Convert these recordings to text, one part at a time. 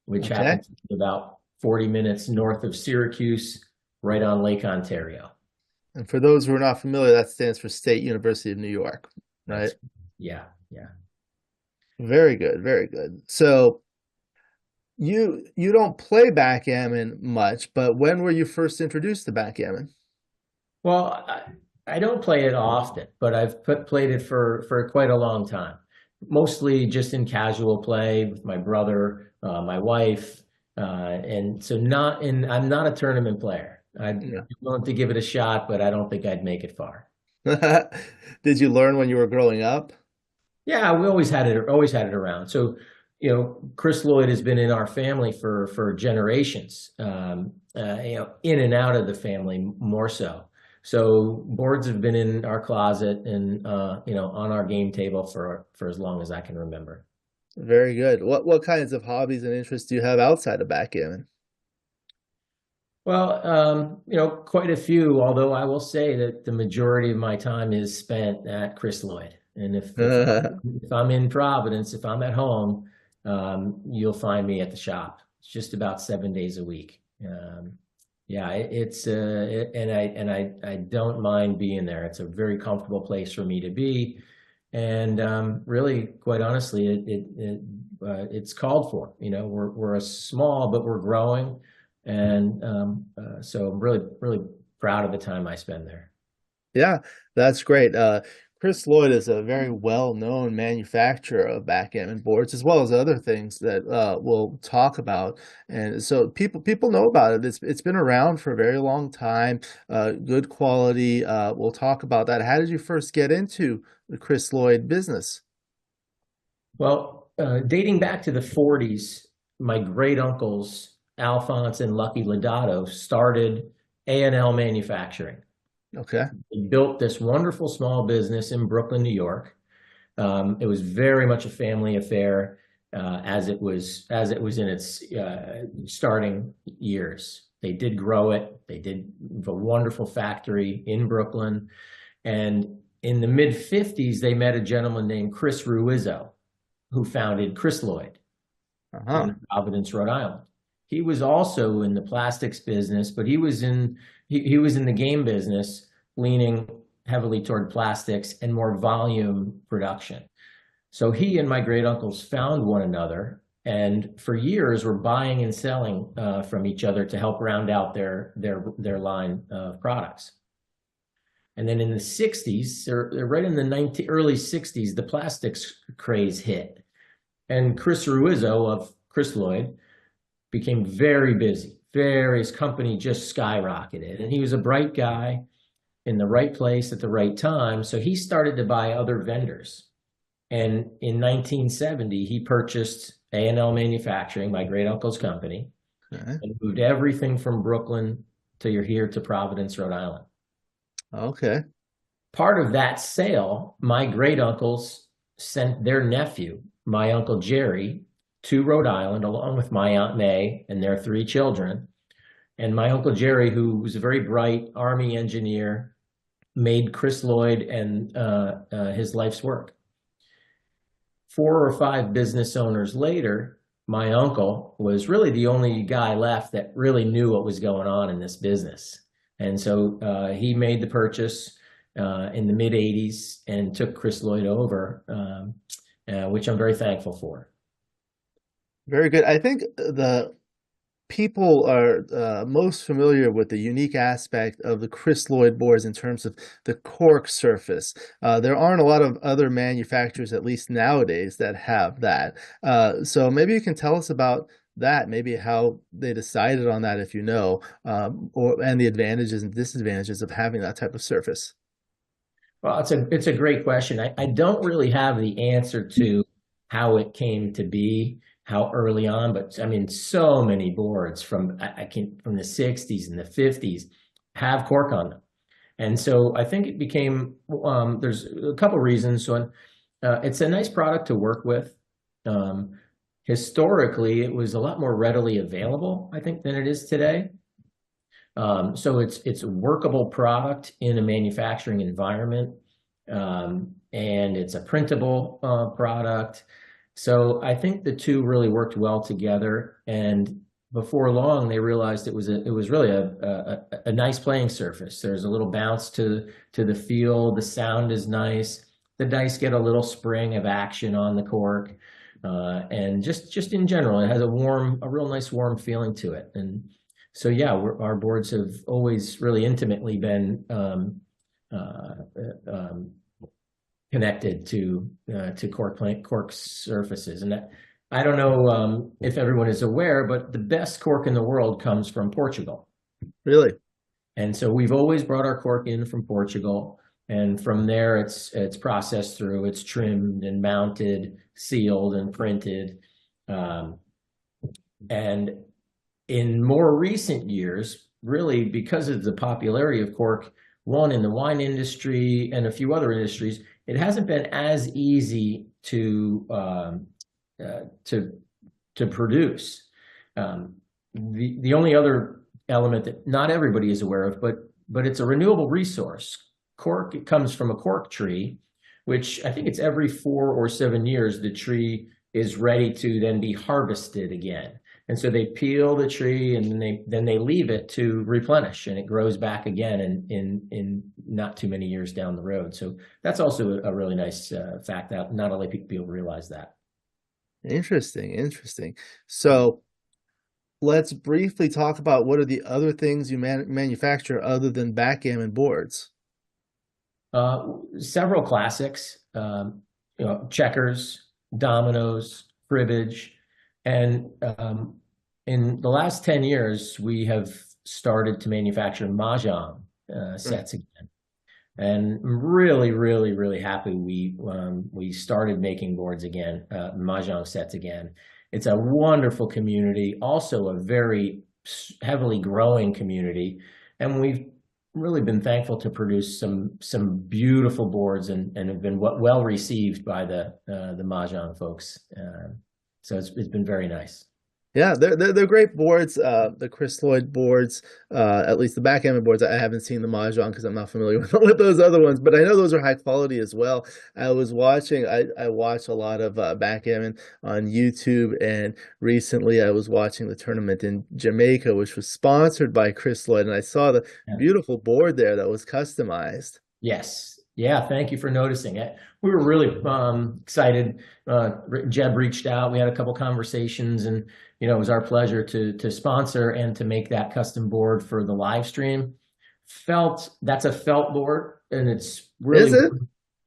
which Okay. happens to be about 40 minutes north of Syracuse, right on Lake Ontario. And for those who are not familiar, that stands for State University of New York, right? That's, yeah, yeah. Very good, very good. So you don't play backgammon much, but when were you first introduced to backgammon? Well, I don't play it often, but I've played it for quite a long time. Mostly just in casual play with my brother, my wife, and so not in. I'm not a tournament player. I'd Yeah. be willing to give it a shot, but I don't think I'd make it far. Did you learn when you were growing up? Yeah, we always had it around. So, Chris Lloyd has been in our family for generations. In and out of the family more so. So boards have been in our closet and on our game table for as long as I can remember. Very good. What kinds of hobbies and interests do you have outside of backgammon? Well, quite a few, although I will say that the majority of my time is spent at Chris Lloyd. And if I'm in Providence, if I'm at home, you'll find me at the shop. It's just about 7 days a week. Yeah, and I don't mind being there. It's a very comfortable place for me to be, and really, quite honestly, it's called for. We're a small, but we're growing, and so I'm really proud of the time I spend there. Yeah, that's great. Chris Lloyd is a very well-known manufacturer of backgammon boards, as well as other things that we'll talk about. And so people know about it. It's been around for a very long time. Good quality. We'll talk about that. How did you first get into the Chris Lloyd business? Well, dating back to the 40s, my great uncles Alphonse and Lucky Lodato started A&L Manufacturing. Okay. He built this wonderful small business in Brooklyn, New York. It was very much a family affair as it was in its starting years. They did grow it. They did a wonderful factory in Brooklyn, and in the mid '50s, they met a gentleman named Chris Ruizzo, who founded Chris Lloyd Uh-huh. in Providence, Rhode Island. He was also in the plastics business, but he was in the game business, leaning heavily toward plastics and more volume production. So he and my great uncles found one another, and for years were buying and selling from each other to help round out their line of products. And then in the '60s, or right in the early '60s, the plastics craze hit, and Chris Ruizzo of Chris Lloyd became very busy. His company just skyrocketed, and he was a bright guy in the right place at the right time. So he started to buy other vendors. And in 1970, he purchased A&L Manufacturing, my great uncle's company, Okay. and moved everything from Brooklyn to here to Providence, Rhode Island. Okay. Part of that sale, my great uncles sent their nephew, my uncle Jerry, to Rhode Island along with my Aunt May and their three children. And my uncle Jerry, who was a very bright Army engineer, made Chris Lloyd and his life's work. 4 or 5 business owners later, my uncle was really the only guy left that really knew what was going on in this business. And so he made the purchase in the mid '80s and took Chris Lloyd over, which I'm very thankful for. Very good. I think the people are most familiar with the unique aspect of the Chris Lloyd boards in terms of the cork surface. There aren't a lot of other manufacturers, at least nowadays, that have that. So maybe you can tell us about that, maybe how they decided on that, if you know, and the advantages and disadvantages of having that type of surface. Well, it's a great question. I don't really have the answer to how it came to be, how early on, but I mean, so many boards from the '60s and the '50s have cork on them, and so I think it became. There's a couple reasons. So, it's a nice product to work with. Um, Historically, it was a lot more readily available, I think, than it is today. So it's a workable product in a manufacturing environment, and it's a printable product. So I think the two really worked well together, and before long they realized it was really a nice playing surface. There's a little bounce to the feel. The sound is nice. The dice get a little spring of action on the cork, and just in general, it has a real nice warm feeling to it. And so yeah, our boards have always really intimately been uh, um, connected to cork surfaces. And that, I don't know if everyone is aware, but the best cork in the world comes from Portugal. Really? And so we've always brought our cork in from Portugal, and from there it's processed through, it's trimmed and mounted, sealed and printed. Um, and in more recent years, really because of the popularity of cork, one in the wine industry and a few other industries, it hasn't been as easy uh, to to produce. The only other element that not everybody is aware of, but it's a renewable resource. Cork, it comes from a cork tree, which I think it's every 4 or 7 years the tree is ready to then be harvested again. And so they peel the tree and then they leave it to replenish, and it grows back again in not too many years down the road. So that's also a really nice fact that not only people realize that. Interesting, interesting. So let's briefly talk about what are the other things you manufacture other than backgammon boards. Several classics, checkers, dominoes, cribbage, and in the last 10 years, we have started to manufacture mahjong sets again. And I'm really, really, really happy we started making boards again, mahjong sets again. It's a wonderful community, also a very heavily growing community, and we've really been thankful to produce some beautiful boards and have been well received by the mahjong folks. So it's been very nice. Yeah, they're great boards. The Chris Lloyd boards, at least the backgammon boards. I haven't seen the mahjong because I'm not familiar with those other ones, but I know those are high quality as well. I watch a lot of backgammon on YouTube, and recently I was watching the tournament in Jamaica, which was sponsored by Chris Lloyd, and I saw the Yeah. beautiful board there that was customized. Yes. Yeah, thank you for noticing it. We were really excited. Jeb reached out. We had a couple conversations, and it was our pleasure to sponsor and to make that custom board for the live stream. That's a felt board, and it's really, Is it?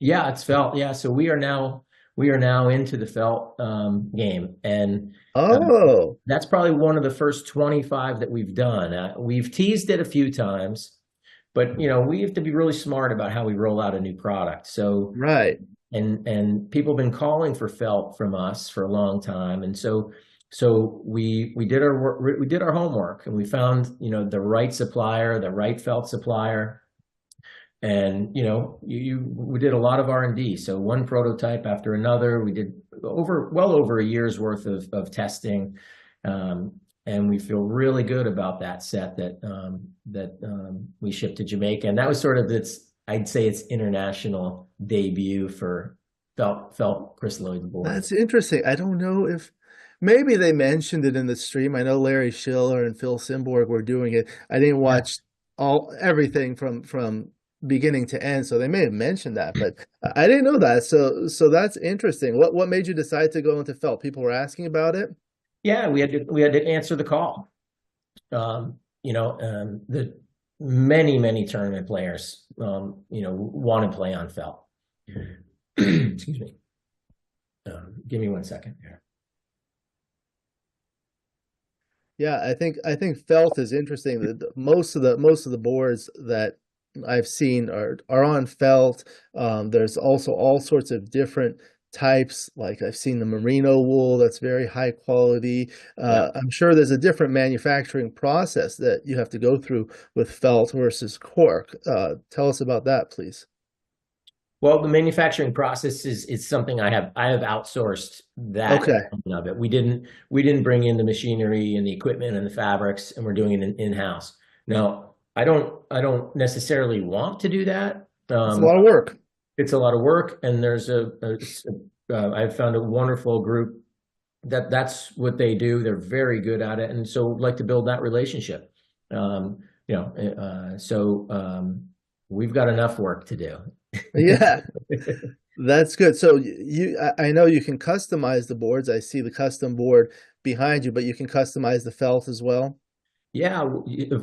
yeah, it's felt. Yeah, so we are now into the felt game, and Oh, that's probably one of the first 25 that we've done. We've teased it a few times, but we have to be really smart about how we roll out a new product. So right. and people have been calling for felt from us for a long time, and so we did our work, we did our homework, and we found the right supplier, the right felt supplier, and we did a lot of R&D. So one prototype after another, we did well over a year's worth of testing. And we feel really good about that set that we shipped to Jamaica, and that was sort of I'd say its international debut for felt Chris Lloyd's board. That's interesting. I don't know if maybe they mentioned it in the stream. I know Larry Schiller and Phil Simborg were doing it. I didn't Yeah. watch everything from beginning to end, so they may have mentioned that, but I didn't know that. So that's interesting. What made you decide to go into felt? People were asking about it. Yeah, we had to answer the call. The many tournament players, want to play on felt. Excuse me. Give me 1 second here. Yeah, I think felt is interesting. Most of the boards that I've seen are on felt. There's also all sorts of different types. Like I've seen the merino wool that's very high quality. Yeah. I'm sure there's a different manufacturing process that you have to go through with felt versus cork. Tell us about that, please. Well, the manufacturing process is something I have outsourced that Okay. element of it. We didn't bring in the machinery and the equipment and the fabrics, and we're doing it in-house. Now, I don't necessarily want to do that. It's a lot of work. It's a lot of work, and there's a I've found a wonderful group that's what they do. They're very good at it, and so like to build that relationship. You know, we've got enough work to do. Yeah, that's good. So I know you can customize the boards. I see the custom board behind you, but you can customize the felt as well. Yeah,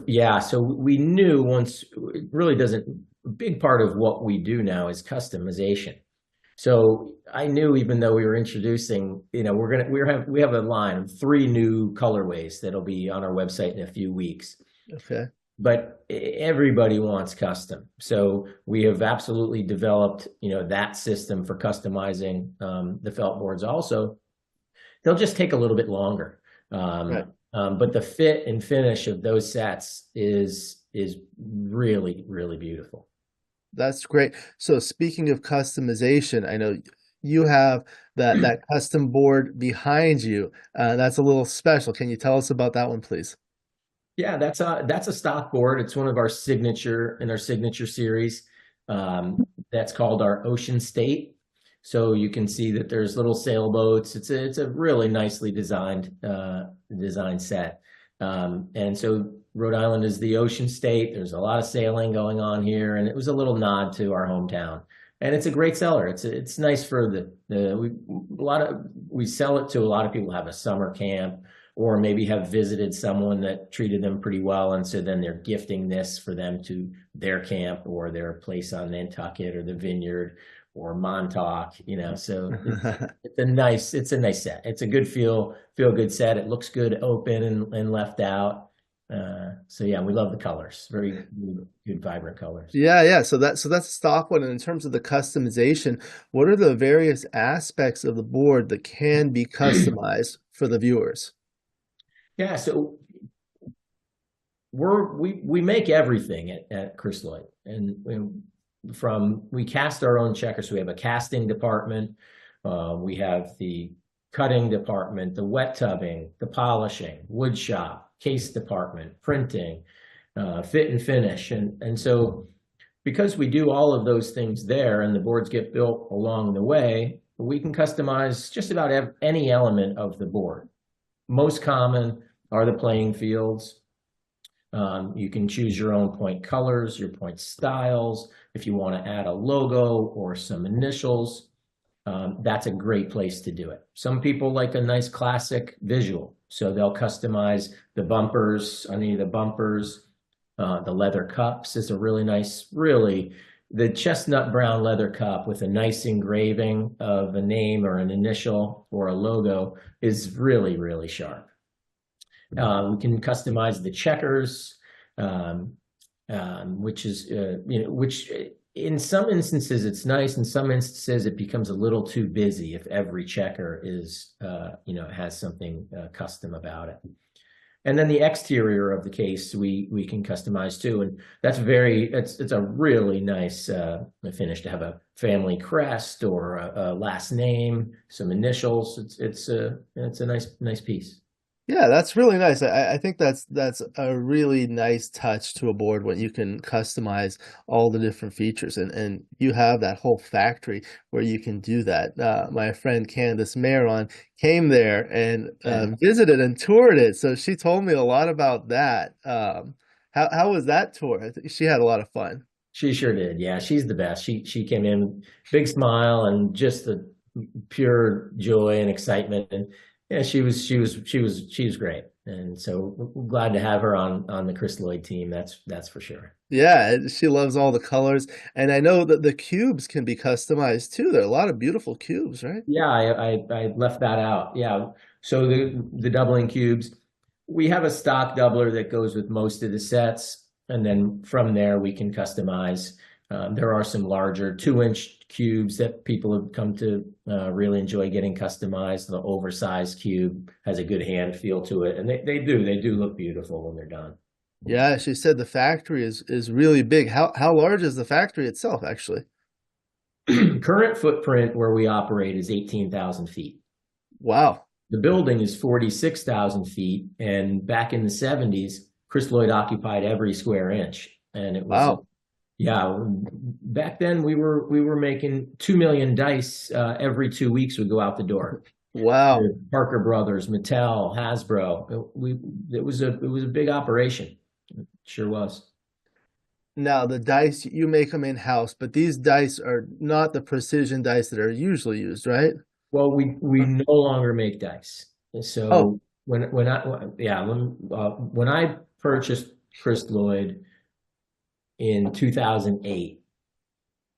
yeah. So we knew once it really doesn't. A big part of what we do now is customization. So I knew even though we were introducing, you know, we have a line of 3 new colorways that'll be on our website in a few weeks. Okay. But everybody wants custom. So we have absolutely developed, you know, that system for customizing the felt boards also. They'll just take a little bit longer. Right. But the fit and finish of those sets is really, really beautiful. That's great. So speaking of customization, I know you have that custom board behind you. That's a little special. Can you tell us about that one, please? Yeah, that's a stock board. It's one of our signature series. That's called our Ocean State. So you can see that there's little sailboats. It's a really nicely designed design set. And so Rhode Island is the ocean state. There's a lot of sailing going on here, and it was a little nod to our hometown. And it's a great seller. It's nice for we sell it to a lot of people who have a summer camp or maybe have visited someone that treated them pretty well, and so then they're gifting this for them to their camp or their place on Nantucket or the Vineyard or Montauk, you know. So it's a nice set. It's a good feel good set. It looks good open and left out. So yeah, we love the colors. Very good, vibrant colors. Yeah, yeah. So that's a stock one. And in terms of the customization, what are the various aspects of the board that can be customized for the viewers? Yeah, so we make everything at Chris Lloyd, and we cast our own checkers. So we have a casting department, we have the cutting department, the wet tubbing, the polishing, wood shop, case department, printing, fit and finish, and so because we do all of those things there, and the boards get built along the way, we can customize just about any element of the board. Most common are the playing fields. You can choose your own point colors, your point styles. If you want to add a logo or some initials, that's a great place to do it. Some people like a nice classic visual, so they'll customize the bumpers, any of the bumpers. The leather cups is a really nice, the chestnut brown leather cup with a nice engraving of a name or an initial or a logo is really, really sharp. We can customize the checkers, which is, which in some instances it's nice. In some instances it becomes a little too busy if every checker is, has something custom about it. And then the exterior of the case we can customize too, and that's it's a really nice finish to have a family crest or a last name, some initials. It's a nice piece. Yeah, that's really nice. I think that's a really nice touch to a board when you can customize all the different features, and you have that whole factory where you can do that. My friend Candace Maron came there and visited and toured it, so she told me a lot about that. How was that tour? I think she had a lot of fun. She sure did. Yeah, she's the best. She came in, big smile and just the pure joy and excitement, and yeah, she was great, and so we're glad to have her on the Chris Lloyd team. That's for sure. Yeah, she loves all the colors, and I know that the cubes can be customized too. There are a lot of beautiful cubes, right? Yeah, I left that out. Yeah, so the doubling cubes, we have a stock doubler that goes with most of the sets, and then from there we can customize. There are some larger 2-inch cubes that people have come to really enjoy getting customized. The oversized cube has a good hand feel to it, and they do look beautiful when they're done. Yeah, she said the factory is really big. How large is the factory itself, actually? Current footprint where we operate is 18,000 feet. Wow. The building is 46,000 feet, and back in the 70s, Chris Lloyd occupied every square inch, and it was Wow. Yeah, back then we were making 2 million dice every 2 weeks. We go out the door. Wow. Parker Brothers, Mattel, Hasbro. It was a big operation. It sure was. Now the dice you make them in-house, but these dice are not the precision dice that are usually used, right? Well, we no longer make dice. Oh, So when I purchased Chris Lloyd in 2008,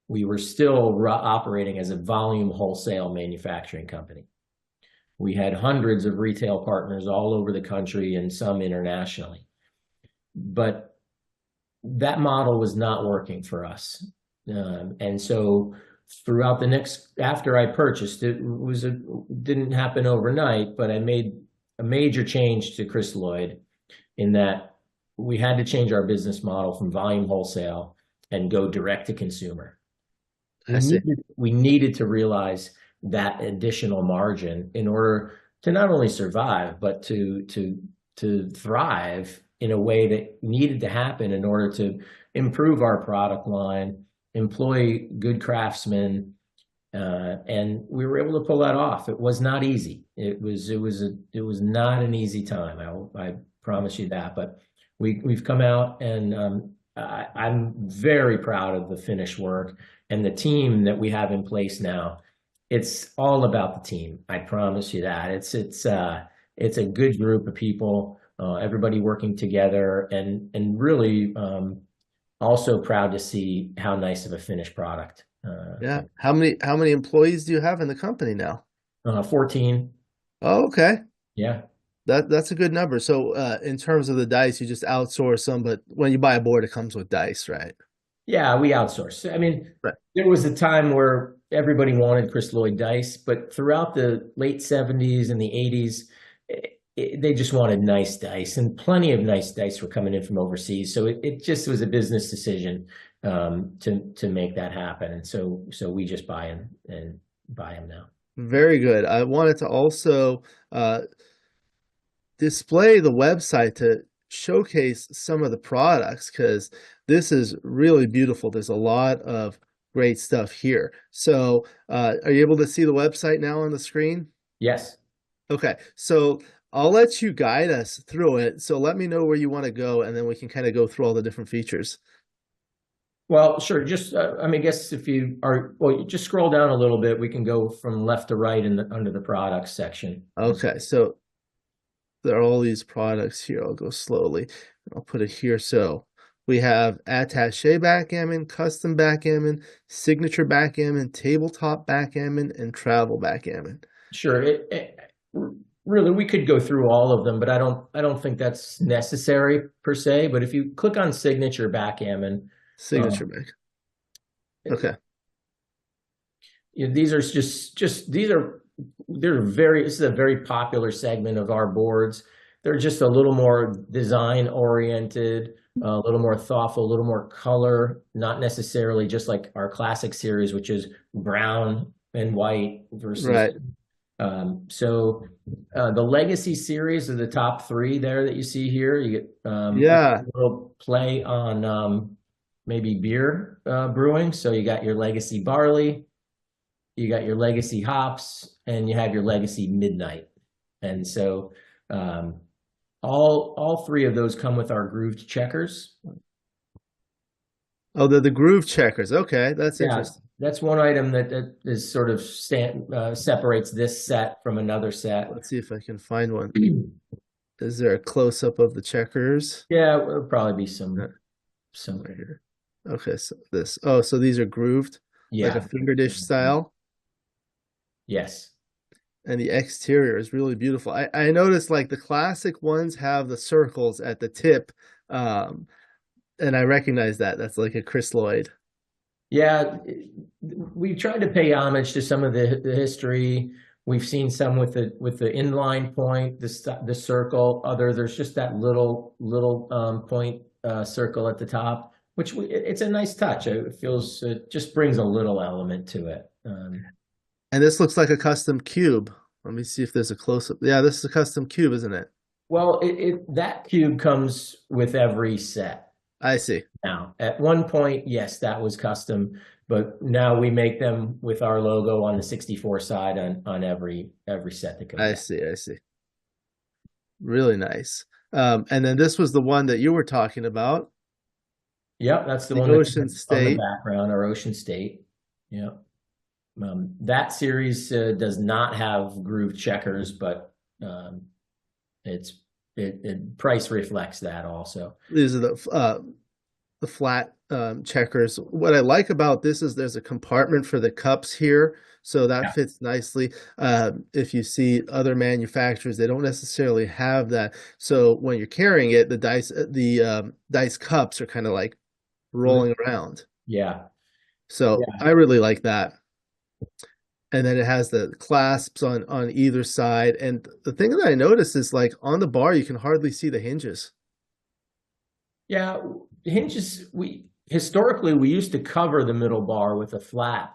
we were still operating as a volume wholesale manufacturing company. We had hundreds of retail partners all over the country and some internationally. But that model was not working for us. And so throughout the next, after I purchased it, didn't happen overnight, but I made a major change to Chris Lloyd in that we had to change our business model from volume wholesale and go direct to consumer. I see. We needed to realize that additional margin in order to not only survive, but to thrive in a way that needed to happen in order to improve our product line, employ good craftsmen, and we were able to pull that off. It was not easy. It was not an easy time. I promise you that. But we've come out, and I'm very proud of the finished work and the team that we have in place now. It's all about the team. I promise you that. It's a good group of people. Everybody working together, and really also proud to see how nice of a finished product. Yeah. How many employees do you have in the company now? 14. Oh, okay. Yeah. That's a good number. So, in terms of the dice, you just outsource them, but when you buy a board, it comes with dice, right? Yeah, we outsource. I mean, Right. there was a time where everybody wanted Chris Lloyd dice, but throughout the late 70s and the 80s, they just wanted nice dice, and plenty of nice dice were coming in from overseas. So it just was a business decision to make that happen. And so we just buy them now. Very good. I wanted to also display the website to showcase some of the products because this is really beautiful. There's a lot of great stuff here. So, are you able to see the website now on the screen? Yes. Okay, so I'll let you guide us through it. So let me know where you want to go, and then we can kind of go through all the different features. Well, sure. Just, I mean, I guess if you are, well, you just scroll down a little bit. We can go from left to right under the products section. Okay, so there are all these products here. I'll go slowly. I'll put it here. So we have attaché backgammon, custom backgammon, signature backgammon, tabletop backgammon, and travel backgammon. Sure. Really, we could go through all of them, but I don't think that's necessary per se. But if you click on signature backgammon, Signature back. Okay. these are just this is a very popular segment of our boards. They're just a little more design oriented, a little more thoughtful, a little more color, not necessarily just like our classic series, which is brown and white versus Right. So the Legacy series are the top three there that you see here. You get Yeah. a little play on maybe beer brewing. So you got your Legacy Barley, you got your Legacy Hops, and you have your Legacy Midnight. And so all three of those come with our grooved checkers. Oh, they're the groove checkers. Okay, that's Yeah, interesting. that's one item that is sort of separates this set from another set. Let's see if I can find one. Is there a close-up of the checkers? Yeah, there'll probably be some Right here. here. Okay, so this. Oh, so these are grooved, like a Yeah. finger dish style. Yes. And the exterior is really beautiful. I noticed like the classic ones have the circles at the tip, and I recognize that. That's like a Chris Lloyd. Yeah, we tried to pay homage to some of the history. We've seen some with the inline point, the circle. There's just that little point circle at the top, which it's a nice touch. It just brings a little element to it. And this looks like a custom cube. Let me see if there's a close-up. Yeah, this is a custom cube, isn't it? Well, that cube comes with every set. I see. now. At one point, yes, that was custom, but now we make them with our logo on the 64 side on every set that comes I out. see. I see. Really nice. And then this was the one that you were talking about, Yep, that's the the one that's Ocean on the State. background, our Ocean State. Yep. That series does not have groove checkers, but it's price reflects that also. These are the flat checkers. What I like about this is there's a compartment for the cups here, so that Yeah. fits nicely. If you see other manufacturers, they don't necessarily have that. So when you're carrying it, the dice cups are kind of like rolling around. Yeah. So Yeah. I really like that. And then it has the clasps on either side. And the thing that I noticed is like on the bar, you can hardly see the hinges. Yeah. Hinges, we historically we used to cover the middle bar with a flap.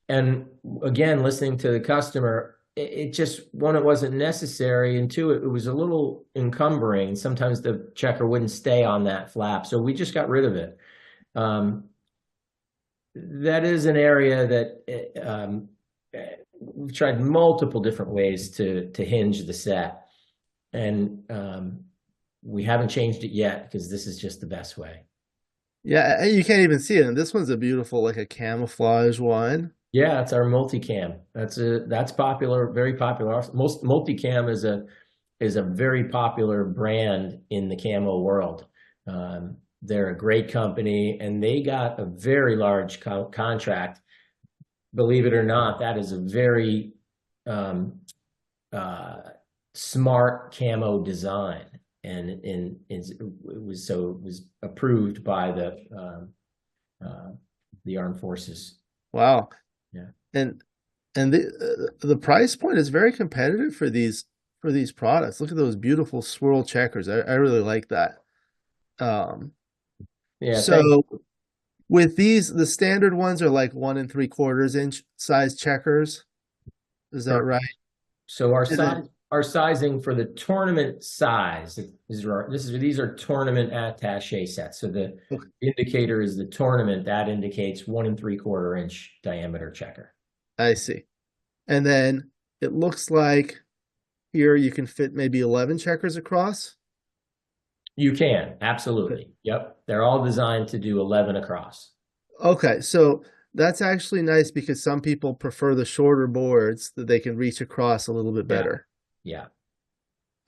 And again, listening to the customer, it just, one, it wasn't necessary, and two, it was a little encumbering. Sometimes the checker wouldn't stay on that flap, so we just got rid of it. That is an area that we've tried multiple different ways to hinge the set, and we haven't changed it yet because this is just the best way. Yeah, you can't even see it. And this one's a beautiful, like a camouflage one. Yeah, it's our multicam. That's popular, very popular. Most multicam is a very popular brand in the camo world. They're a great company, and they got a very large contract. Believe it or not, that is a very smart camo design, and it was approved by the armed forces. Wow. Yeah. And the price point is very competitive for these products. Look at those beautiful swirl checkers. I really like that. Yeah, So thanks. with these, the standard ones are like 1 3/4 inch size checkers. Is that right? So And then, our sizing for the tournament size these are tournament attaché sets. So the okay, indicator is the tournament that indicates 1 3/4 inch diameter checker. I see. And then it looks like here you can fit maybe 11 checkers across. You can, absolutely. Yep. They're all designed to do 11 across. Okay, so that's actually nice because some people prefer the shorter boards that they can reach across a little bit Yeah. better. Yeah.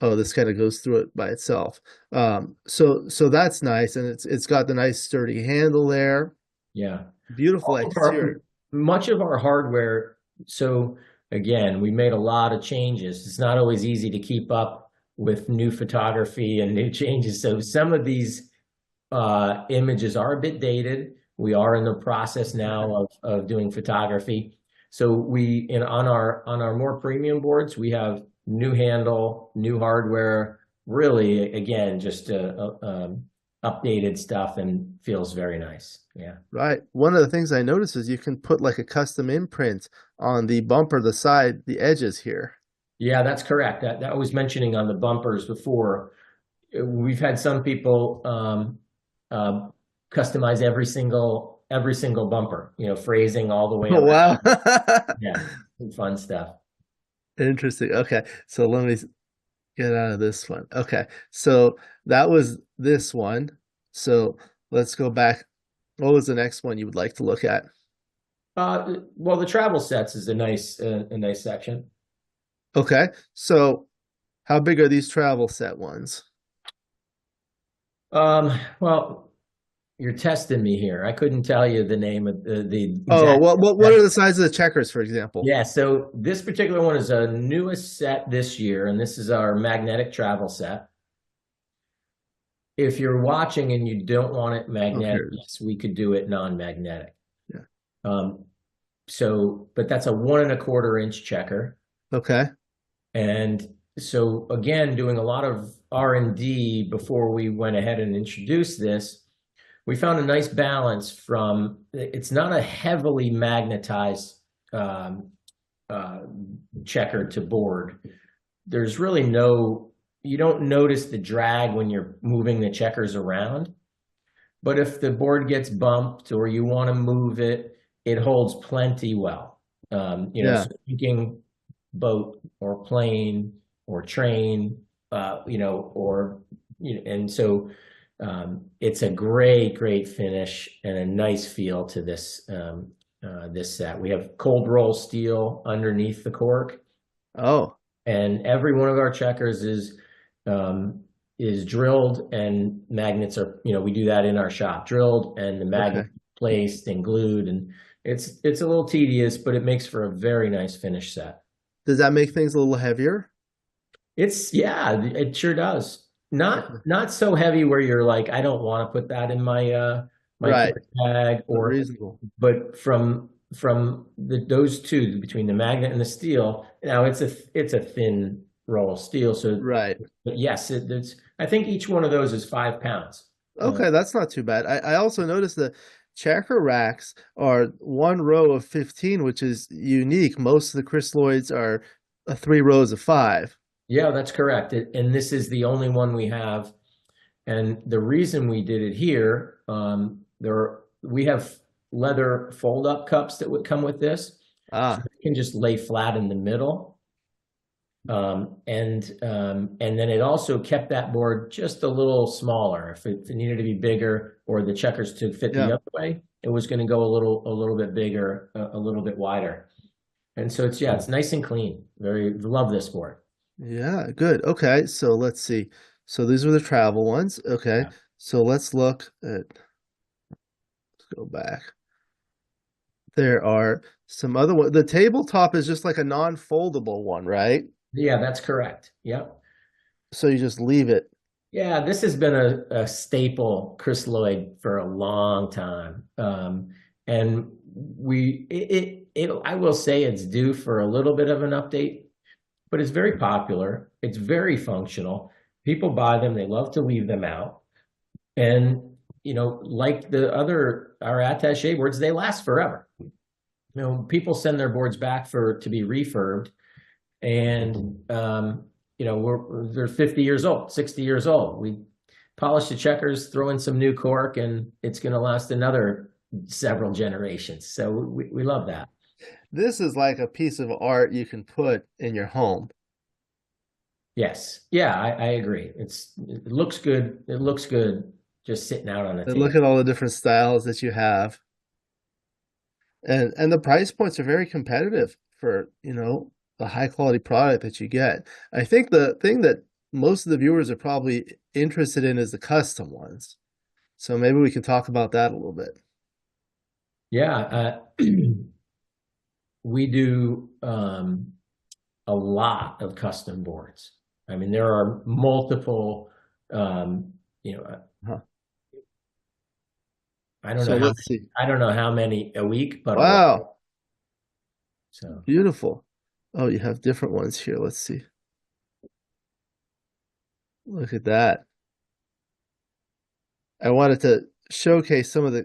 Oh, this kind of goes through it by itself. So that's nice, and it's got the nice sturdy handle there. Yeah. Beautiful exterior. Much of our hardware, so again, we made a lot of changes. It's not always easy to keep up with new photography and new changes. So some of these images are a bit dated. We are in the process now of doing photography. So on our more premium boards, we have new handle, new hardware, really, again, just updated stuff, and feels very nice. Yeah. Right. One of the things I noticed is you can put like a custom imprint on the bumper, the side, the edges here. Yeah, that's correct. That I was mentioning on the bumpers before. We've had some people uh, customize every single bumper, phrasing all the way Oh, around. wow. Yeah, fun stuff. Interesting. Okay. So let me get out of this one. Okay. So that was this one. So let's go back. What was the next one you would like to look at? Well, the travel sets is a nice section. Okay. So how big are these travel set ones? Well, you're testing me here. I couldn't tell you the name of the Oh, exact. what are the sizes of the checkers, for example? Yeah, so this particular one is a newest set this year, and this is our magnetic travel set. If you're watching and you don't want it Okay. magnetic, yes, we could do it non-magnetic. Yeah. But that's a 1 1/4 inch checker. Okay. And so again, doing a lot of R&D before we went ahead and introduced this, we found a nice balance from, it's not a heavily magnetized checker to board. There's really you don't notice the drag when you're moving the checkers around. but if the board gets bumped or you want to move it, it holds plenty well. Yeah. So thinking boat or plane or train, and so it's a great finish and a nice feel to this set. We have cold roll steel underneath the cork, Oh, and every one of our checkers is drilled, and magnets are, we do that in our shop, drilled and the okay. magnet placed and glued, and it's a little tedious, but it makes for a very nice finish set. Does that make things a little heavier? Yeah, it sure does. Okay. Not so heavy where you're like, I don't want to put that in my Right. cork bag, But or reasonable. but from those two, between the magnet and the steel, now it's a thin roll of steel. So, Right. but yes, it's, I think each one of those is 5 pounds. Okay, that's not too bad. I also noticed the checker racks are one row of 15, which is unique. Most of the crystalloids are 3 rows of 5. Yeah, that's correct. And this is the only one we have. And the reason we did it here, we have leather fold-up cups that would come with this, so Ah, you can just lay flat in the middle. And then it also kept that board just a little smaller. If it needed to be bigger, or the checkers to fit the yeah. other way, it was going to go a little bit bigger, a little bit wider. And so it's nice and clean. Love this board. Yeah, good. Okay, so let's see. So these were the travel ones. Okay. Yeah. So let's look at, let's go back. There are some other one. The tabletop is just like a non-foldable one, right? Yeah, that's correct. Yep. So you just leave it. Yeah, this has been a staple crystalloid for a long time. And I will say it's due for a little bit of an update, but it's very popular. It's very functional. People buy them. They love to leave them out. And, like our attaché boards, they last forever. People send their boards back to be refurbed, and they're 50 years old, 60 years old. We polish the checkers, throw in some new cork, and it's going to last another several generations. So we love that. This is like a piece of art you can put in your home. Yes. Yeah, I agree. It looks good. It looks good just sitting out on the And look table. at all the different styles that you have. And the price points are very competitive for, the high quality product that you get. I think the thing that most of the viewers are probably interested in is the custom ones. So maybe we can talk about that a little bit. Yeah, we do a lot of custom boards. I mean, there are multiple, you know, Huh. I So let's see. don't know how many a week, but a lot. Wow, So beautiful. Oh, you have different ones here. Let's see. Look at that. I wanted to showcase some of the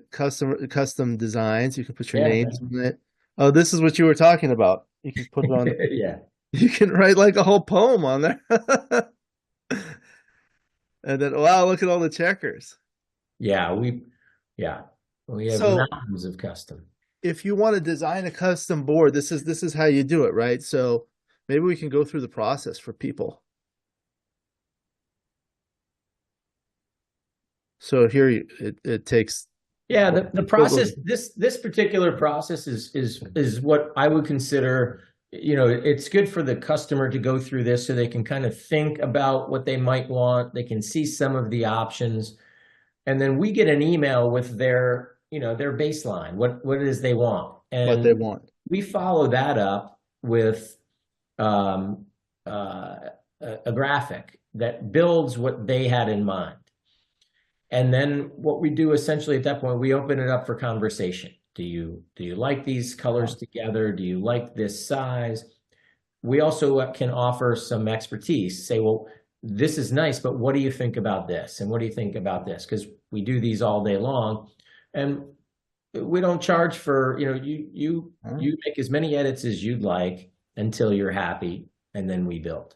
custom designs. You can put your yeah, names on it. Oh, this is what you were talking about. You can put it on. yeah, You can write like a whole poem on there. And then, wow, look at all the checkers. yeah. Yeah, we have So mountains of custom. if you want to design a custom board, this is how you do it, right? So maybe we can go through the process for people. So here it takes Yeah, what, the what was process, this particular process is what I would consider, it's good for the customer to go through this so they can kind of think about what they might want. They can see some of the options. And then we get an email with their baseline, what it is they want. what they And want. we follow that up with um, a graphic that builds what they had in mind. And then what we do essentially at that point, we open it up for conversation. Do you like these colors together? Do you like this size? We also can offer some expertise. Say, well, this is nice, but what do you think about this? And what do you think about this? Because we do these all day long, and we don't charge for, you make as many edits as you'd like until you're happy, and then we build.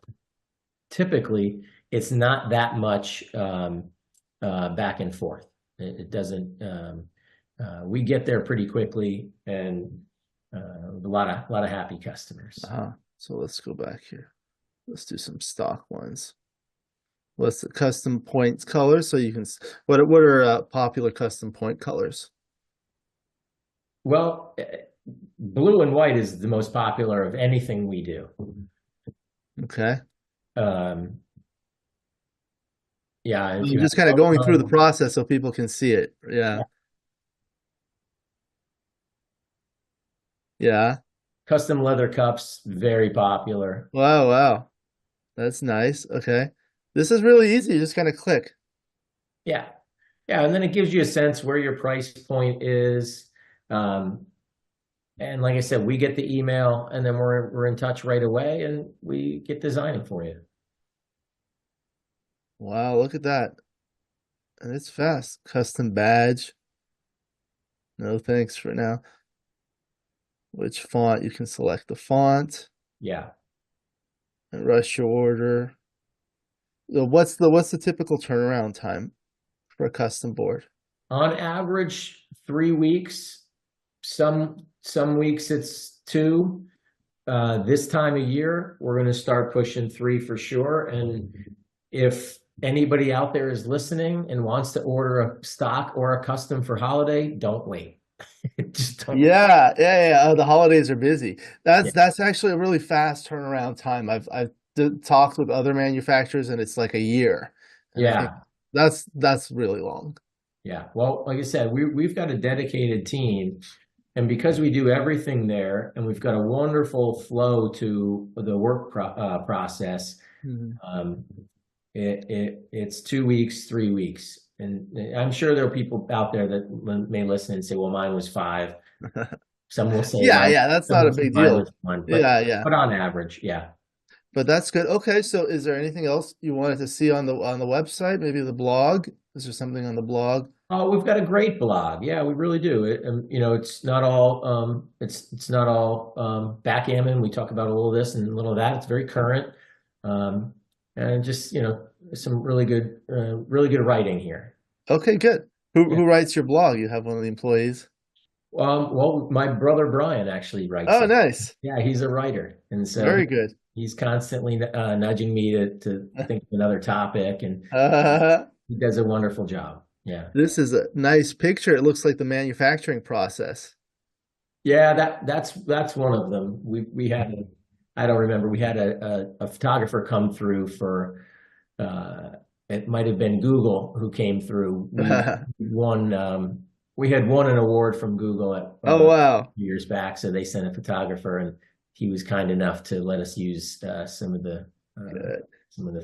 Typically, it's not that much back and forth. It doesn't. We get there pretty quickly, and a lot of happy customers. So let's go back here. Let's do some stock ones. What's the custom points colors? So you can, what are popular custom point colors? Well, blue and white is the most popular of anything we do. Okay. Yeah, if I'm you just have kind of going through the process so people can see it. Yeah. Yeah. custom leather cups, very popular. Wow, wow. That's nice. Okay. This is really easy. You just kind of click. Yeah. Yeah, and then it gives you a sense where your price point is. And like I said, we get the email and then we're in touch right away and we get designing for you. Wow, look at that. And it's fast. Custom badge. No thanks for now. Which font? You can select the font Yeah. and rush your order. So what's the typical turnaround time for a custom board? On average, 3 weeks. Some weeks it's 2. This time of year, we're going to start pushing 3 for sure. And if anybody out there is listening and wants to order a stock or a custom for holiday, don't wait. Just don't. Yeah. Oh, the holidays are busy. Yeah. That's actually a really fast turnaround time. I've talked with other manufacturers and it's like a year. And I think Yeah. that's really long. Yeah. Well, like I said, we've got a dedicated team, and because we do everything there, and we've got a wonderful flow to the work process, it's 2 weeks, 3 weeks. And I'm sure there are people out there that may listen and say, well, mine was 5. Some will say, Yeah, that's not a big deal. 1. Yeah. But on average, yeah. But that's good. Okay, so is there anything else you wanted to see on the website? Maybe the blog? Is there something on the blog? Oh, we've got a great blog. Yeah, we really do. It's not all it's not all backgammon. We talk about a little of this and a little of that. It's very current. And just, some really good writing here. Okay, good. Who writes your blog? You have one of the employees? Well, my brother Brian actually writes Oh, it. nice. Yeah, he's a writer, and so Very good. he's constantly nudging me to think of another topic, and he does a wonderful job. Yeah. This is a nice picture. It looks like the manufacturing process. Yeah, that's one of them. We had I don't remember. We had a photographer come through for it might have been Google who came through. We had won an award from Google Oh, wow. years back, so they sent a photographer, and he was kind enough to let us use some of the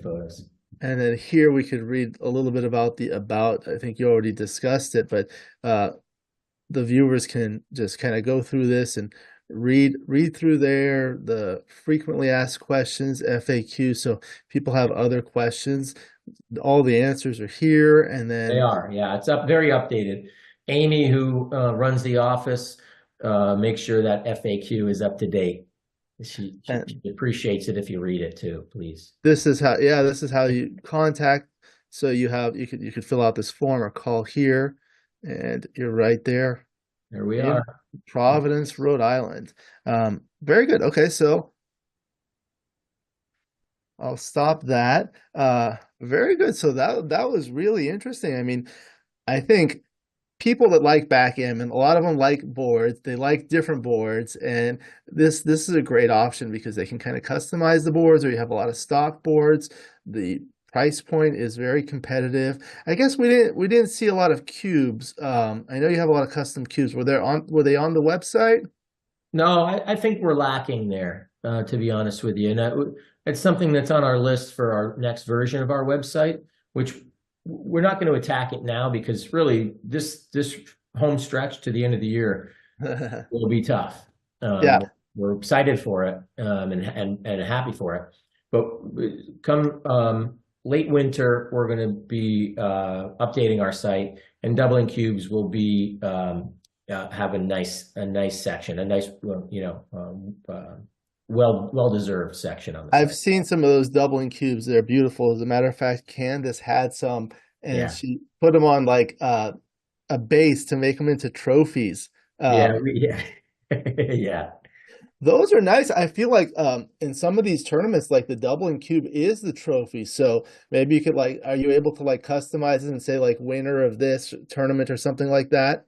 photos. And then here we could read a little bit about the about. I think you already discussed it, but the viewers can just kind of go through this and read through there, the frequently asked questions, FAQ. So people have other questions. All the answers are here, and then they are. Yeah, it's very updated. Amy, who runs the office, makes sure that FAQ is up to date. She appreciates it if you read it too, please. This is how you contact. So you could fill out this form or call here, and you're right there. There we are. Providence, Rhode Island. Very good. Okay, so I'll stop that. Very good. So that was really interesting. I mean, I think people that like backgammon, a lot of them like boards. They like different boards, and this is a great option because they can kind of customize the boards, or you have a lot of stock boards. The price point is very competitive. I guess we didn't see a lot of cubes. I know you have a lot of custom cubes. Were they on the website? No, I think we're lacking there, to be honest with you. And it's something that's on our list for our next version of our website, which we're not going to attack it now because really this home stretch to the end of the year will be tough. Yeah, we're excited for it and happy for it. But come late winter, we're going to be updating our site, and doubling cubes will be have a nice section, a nice well-deserved section on the I've site. seen some of those doubling cubes. They're beautiful. As a matter of fact, Candace had some and Yeah. she put them on like a base to make them into trophies. Yeah. Um, Yeah. Yeah. those are nice. I feel like in some of these tournaments, like the doubling cube is the trophy. So maybe you could like, are you able to like customize it and say like winner of this tournament or something like that?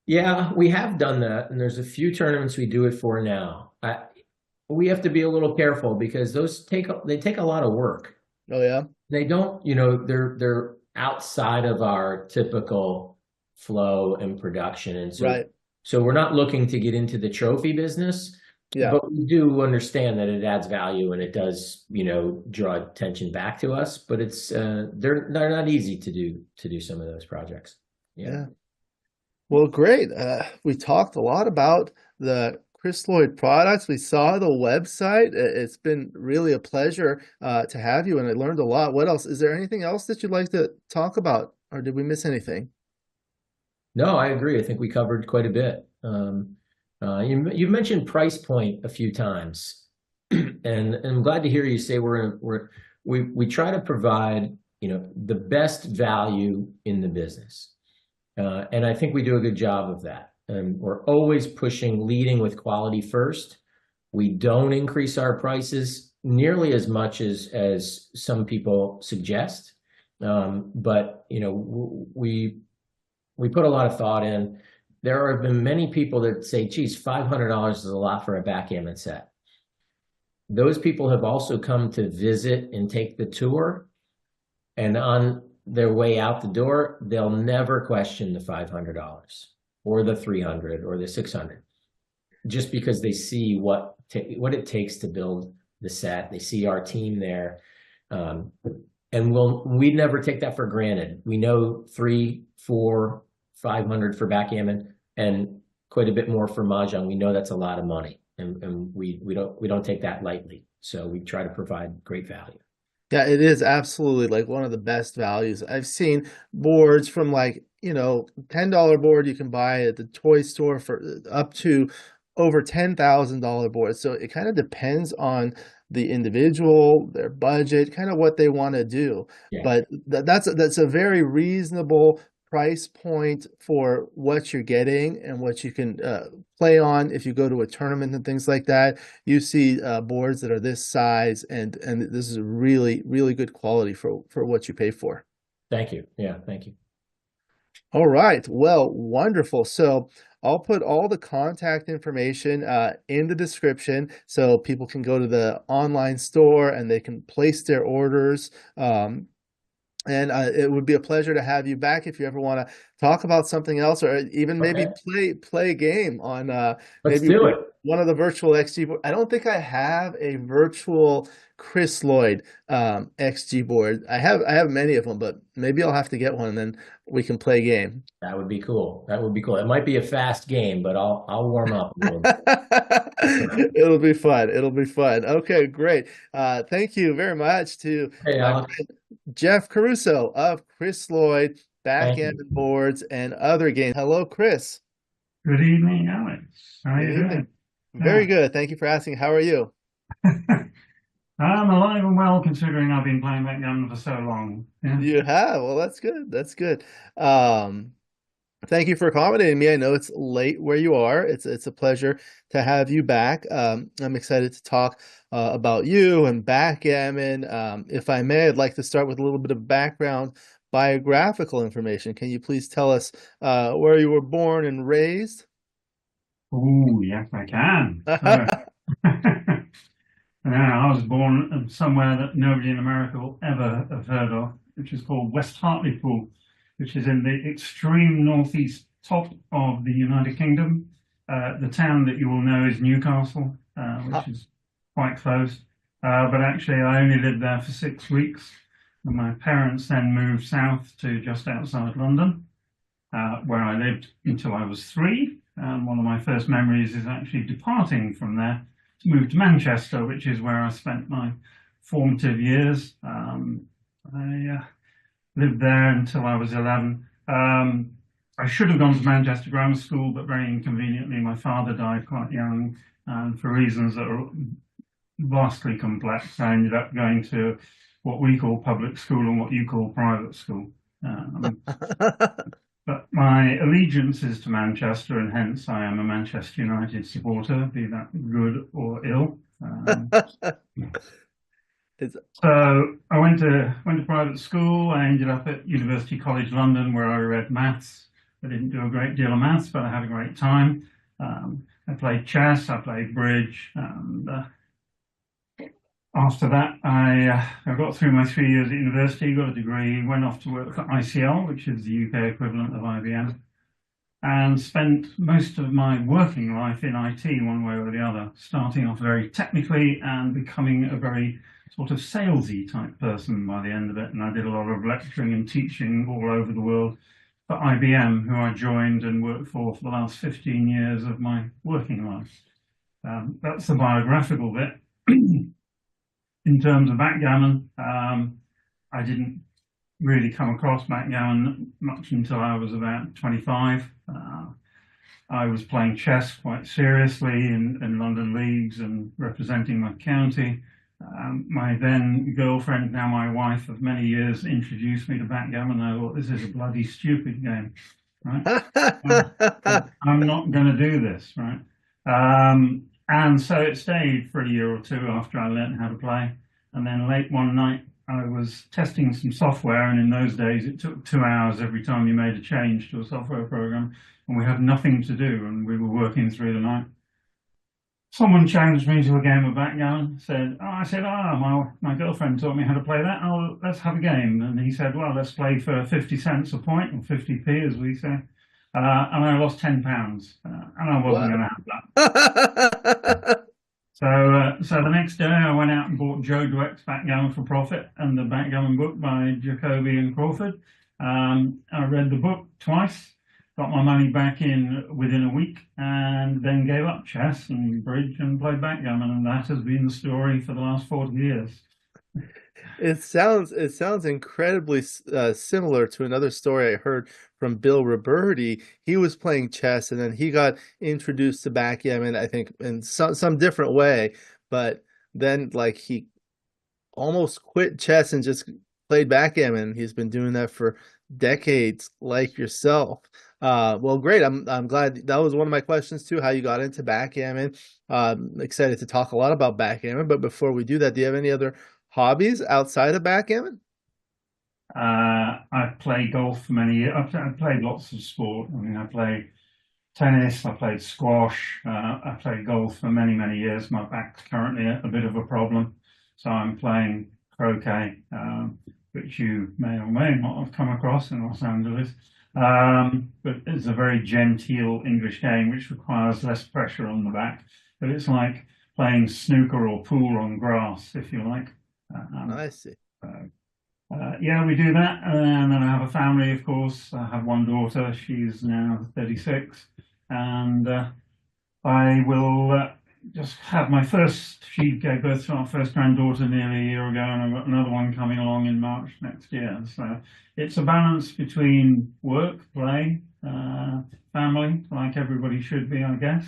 Yeah, we have done that, and there's a few tournaments we do it for now. We have to be a little careful because they take a lot of work. Oh yeah, They don't, they're outside of our typical flow and production, and right. so we're not looking to get into the trophy business, Yeah, but we do understand that it adds value and it does, draw attention back to us. But they're not easy to do some of those projects. Yeah. yeah. Well, great. We talked a lot about the Chris Lloyd products. We saw the website. It's been really a pleasure to have you, and I learned a lot. What else? Is there anything else that you'd like to talk about, or did we miss anything? No, I agree. I think we covered quite a bit. You've mentioned price point a few times, and I'm glad to hear you say we try to provide the best value in the business, and I think we do a good job of that. And we're always leading with quality first. We don't increase our prices nearly as much as some people suggest, but we put a lot of thought in. There have been many people that say, geez, $500 is a lot for a backgammon set. Those people have also come to visit and take the tour. And on their way out the door, they'll never question the $500 or the 300 or the 600, just because they see what it takes to build the set. They see our team there. And we never take that for granted. We know 3, 4, 500 for backgammon and quite a bit more for mahjong. We know that's a lot of money, and we don't take that lightly. So we try to provide great value. Yeah, it is absolutely like one of the best values. I've seen boards from like, $10 board you can buy at the toy store for up to over $10,000 boards. So it kind of depends on the individual, their budget, kind of what they want to do. Yeah, But that's a very reasonable price point for what you're getting and what you can play on if you go to a tournament and things like that. You see boards that are this size, and this is really really good quality for what you pay for. thank you. Yeah, thank you. All right, well, wonderful. So I'll put all the contact information in the description so people can go to the online store and they can place their orders. And it would be a pleasure to have you back if you ever want to talk about something else, or even maybe Okay, play a game on let's maybe do it. one of the virtual XG board. I don't think I have a virtual Chris Lloyd XG board. I have many of them, but maybe I'll have to get one and then we can play a game. That would be cool. That would be cool. It might be a fast game, but I'll warm up a little bit. It'll be fun. It'll be fun. Okay, great. Thank you very much to Hey, my Alex. Jeff Caruso of Chris Lloyd, Thank you. Backgammon Boards, and other games. Hello, Chris. Good evening, Alex. How are Good you evening. doing? Very Yeah. good. Thank you for asking. How are you? I'm alive and well considering I've been playing backgammon for so long. Yeah. You have. Well, that's good. That's good. Um, Thank you for accommodating me. I know it's late where you are. It's a pleasure to have you back. I'm excited to talk about you and backgammon. If I may, I'd like to start with a little bit of background biographical information. Can you please tell us where you were born and raised? Oh, yes, I can. So, I was born somewhere that nobody in America will ever have heard of, which is called West Hartlepool, which is in the extreme northeast top of the United Kingdom. The town that you will know is Newcastle, which is quite close. But actually, I only lived there for 6 weeks. And my parents then moved south to just outside London, where I lived until I was 3. And one of my first memories is actually departing from there to move to Manchester, which is where I spent my formative years. I lived there until I was 11. I should have gone to Manchester Grammar School, but very inconveniently, my father died quite young, and for reasons that are vastly complex, I ended up going to what we call public school and what you call private school. But my allegiance is to Manchester, and hence I am a Manchester United supporter, be that good or ill. So I went to private school. I ended up at University College London, where I read maths. I didn't do a great deal of maths, but I had a great time. I played chess, I played bridge, and after that, I got through my 3 years at university, got a degree, went off to work for ICL, which is the UK equivalent of IBM, and spent most of my working life in IT one way or the other, starting off very technically and becoming a very sort of salesy type person by the end of it. And I did a lot of lecturing and teaching all over the world for IBM, who I joined and worked for the last 15 years of my working life. That's the biographical bit. In terms of backgammon, I didn't really come across backgammon much until I was about 25. I was playing chess quite seriously in London leagues and representing my county. My then girlfriend, now my wife of many years, introduced me to backgammon. I thought, this is a bloody stupid game, right? I'm not going to do this, right? And so it stayed for a year or two after I learned how to play. And then late one night, I was testing some software. And in those days, it took 2 hours every time you made a change to a software program. And we had nothing to do. And we were working through the night. Someone challenged me to a game of backgammon. I said, my girlfriend taught me how to play that. Oh, let's have a game. And he said, well, let's play for 50 cents a point, or 50p, as we say. And I lost £10, and I wasn't going to have that. So the next day I went out and bought Joe Dweck's Backgammon for Profit and the Backgammon book by Jacoby and Crawford. I read the book twice, got my money back in within a week, and then gave up chess and bridge and played backgammon, and that has been the story for the last 40 years. It sounds incredibly similar to another story I heard from Bill Roberti. He was playing chess and then he got introduced to backgammon, I think in some different way, but then like he almost quit chess and just played backgammon. He's been doing that for decades, like yourself. Well, great. I'm glad that was one of my questions too, how you got into backgammon. Excited to talk a lot about backgammon, but before we do that, do you have any other hobbies outside of backgammon? I played golf for many years. I played lots of sport. I mean, I played tennis, I played squash, I played golf for many, many years. My back's currently a bit of a problem, so I'm playing croquet, which you may or may not have come across in Los Angeles. But it's a very genteel English game which requires less pressure on the back. But it's like playing snooker or pool on grass, if you like. I see. Yeah, we do that. And then I have a family, of course. I have one daughter. She's now 36. And I will just have my first, she gave birth to our first granddaughter nearly a year ago, and I've got another one coming along in March next year. So it's a balance between work, play, family, like everybody should be, I guess.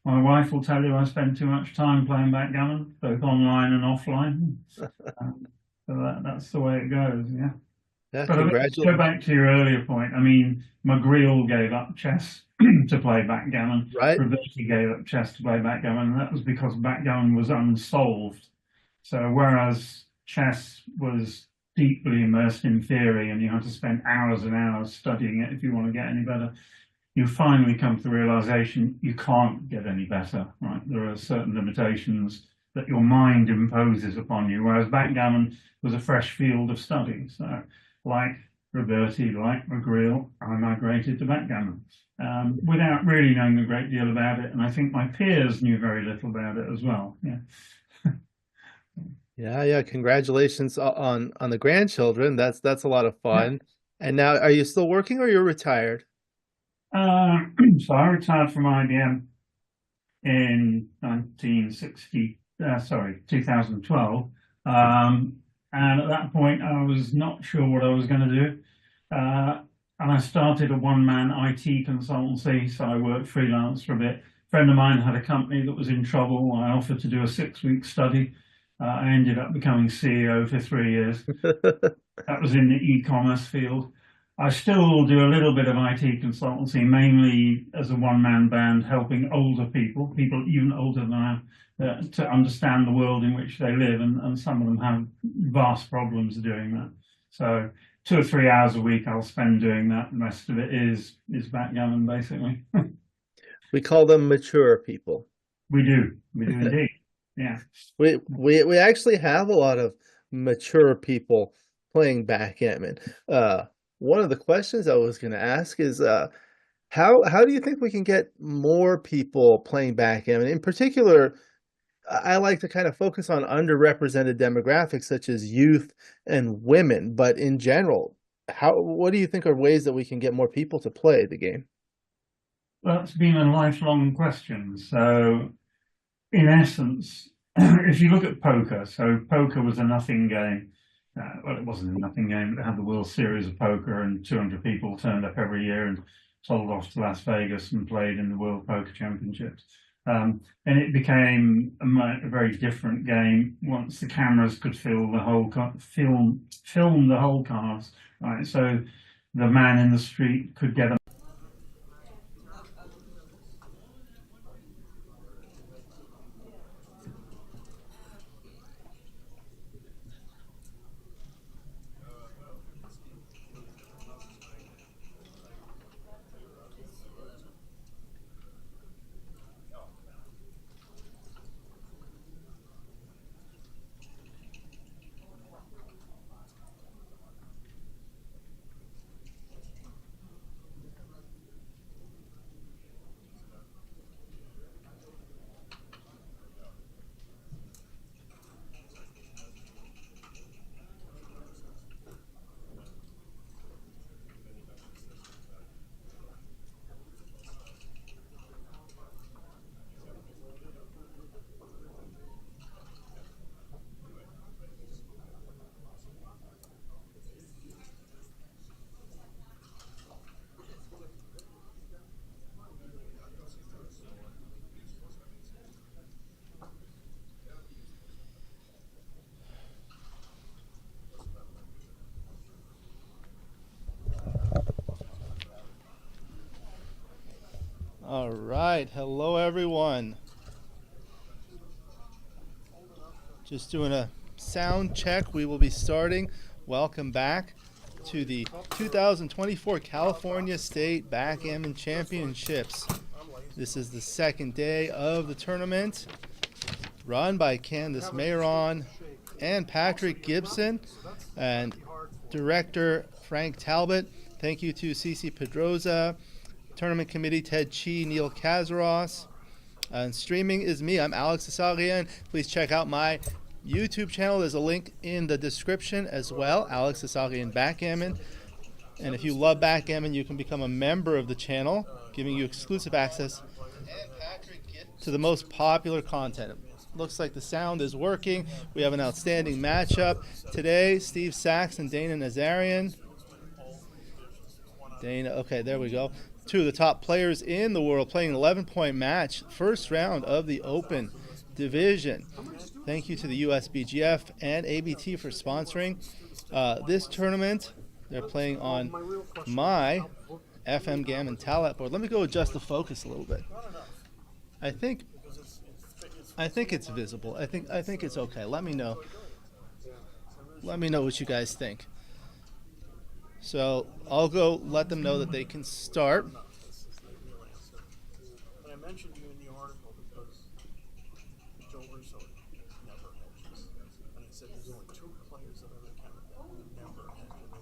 My wife will tell you I spend too much time playing backgammon, both online and offline. So that's the way it goes, yeah. Yeah, but to go back to your earlier point, I mean, McGreal gave up chess to play backgammon. Right. Roberti gave up chess to play backgammon, and that was because backgammon was unsolved. So whereas chess was deeply immersed in theory and you had to spend hours and hours studying it if you want to get any better, you finally come to the realization you can't get any better, right? There are certain limitations that your mind imposes upon you, whereas backgammon was a fresh field of study. So like Roberti, like McGreal, I migrated to backgammon without really knowing a great deal about it. And I think my peers knew very little about it as well. Yeah. Yeah. Congratulations on the grandchildren. That's a lot of fun. Yeah. And now, are you still working or you're retired? So I retired from IBM in 2012. And at that point, I was not sure what I was going to do. And I started a one-man IT consultancy, so I worked freelance for a bit. A friend of mine had a company that was in trouble. I offered to do a 6-week study I ended up becoming CEO for 3 years. That was in the e-commerce field. I still do a little bit of IT consultancy, mainly as a one-man band, helping older people even older than I am, to understand the world in which they live, and some of them have vast problems doing that. So 2 or 3 hours a week I'll spend doing that. The rest of it is backgammon, basically. We call them mature people. We do indeed. Yeah. We actually have a lot of mature people playing backgammon. One of the questions I was going to ask is how do you think we can get more people playing backgammon? In particular, I like to kind of focus on underrepresented demographics such as youth and women, but in general, what do you think are ways that we can get more people to play the game? Well, it's been a lifelong question. So, in essence, if you look at poker, so poker was a nothing game. Well, it wasn't a nothing game, but it had the World Series of Poker, and 200 people turned up every year and told off to Las Vegas and played in the World Poker Championships. And it became a very different game once the cameras could film the whole cast, right? So the man in the street could get a All right, hello everyone. Just doing a sound check. We will be starting. Welcome back to the 2024 California State Backgammon Championships. This is the second day of the tournament, run by Candace Mayron and Patrick Gibson, and director Frank Talbot. Thank you to Cece Pedroza, tournament committee Ted Chi, Neil Kazaross, and streaming is me. I'm Alex Eshaghian. Please check out my YouTube channel. There's a link in the description as well, Alex Eshaghian Backgammon. And if you love backgammon, you can become a member of the channel, giving you exclusive access to the most popular content. It looks like the sound is working. We have an outstanding matchup today. Steve Sachs and Dana Nazarian. Dana, okay, there we go. Two of the top players in the world playing an 11-point match, first round of the Open Division. Thank you to the USBGF and ABT for sponsoring this tournament. They're playing on my FM Gammon Talat board. Let me go adjust the focus a little bit. I think it's visible. I think it's okay. Let me know. Let me know what you guys think. So I'll go let them know that they can start. I mentioned you in the article because Joe Russo never hedges. And I said there's only 2 players that are in Canada that never hedge, and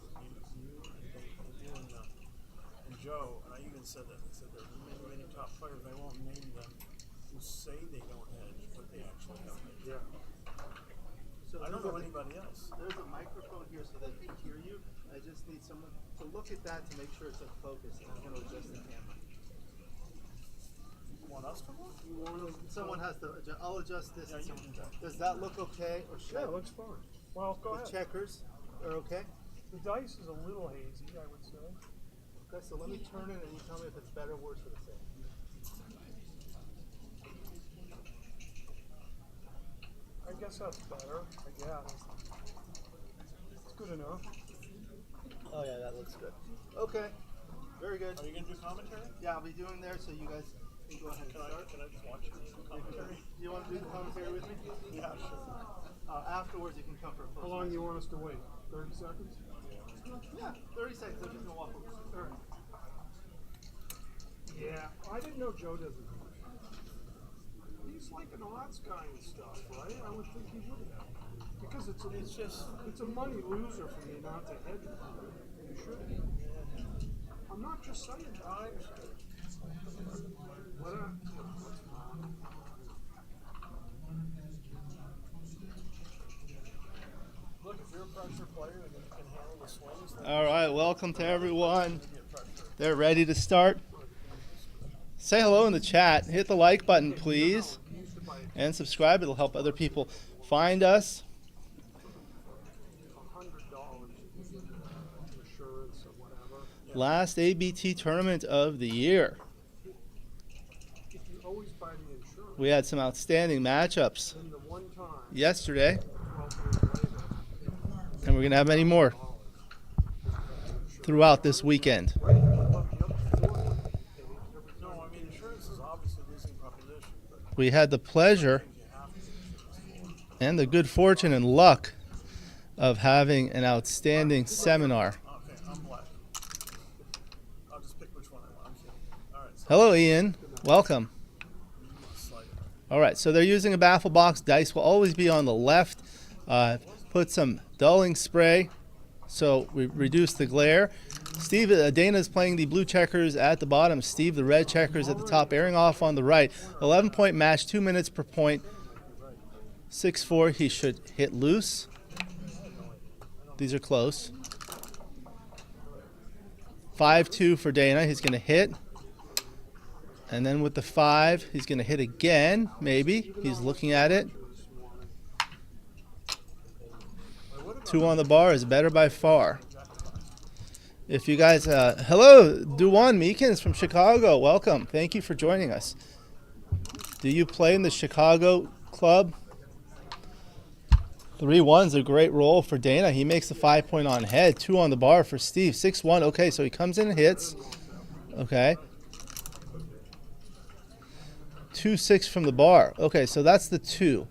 they were you and Joe. And I even said that. I said there are many top players, I won't name them, who say they don't hedge, but they actually don't hedge. Yeah. So I don't know anybody else. There's a microphone here so they can hear you. I just need someone to look at that to make sure it's in focus, and I'm going to adjust the camera. You want us to look? Someone has to adjust. I'll adjust this. Yeah, you can adjust. Does that look okay? Or should Yeah, it looks fine. Well, go the ahead. checkers are okay? The dice is a little hazy, I would say. Okay, so let me turn it and you tell me if it's better, worse, or the same. I guess that's better. I guess. It's good enough. Oh yeah, that looks good. Okay, very good. Are you gonna do commentary? Yeah, I'll be doing there, so you guys can go ahead and start. Can I just watch commentary? Do you want to do the commentary with me? Yeah, sure. Afterwards, you can come for a How long do you want us to wait? 30 seconds? Yeah, 30 seconds. I'm just gonna walk over. All right. Yeah, I didn't know Joe doesn't. He's like an odds guy and stuff, right? I would think he would have. Because it's a money loser for me not to hedge it. You should. I'm not just saying that. I understand. Look, if you're a pressure player and you can handle the swings, then All right, welcome to everyone. They're ready to start. Say hello in the chat. Hit the like button, please. And subscribe. It'll help other people find us. $100 insurance or whatever. Last ABT tournament of the year. If you always buy the insurance, We had some outstanding matchups then the one time, yesterday, 12 years later, and we're going to have many more throughout this weekend. no, I mean insurance is obviously a losing proposition, but We had the pleasure you have to insurance for. and the good fortune and luck of having an outstanding seminar. Okay, I'm black. I'll just pick which one I want. I'm kidding. All right, so Hello, Ian. Welcome. slide it. All right, so they're using a baffle box. Dice will always be on the left. Put some dulling spray so we reduce the glare. Steve, Dana's playing the blue checkers at the bottom. Steve, the red checkers at the top, airing off on the right. 11-point match, 2 minutes per point. 6-4, he should hit loose. These are close. 5-2 for Dana, he's going to hit. And then with the 5, he's going to hit again, maybe. He's looking at it. 2 on the bar is better by far. If you guys, hello, Duwan Meekins from Chicago. Welcome. Thank you for joining us. Do you play in the Chicago club? 3-1's a great roll for Dana. He makes the 5-point on head. 2 on the bar for Steve. 6-1. Okay, so he comes in and hits. Okay. 2-6 from the bar. Okay, so that's the 2.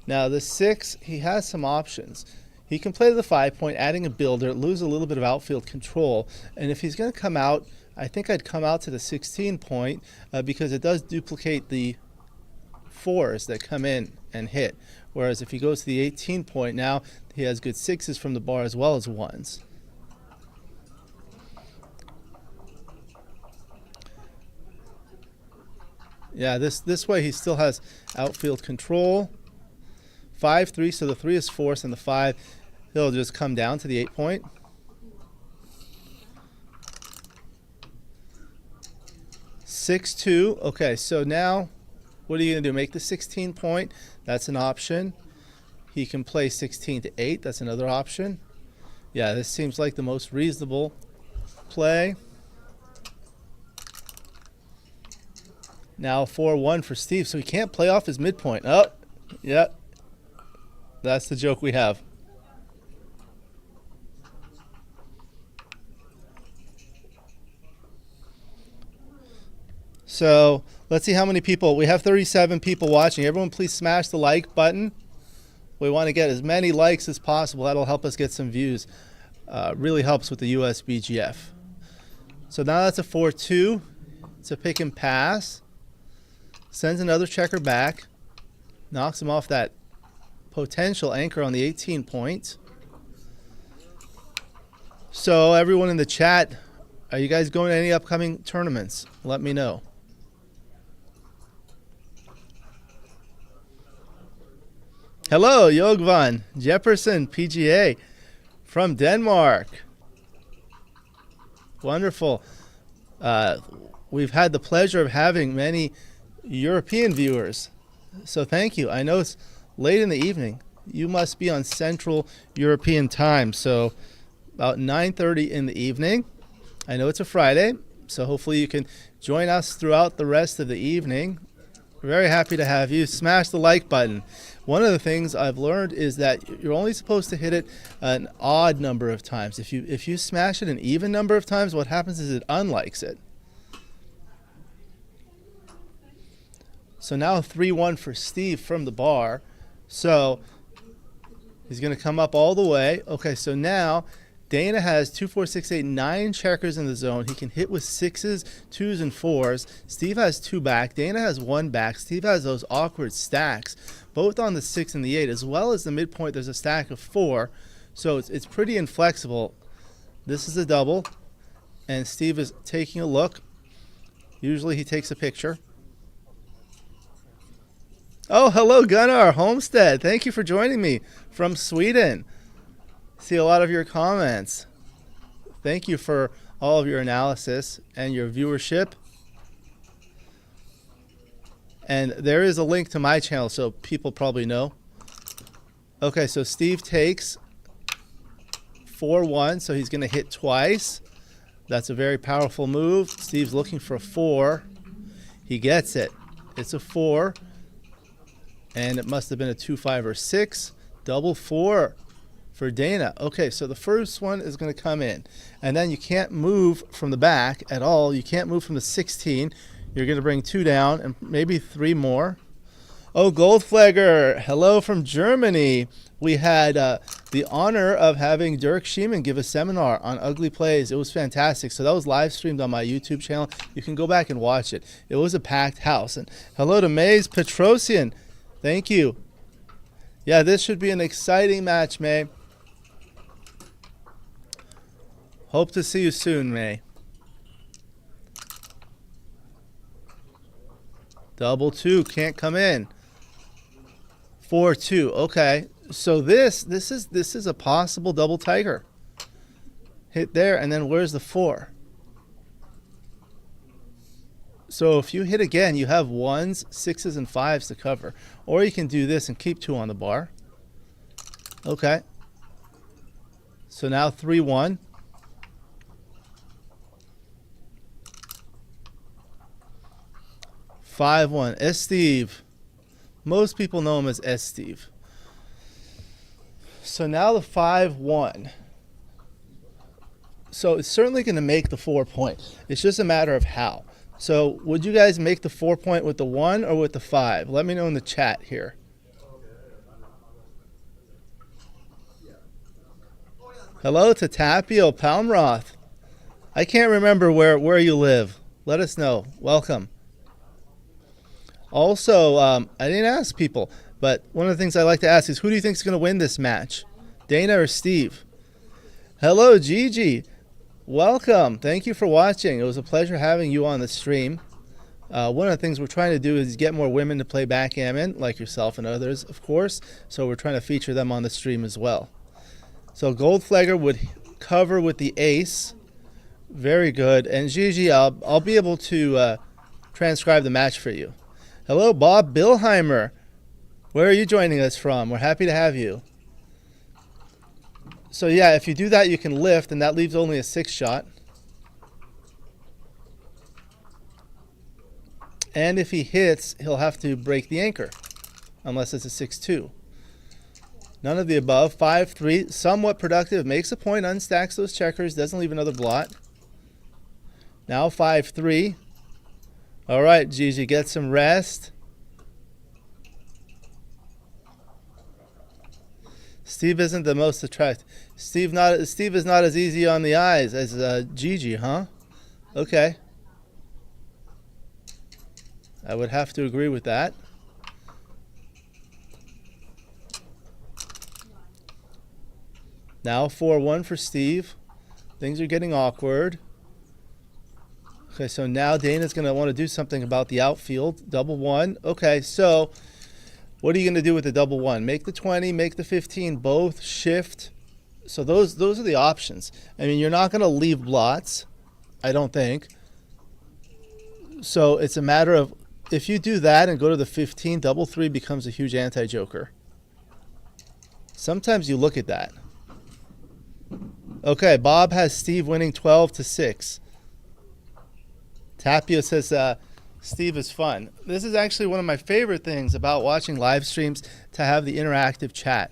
Now the 6, he has some options. He can play the 5-point, adding a builder, lose a little bit of outfield control. And if he's going to come out, I think I'd come out to the 16-point because it does duplicate the 4s that come in and hit. Whereas if he goes to the 18-point, now he has good 6s from the bar as well as 1s. Yeah, this way he still has outfield control. 5-3, so the 3 is forced, and the 5, he'll just come down to the 8-point. (6-2). Okay, so now what are you going to do? Make the 16-point. That's an option. He can play 16 to 8. That's another option. Yeah, this seems like the most reasonable play. Now 4-1 for Steve, so he can't play off his midpoint. Oh, yeah. That's the joke we have. So let's see how many people. We have 37 people watching. Everyone please smash the like button. We want to get as many likes as possible. That'll help us get some views. Really helps with the USBGF. So now that's a 4-2. It's a pick and pass. Sends another checker back. Knocks him off that potential anchor on the 18 point. So everyone in the chat, are you guys going to any upcoming tournaments? Let me know. Hello, Jogvan Jefferson PGA from Denmark. Wonderful. We've had the pleasure of having many European viewers. So thank you. I know it's late in the evening. You must be on Central European time. So about 9:30 in the evening. I know it's a Friday, so hopefully you can join us throughout the rest of the evening. Very happy to have you. Smash the like button. One of the things I've learned is that you're only supposed to hit it an odd number of times. If you smash it an even number of times, what happens is it unlikes it. So now 3-1 for Steve from the bar. So he's going to come up all the way. Okay, so now Dana has 2, 4, 6, 8, 9 checkers in the zone. He can hit with 6s, 2s, and 4s. Steve has 2 back. Dana has 1 back. Steve has those awkward stacks, both on the 6 and the 8, as well as the midpoint. There's a stack of 4, so it's pretty inflexible. This is a double, and Steve is taking a look. Usually he takes a picture. Oh, hello, Gunnar Homestead. Thank you for joining me from Sweden. See a lot of your comments. Thank you for all of your analysis and your viewership. And there is a link to my channel, so people probably know. Okay, so Steve takes 4-1, so he's going to hit twice. That's a very powerful move. Steve's looking for a 4. He gets it. It's a 4. And it must have been a 2, 5, or 6. Double 4 for Dana. Okay, so the first one is going to come in. And then you can't move from the back at all. You can't move from the 16. You're going to bring 2 down and maybe 3 more. Oh, Goldflagger, hello from Germany. We had the honor of having Dirk Schiemann give a seminar on ugly plays. It was fantastic. So that was live streamed on my YouTube channel. You can go back and watch it. It was a packed house. And hello to Mays Petrosian. Thank you. Yeah, this should be an exciting match, May. Hope to see you soon, May. Double 2 can't come in. 4-2. Okay, so this is a possible double tiger. Hit there, and then where's the 4? So if you hit again, you have 1s, 6s, and 5s to cover. Or you can do this and keep 2 on the bar. Okay. So now 3-1. (5-1). S. Steve. Most people know him as S. Steve. So now the 5-1. So it's certainly going to make the 4-point. It's just a matter of how. So would you guys make the 4-point with the 1 or with the 5? Let me know in the chat here. Hello to Tapio Palmroth. I can't remember where you live. Let us know. Welcome. Also, I didn't ask people, but one of the things I like to ask is, who do you think is going to win this match? Dana or Steve? Hello, Gigi. Welcome. Thank you for watching. It was a pleasure having you on the stream. One of the things we're trying to do is get more women to play backgammon, like yourself and others, of course. So we're trying to feature them on the stream as well. So Goldflagger would cover with the ace. Very good. And Gigi, I'll be able to transcribe the match for you. Hello, Bob Billheimer. Where are you joining us from? We're happy to have you. So yeah, if you do that, you can lift, and that leaves only a 6 shot. And if he hits, he'll have to break the anchor, unless it's a 6-2. None of the above. 5-3, somewhat productive. Makes a point, unstacks those checkers, doesn't leave another blot. Now 5-3. All right, Gigi, get some rest. Steve isn't the most attractive. Steve is not as easy on the eyes as Gigi, huh? Okay. I would have to agree with that. Now 4-1 for Steve. Things are getting awkward. Okay, so now Dana's going to want to do something about the outfield. Double 1. Okay, so what are you going to do with the double 1? Make the 20, make the 15, both shift. So those are the options. I mean, you're not going to leave blots, I don't think. So it's a matter of, if you do that and go to the 15, double 3 becomes a huge anti-joker. Sometimes you look at that. Okay, Bob has Steve winning 12-6. Tapio says Steve is fun. This is actually one of my favorite things about watching live streams, to have the interactive chat.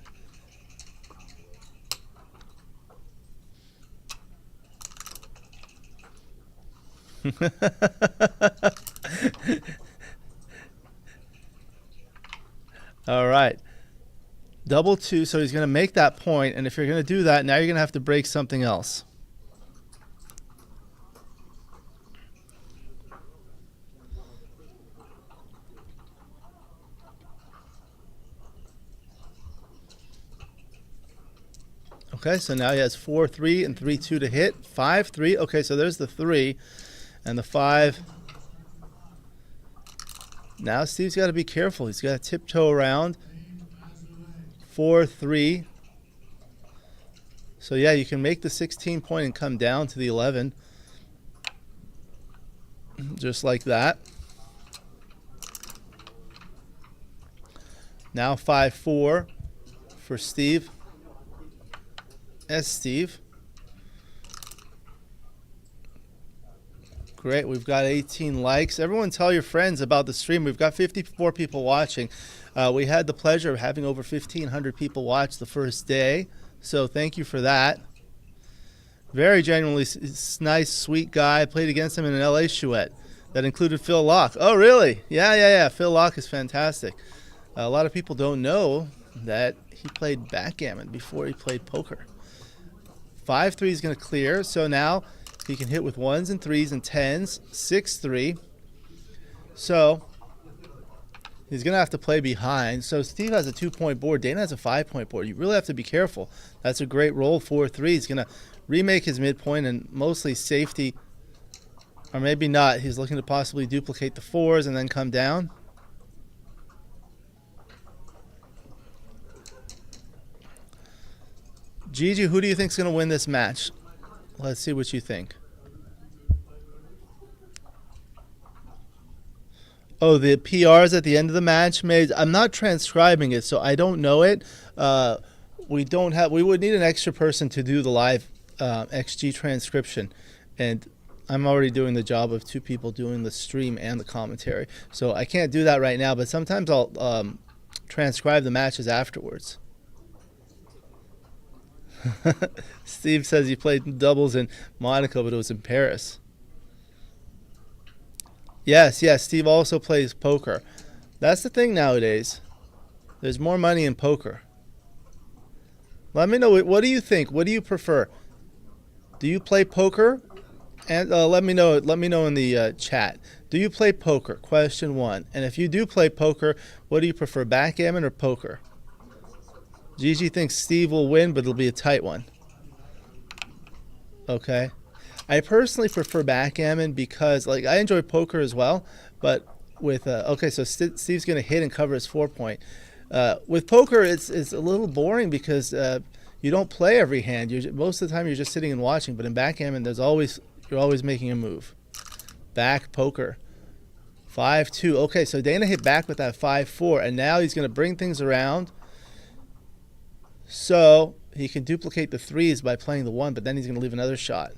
All right. Double 2, so he's going to make that point, and if you're going to do that, now you're going to have to break something else. Okay, so now he has 4-3 and 3-2 to hit. 5-3. Okay, so there's the 3 and the 5. Now Steve's got to be careful. He's got to tiptoe around. 4-3. So yeah, you can make the 16 point and come down to the 11. Just like that. Now 5-4 for Steve. Steve. Great, we've got 18 likes. Everyone tell your friends about the stream. We've got 54 people watching. We had the pleasure of having over 1,500 people watch the first day, so thank you for that. Very genuinely nice, sweet guy. I played against him in an LA Chouette that included Phil Locke. Oh, really? Yeah. Phil Locke is fantastic. A lot of people don't know that he played backgammon before he played poker. 5-3 is going to clear, so now he can hit with 1s and 3s and 10s. 6-3. So he's going to have to play behind. So Steve has a 2-point board. Dana has a 5-point board. You really have to be careful. That's a great roll. 4-3. He's going to remake his midpoint and mostly safety, or maybe not. He's looking to possibly duplicate the 4s and then come down. Gigi, who do you think is going to win this match? Let's see what you think. Oh, the PRs at the end of the match made. I'm not transcribing it, so I don't know it. We would need an extra person to do the live XG transcription, and I'm already doing the job of 2 people doing the stream and the commentary, so I can't do that right now. But sometimes I'll transcribe the matches afterwards. Steve says he played doubles in Monaco, but it was in Paris. Yes, Steve also plays poker. That's the thing nowadays. There's more money in poker. Let me know, what do you think? What do you prefer? Do you play poker? And let me know in the chat. Do you play poker? Question 1. And if you do play poker, what do you prefer, backgammon or poker? Gigi thinks Steve will win, but it'll be a tight one. Okay. I personally prefer backgammon because, like, I enjoy poker as well, but with okay, so Steve's going to hit and cover his 4-point. With poker, it's a little boring because you don't play every hand. Most of the time, you're just sitting and watching. But in backgammon, you're always making a move. Back poker. 5-2. Okay, so Dana hit back with that 5-4, and now he's going to bring things around. So he can duplicate the 3s by playing the 1, but then he's going to leave another shot.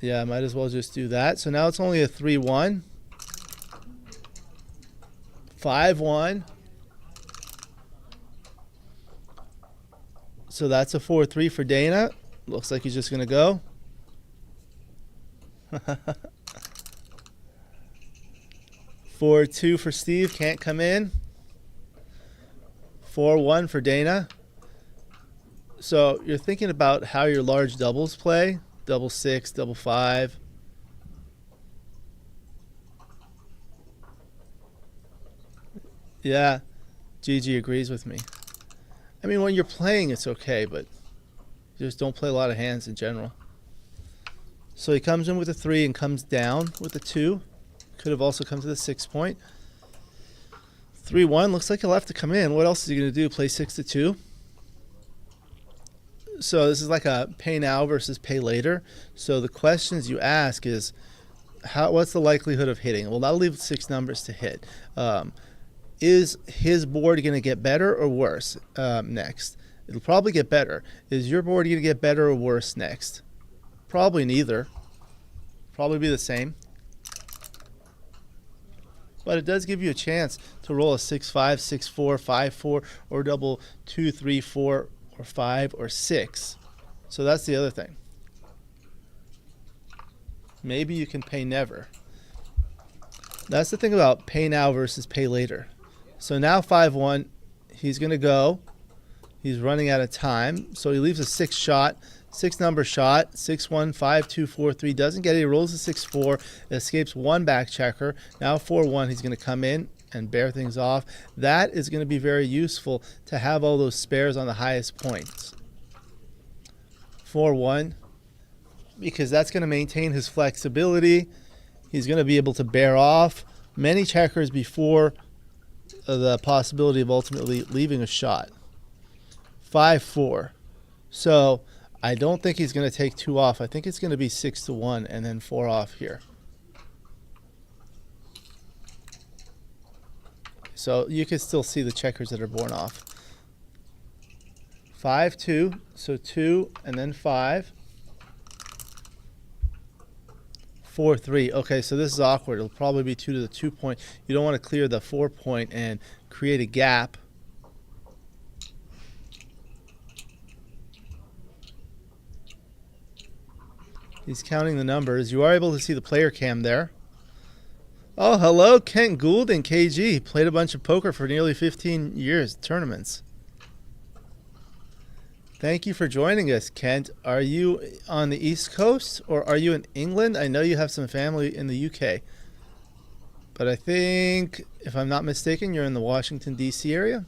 Yeah, might as well just do that. So now it's only a 3-1. 5-1. So that's a 4-3 for Dana. Looks like he's just going to go. 4-2 for Steve. Can't come in. 4-1 for Dana. So you're thinking about how your large doubles play. Double 6, double 5. Yeah, Gigi agrees with me. I mean, when you're playing, it's okay, but you just don't play a lot of hands in general. So he comes in with a 3 and comes down with a 2. Could have also come to the 6-point. 3-1. Looks like he'll have to come in. What else is he going to do? Play 6-2? So this is like a pay now versus pay later. So the questions you ask is, what's the likelihood of hitting? Well, that'll leave 6 numbers to hit. Is his board going to get better or worse next? It'll probably get better. Is your board going to get better or worse next? Probably neither. Probably be the same. but it does give you a chance to roll a 6-5, 6-4, 5-4, or double 2, 3, 4, or 5, or 6. So that's the other thing. Maybe you can pay never. That's the thing about pay now versus pay later. So now 5-1, he's going to go. He's running out of time, so he leaves a 6 shot. 6 number shot, 6-1, 5-2, 4-3, doesn't get it. He rolls a 6-4, escapes 1 back checker. Now 4-1, he's going to come in and bear things off. That is going to be very useful to have all those spares on the highest points. 4-1, because that's going to maintain his flexibility. He's going to be able to bear off many checkers before the possibility of ultimately leaving a shot. 5-4. So I don't think he's going to take 2 off. I think it's going to be 6-1 and then 4 off here. So you can still see the checkers that are born off. 5-2, so 2 and then 5. 4-3. Okay, so this is awkward. It'll probably be 2 to the 2 point. You don't want to clear the 4 point and create a gap. He's counting the numbers. You are able to see the player cam there. Oh, hello, Kent Gould and KG. Played a bunch of poker for nearly 15 years, tournaments. Thank you for joining us, Kent. Are you on the East Coast or are you in England? I know you have some family in the UK. But I think, if I'm not mistaken, you're in the Washington, D.C. area.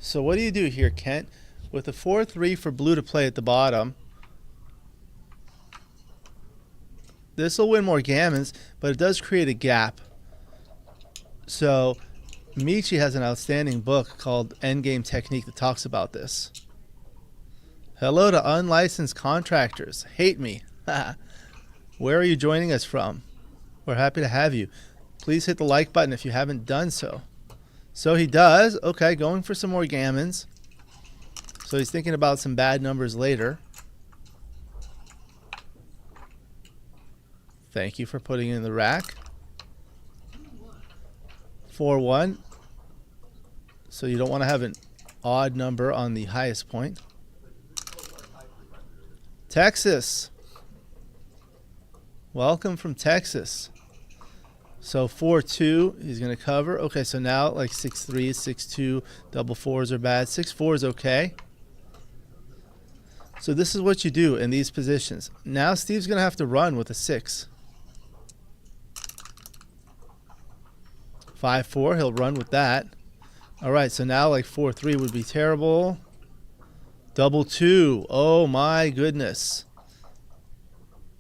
So what do you do here, Kent? With a 4-3 for blue to play at the bottom, this will win more gammons, but it does create a gap. So Michi has an outstanding book called Endgame Technique that talks about this. Hello to unlicensed contractors. Hate me. Where are you joining us from? We're happy to have you. Please hit the like button if you haven't done so. So he does. Okay, going for some more gammons. So he's thinking about some bad numbers later. Thank you for putting in the rack. 4-1. So you don't want to have an odd number on the highest point. Texas. Welcome from Texas. So 4-2, he's going to cover. Okay, so now like 6-3, 6-2, double 4s are bad. 6-4 is okay. So this is what you do in these positions. Now Steve's going to have to run with a 6. 5-4, he'll run with that. All right, so now like 4-3 would be terrible. Double 2, oh my goodness.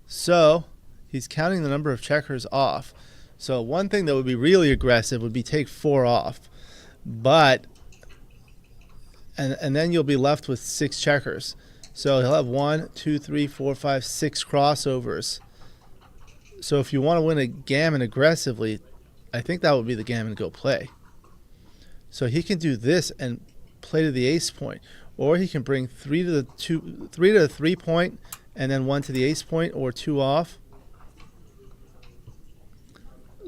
So he's counting the number of checkers off. So one thing that would be really aggressive would be take 4 off. But, and then you'll be left with 6 checkers. So he'll have 1, 2, 3, 4, 5, 6 crossovers. So if you want to win a gammon aggressively, I think that would be the gammon to go play. So he can do this and play to the ace point. Or he can bring 3 to the 3 point and then 1 to the ace point or 2 off.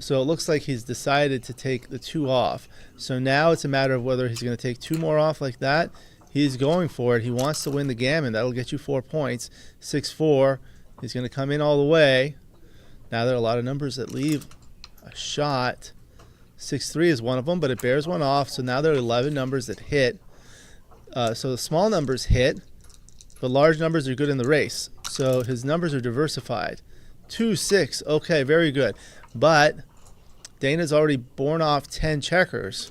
So it looks like he's decided to take the 2 off. So now it's a matter of whether he's going to take 2 more off like that. He's going for it. He wants to win the gammon. That'll get you 4 points. 6-4. He's going to come in all the way. Now there are a lot of numbers that leave a shot. 6-3 is one of them, but it bears 1 off. So now there are 11 numbers that hit. So the small numbers hit, but large numbers are good in the race. So his numbers are diversified. 2-6. Okay, very good. But Dana's already borne off 10 checkers.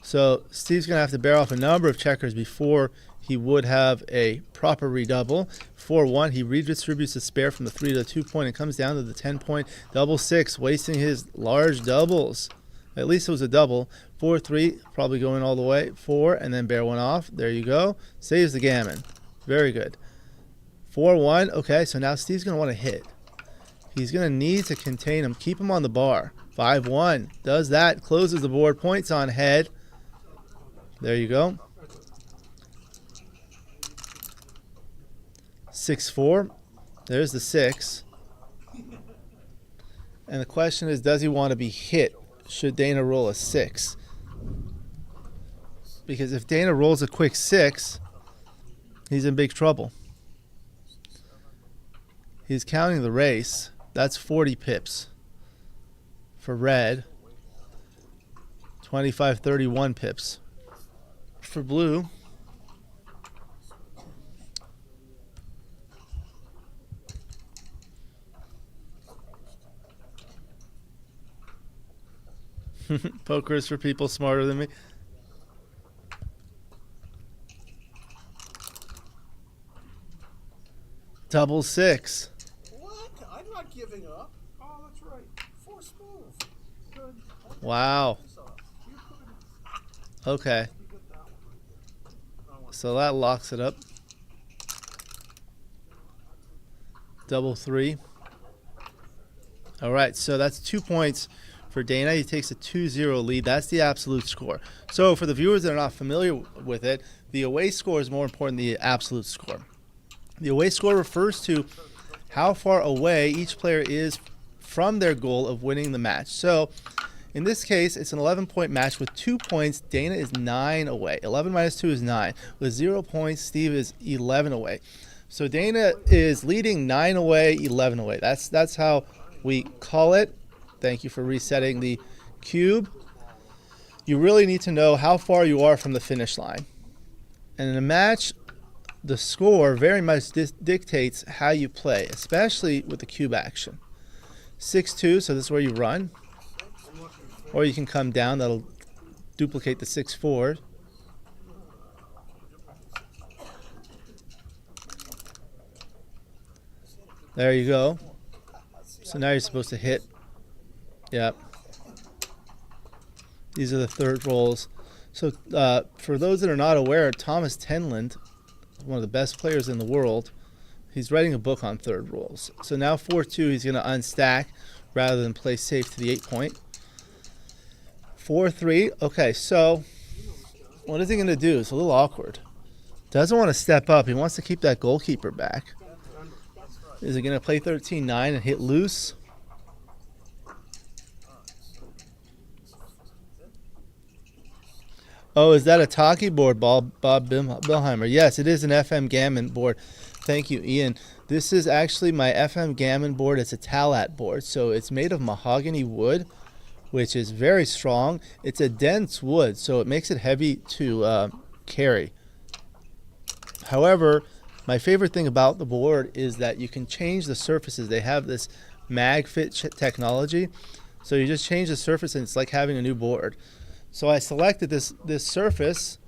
So Steve's going to have to bear off a number of checkers before he would have a proper redouble. 4-1, he redistributes the spare from the 3 to the 2 point and comes down to the 10 point. Double 6, wasting his large doubles. At least it was a double. 4-3, probably going all the way. 4, and then bear 1 off. There you go. Saves the gammon. Very good. 4-1, okay, so now Steve's going to want to hit. He's going to need to contain him, keep him on the bar. 5-1, does that, closes the board, points on head. There you go. 6-4. There's the 6. And the question is, does he want to be hit? Should Dana roll a 6? Because if Dana rolls a quick 6, he's in big trouble. He's counting the race. That's 40 pips for red. 25-31 pips for blue. Poker is for people smarter than me. Double 6. What? I'm not giving up. Oh, that's right. Force move. Good. Wow. You could Okay. get that one right there. So that locks it up. Double 3. All right, so that's 2 points for Dana. He takes a 2-0 lead. That's the absolute score. So for the viewers that are not familiar with it, the away score is more important than the absolute score. The away score refers to how far away each player is from their goal of winning the match. So in this case, it's an 11-point match with 2 points. Dana is 9 away. 11 minus 2 is 9. With 0 points, Steve is 11 away. So Dana is leading 9 away, 11 away. That's how we call it. Thank you for resetting the cube. You really need to know how far you are from the finish line. And in a match, the score very much dictates how you play, especially with the cube action. 6-2, so this is where you run. Or you can come down, that'll duplicate the 6-4. There you go. So now you're supposed to hit. Yep. These are the third rolls. So for those that are not aware, Thomas Tenland, one of the best players in the world, he's writing a book on third rolls. So now 4-2, he's going to unstack rather than play safe to the 8-point. 4-3. Okay, so what is he going to do? It's a little awkward. Doesn't want to step up. He wants to keep that goalkeeper back. Is he going to play 13-9 and hit loose? Oh, is that a talkie board, Bob Bilheimer? Yes, it is an FM Gammon board. Thank you, Ian. This is actually my FM Gammon board. It's a Talat board, so it's made of mahogany wood, which is very strong. It's a dense wood, so it makes it heavy to carry. However, my favorite thing about the board is that you can change the surfaces. They have this MagFit technology, so you just change the surface and it's like having a new board. So I selected this surface.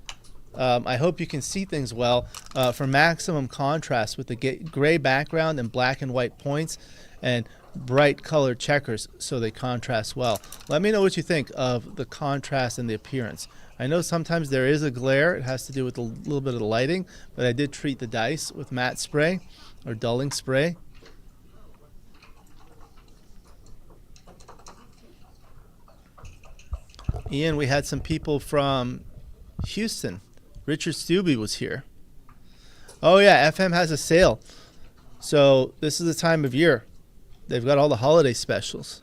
I hope you can see things well for maximum contrast with the gray background and black and white points and bright colored checkers so they contrast well. Let me know what you think of the contrast and the appearance. I know sometimes there is a glare. It has to do with a little bit of the lighting, but I did treat the dice with matte spray or dulling spray. Ian, we had some people from Houston. Richard Stubbe was here. Oh yeah, FM has a sale. So this is the time of year. They've got all the holiday specials.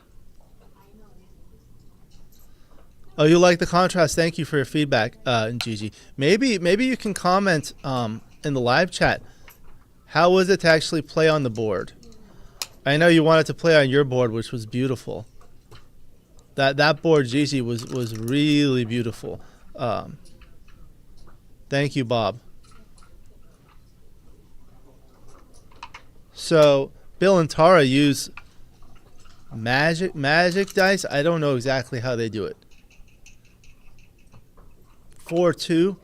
Oh, you like the contrast. Thank you for your feedback, Gigi. Maybe you can comment in the live chat. How was it to actually play on the board? I know you wanted to play on your board, which was beautiful. That board, Gigi, was really beautiful. Thank you, Bob. So Bill and Tara use magic dice. I don't know exactly how they do it. 4-2.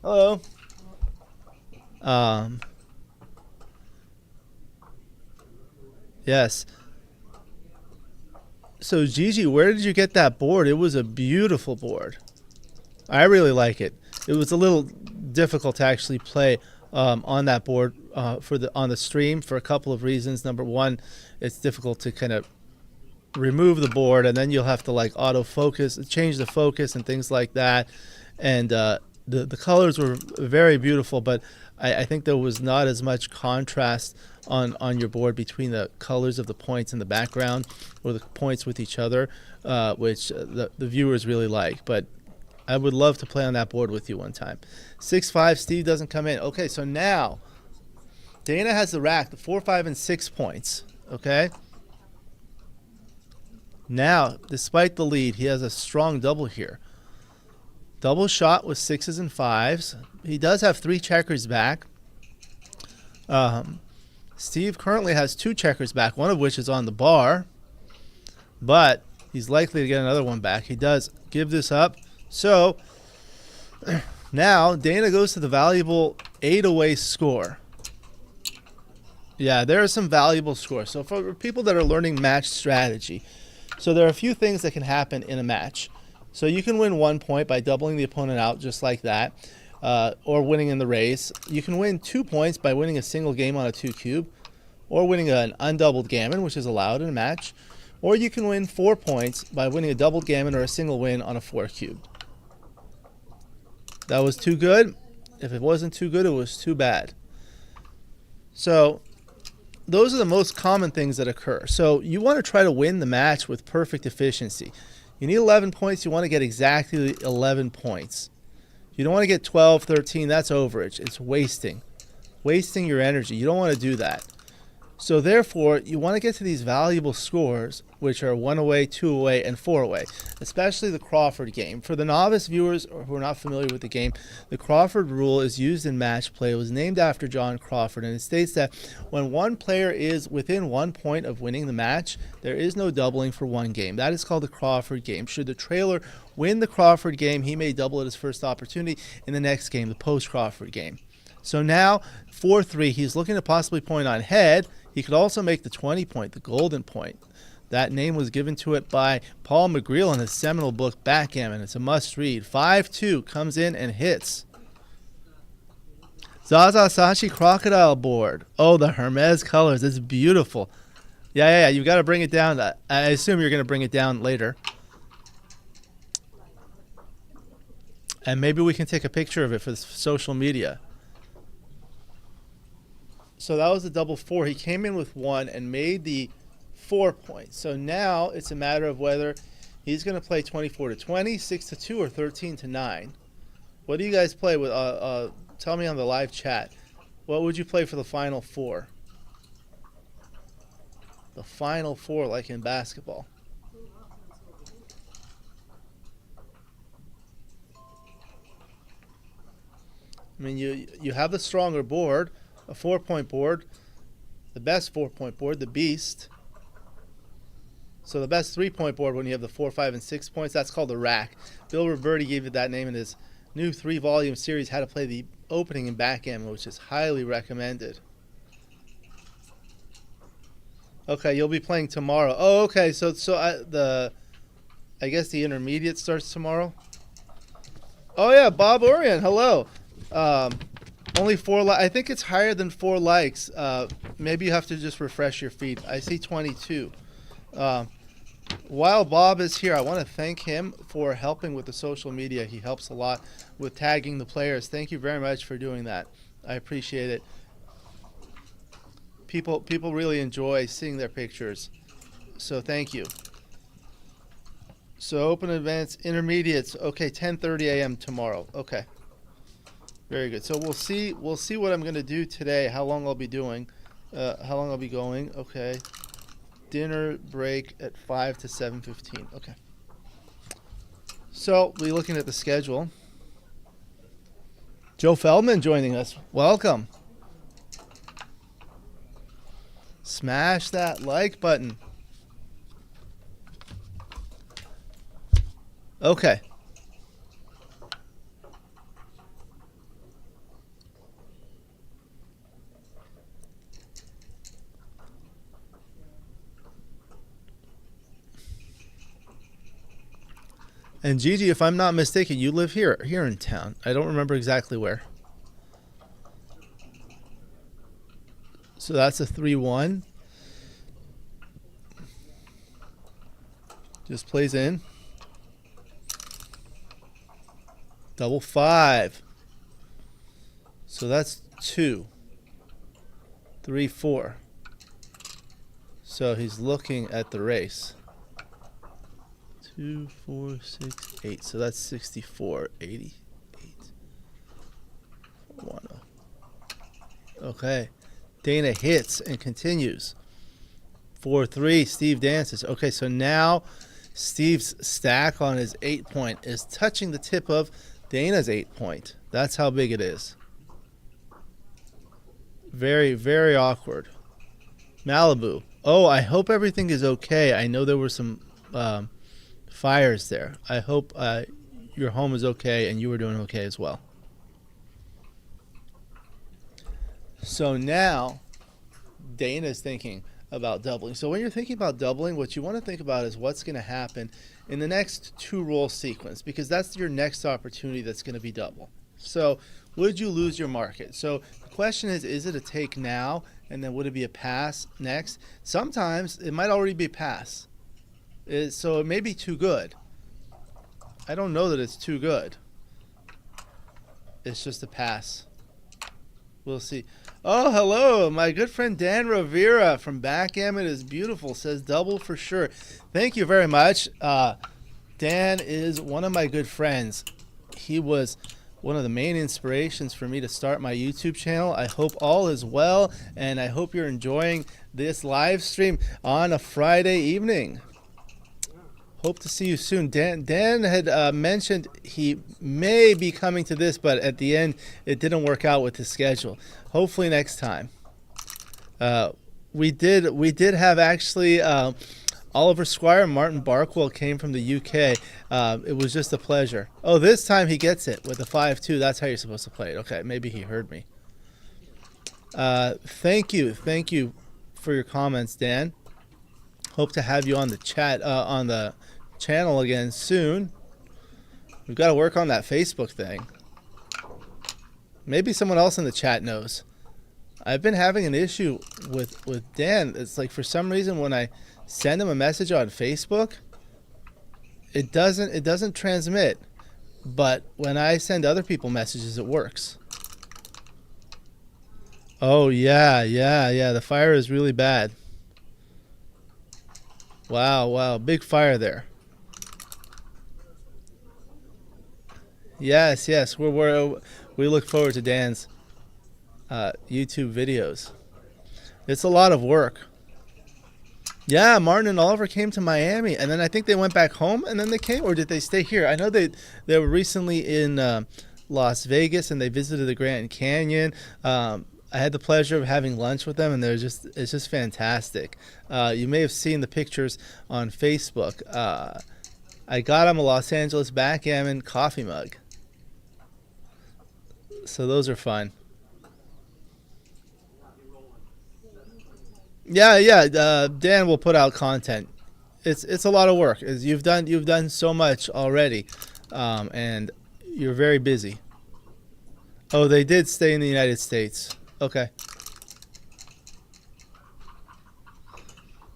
Hello. Yes. So Gigi, where did you get that board? It was a beautiful board. I really like it. It was a little difficult to actually play on that board on the stream for a couple of reasons. Number one, it's difficult to kind of remove the board, and then you'll have to like autofocus, change the focus and things like that. And the colors were very beautiful, but I think there was not as much contrast on your board between the colors of the points in the background or the points with each other, which the viewers really like. But I would love to play on that board with you one time. 6-5, Steve doesn't come in. Okay, so now Dana has the rack, the 4, 5, and 6 points. Okay. Now, despite the lead, he has a strong double here. Double shot with 6s and 5s. He does have 3 checkers back. Steve currently has 2 checkers back, one of which is on the bar. But he's likely to get another one back. He does give this up. So now Dana goes to the valuable 8-away score. Yeah, there are some valuable scores. So for people that are learning match strategy, so there are a few things that can happen in a match. So you can win 1 point by doubling the opponent out just like that, or winning in the race. You can win 2 points by winning a single game on a 2 cube, or winning an undoubled gammon, which is allowed in a match. Or you can win 4 points by winning a doubled gammon or a single win on a 4 cube. That was too good. If it wasn't too good, it was too bad. So those are the most common things that occur. So you want to try to win the match with perfect efficiency. You need 11 points. You want to get exactly 11 points. You don't want to get 12, 13. That's overage. It's wasting your energy. You don't want to do that. So therefore, you want to get to these valuable scores, which are 1 away, 2 away, and 4 away, especially the Crawford game. For the novice viewers who are not familiar with the game, the Crawford rule is used in match play. It was named after John Crawford, and it states that when one player is within 1 point of winning the match, there is no doubling for one game. That is called the Crawford game. Should the trailer win the Crawford game, he may double at his first opportunity in the next game, the post-Crawford game. So now, 4-3, he's looking to possibly point on head. He could also make the 20 point, the golden point. That name was given to it by Paul McGreal in his seminal book, Backgammon. It's a must-read. 5-2 comes in and hits. Zaza Sashi Crocodile board. Oh, the Hermes colors. It's beautiful. Yeah. You've got to bring it down. I assume you're going to bring it down later. And maybe we can take a picture of it for social media. So that was a double 4. He came in with 1 and made the 4 points. So now it's a matter of whether he's going to play 24-20, 6-2, or 13-9. What do you guys play with? Tell me on the live chat. What would you play for the final 4? The final 4, like in basketball. I mean, you have the stronger board. A 4-point board, the best 4-point board, the Beast. So the best 3-point board when you have the 4, 5, and 6 points, that's called the Rack. Bill Roberti gave it that name in his new 3-volume series, How to Play the Opening in Backgammon, which is highly recommended. Okay, you'll be playing tomorrow. Oh, okay. So I guess the intermediate starts tomorrow. Oh yeah, Bob Orion. Hello. Only 4 I think it's higher than 4 likes. Maybe you have to just refresh your feed. I see 22. While Bob is here, I want to thank him for helping with the social media. He helps a lot with tagging the players. Thank you very much for doing that. I appreciate it. People really enjoy seeing their pictures. So thank you. So open advanced intermediates. Okay, 10:30 a.m. tomorrow. Okay. Very good. So we'll see what I'm going to do today, how long I'll be doing, how long I'll be going. Okay. Dinner break at 5 to 7:15. Okay. So we're looking at the schedule. Joe Feldman joining us. Welcome. Smash that like button. Okay. And Gigi, if I'm not mistaken, you live here in town. I don't remember exactly where. So that's a 3-1. Just plays in. Double 5. So that's 2, 3, 4. So he's looking at the race. 2, 4, 6, 8. So that's 64, 88. 10. Okay. Dana hits and continues. 4-3. Steve dances. Okay, so now Steve's stack on his 8-point is touching the tip of Dana's 8-point. That's how big it is. Very, very awkward. Malibu. Oh, I hope everything is okay. I know there were some fires there. I hope your home is okay and you were doing okay as well. So now Dana's thinking about doubling. So when you're thinking about doubling, what you want to think about is what's going to happen in the next 2-roll sequence, because that's your next opportunity that's going to be double. So would you lose your market? So the question is it a take now, and then would it be a pass next? Sometimes it might already be a pass. So it may be too good. I don't know that it's too good. It's just a pass. We'll see. Oh, hello. My good friend Dan Rivera from Backgammon is Beautiful says double for sure. Thank you very much. Dan is one of my good friends. He was one of the main inspirations for me to start my YouTube channel. I hope all is well, and I hope you're enjoying this live stream on a Friday evening. Hope to see you soon. Dan had mentioned he may be coming to this, but at the end it didn't work out with his schedule. Hopefully next time. We did have actually Oliver Squire and Martin Barkwell came from the UK. It was just a pleasure. Oh, this time he gets it with a 5-2. That's how you're supposed to play it. Okay, maybe he heard me. Thank you for your comments, Dan. Hope to have you on the chat on the channel again soon. We've got to work on that Facebook thing. Maybe someone else in the chat knows. I've been having an issue with Dan. It's like for some reason when I send him a message on Facebook, it doesn't transmit. But when I send other people messages, it works. Oh yeah. The fire is really bad. Wow, big fire there. Yes, we look forward to Dan's YouTube videos. It's a lot of work. Yeah, Martin and Oliver came to Miami, and then I think they went back home, and then they came, or did they stay here? I know they were recently in Las Vegas, and they visited the Grand Canyon. I had the pleasure of having lunch with them, and it's just fantastic. You may have seen the pictures on Facebook. I got them a Los Angeles Backgammon coffee mug. So those are fun. Yeah. Dan will put out content. It's a lot of work. You've done so much already, and you're very busy. Oh, they did stay in the United States. Okay.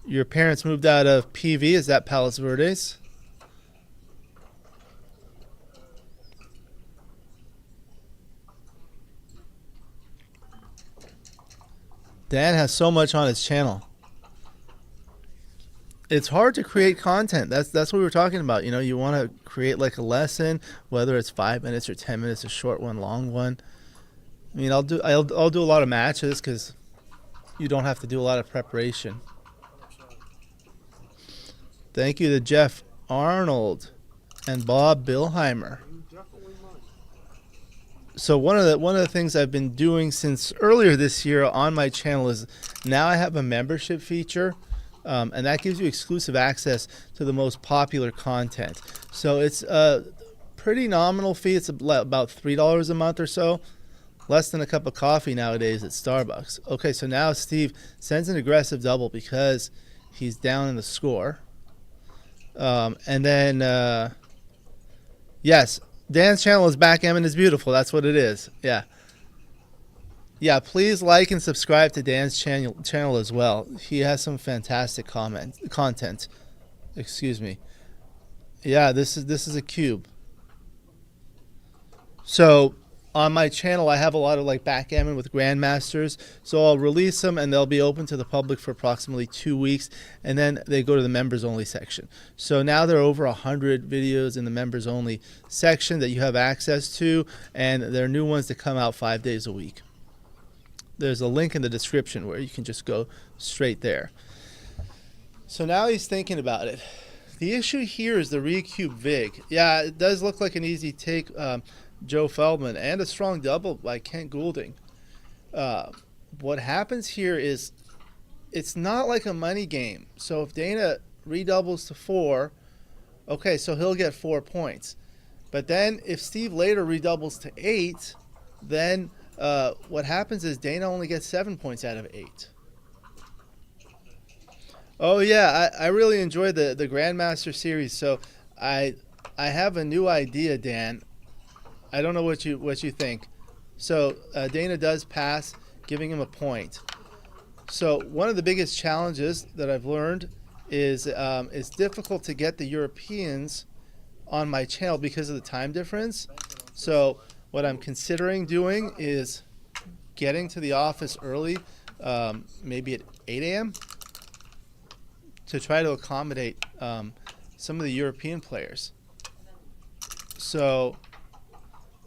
Your parents moved out of PV. Is that Palos Verdes? Dan has so much on his channel. It's hard to create content. That's what we were talking about. You know, you want to create like a lesson, whether it's 5 minutes or 10 minutes, a short one, long one. I mean, I'll do a lot of matches because you don't have to do a lot of preparation. Thank you to Jeff Arnold and Bob Billheimer. So one of the things I've been doing since earlier this year on my channel is now I have a membership feature, and that gives you exclusive access to the most popular content. So it's a pretty nominal fee. It's about $3 a month or so. Less than a cup of coffee nowadays at Starbucks. Okay, so now Steve sends an aggressive double because he's down in the score. And then, yes, Dan's channel is Backgammon is Beautiful. That's what it is. Yeah. Yeah, please like and subscribe to Dan's channel as well. He has some fantastic content. Excuse me. Yeah, this is a cube. So on my channel, I have a lot of like backgammon with Grandmasters. So I'll release them and they'll be open to the public for approximately 2 weeks. And then they go to the members only section. So now there are over 100 videos in the members only section that you have access to. And there are new ones that come out 5 days a week. There's a link in the description where you can just go straight there. So now he's thinking about it. The issue here is the Recube Vig. Yeah, it does look like an easy take, Joe Feldman, and a strong double by Kent Goulding. What happens here is it's not like a money game. So if Dana redoubles to 4, okay, so he'll get 4 points. But then if Steve later redoubles to 8, then what happens is Dana only gets 7 points out of 8. Oh yeah, I really enjoyed the Grandmaster series. So I have a new idea, Dan. I don't know what you think. So Dana does pass, giving him a point. So one of the biggest challenges that I've learned is it's difficult to get the Europeans on my channel because of the time difference. So what I'm considering doing is getting to the office early, maybe at 8 a.m. to try to accommodate some of the European players. So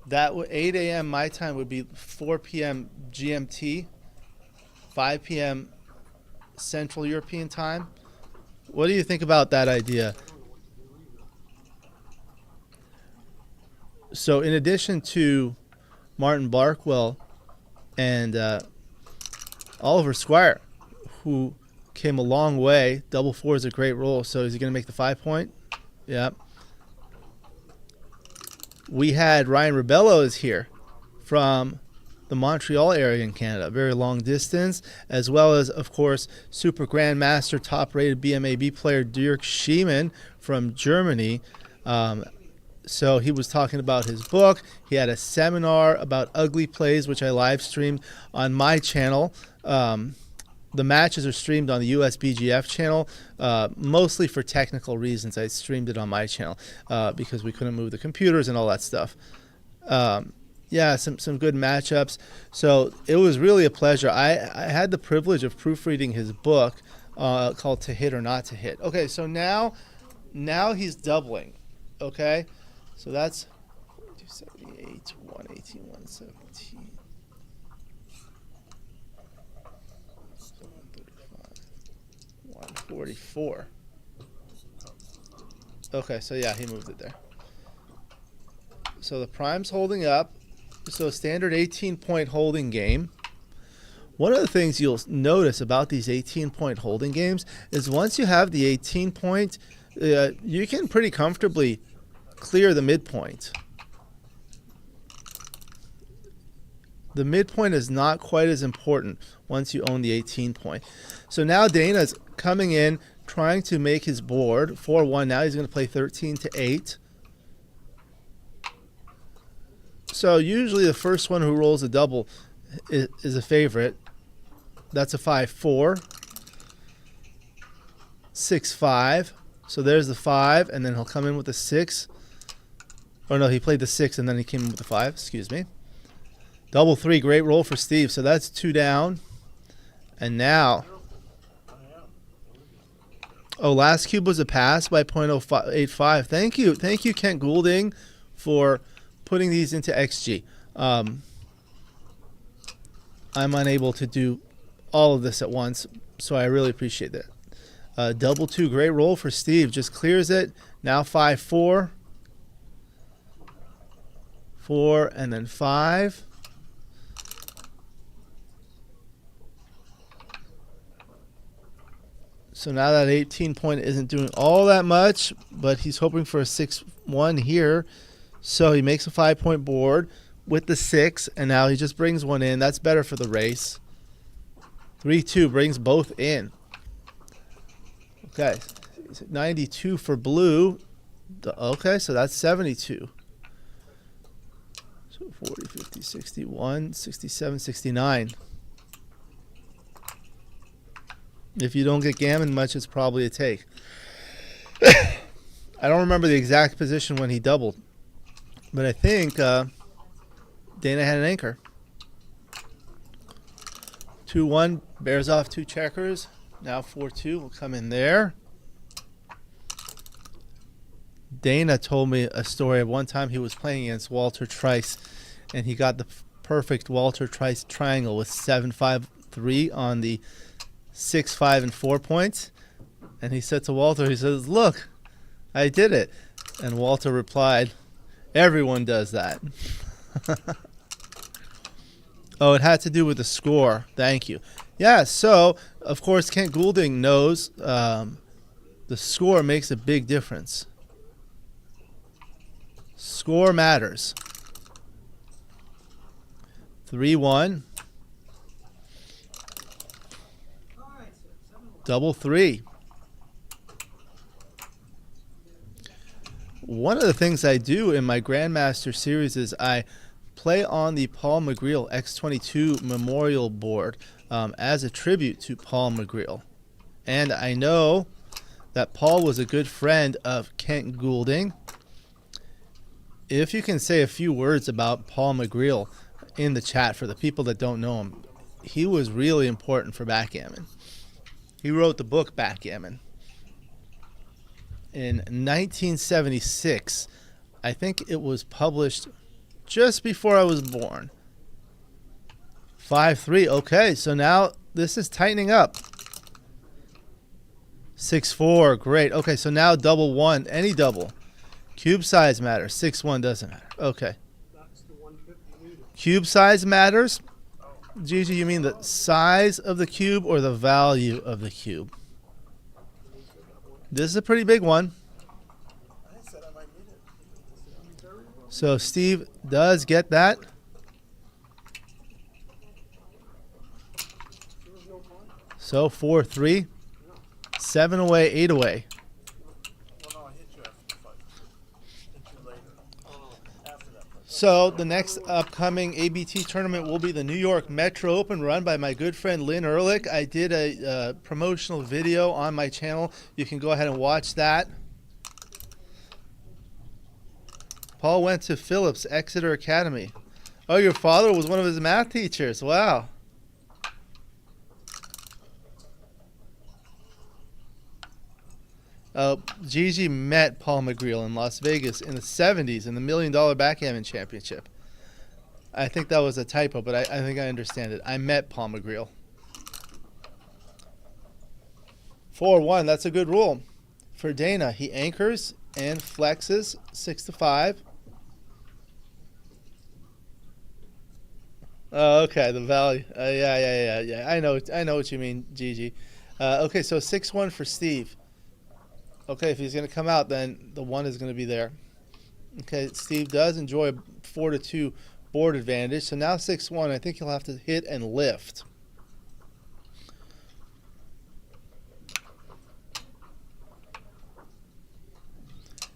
that 8 a.m. my time would be 4 p.m. GMT, 5 p.m. Central European time. What do you think about that idea? So in addition to Martin Barkwell and Oliver Squire, who came a long way, double 4 is a great roll. So is he going to make the 5 point? Yeah. We had Ryan Rebelo is here from the Montreal area in Canada, very long distance, as well as, of course, Super Grandmaster, top-rated BMAB player Dirk Schiemann from Germany. So he was talking about his book. He had a seminar about ugly plays, which I live streamed on my channel. The matches are streamed on the USBGF channel, mostly for technical reasons. I streamed it on my channel because we couldn't move the computers and all that stuff. Yeah, some good matchups. So it was really a pleasure. I had the privilege of proofreading his book called To Hit or Not to Hit. Okay, so now he's doubling. Okay, so that's 278, 118, 117. 144. Okay, so yeah, he moved it there. So the prime's holding up. So standard 18-point holding game. One of the things you'll notice about these 18-point holding games is once you have the 18-point, you can pretty comfortably clear the midpoint. The midpoint is not quite as important once you own the 18-point. So now Dana's coming in, trying to make his board 4-1. Now he's going to play 13-8. So usually the first one who rolls a double is a favorite. That's a 5-4. 6-5. So there's the 5, and then he'll come in with a 6. Oh no, he played the 6 and then he came in with the 5. Excuse me. Double 3, great roll for Steve. So that's 2 down. And now, oh, last cube was a pass by .085. Thank you, Kent Goulding, for putting these into XG. I'm unable to do all of this at once, so I really appreciate that. Double 2, great roll for Steve. Just clears it. Now 5-4. 4 and then 5. So now that 18-point isn't doing all that much, but he's hoping for a 6-1 here. So he makes a 5-point board with the 6, and now he just brings one in. That's better for the race. 3-2 brings both in. Okay, 92 for blue. Okay, so that's 72. So 40, 50, 61, 67, 69. If you don't get gammon much, it's probably a take. I don't remember the exact position when he doubled, but I think Dana had an anchor. 2-1, bears off 2 checkers. Now 4-2 will come in there. Dana told me a story of one time he was playing against Walter Trice, and he got the perfect Walter Trice triangle with 7-5-3 on the 6, 5, and 4 points. And he said to Walter, he says, "Look, I did it." And Walter replied, "Everyone does that." Oh, it had to do with the score. Thank you. Yeah, so, of course, Kent Goulding knows the score makes a big difference. Score matters. 3-1. Double 3. One of the things I do in my Grandmaster series is I play on the Paul McGreal X22 Memorial Board as a tribute to Paul McGreal. And I know that Paul was a good friend of Kent Goulding. If you can say a few words about Paul McGreal in the chat for the people that don't know him, he was really important for Backgammon. He wrote the book Backgammon in 1976. I think it was published just before I was born. 5-3. Okay, so now this is tightening up. 6-4. Great. Okay, so now double 1. Any double. Cube size matters. 6-1 doesn't matter. Okay. That's the 150 needed. Cube size matters. Gigi, you mean the size of the cube or the value of the cube? This is a pretty big one. I said I might need it. So Steve does get that. So 4-3. 7 away, 8 away. Well, no, I hit you after the fight. Hit you later. After that fight. So the next upcoming ABT tournament will be the New York Metro Open, run by my good friend Lynn Ehrlich. I did a promotional video on my channel. You can go ahead and watch that. Paul went to Phillips Exeter Academy. Oh, your father was one of his math teachers. Wow. Gigi met Paul McGreal in Las Vegas in the 70s in the $1 Million Backgammon Championship. I think that was a typo, but I think I understand it. I met Paul McGreal. 4-1, that's a good rule. For Dana, he anchors and flexes 6-5. Oh, okay, the value. Yeah. I know what you mean, Gigi. Okay, so 6-1 for Steve. Okay, if he's going to come out, then the 1 is going to be there. Okay, Steve does enjoy a 4-2 board advantage. So now 6-1, I think he'll have to hit and lift.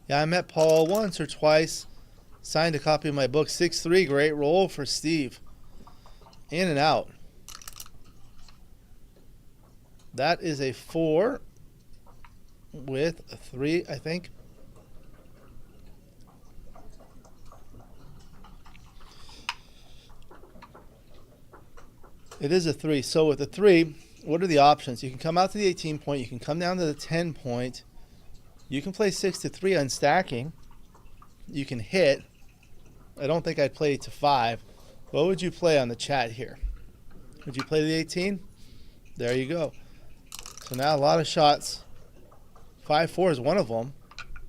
Yeah, I met Paul once or twice. Signed a copy of my book. 6-3, great roll for Steve. In and out. That is a 4 with a 3, I think. It is a 3. So with a 3, what are the options? You can come out to the 18 point. You can come down to the 10 point. You can play 6-3 on stacking. You can hit. I don't think I'd play to 5. What would you play on the chat here? Would you play the 18? There you go. So now a lot of shots. 5-4 is one of them.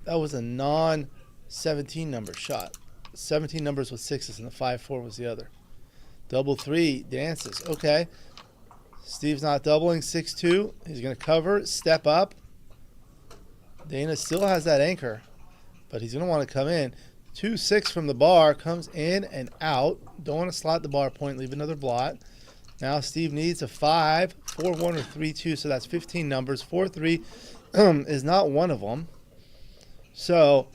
That was a non-17 number shot. 17 numbers with 6s and the 5-4 was the other. Double 3 dances. Okay. Steve's not doubling. 6-2. He's going to cover, step up. Dana still has that anchor, but he's going to want to come in. 2-6 from the bar, comes in and out. Don't want to slot the bar point, leave another blot. Now Steve needs a 5, 4-1 or 3-2, so that's 15 numbers. 4-3 is not one of them. So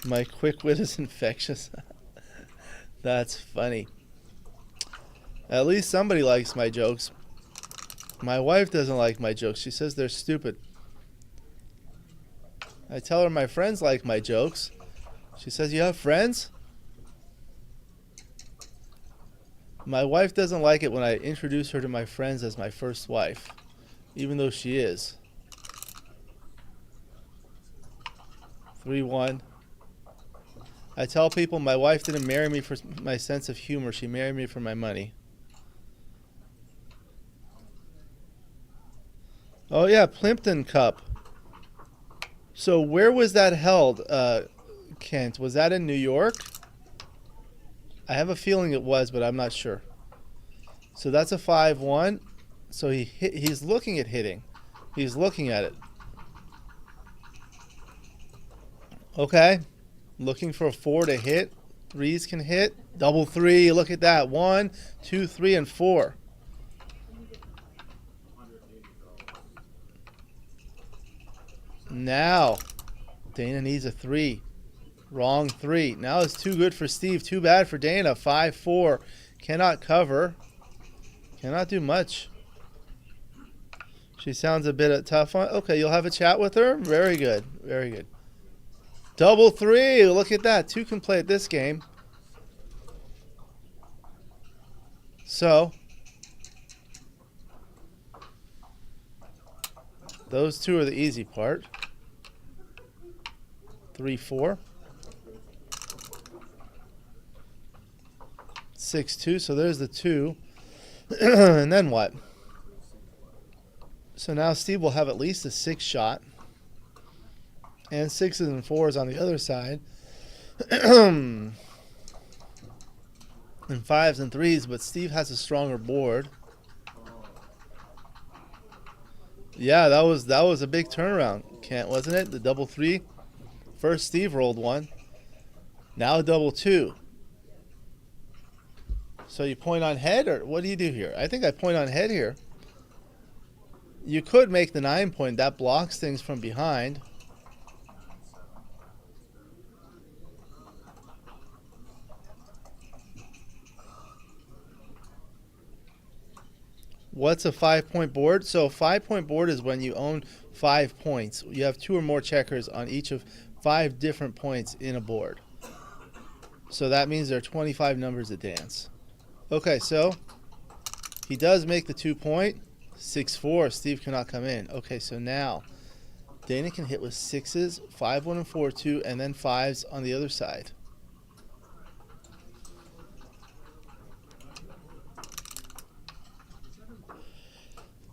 my quick wit is infectious. That's funny. At least somebody likes my jokes. My wife doesn't like my jokes. She says they're stupid. I tell her my friends like my jokes. She says, you have friends? My wife doesn't like it when I introduce her to my friends as my first wife, even though she is. 3-1. I tell people my wife didn't marry me for my sense of humor. She married me for my money. Oh yeah, Plimpton Cup. So where was that held, Kent? Was that in New York? I have a feeling it was, but I'm not sure. So that's a 5-1. So he's looking at hitting. He's looking at it. Okay. Looking for a 4 to hit. 3s can hit. Double 3. Look at that. 1, 2, 3, and 4. Now, Dana needs a 3. Wrong 3. Now it's too good for Steve. Too bad for Dana. 5-4. Cannot cover. Cannot do much. She sounds a bit tough on. Okay, you'll have a chat with her. Very good. Very good. Double 3. Look at that. 2 can play at this game. So, those 2 are the easy part. 3-4. 6-2. So there's the 2. And then what? So now Steve will have at least a 6 shot. And 6s and 4s on the other side. And 5s and 3s, but Steve has a stronger board. Yeah, that was a big turnaround, Kent, wasn't it? The double 3. First Steve rolled 1. Now double 2. So you point on head, or what do you do here? I think I point on head here. You could make the 9 point. That blocks things from behind. What's a 5-point board? So a 5-point board is when you own 5 points. You have 2 or more checkers on each of 5 different points in a board. So that means there are 25 numbers at dance. Okay, so he does make the 2 point. 6-4. Steve cannot come in. Okay, so now Dana can hit with 6s, 5-1 and 4-2, and then 5s on the other side.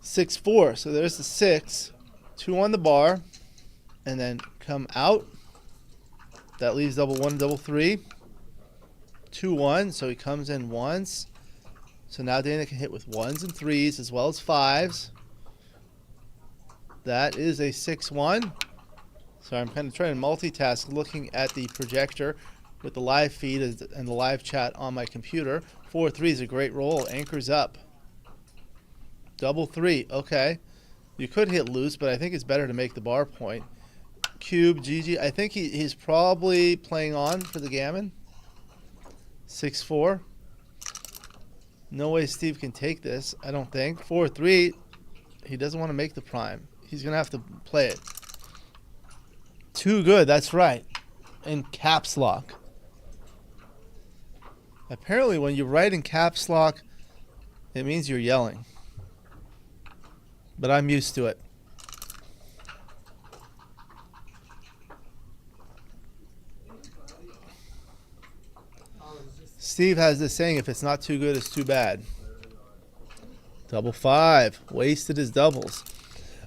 6-4. So there's the 6. 2 on the bar, and then come out. That leaves double 1 and double 3. 2-1. So he comes in once. So now Dana can hit with 1s and 3s as well as 5s. That is a 6-1. So I'm kind of trying to multitask, looking at the projector with the live feed and the live chat on my computer. 4-3 is a great roll. Anchors up. Double 3. Okay. You could hit loose, but I think it's better to make the bar point. Cube, GG. I think he's probably playing on for the gammon. 6-4. No way Steve can take this, I don't think. 4-3. He doesn't want to make the prime. He's going to have to play it. Too good, that's right. In caps lock. Apparently when you write in caps lock, it means you're yelling. But I'm used to it. Steve has this saying, if it's not too good, it's too bad. Double 5. Wasted his doubles.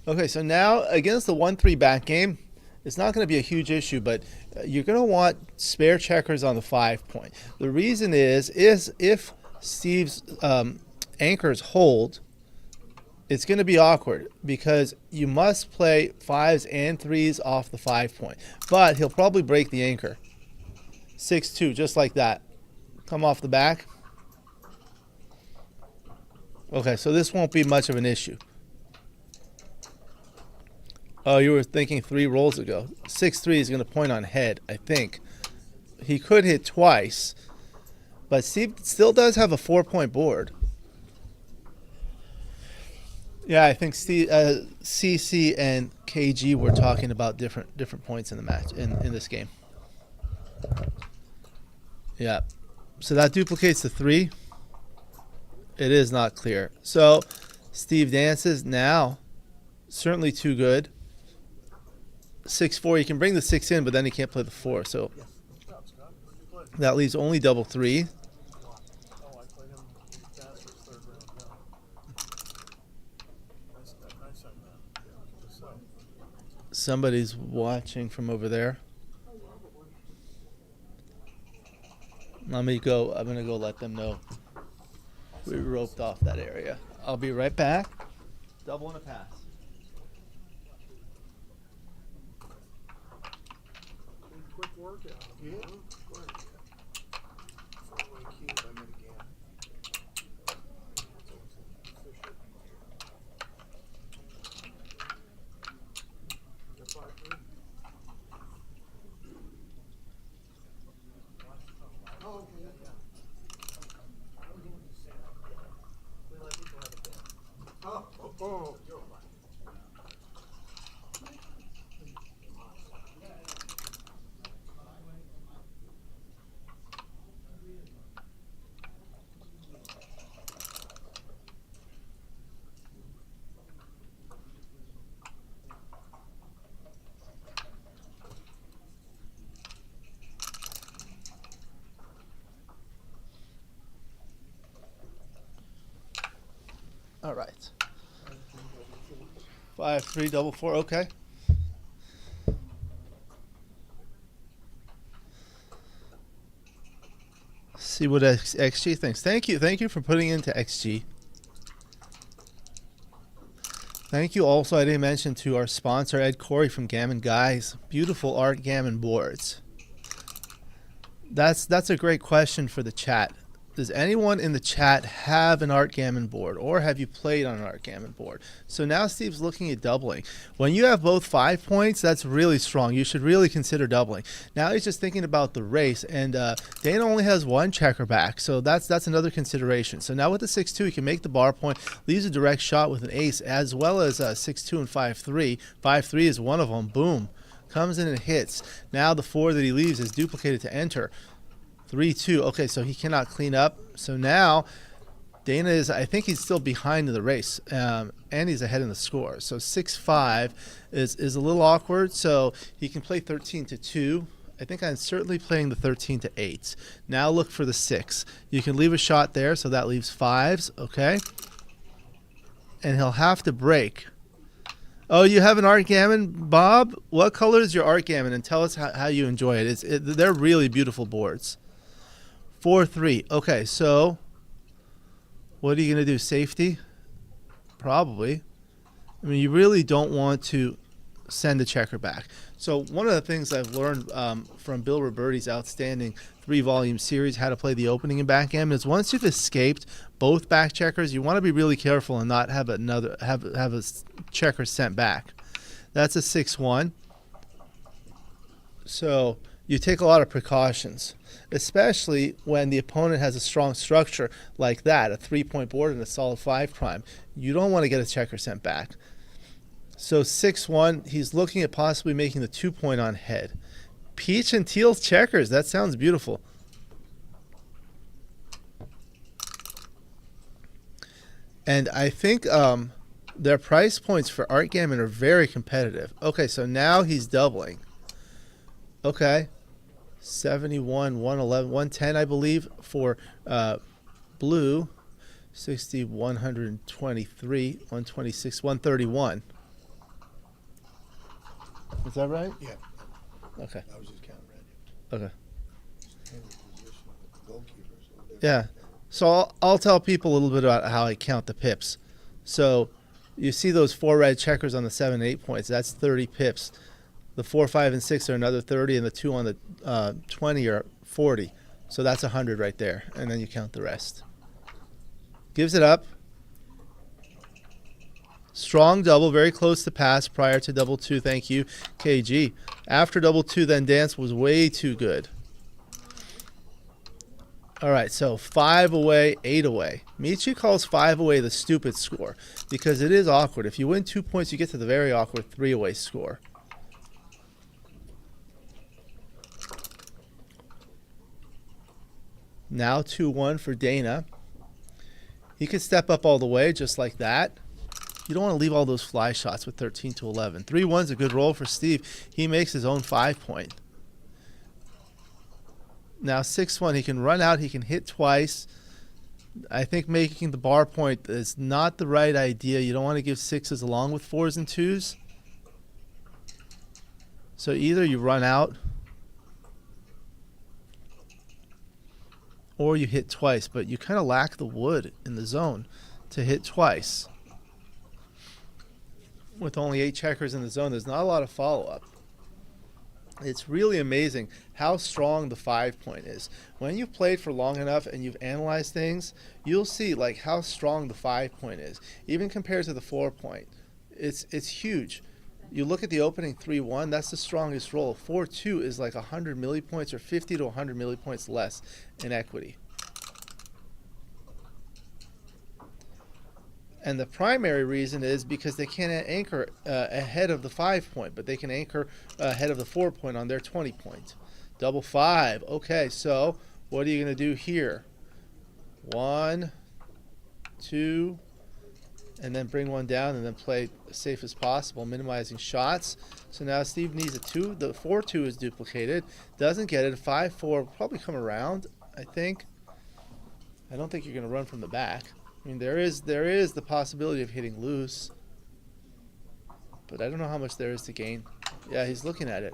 Okay, so now against the 1-3 back game, it's not going to be a huge issue, but you're going to want spare checkers on the 5 point. The reason is if Steve's anchors hold, it's going to be awkward because you must play 5s and 3s off the 5 point. But he'll probably break the anchor. 6-2, just like that. Come off the back. Okay, so this won't be much of an issue. Oh, you were thinking 3 rolls ago. 6-3 is going to point on head, I think. He could hit twice, but Steve still does have a 4-point board. Yeah, I think CC and KG were talking about different points in the match in this game. Yeah, so that duplicates the 3. It is not clear. So Steve dances now. Certainly too good. 6-4. You can bring the 6 in, but then he can't play the 4. So Good job, Scott. Pretty good play. that leaves only double 3. Oh, I played him Masters third round. Yeah. Nice on that. Yeah, keep us up. Somebody's watching from over there. I'm gonna go let them know we roped off that area. I'll be right back. Double and a pass. Quick workout. Yeah. Great. Four-way cube, I get again. Efficient. Got 5-3. Oh, okay, yeah. We let people have a bet. Oh. All right. 5-3 double 4. Okay. See what XG thinks. Thank you for putting into XG. Thank you also, I didn't mention, to our sponsor Ed Corey from Gammon Guys. Beautiful art gammon boards. That's a great question for the chat. Does anyone in the chat have an art gammon board, or have you played on an art gammon board? So now Steve's looking at doubling. When you have both 5 points, that's really strong. You should really consider doubling. Now he's just thinking about the race, and Dana only has 1 checker back, so that's another consideration. So now with the 6-2, he can make the bar point, leaves a direct shot with an ace, as well as 6-2 and 5-3. 5-3 is one of them. Boom. Comes in and hits. Now the 4 that he leaves is duplicated to enter. 3-2. Okay, so he cannot clean up. So now Dana is, I think he's still behind in the race, and he's ahead in the score. So 6-5 is a little awkward. So he can play 13-2. I think I'm certainly playing the 13-8. Now look for the 6. You can leave a shot there, so that leaves 5s. Okay, and he'll have to break. Oh, you have an art gammon, Bob? What color is your art gammon? And tell us how you enjoy it. They're really beautiful boards. 4-3. Okay, so what are you going to do? Safety? Probably. I mean, you really don't want to send the checker back. So one of the things I've learned from Bill Roberti's outstanding 3-volume series, How to Play the Opening in Backgammon, is once you've escaped both back checkers, you want to be really careful and not have a checker sent back. That's a 6-1. So you take a lot of precautions, especially when the opponent has a strong structure like that, a 3-point board and a solid 5 prime. You don't want to get a checker sent back. So 6-1, he's looking at possibly making the 2-point on head. Peach and teal checkers, that sounds beautiful. And I think their price points for art gammon are very competitive. Okay, so now he's doubling. Okay, 71, 111, 110, I believe, for blue. 60, 123, 126, 131. Is that right? Yeah, Okay. I was just counting red. Okay. Henry's position, the goalkeeper, so different. Yeah. So I'll tell people a little bit about how I count the pips. So you see those 4 red checkers on the 7 and 8 points. That's 30 pips. The 4, 5, and 6 are another 30, and the 2 on the 20 are 40. So that's 100 right there. And then you count the rest. Gives it up. Strong double, very close to pass prior to double 2. Thank you, KG. After double 2, then dance was way too good. All right, so 5 away, 8 away. Michi calls 5 away the stupid score because it is awkward. If you win 2 points, you get to the very awkward 3 away score. Now 2-1 for Dana. He could step up all the way just like that. You don't want to leave all those fly shots with 13 to 11. 3-1's a good roll for Steve. He makes his own 5 point. Now 6-1, he can run out, he can hit twice. I think making the bar point is not the right idea. You don't want to give 6s along with 4s and 2s. So either you run out or you hit twice, but you kind of lack the wood in the zone to hit twice. With only 8 checkers in the zone, there's not a lot of follow-up. It's really amazing how strong the 5 point is. When you've played for long enough and you've analyzed things, you'll see like how strong the 5 point is, even compared to the 4 point. It's huge. You look at the opening 3-1, that's the strongest roll. 4-2 is like 100 millipoints or 50 to 100 millipoints less in equity. And the primary reason is because they can't anchor ahead of the 5 point, but they can anchor ahead of the 4 point on their 20 point. Double 5. Okay, so what are you going to do here? 1, 2, and then bring one down and then play as safe as possible, minimizing shots. So now Steve needs a 2. The 4-2 is duplicated. Doesn't get it. 5-4 will probably come around, I think. I don't think you're going to run from the back. I mean, there is the possibility of hitting loose, but I don't know how much there is to gain. Yeah, he's looking at it.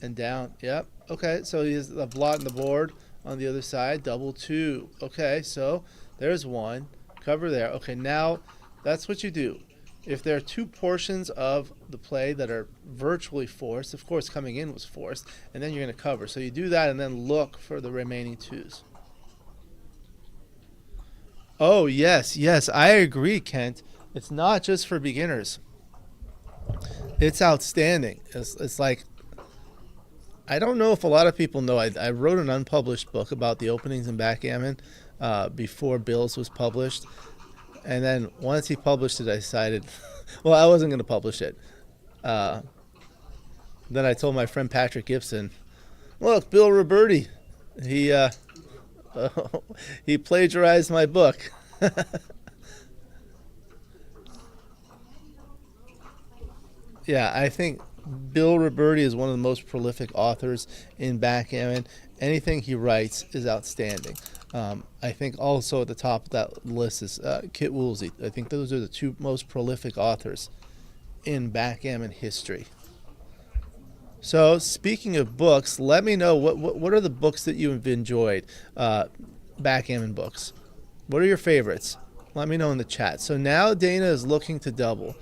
And down. Yep. Okay, so he has a blot on the board on the other side. Double 2. Okay, so there's 1. Cover there. Okay, now that's what you do. If there are 2 portions of the play that are virtually forced, of course coming in was forced, and then you're going to cover. So you do that and then look for the remaining 2s. Oh, yes, I agree, Kent. It's not just for beginners. It's outstanding. It's like, I don't know if a lot of people know, I wrote an unpublished book about the openings in backgammon before Bill's was published. And then once he published it, I decided, well, I wasn't going to publish it. Then I told my friend Patrick Gibson, look, Bill Roberti, he plagiarized my book. Yeah, I think Bill Roberti is one of the most prolific authors in backgammon. Anything he writes is outstanding. I think also at the top of that list is Kit Woolsey. I think those are the 2 most prolific authors in backgammon history. So speaking of books, let me know what are the books that you've enjoyed, backgammon books. What are your favorites? Let me know in the chat. So now Dana is looking to double.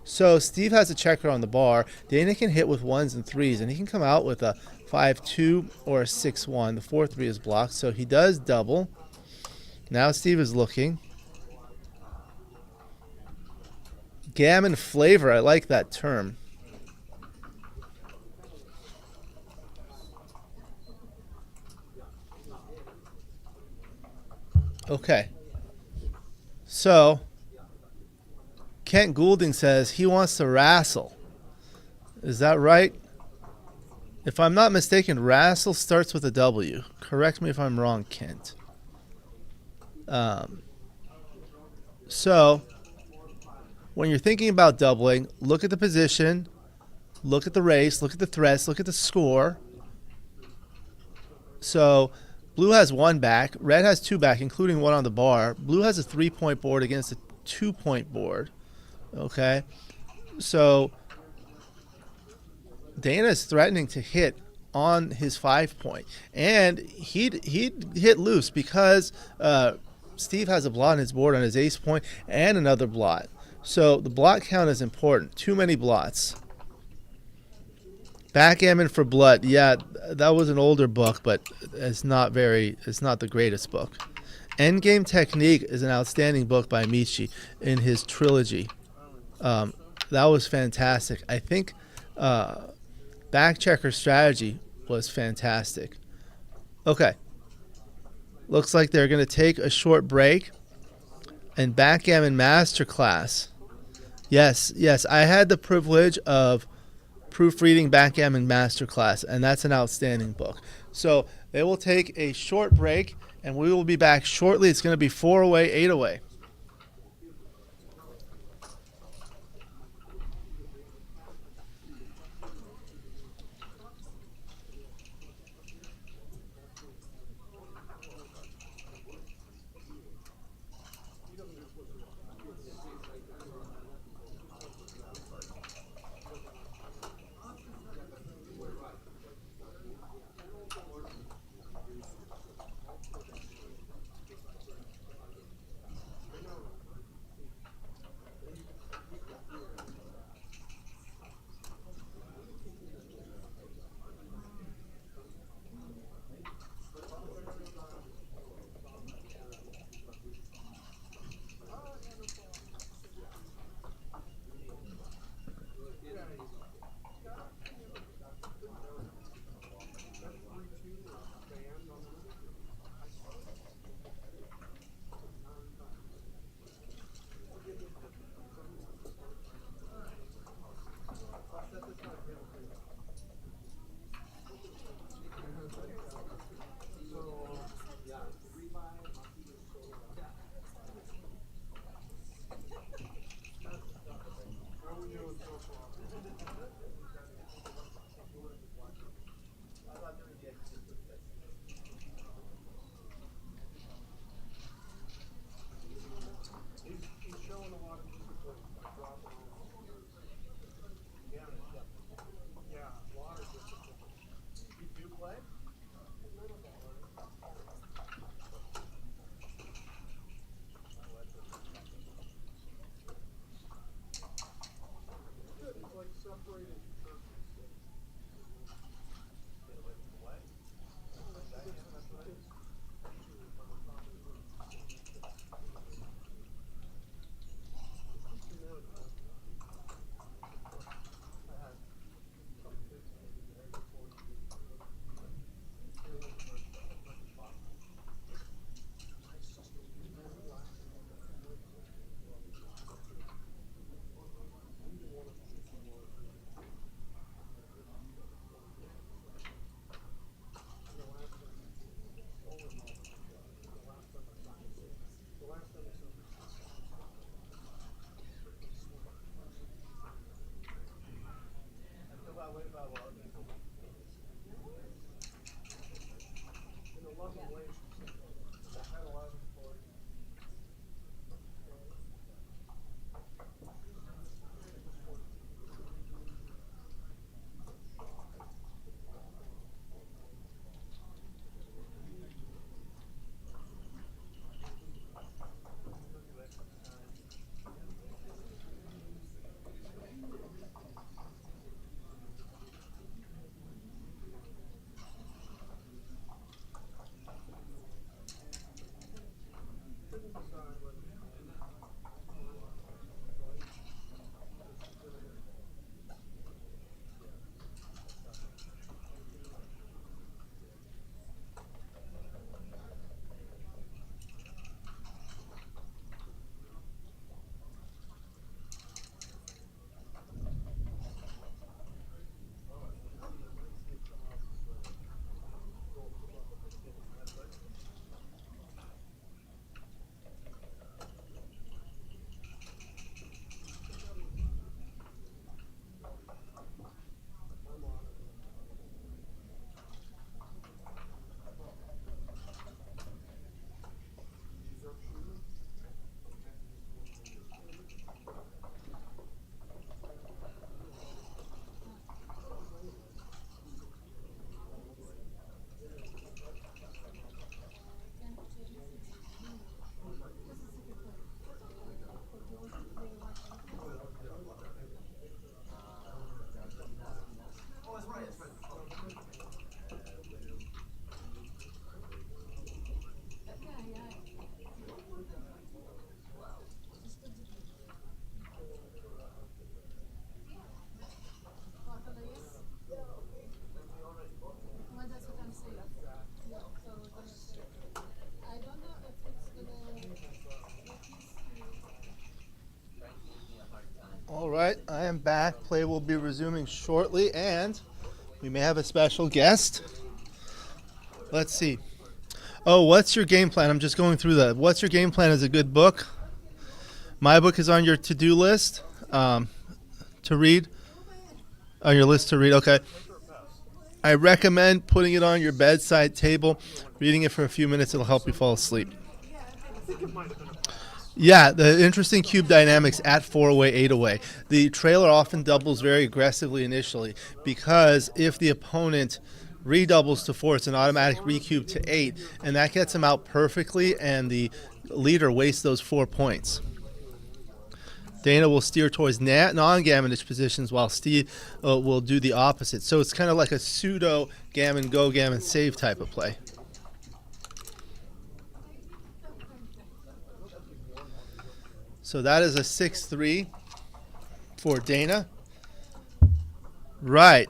So Steve has a checker on the bar. Dana can hit with 1s and 3s, and he can come out with a 5-2 or a 6-1. The 4-3 is blocked, so he does double. Now Steve is looking. Gammon flavor, I like that term. Okay. So, Kent Goulding says he wants to wrestle. Is that right? If I'm not mistaken, wrestle starts with a W. Correct me if I'm wrong, Kent. So, when you're thinking about doubling, look at the position, look at the race, look at the threats, look at the score. So, blue has 1 back, red has 2 back, including 1 on the bar. Blue has a 3-point board against a 2-point board. Okay, so Dana is threatening to hit on his 5-point, and he'd hit loose because Steve has a blot on his board on his ace point and another blot. So the blot count is important. Too many blots. Backgammon for Blood. Yeah, that was an older book, but it's not the greatest book. Endgame Technique is an outstanding book by Michi in his trilogy. That was fantastic. I think Backchecker Strategy was fantastic. Okay. looks like they're going to take a short break. And Backgammon Masterclass. Yes, I had the privilege of proofreading Backgammon Masterclass, and that's an outstanding book. So they will take a short break, and we will be back shortly. It's going to be 4 away, 8 away. He's showing a lot of discipline by dropping off. Yeah, a lot of discipline. You do play? Good, it's like separated churches. All right, I am back. Play will be resuming shortly, and we may have a special guest. Let's see. Oh, what's your game plan? I'm just going through that. What's your game plan is a good book. My book is on your to-do list to read. On your list to read, okay. I recommend putting it on your bedside table, reading it for a few minutes. It'll help you fall asleep. Yeah, the interesting cube dynamics at 4-away, 8-away. The trailer often doubles very aggressively initially because if the opponent redoubles to 4, it's an automatic recube to 8, and that gets him out perfectly, and the leader wastes those 4 points. Dana will steer towards non-gammonish positions while Steve will do the opposite. So it's kind of like a pseudo gammon, go gammon, save type of play. So that is a 6-3 for Dana. Right,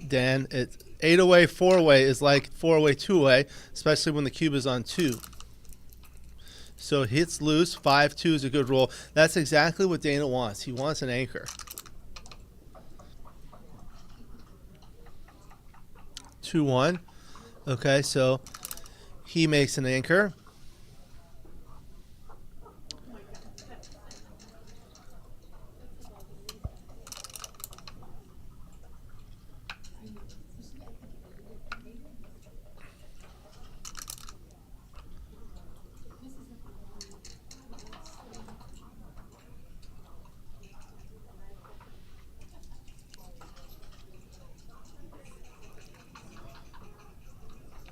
Dan. It's 8-away, 4-away is like 4-away, 2-away, especially when the cube is on 2. So hits loose, 5-2 is a good roll. That's exactly what Dana wants. He wants an anchor. 2-1. Okay, so he makes an anchor.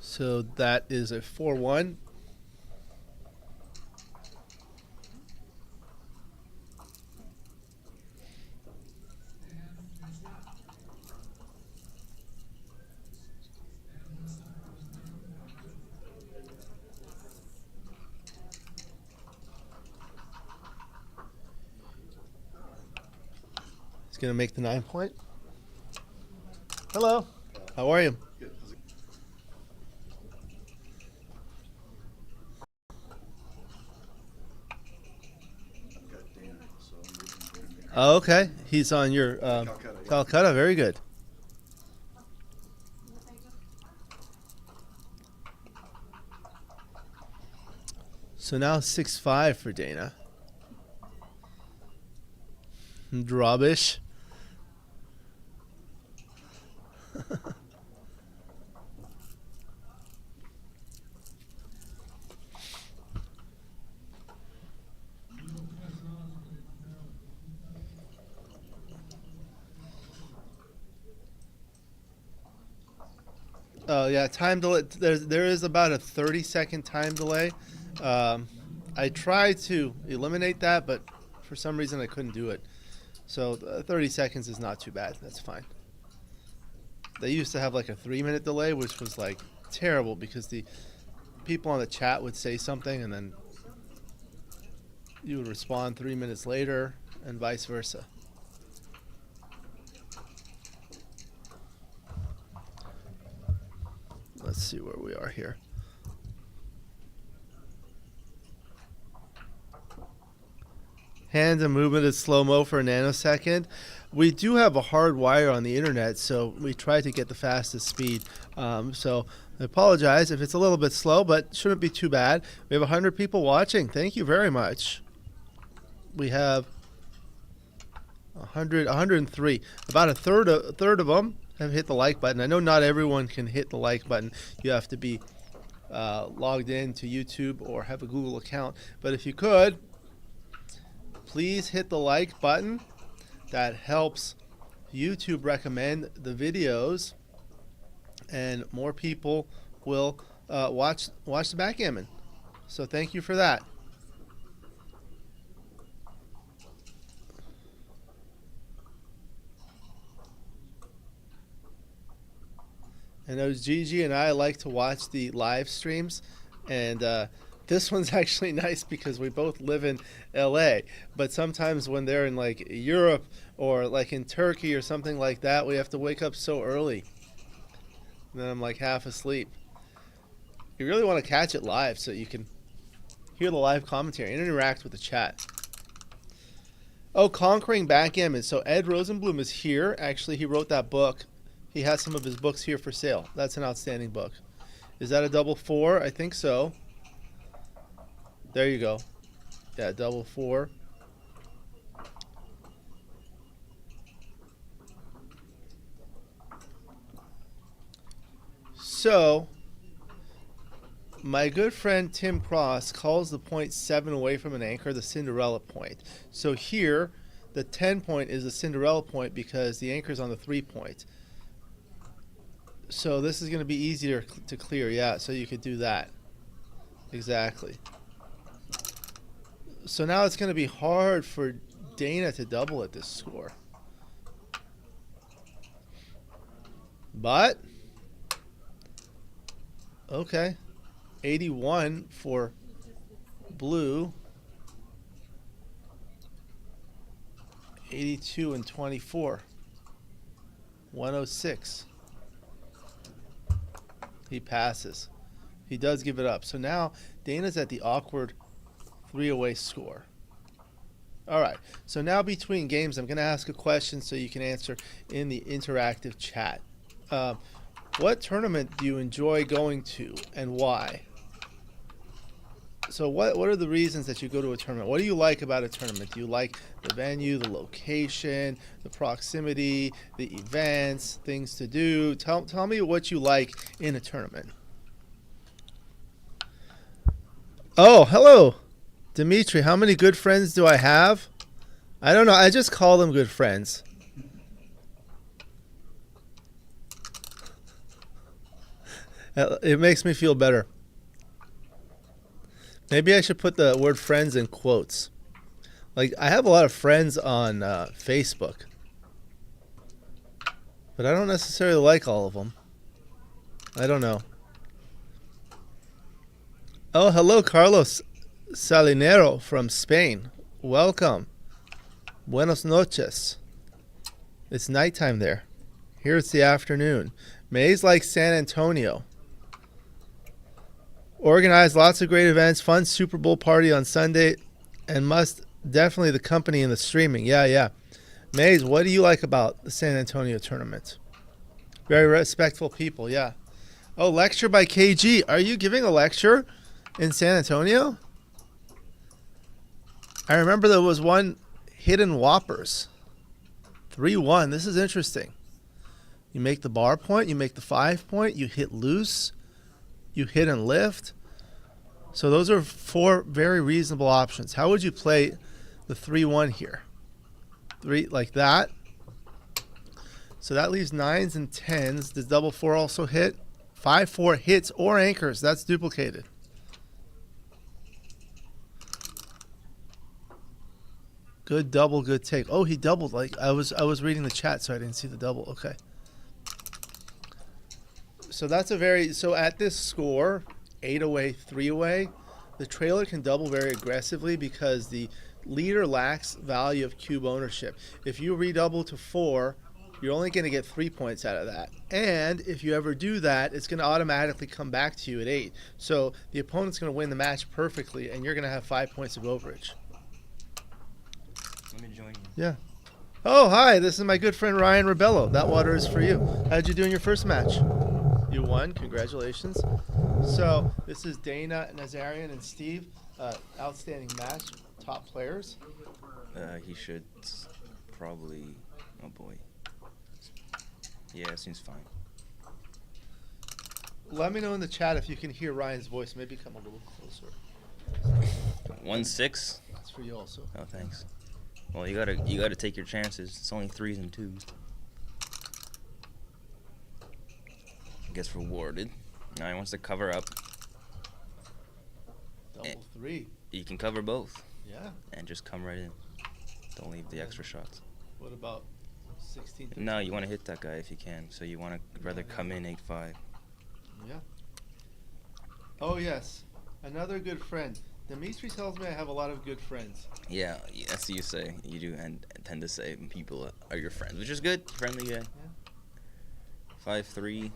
So that is a 4-1. He's going to make the 9-point. Hello. How are you? Oh, okay. He's on your Calcutta. Very good. So now 6-5 for Dana. Drawbish. Oh yeah, time delay. There is about a 30-second time delay. I tried to eliminate that, but for some reason I couldn't do it. So 30 seconds is not too bad. That's fine. They used to have like a 3-minute delay, which was like terrible because the people on the chat would say something and then you would respond 3 minutes later and vice versa. Let's see where we are here. Hand and movement is slow-mo for a nanosecond. We do have a hard wire on the internet, so we try to get the fastest speed. So I apologize if it's a little bit slow, but shouldn't be too bad. We have 100 people watching. Thank you very much. We have 103. About a third of them have hit the like button. I know not everyone can hit the like button. You have to be logged in to YouTube or have a Google account. But if you could, please hit the like button. That helps YouTube recommend the videos, and more people will watch the Backgammon. So thank you for that. I know Gigi and I like to watch the live streams, and this one's actually nice because we both live in LA, but sometimes when they're in like Europe or like in Turkey or something like that, we have to wake up so early. And then I'm like half asleep. You really want to catch it live so you can hear the live commentary and interact with the chat. Oh, Conquering Backgammon. So Ed Rosenblum is here. Actually, he wrote that book. He has some of his books here for sale. That's an outstanding book. Is that a double four? I think so. There you go. Yeah, double four. So, my good friend Tim Cross calls the point 7 away from an anchor the Cinderella point. So here, the 10 point is the Cinderella point because the anchor's on the 3 point. So this is going to be easier to clear, yeah, so you could do that. Exactly. So now it's going to be hard for Dana to double at this score. But, okay. 81 for blue. 82 and 24. 106. He passes. He does give it up. So now Dana's at the awkward 3-away score. All right. So now between games, I'm going to ask a question so you can answer in the interactive chat. What tournament do you enjoy going to and why? So what are the reasons that you go to a tournament? What do you like about a tournament? Do you like the venue, the location, the proximity, the events, things to do? Tell me what you like in a tournament. Oh, hello, Dimitri. How many good friends do I have? I don't know. I just call them good friends. It makes me feel better. Maybe I should put the word friends in quotes. Like, I have a lot of friends on Facebook, but I don't necessarily like all of them. I don't know. Oh, hello, Carlos Salinero from Spain. Welcome. Buenos noches. It's nighttime there. Here it's the afternoon. May's like San Antonio. Organized lots of great events, fun Super Bowl party on Sunday, and must definitely the company and the streaming. Yeah. Maze, what do you like about the San Antonio tournament? Very respectful people, yeah. Oh, lecture by KG. Are you giving a lecture in San Antonio? I remember there was one Hidden Whoppers. 3-1. This is interesting. You make the bar point, you make the 5 point, you hit loose. You hit and lift. So those are 4 very reasonable options. How would you play the 3-1 here? 3 like that. So that leaves 9s and 10s. Does double 4 also hit? 5-4 hits or anchors. That's duplicated. Good double, good take. Oh, he doubled. Like I was reading the chat, so I didn't see the double. Okay. So that's so at this score, 8 away, 3 away, the trailer can double very aggressively because the leader lacks value of cube ownership. If you redouble to 4, you're only going to get 3 points out of that. And if you ever do that, it's going to automatically come back to you at 8. So the opponent's going to win the match perfectly, and you're going to have 5 points of overage. Let me join you. Yeah. Oh, hi, this is my good friend Ryan Rebelo. That water is for you. How'd you do in your first match? You won. Congratulations. So this is Dana, Nazarian, and Steve. Outstanding match. Top players. He should probably... Oh, boy. Yeah, it seems fine. Let me know in the chat if you can hear Ryan's voice. Maybe come a little closer. 1-6. That's for you also. Oh, thanks. Well, you gotta take your chances. It's only 3s and 2s. Gets rewarded. Now he wants to cover up. Double 3. You can cover both. Yeah. And just come right in. Don't leave the extra shots. What about 16? No, you want to hit that guy if you can. So you want to rather come in 8-5. Yeah. Oh, yes. Another good friend. Dimitri tells me I have a lot of good friends. Yeah, that's what you say. You do and tend to say people are your friends, which is good. Friendly guy. Yeah. 5-3.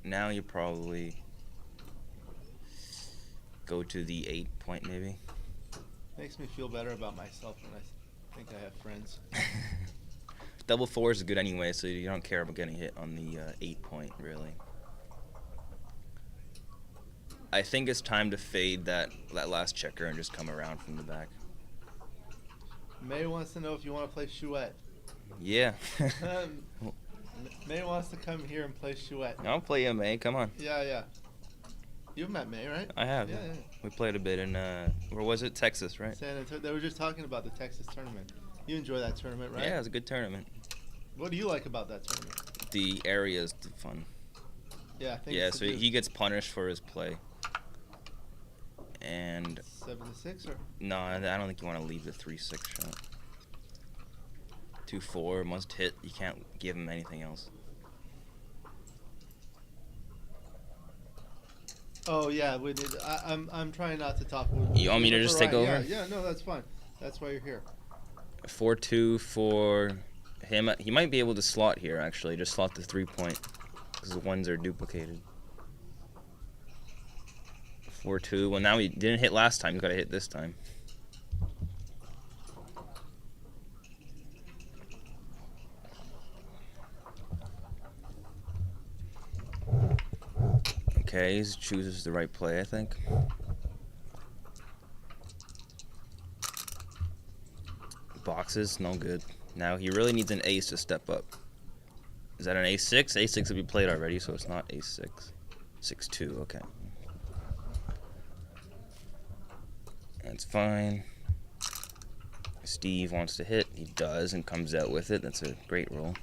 Now you probably go to the 8 point maybe. Makes me feel better about myself when I think I have friends. Double 4 is good anyway, so you don't care about getting hit on the 8 point, really. I think it's time to fade that last checker and just come around from the back. May wants to know if you want to play Chouette. Yeah. May wants to come here and play Chouette. I'll play you, May. Come on. Yeah. You've met May, right? I have. Yeah. We played a bit in, where was it? Texas, right? San Antonio. They were just talking about the Texas tournament. You enjoy that tournament, right? Yeah, it was a good tournament. What do you like about that tournament? The area is fun. Yeah, I think Yeah, it's so he gets punished for his play. And 7-6 or no, I don't think you want to leave the 3-6 shot. 2-4 must hit. You can't give him anything else. oh yeah, we did. I'm trying not to talk. You want me to just take over? Yeah, no, that's fine. That's why you're here. 4-2 for him. He might be able to slot here, actually. Just slot the 3 point, because the ones are duplicated. 4-2. Well, now he didn't hit last time. He's got to hit this time. Okay, he chooses the right play, I think. Boxes, no good. Now he really needs an ace to step up. Is that an a6? A6 will be played already, so it's not a6. 6-2, okay. That's fine. Steve wants to hit. He does and comes out with it. That's a great roll.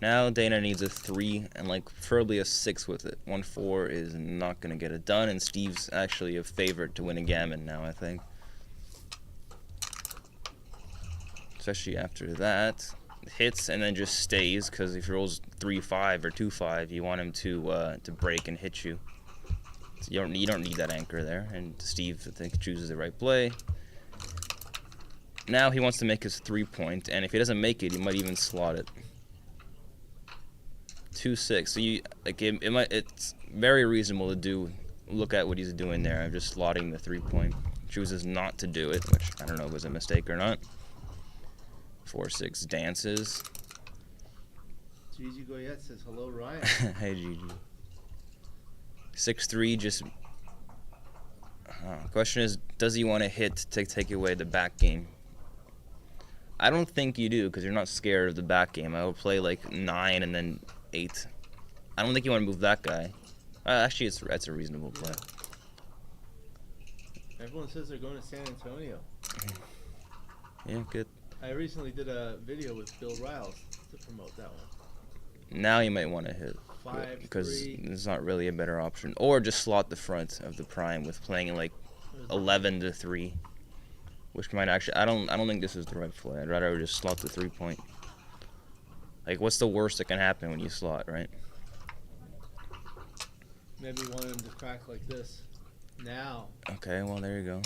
Now Dana needs a 3 and like preferably a 6 with it. 1-4 is not going to get it done, and Steve's actually a favorite to win a gammon now, I think. Especially after that. Hits and then just stays, because if he rolls 3-5 or 2-5, you want him to break and hit you. So you don't need that anchor there, and Steve, I think, chooses the right play. Now he wants to make his 3 point, and if he doesn't make it, he might even slot it. 2-6. So you like it's very reasonable to look at what he's doing there. I'm just slotting the 3 point. Chooses not to do it, which I don't know if it was a mistake or not. 4-6 dances. Gigi Goyette says hello, Ryan. Hey Gigi. 6-3 just. Question is, does he want to hit to take away the back game? I don't think you do, because you're not scared of the back game. I would play like 9 and then 8. I don't think you want to move that guy. Actually, that's a reasonable play. Everyone says they're going to San Antonio. Yeah, good. I recently did a video with Bill Riles to promote that one. Now you might want to hit. 5, Because 3. there's not really a better option. Or just slot the front of the prime with playing like 11-3. Which might actually, I don't think this is the right play. I'd rather just slot the 3 point. Like, what's the worst that can happen when you slot, right? Maybe want him to crack like this. Now. Okay, well, there you go.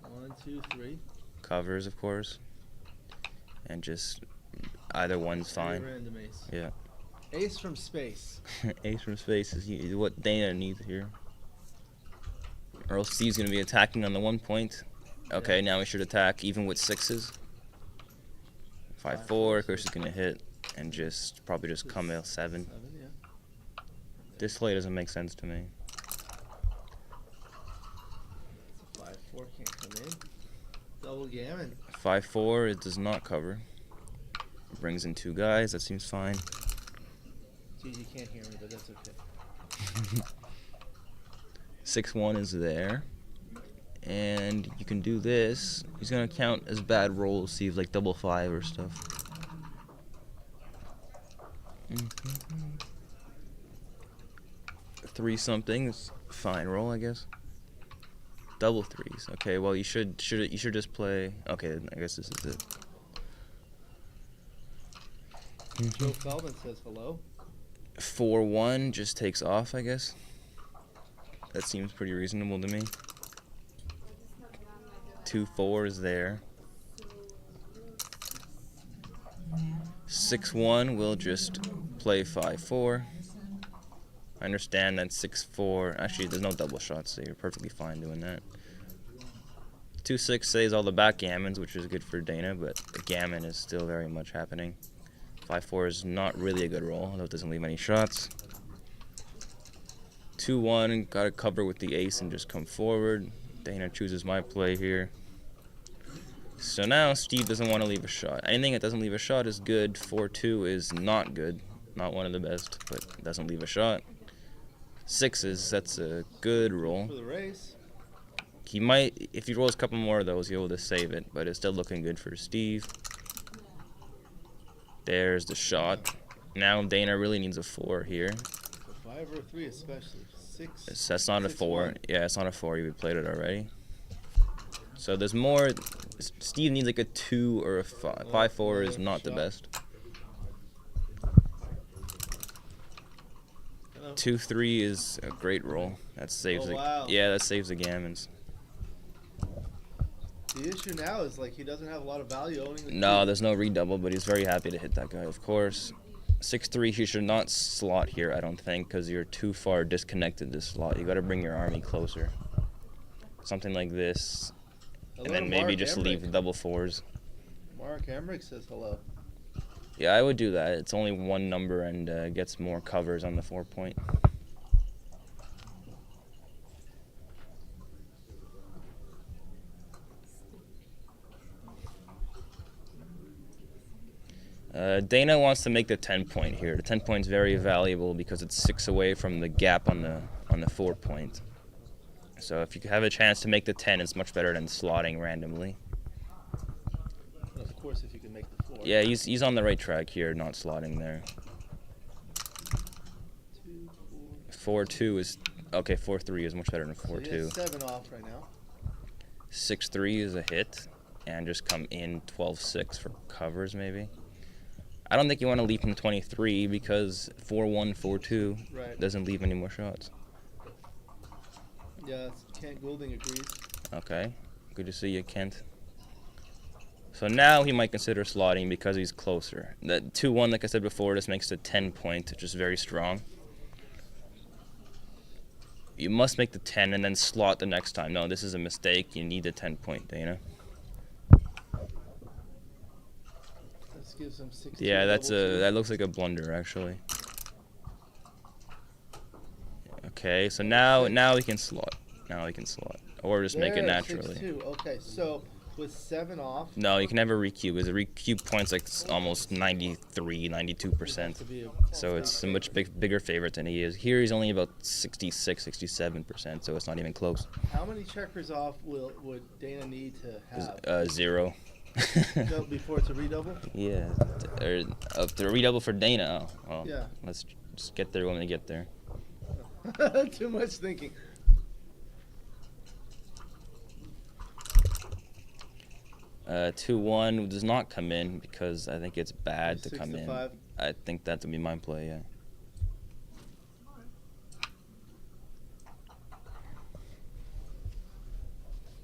1, 2, 3. Covers, of course. And just either one's fine. Random ace. Yeah. Ace from space. Ace from space is what Dana needs here. Or else Steve's going to be attacking on the 1 point. Okay, now we should attack even with 6s. 5-4, of course he's going to hit. And probably just come out 7. 7, yeah. This play doesn't make sense to me. It's a 5-4, can't come in. Double gammon. 5-4, it does not cover. Brings in 2 guys, that seems fine. Gigi can't hear me, but that's okay. 6-1 is there. And you can do this. He's going to count as bad rolls, see if like double 5 or stuff. 3 something is fine roll, I guess. Double 3s. Okay, well you should just play. Okay, I guess this is it. Joe Feldman says hello. 4-1 just takes off, I guess. That seems pretty reasonable to me. 2-4 is there. 6-1 will just play 5-4. I understand that 6-4. Actually, there's no double shots, so you're perfectly fine doing that. 2-6 saves all the backgammons, which is good for Dana, but the gammon is still very much happening. 5-4 is not really a good roll, although it doesn't leave any shots. 2-1, gotta cover with the ace and just come forward. Dana chooses my play here. So now Steve doesn't want to leave a shot. Anything that doesn't leave a shot is good. 4-2 is not good. Not one of the best, but doesn't leave a shot. 6s, that's a good roll. For the race. He might, if he rolls a couple more of those, he'll be able to save it, but it's still looking good for Steve. There's the shot. Now Dana really needs a 4 here. A 5 or a 3 especially. 6. That's not a 4. Yeah, it's not a 4. You played it already. So there's more. Steve needs like a 2 or a 5. 5-4 is not the best. 2-3 is a great roll. That saves it. Wow. Yeah, that saves the gammons. The issue now is like he doesn't have a lot of value owning the No, cube. there's no redouble, but he's very happy to hit that guy, of course. 6-3, he should not slot here, I don't think, because you're too far disconnected this slot. You got to bring your army closer. Something like this, and then maybe just leave the double 4s. Mark Emmerich says hello. Yeah, I would do that. It's only one number and gets more covers on the 4-point. Dana wants to make the 10-point here. The 10-point is very valuable because it's 6 away from the gap on the 4-point. So if you have a chance to make the 10, it's much better than slotting randomly. And of course, if you can make the 4. Yeah, he's on the right track here, not slotting there. 4-2 is okay. 4-3 is much better than 4-2. So he has 7 off right now. 6-3 is a hit, and just come in 12-6 for covers maybe. I don't think you want to leap from 23 because 4-1, 4-2 doesn't leave any more shots. Yeah, Kent Goulding agrees. Okay, good to see you, Kent. So now he might consider slotting because he's closer. That 2-1, like I said before, this makes the 10-point, which is very strong. You must make the 10 and then slot the next time. No, this is a mistake. You need the 10-point, Dana. This gives him 6. Yeah, that looks like a blunder actually. Okay, so now we can slot. Now we can slot, or just make it naturally. 6-2. Okay, so with 7 off. No, you can never recube. Because the recube point's like almost 93, 92%. So it's a much bigger favorite than he is. Here he's only about 66, 67%. So it's not even close. How many checkers off would Dana need to have? 0. Before it's a redouble? Yeah, or the redouble for Dana. Oh, well, yeah. Let's just get there when we get there. Too much thinking. Uh, 2-1 does not come in because I think it's bad to 6 come to in. 5. I think that would be my play, yeah.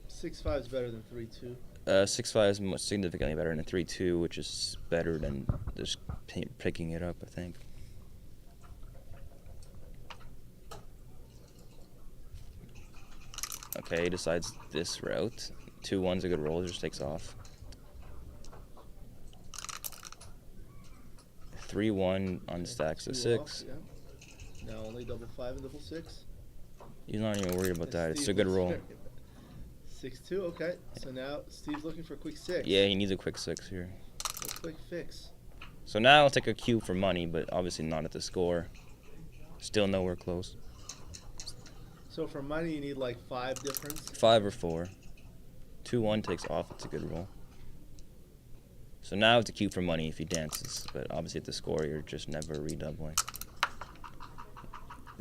Six five is better than 3-2. 6-5 is much significantly better than 3-2, which is better than just picking it up, I think. Okay, he decides this route. 2-1's a good roll, just takes off. 3-1 unstacks the 6. Yeah. Now only double 5 and double 6. He's not even worried about that. It's a Steve good looks roll. very- 6-2, okay. So now Steve's looking for a quick 6. Yeah, he needs a quick 6 here. A quick fix. So now I'll take a cube for money, but obviously not at the score. Still nowhere close. So for money, you need like 5 difference. 5 or 4. 2-1 takes off. It's a good roll. So now it's a cube for money if he dances, but obviously at the score, you're just never redoubling.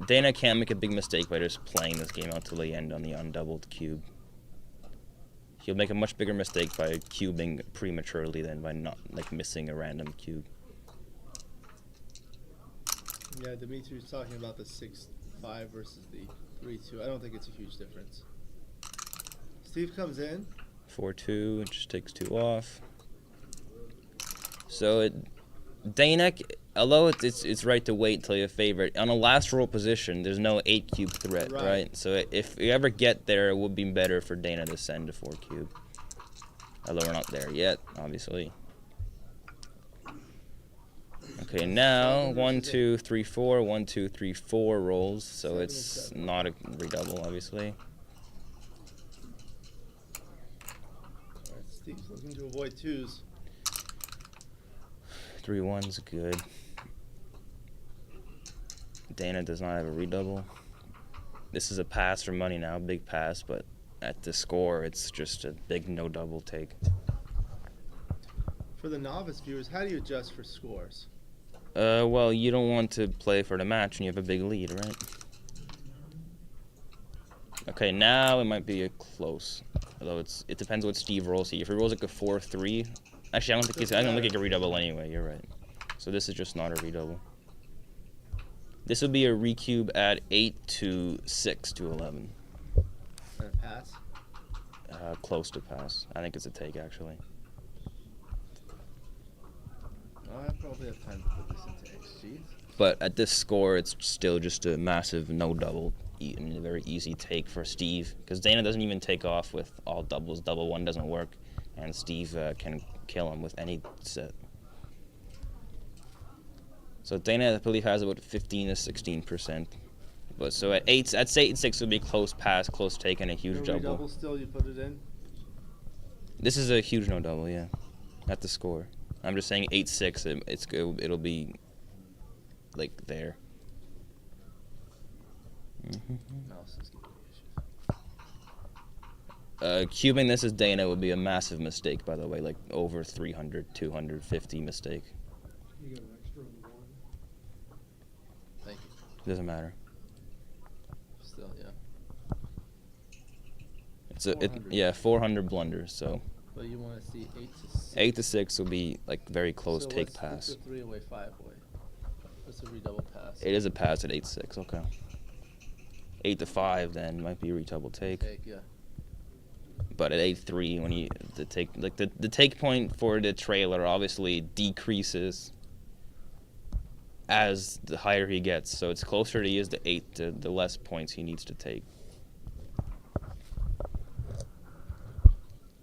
Dana can't make a big mistake by just playing this game out till the end on the undoubled cube. He'll make a much bigger mistake by cubing prematurely than by not missing a random cube. Yeah, Dimitri's talking about the 6-5 versus the 3-2. I don't think it's a huge difference. Steve comes in. 4-2, it just takes 2 off. So Dana, although it's right to wait until your favorite. On a last roll position, there's no 8 cube threat, right? So if you ever get there, it would be better for Dana to send a 4 cube. Although we're not there yet, obviously. Okay, now 1, 2, 3, 4, 1, 2, 3, 4 rolls, so it's not a redouble, obviously. Alright, Steve's looking to avoid 2s. 3 1's good. Dana does not have a redouble. This is a pass for money now, big pass, but at the score, it's just a big no double take. For the novice viewers, how do you adjust for scores? Well, you don't want to play for the match and you have a big lead, right? Okay, now it might be a close. Although it depends what Steve rolls here. If he rolls like a 4-3, actually I don't think he can redouble anyway. You're right. So this is just not a redouble. This would be a recube at 8 to 6 to 11. And a pass? Close to pass. I think it's a take actually. I probably have time to put this into XG. But at this score, it's still just a massive no double and a very easy take for Steve, because Dana doesn't even take off with all doubles. Double 1 doesn't work, and Steve can kill him with any set. So Dana, I believe, has about 15 to 16%. But so at 8 and 6 would be close pass, close take, and a huge double. Double still, you put it in. This is a huge no double, yeah, at the score. I'm just saying 8-6. It'll be like there. Mouse is giving me issues. Cubing this as Dana would be a massive mistake, by the way, like over 300, 250 mistake. You get an extra on the 1. Thank you. Doesn't matter. Still, yeah. It's a 400. 400 blunders. So But you want to see 8 to 6. 8 to 6 will be like very close So take what's pass. the 3 away, 5 away? What's the redouble pass? It is a pass at 8-6. Okay. 8 to 5 then might be a redouble take. Take, yeah. But at 8-3, when the take point for the trailer obviously decreases as the higher he gets. So it's closer he is to 8, the less points he needs to take.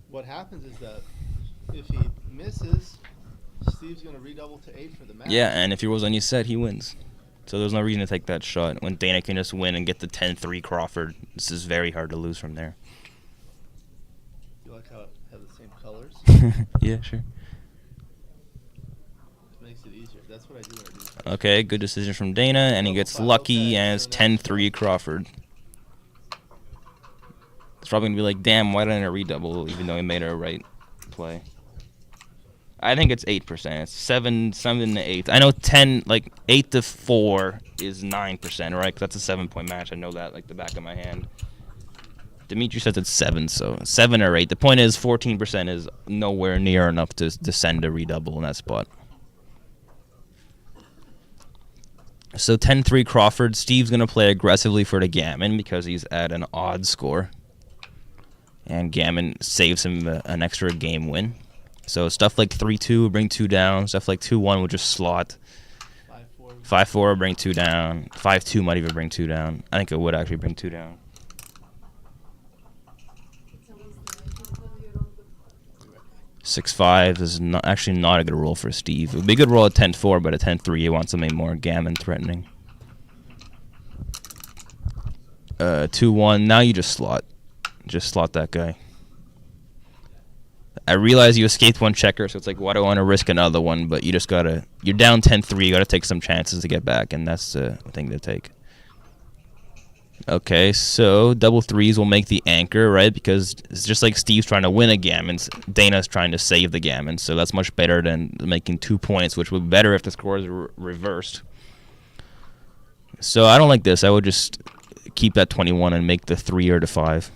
What happens is that if he misses, Steve's going to redouble to 8 for the match. Yeah, and if he rolls on your set, he wins. So there's no reason to take that shot. When Dana can just win and get the 10-3 Crawford, this is very hard to lose from there. You like how it has the same colors? Yeah, sure. It makes it easier. That's what I do when I do. Okay, good decision from Dana, and he gets lucky as 10-3 Crawford. It's probably going to be like, damn, why didn't I redouble, even though he made a right play. I think it's 8%. It's 7 to 8. I know 8 to 4 is 9%, right? 'Cause that's a 7-point match. I know that like the back of my hand. Dimitri says it's 7, so 7 or 8. The point is 14% is nowhere near enough to send a redouble in that spot. So 10-3 Crawford. Steve's going to play aggressively for the Gammon because he's at an odd score. And Gammon saves him an extra game win. So stuff like 3-2 will bring 2 down. Stuff like 2-1 will just slot. 5-4 will bring 2 down. 5-2 might even bring 2 down. I think it would actually bring 2 down. 6-5 is actually not a good roll for Steve. It would be a good roll at 10-4, but at 10-3 you want something more Gammon threatening. 2-1. Now you just slot. Just slot that guy. I realize you escaped one checker, so it's like, why do I want to risk another one? But you just gotta, you're down 10-3, you gotta take some chances to get back, and that's the thing to take. Okay, so double 3s will make the anchor, right? Because it's just like Steve's trying to win a Gammon, Dana's trying to save the Gammon, so that's much better than making 2 points, which would be better if the score is reversed. So I don't like this. I would just keep that 21 and make the 3 or the 5.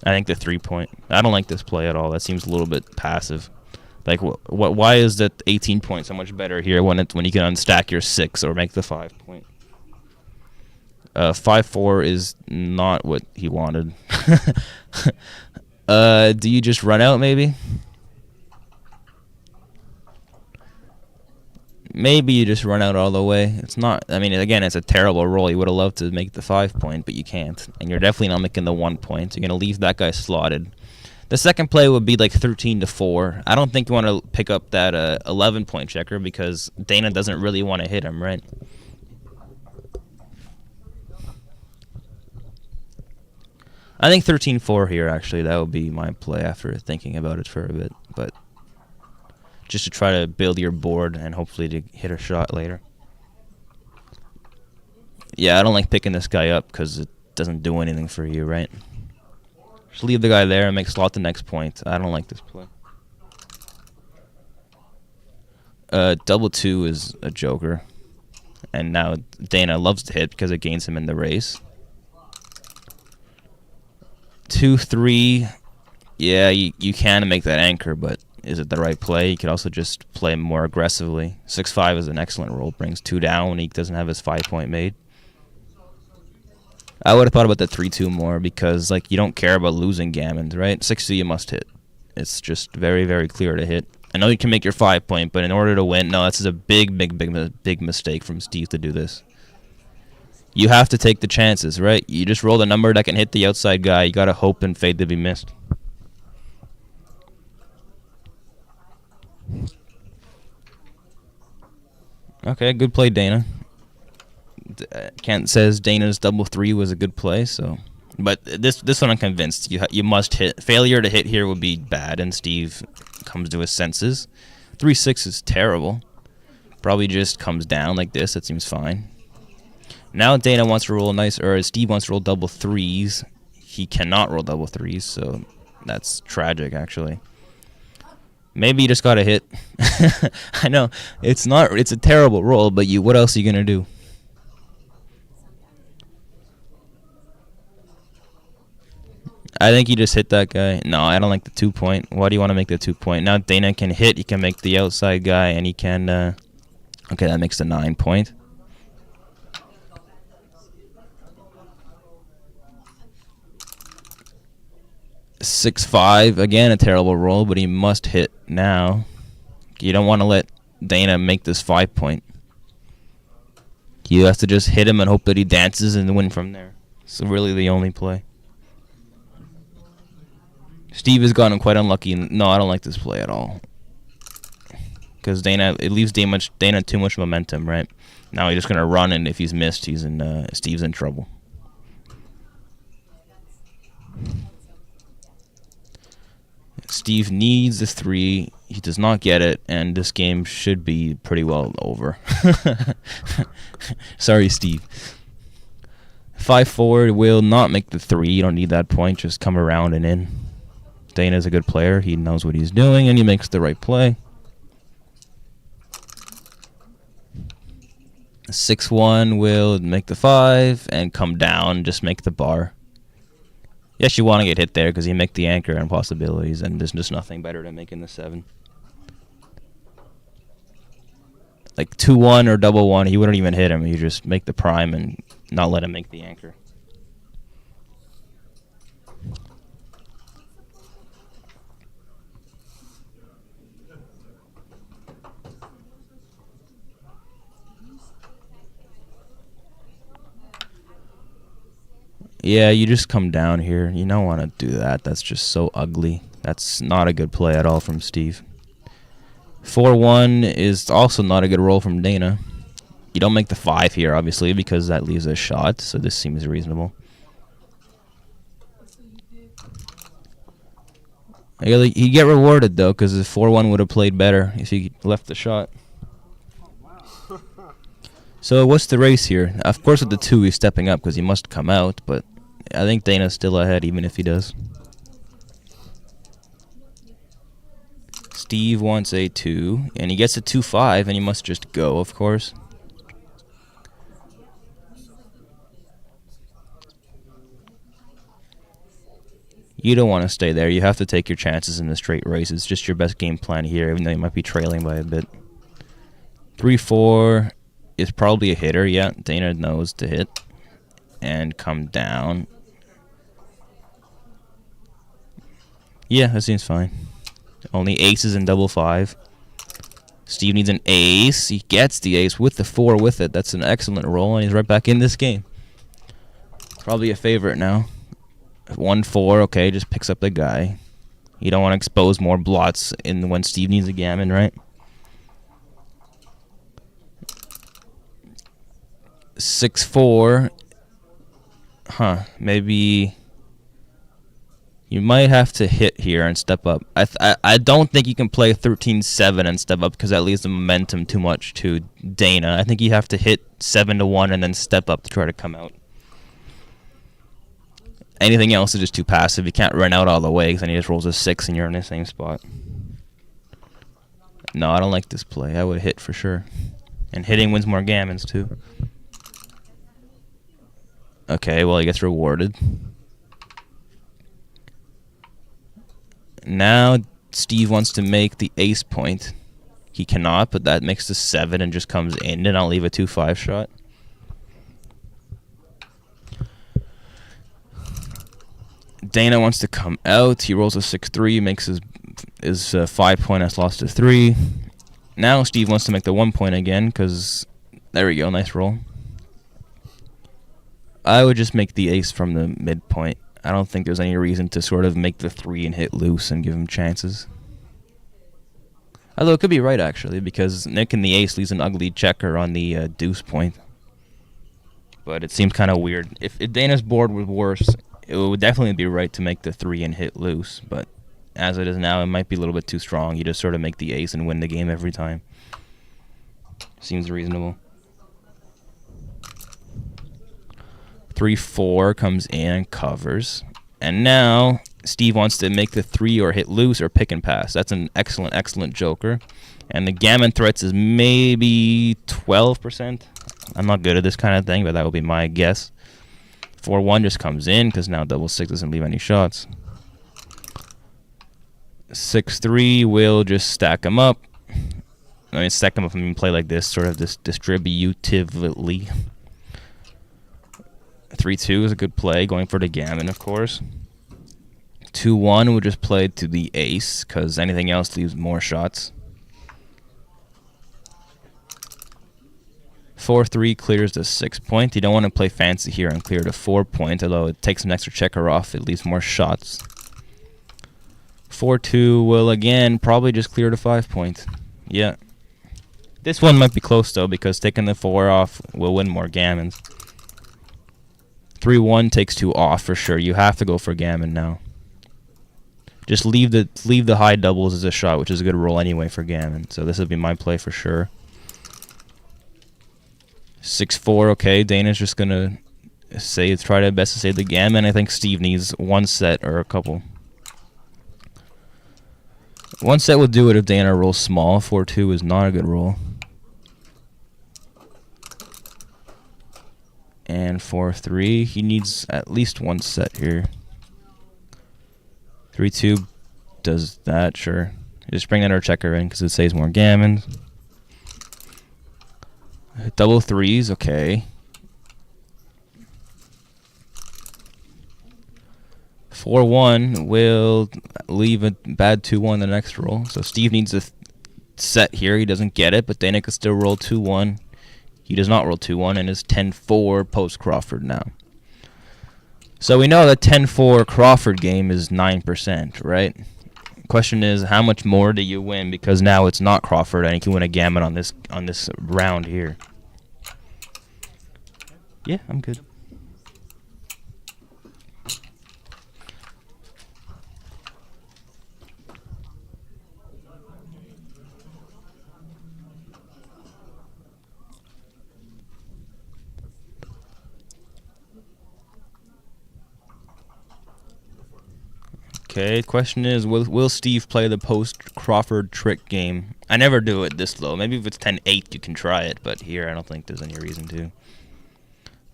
I think the 3-point. I don't like this play at all. That seems a little bit passive. Like, why is that 18-point so much better here when you can unstack your 6 or make the 5-point? 5-4 is not what he wanted. Do you just run out maybe? maybe you just run out all the way. It's not, I mean, again, it's a terrible roll. You would have loved to make the 5 point, but you can't. And you're definitely not making the 1 point. You're going to leave that guy slotted. The second play would be like 13-4. I don't think you want to pick up that 11-point checker because Dana doesn't really want to hit him, right? I think 13-4 here, actually. That would be my play after thinking about it for a bit. But just to try to build your board and hopefully to hit a shot later. Yeah, I don't like picking this guy up because it doesn't do anything for you, right? Just leave the guy there and make slot the next point. I don't like this play. Double 2 is a joker. And now Dana loves to hit because it gains him in the race. 2-3. Yeah, you can make that anchor, but is it the right play? You could also just play more aggressively. 6-5 is an excellent roll. Brings 2 down when he doesn't have his 5-point made. I would have thought about the 3-2 more because, like, you don't care about losing gammons, right? 6-2 you must hit. It's just very, very clear to hit. I know you can make your 5-point, but in order to win, no, this is a big mistake from Steve to do this. You have to take the chances, right? You just roll the number that can hit the outside guy. You got to hope and fade to be missed. Okay, good play, Dana. Kent says Dana's double 3 was a good play, so. But this one I'm convinced you must hit. Failure to hit here would be bad, and Steve comes to his senses. 3-6 is terrible. Probably just comes down like this. That seems fine. Now Dana wants to roll Steve wants to roll double 3s. He cannot roll double 3s, so that's tragic, actually. Maybe you just gotta hit. I know it's a terrible roll, but what else are you gonna do? I think you just hit that guy. No, I don't like the 2-point. Why do you want to make the 2-point? Now Dana can hit. He can make the outside guy, and he can. Okay, that makes the 9-point. $6-5, again a terrible roll, but he must hit now. You don't want to let Dana make this 5-point. You have to just hit him and hope that he dances and win from there. It's really the only play. Steve has gotten quite unlucky. No, I don't like this play at all. Because it leaves Dana too much momentum, right? Now he's just going to run, and if he's missed, Steve's in trouble. Steve needs a 3. He does not get it, and this game should be pretty well over. Sorry, Steve. 5-4 will not make the 3. You don't need that point. Just come around and in. Dana's a good player. He knows what he's doing, and he makes the right play. 6-1 will make the 5 and come down. Just make the bar. Yes, you want to get hit there because you make the anchor and possibilities, and there's just nothing better than making the 7. Like 2-1 or double 1, he wouldn't even hit him. You just make the prime and not let him make the anchor. Yeah, you just come down here. You don't want to do that. That's just so ugly. That's not a good play at all from Steve. 4-1 is also not a good roll from Dana. You don't make the 5 here, obviously, because that leaves a shot, so this seems reasonable. You get rewarded, though, because the 4-1 would have played better if he left the shot. So what's the race here? Of course, with the 2, he's stepping up because he must come out, but I think Dana's still ahead, even if he does. Steve wants a 2, and he gets a 2-5, and he must just go, of course. You don't want to stay there. You have to take your chances in the straight race. It's just your best game plan here, even though you might be trailing by a bit. 3-4 is probably a hitter. Yeah, Dana knows to hit and come down. Yeah, that seems fine. Only aces and double 5. Steve needs an ace. He gets the ace with the 4 with it. That's an excellent roll, and he's right back in this game. Probably a favorite now. 1-4, okay, just picks up the guy. You don't want to expose more blots in when Steve needs a gammon, right? 6-4. Huh, maybe you might have to hit here and step up. I don't think you can play 13-7 and step up because that leaves the momentum too much to Dana. I think you have to hit 7-1 and then step up to try to come out. Anything else is just too passive. You can't run out all the way because then he just rolls a 6 and you're in the same spot. No, I don't like this play. I would hit for sure. And hitting wins more gammons too. Okay, well he gets rewarded. Now Steve wants to make the ace point. He cannot, but that makes the 7 and just comes in, and I'll leave a 2-5 shot. Dana wants to come out. He rolls a 6-3, makes his 5 point has lost to 3. Now Steve wants to make the 1 point again, because there we go, nice roll. I would just make the ace from the midpoint. I don't think there's any reason to sort of make the 3 and hit loose and give him chances. Although it could be right, actually, because Nick and the ace leaves an ugly checker on the deuce point. But it seems kind of weird. If Dana's board was worse, it would definitely be right to make the 3 and hit loose. But as it is now, it might be a little bit too strong. You just sort of make the ace and win the game every time. Seems reasonable. 3-4 comes in and covers. And now Steve wants to make the 3 or hit loose or pick and pass. That's an excellent, excellent joker. And the gammon threats is maybe 12%. I'm not good at this kind of thing, but that will be my guess. 4-1 just comes in because now double 6 doesn't leave any shots. 6-3 will just stack him up. I mean, stack him up and play like this, sort of this distributively. 3-2 is a good play, going for the gammon, of course. 2-1 will just play to the ace, because anything else leaves more shots. 4-3 clears the 6 point. You don't want to play fancy here and clear the 4 point, although it takes an extra checker off. It leaves more shots. 4-2 will again probably just clear the 5 point. Yeah. This one might be close though, because taking the 4 off will win more gammons. 3-1 takes 2 off for sure. You have to go for gammon now. Just leave the high doubles as a shot, which is a good roll anyway for gammon. So this would be my play for sure. 6-4, okay. Dana's just gonna try their best to save the gammon. I think Steve needs one set or a couple. One set will do it if Dana rolls small. 4-2 is not a good roll. And 4-3, he needs at least one set here. 3-2 does that, sure. Just bring that our checker in because it saves more gammons. Double 3s, okay. 4-1 will leave a bad 2-1 the next roll. So Steve needs a set here. He doesn't get it, but Dana could still roll 2-1. He does not roll 2-1 and is 10-4 post Crawford now. So we know that 10-4 Crawford game is 9%, right? Question is, how much more do you win because now it's not Crawford and you can win a gammon on this round here? Yeah, I'm good. Okay, question is, will Steve play the post-Crawford trick game? I never do it this low. Maybe if it's 10-8 you can try it, but here I don't think there's any reason to.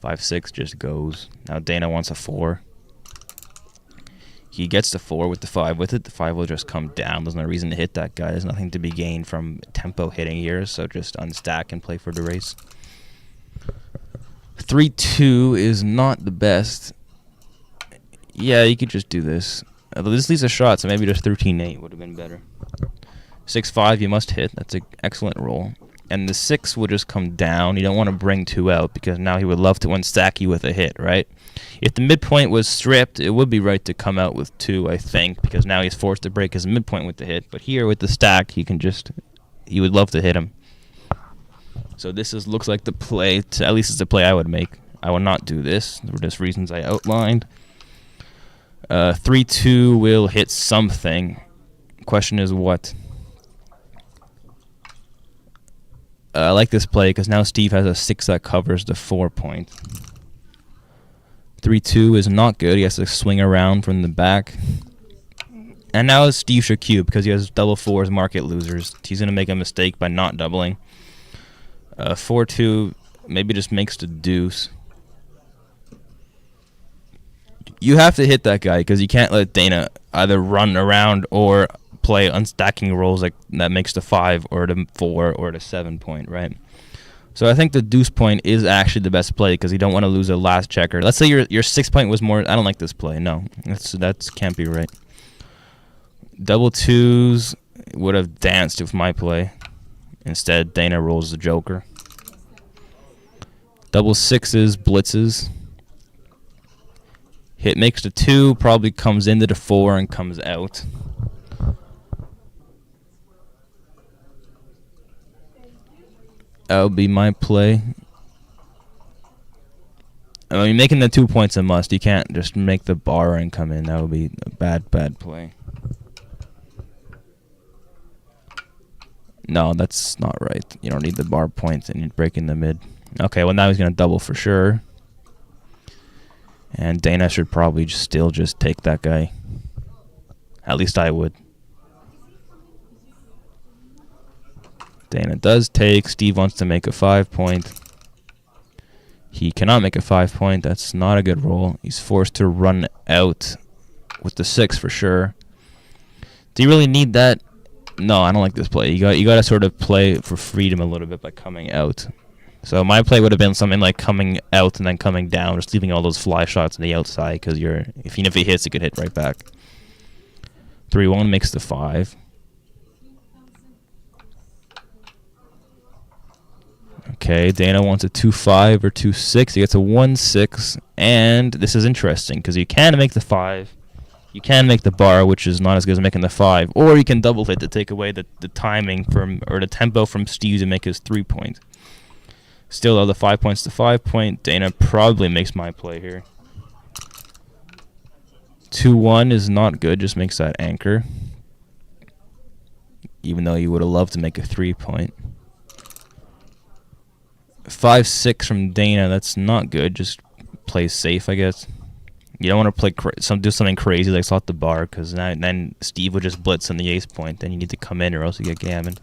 5-6 just goes. Now Dana wants a 4. He gets the 4 with the 5 with it. The 5 will just come down. There's no reason to hit that guy. There's nothing to be gained from tempo hitting here, so just unstack and play for the race. 3-2 is not the best. Yeah, you could just do this. Although this leaves a shot, so maybe just 13-8 would have been better. 6-5, you must hit. That's an excellent roll. And the 6 will just come down. You don't want to bring 2 out because now he would love to unstack you with a hit, right? If the midpoint was stripped, it would be right to come out with 2, I think, because now he's forced to break his midpoint with the hit. But here with the stack, he would love to hit him. So this looks like the play, at least it's the play I would make. I will not do this for just reasons I outlined. 3-2 will hit something. Question is what? I like this play because now Steve has a 6 that covers the 4 point. 3-2 is not good. He has to swing around from the back. And now Steve should cube because he has double 4s, market losers. He's going to make a mistake by not doubling. 4-2 maybe just makes the deuce. You have to hit that guy because you can't let Dana either run around or play unstacking rolls like that makes the 5 or the 4 or the 7 point, right? So I think the deuce point is actually the best play because you don't want to lose a last checker. Let's say your 6 point was more. I don't like this play. No, that can't be right. Double 2s would have danced with my play. Instead, Dana rolls the joker. Double 6s, blitzes. Hit makes the 2, probably comes into the 4 and comes out. That would be my play. I mean, making the 2 points a must. You can't just make the bar and come in. That would be a bad play. No, that's not right. You don't need the bar points and you're breaking the mid. Okay, well now he's going to double for sure. And Dana should probably still just take that guy. At least I would. Dana does take. Steve wants to make a 5 point. He cannot make a 5 point. That's not a good roll. He's forced to run out with the 6 for sure. Do you really need that? No, I don't like this play. You got to sort of play for freedom a little bit by coming out. So my play would have been something like coming out and then coming down, just leaving all those fly shots on the outside because if he hits, it could hit right back. 3-1 makes the 5. Okay, Dana wants a 2-5 or 2-6. He gets a 1-6, and this is interesting because you can make the 5. You can make the bar, which is not as good as making the 5, or you can double hit to take away the timing or the tempo from Steve to make his 3 point. Still, though, the 5 points to 5 point. Dana probably makes my play here. 2-1 is not good, just makes that anchor. Even though you would have loved to make a 3 point. 5-6 from Dana, that's not good, just plays safe, I guess. You don't want to play do something crazy like slot the bar, because then Steve would just blitz on the ace point. Then you need to come in or else you get gammoned.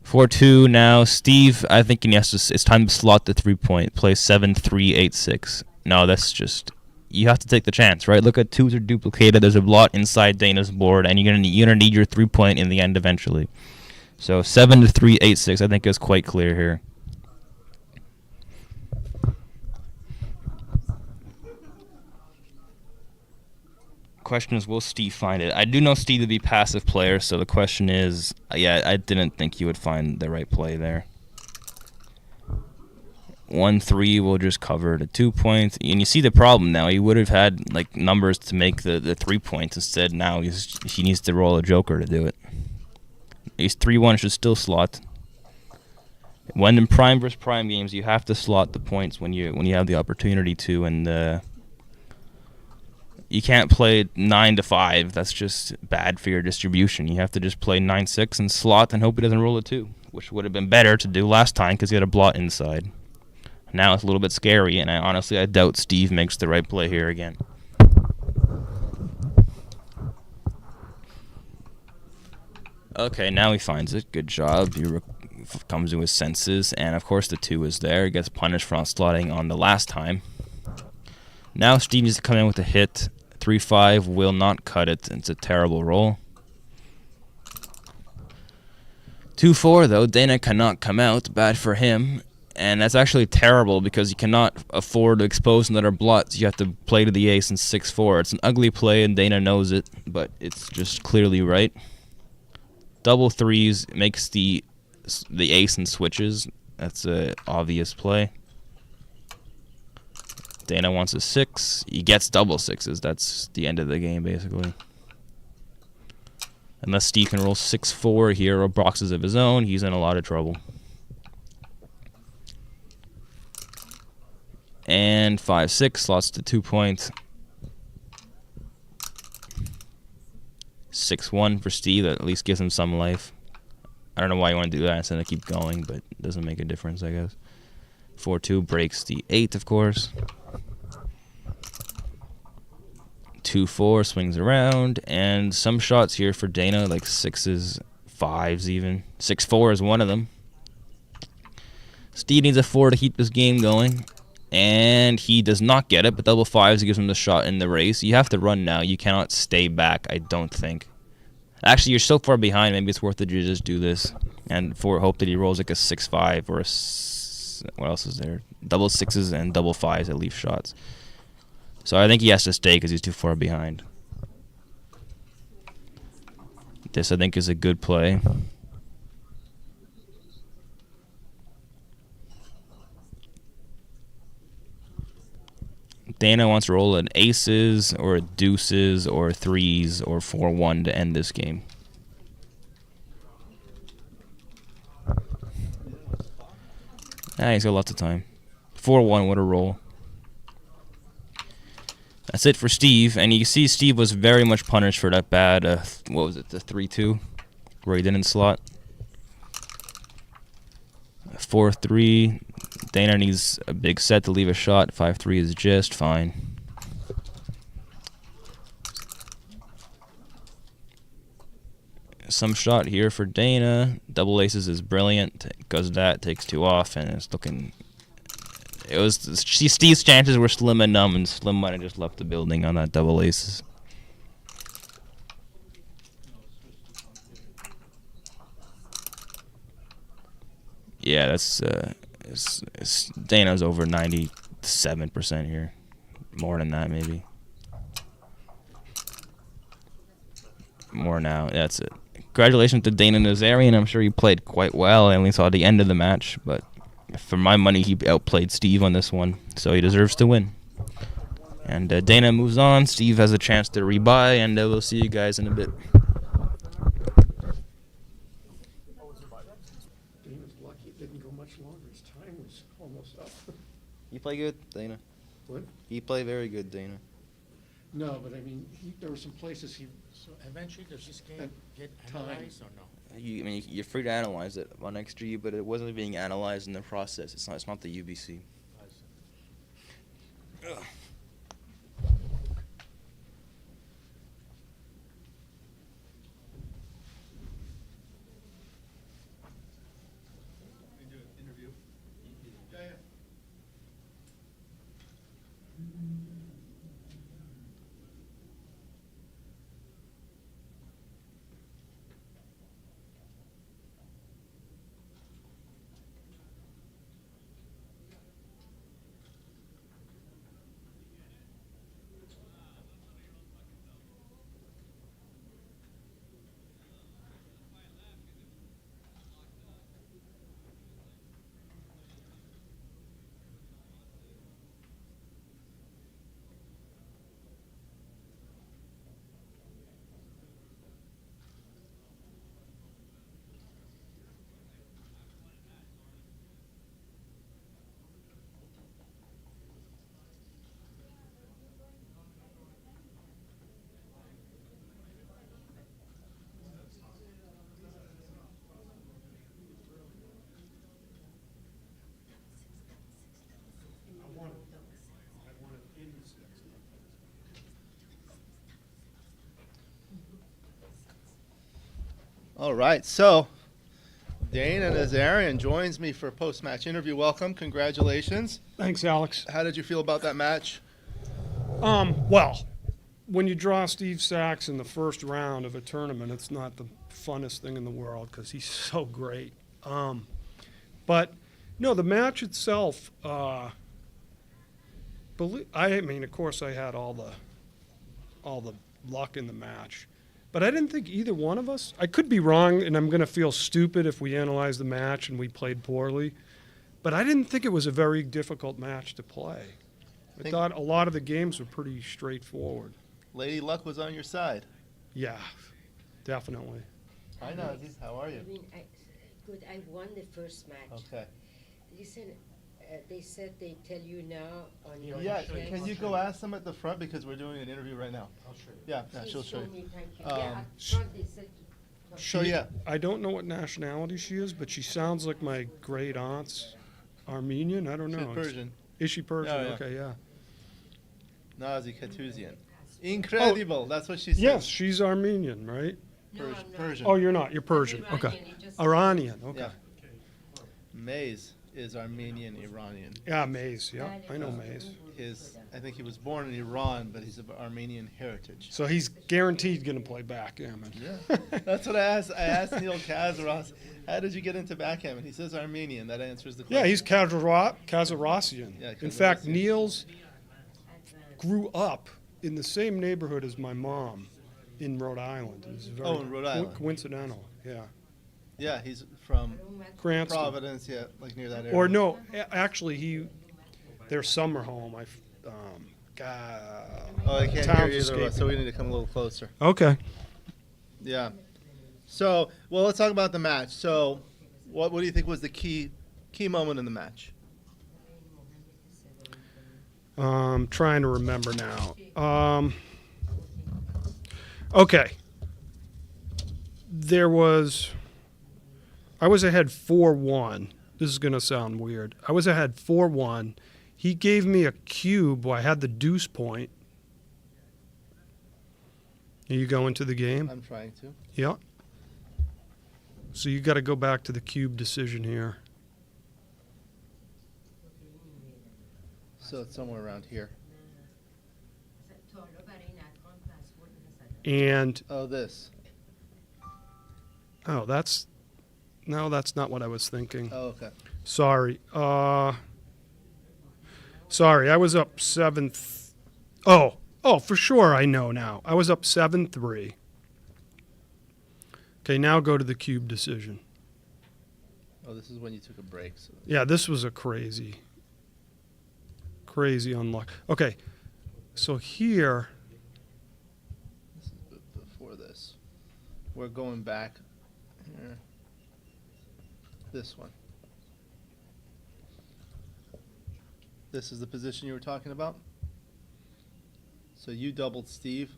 4-2 now. Steve, I think it's time to slot the 3 point. Play 7-3-8-6. No, that's just... You have to take the chance, right? Look at 2s are duplicated. There's a lot inside Dana's board, and you're gonna need your 3 point in the end eventually. So 7-3-8-6, I think is quite clear here. Question is, will Steve find it? I do know Steve to be a passive player, so the question is, yeah, I didn't think he would find the right play there. 1-3 will just cover the 2 points, and you see the problem now. He would have had like numbers to make the 3 points. Instead, now he needs to roll a joker to do it. Ace 3-1 should still slot. When in prime versus prime games, you have to slot the points when you have the opportunity to, and you can't play 9-5. That's just bad for your distribution. You have to just play 9-6 and slot and hope he doesn't roll a 2, which would have been better to do last time because he had a blot inside. Now it's a little bit scary, and I doubt Steve makes the right play here again. Okay, now he finds it. Good job. He comes to his senses, and of course the 2 is there. He gets punished for not slotting on the last time. Now Steve needs to come in with a hit. 3-5 will not cut it. It's a terrible roll. 2-4 though. Dana cannot come out. Bad for him. And that's actually terrible because you cannot afford to expose another blot. You have to play to the ace and 6-4. It's an ugly play and Dana knows it, but it's just clearly right. Double threes makes the ace and switches. That's a obvious play. Dana wants a 6. He gets double 6s. That's the end of the game, basically. Unless Steve can roll 6-4 here or boxes of his own, he's in a lot of trouble. And 5-6 slots to 2 points. 6-1 for Steve. That at least gives him some life. I don't know why you want to do that instead of keep going, but it doesn't make a difference, I guess. 4-2 breaks the 8, of course. 2-4 swings around, and some shots here for Dana, like 6s, 5s even. 6-4 is one of them. Steve needs a 4 to keep this game going, and he does not get it, but double 5s gives him the shot in the race. You have to run now. You cannot stay back, I don't think. Actually, you're so far behind, maybe it's worth it to just do this, and hope that he rolls like a 6-5 or a... what else is there? Double 6s and double 5s at leaf shots. So I think he has to stay because he's too far behind. This, I think, is a good play. Dana wants to roll an aces or a deuces or 3s or 4-1 to end this game. He's got lots of time. 4-1, what a roll. That's it for Steve, and you see Steve was very much punished for that bad, what was it, the 3-2, where he didn't slot. 4-3, Dana needs a big set to leave a shot. 5-3 is just fine. Some shot here for Dana. Double aces is brilliant. Goes that, takes 2 off, and it's looking... Steve's chances were slim and numb, and Slim might have just left the building on that double aces. Yeah, that's Dana's over 97% here, more than that maybe. More now. That's it. Congratulations to Dana Nazarian. I'm sure he played quite well. I only saw the end of the match, but for my money, he outplayed Steve on this one, so he deserves to win. And Dana moves on. Steve has a chance to rebuy, and we'll see you guys in a bit. Dana's lucky it didn't go much longer. His time was almost up. You play good, Dana. What? You play very good, Dana. No, but I mean, there were some places he... So eventually, does this game get time. analyzed or no? You're free to analyze it on XG, but it wasn't being analyzed in the process. It's not the UBC. I see. Ugh. All right, so Dana Nazarian joins me for a post-match interview. Welcome, congratulations. Thanks, Alex. How did you feel about that match? Well, when you draw Steve Sachs in the first round of a tournament, it's not the funnest thing in the world because he's so great. But no, the match itself, I mean, of course, I had all the luck in the match, But I didn't think either one of us, I could be wrong, and I'm going to feel stupid if we analyze the match and we played poorly, but I didn't think it was a very difficult match to play. I thought a lot of the games were pretty straightforward. Lady Luck was on your side. Yeah, definitely. Hi, Nazi. How are you? Good. I won the first match. Okay. Listen, they said they tell you now on your. Yeah, can you go ask them at the front because we're doing an interview right now? I'll show you. Yeah, she'll show you. Me, thank you. Yeah, up front they said to. So yeah, I don't know what nationality she is, but she sounds like my great aunt's Armenian. I don't know. she's Persian. Is she Persian? Oh, yeah. Okay, yeah. Nazi Katuzian. Incredible. That's what she said. Yes, she's Armenian, right? No, I'm not. Persian. Oh, you're not. You're Persian. Iranian, Okay. it just- Iranian. Okay. Yeah. Maze is Armenian Iranian. Yeah, Maze. Yeah, I know Maze. I think he was born in Iran, but he's of Armenian heritage. So he's guaranteed going to play backgammon. Yeah, that's what I asked. I asked Neil Kazaross, how did you get into backgammon? He says Armenian. That answers the question. Yeah, he's Kazarossian. Yeah, In fact, Kazarossian. Niels grew up in the same neighborhood as my mom in Rhode Island. It was very Oh, in Rhode Island. coincidental. Yeah. Yeah, he's from Cranston. Providence, yeah, like near that area. Or no, actually, their summer home. God. Oh, I can't town's hear either of escaping us, so we need to come a little closer. Okay. Yeah. So, well, let's talk about the match. So, what do you think was the key moment in the match? Trying to remember now. Okay. I was ahead 4-1. This is going to sound weird. I was ahead 4-1. He gave me a cube while I had the deuce point. Are you going to the game? I'm trying to. Yeah. So you got to go back to the cube decision here. So it's somewhere around here. And Oh, this. that's not what I was thinking. Oh, okay. Sorry. Sorry, I was up 7th. Oh, for sure I know now. I was up 7-3. Okay, now go to the cube decision. Oh, this is when you took a break. So. Yeah, this was a crazy unlock. Okay, so here, This is before this. We're going back here. This one. This is the position you were talking about? So you doubled Steve.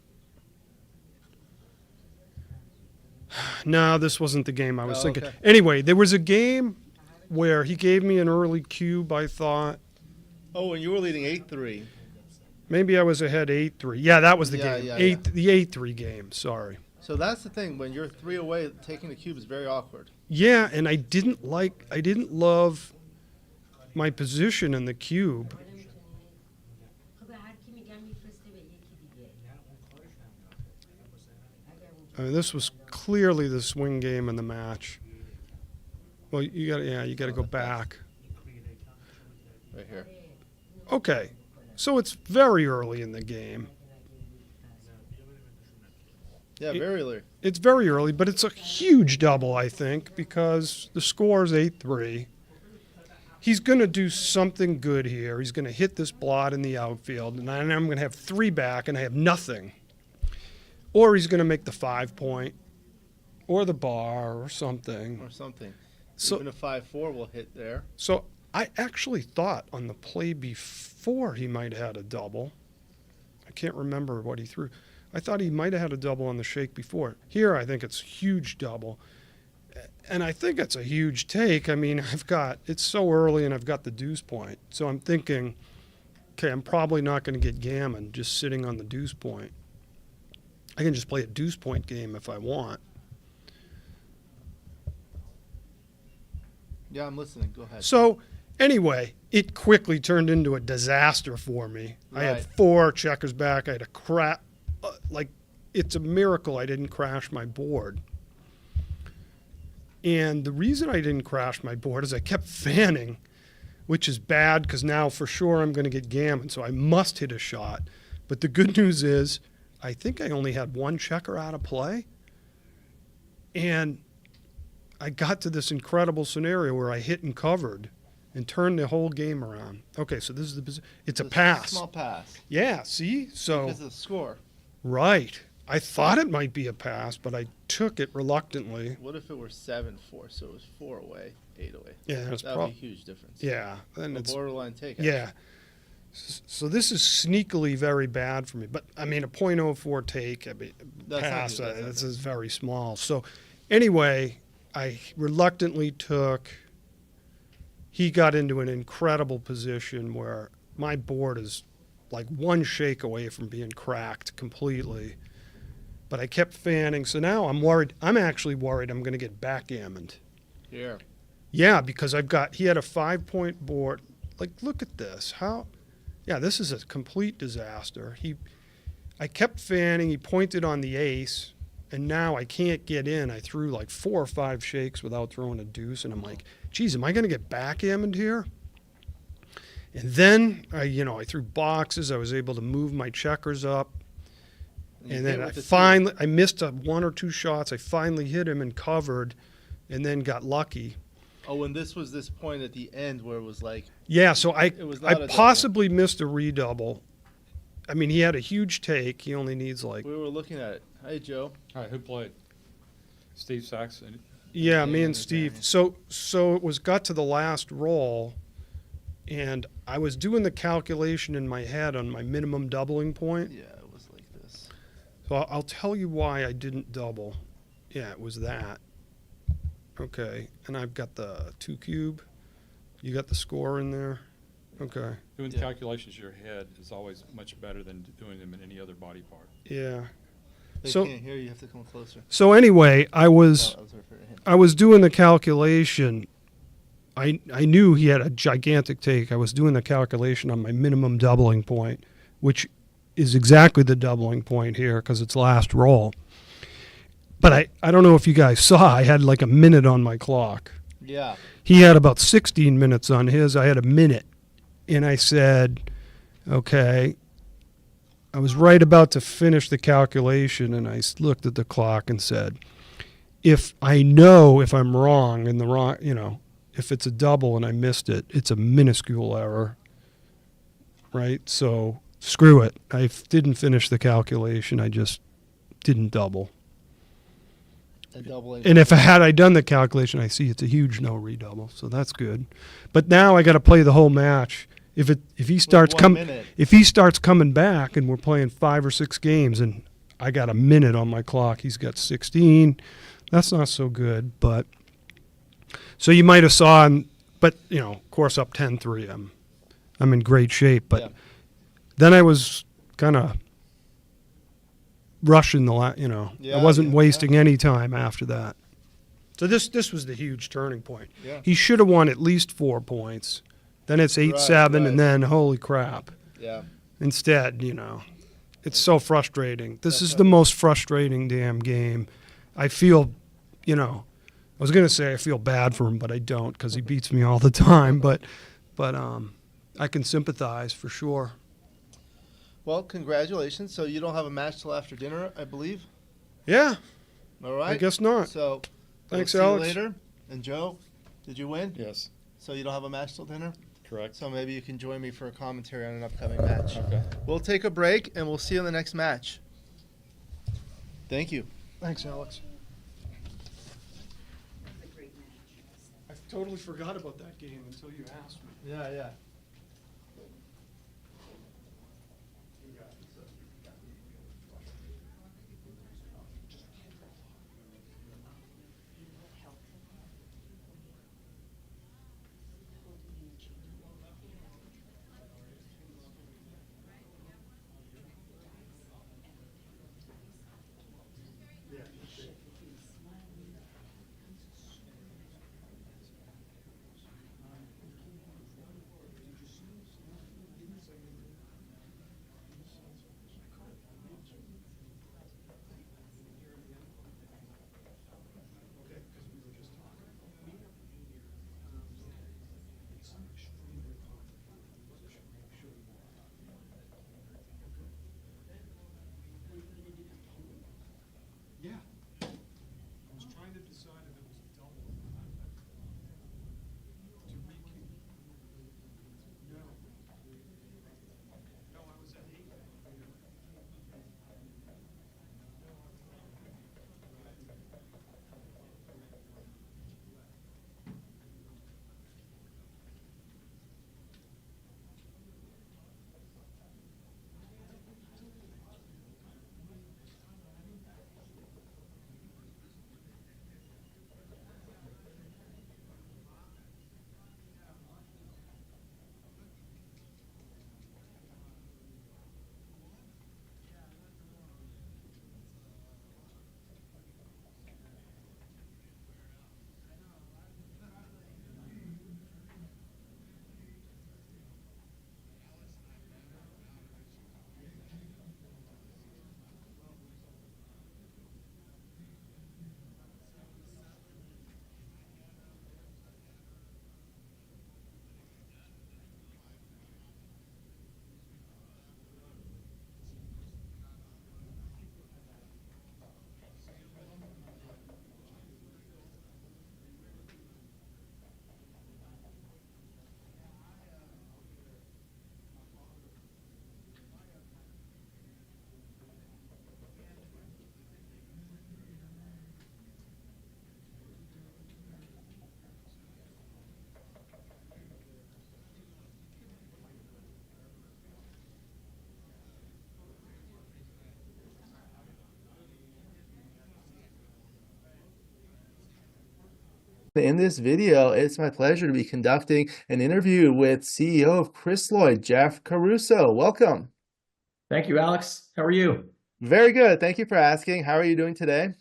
no, this wasn't the game I was Oh, thinking. okay. Anyway, there was a game where he gave me an early cube, I thought. Oh, and you were leading 8-3. Maybe I was ahead 8-3. Yeah, that was the Yeah, game. yeah, The 8-3 game, sorry. So that's the thing. When you're 3 away, taking the cube is very awkward. Yeah, and I didn't love my position in the cube. I mean, this was clearly the swing game in the match. Well, you got to go back. Right here. Okay, so it's very early in the game. Yeah, very early. It's very early, but it's a huge double, I think, because the score is 8-3. He's going to do something good here. He's going to hit this blot in the outfield, and I'm going to have 3 back, and I have nothing. Or he's going to make the 5-point, or the bar, or something. Or something. So- Even a 5-4 will hit there. So I actually thought on the play before he might have had a double. I can't remember what he threw. I thought he might have had a double on the shake before. Here, I think it's huge double. And I think it's a huge take. I mean, it's so early and I've got the deuce point. So I'm thinking, okay, I'm probably not going to get gammon just sitting on the deuce point. I can just play a deuce point game if I want. Yeah, I'm listening. Go ahead. So anyway, it quickly turned into a disaster for me. I had Right. 4 checkers back. I had a crap. It's a miracle I didn't crash my board. And the reason I didn't crash my board is I kept fanning, which is bad because now for sure I'm going to get gammon. So I must hit a shot. But the good news is I think I only had one checker out of play. And I got to this incredible scenario where I hit and covered and turned the whole game around. Okay, so this is it's a pass. Small pass. Yeah, see? So Because of the score. right. I thought it might be a pass, but I took it reluctantly. What if it were 7-4, so it was 4 away, 8 away? Yeah, it's That would be a huge difference. yeah, and A it's borderline take. yeah. So this is sneakily very bad for me. But I mean, a .04 take, I mean, That's not pass. good, that's not This good. is very small. So anyway, I reluctantly took. He got into an incredible position where my board is like one shake away from being cracked completely. But I kept fanning, so now I'm worried. I'm actually worried I'm going to get backgammoned. Here. Yeah, because he had a 5-point board. Like, look at this. Yeah, this is a complete disaster. I kept fanning. He pointed on the ace, and now I can't get in. I threw like 4 or 5 shakes without throwing a deuce, and I'm like, geez, am I going to get backgammoned here? And then I threw boxes. I was able to move my checkers up. And then I missed 1 or 2 shots. I finally hit him and covered, and then got lucky. Oh, and this was this point at the end where it was like. Yeah, so I was not a double. possibly missed a redouble. I mean, he had a huge take. He only needs like. We were looking at it. Hey, Joe. All right, who played? Steve Sachs. Yeah, me and Nazarian. Steve. So it got to the last roll, and I was doing the calculation in my head on my minimum doubling point. Yeah, it was like this. So I'll tell you why I didn't double. Yeah, it was that. Okay, and I've got the 2 cube. You got the score in there? Okay. Doing Yeah. calculations in your head is always much better than doing them in any other body part. Yeah. They So- can't hear you. You have to come closer. So anyway, I was No, I was referring to him. I was doing the calculation. I knew he had a gigantic take. I was doing the calculation on my minimum doubling point, which is exactly the doubling point here because it's last roll. But I don't know if you guys saw, I had like a minute on my clock. Yeah. He had about 16 minutes on his. I had a minute. And I said, okay. I was right about to finish the calculation, and I looked at the clock and said, if I'm wrong in the wrong, if it's a double and I missed it, it's a minuscule error, right? So screw it. I didn't finish the calculation. I just didn't double. A doubling. And if I done the calculation, I see it's a huge no redouble, so that's good. But now I got to play the whole match. If he starts coming back, and we're playing 5 or 6 games, and I got a minute on my clock, he's got 16. That's not so good. But so you might have saw him, but of course up 10-3, I'm in great shape. But Yeah. then I was kind of rushing I wasn't wasting any time after that. So this was the huge turning point. Yeah. He should have won at least 4 points. Then it's 8-7, right. and then holy crap. Yeah. Instead, it's so frustrating. This is the most frustrating damn game. I feel, I was gonna say I feel bad for him, but I don't because he beats me all the time. But I can sympathize for sure. Well, congratulations. So you don't have a match till after dinner, I believe. Yeah, All right. I guess not. So. Thanks, we'll see Alex. you later. And Joe, did you win? Yes, So you don't have a match till dinner? correct. So maybe you can join me for a commentary on an upcoming match. Okay. We'll take a break and we'll see you in the next match. Thank you. Thanks, Alex. I totally forgot about that game until you asked me. Yeah. In this video, it's my pleasure to be conducting an interview with CEO of Chrysloid, Jeff Caruso. Welcome. Thank you, Alex. How are you? Very good. Thank you for asking. How are you doing today?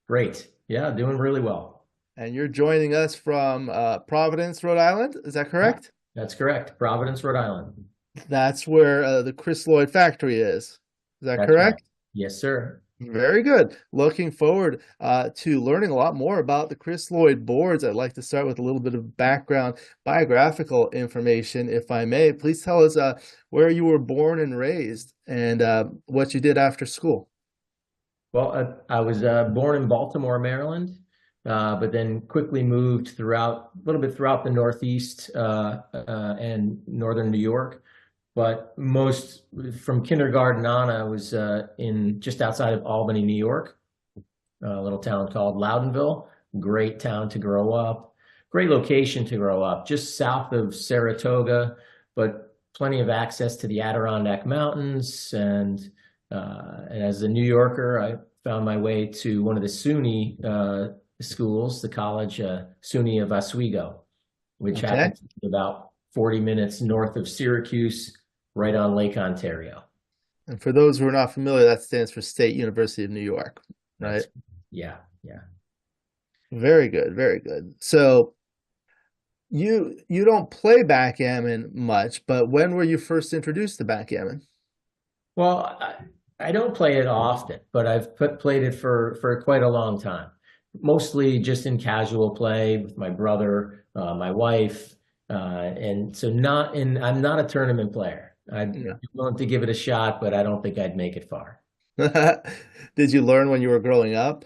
Great. Yeah, doing really well. And you're joining us from Providence, Rhode Island. Is that correct? That's correct. Providence, Rhode Island. That's where the Chrysloid factory is. Is that That's correct? right. Yes, sir. Very good. Looking forward to learning a lot more about the Chrysloid boards. I'd like to start with a little bit of background biographical information, if I may. Please tell us where you were born and raised and what you did after school. Well, I was born in Baltimore, Maryland, but then quickly moved a little bit throughout the Northeast and Northern New York. But most from kindergarten on, I was in just outside of Albany, New York, a little town called Loudonville. Great town to grow up, great location to grow up, just south of Saratoga, but plenty of access to the Adirondack Mountains. And as a New Yorker, I found my way to one of the SUNY schools, the college SUNY of Oswego, which happens to be about 40 minutes north of Syracuse, right on Lake Ontario. And for those who are not familiar, that stands for State University of New York, right? Yeah. Very good, very good. So you don't play backgammon much, but when were you first introduced to backgammon? Well, I don't play it often, but I've played it for quite a long time. Mostly just in casual play with my brother, my wife, and so I'm not a tournament player. I'd be willing to give it a shot, but I don't think I'd make it far. Did you learn when you were growing up?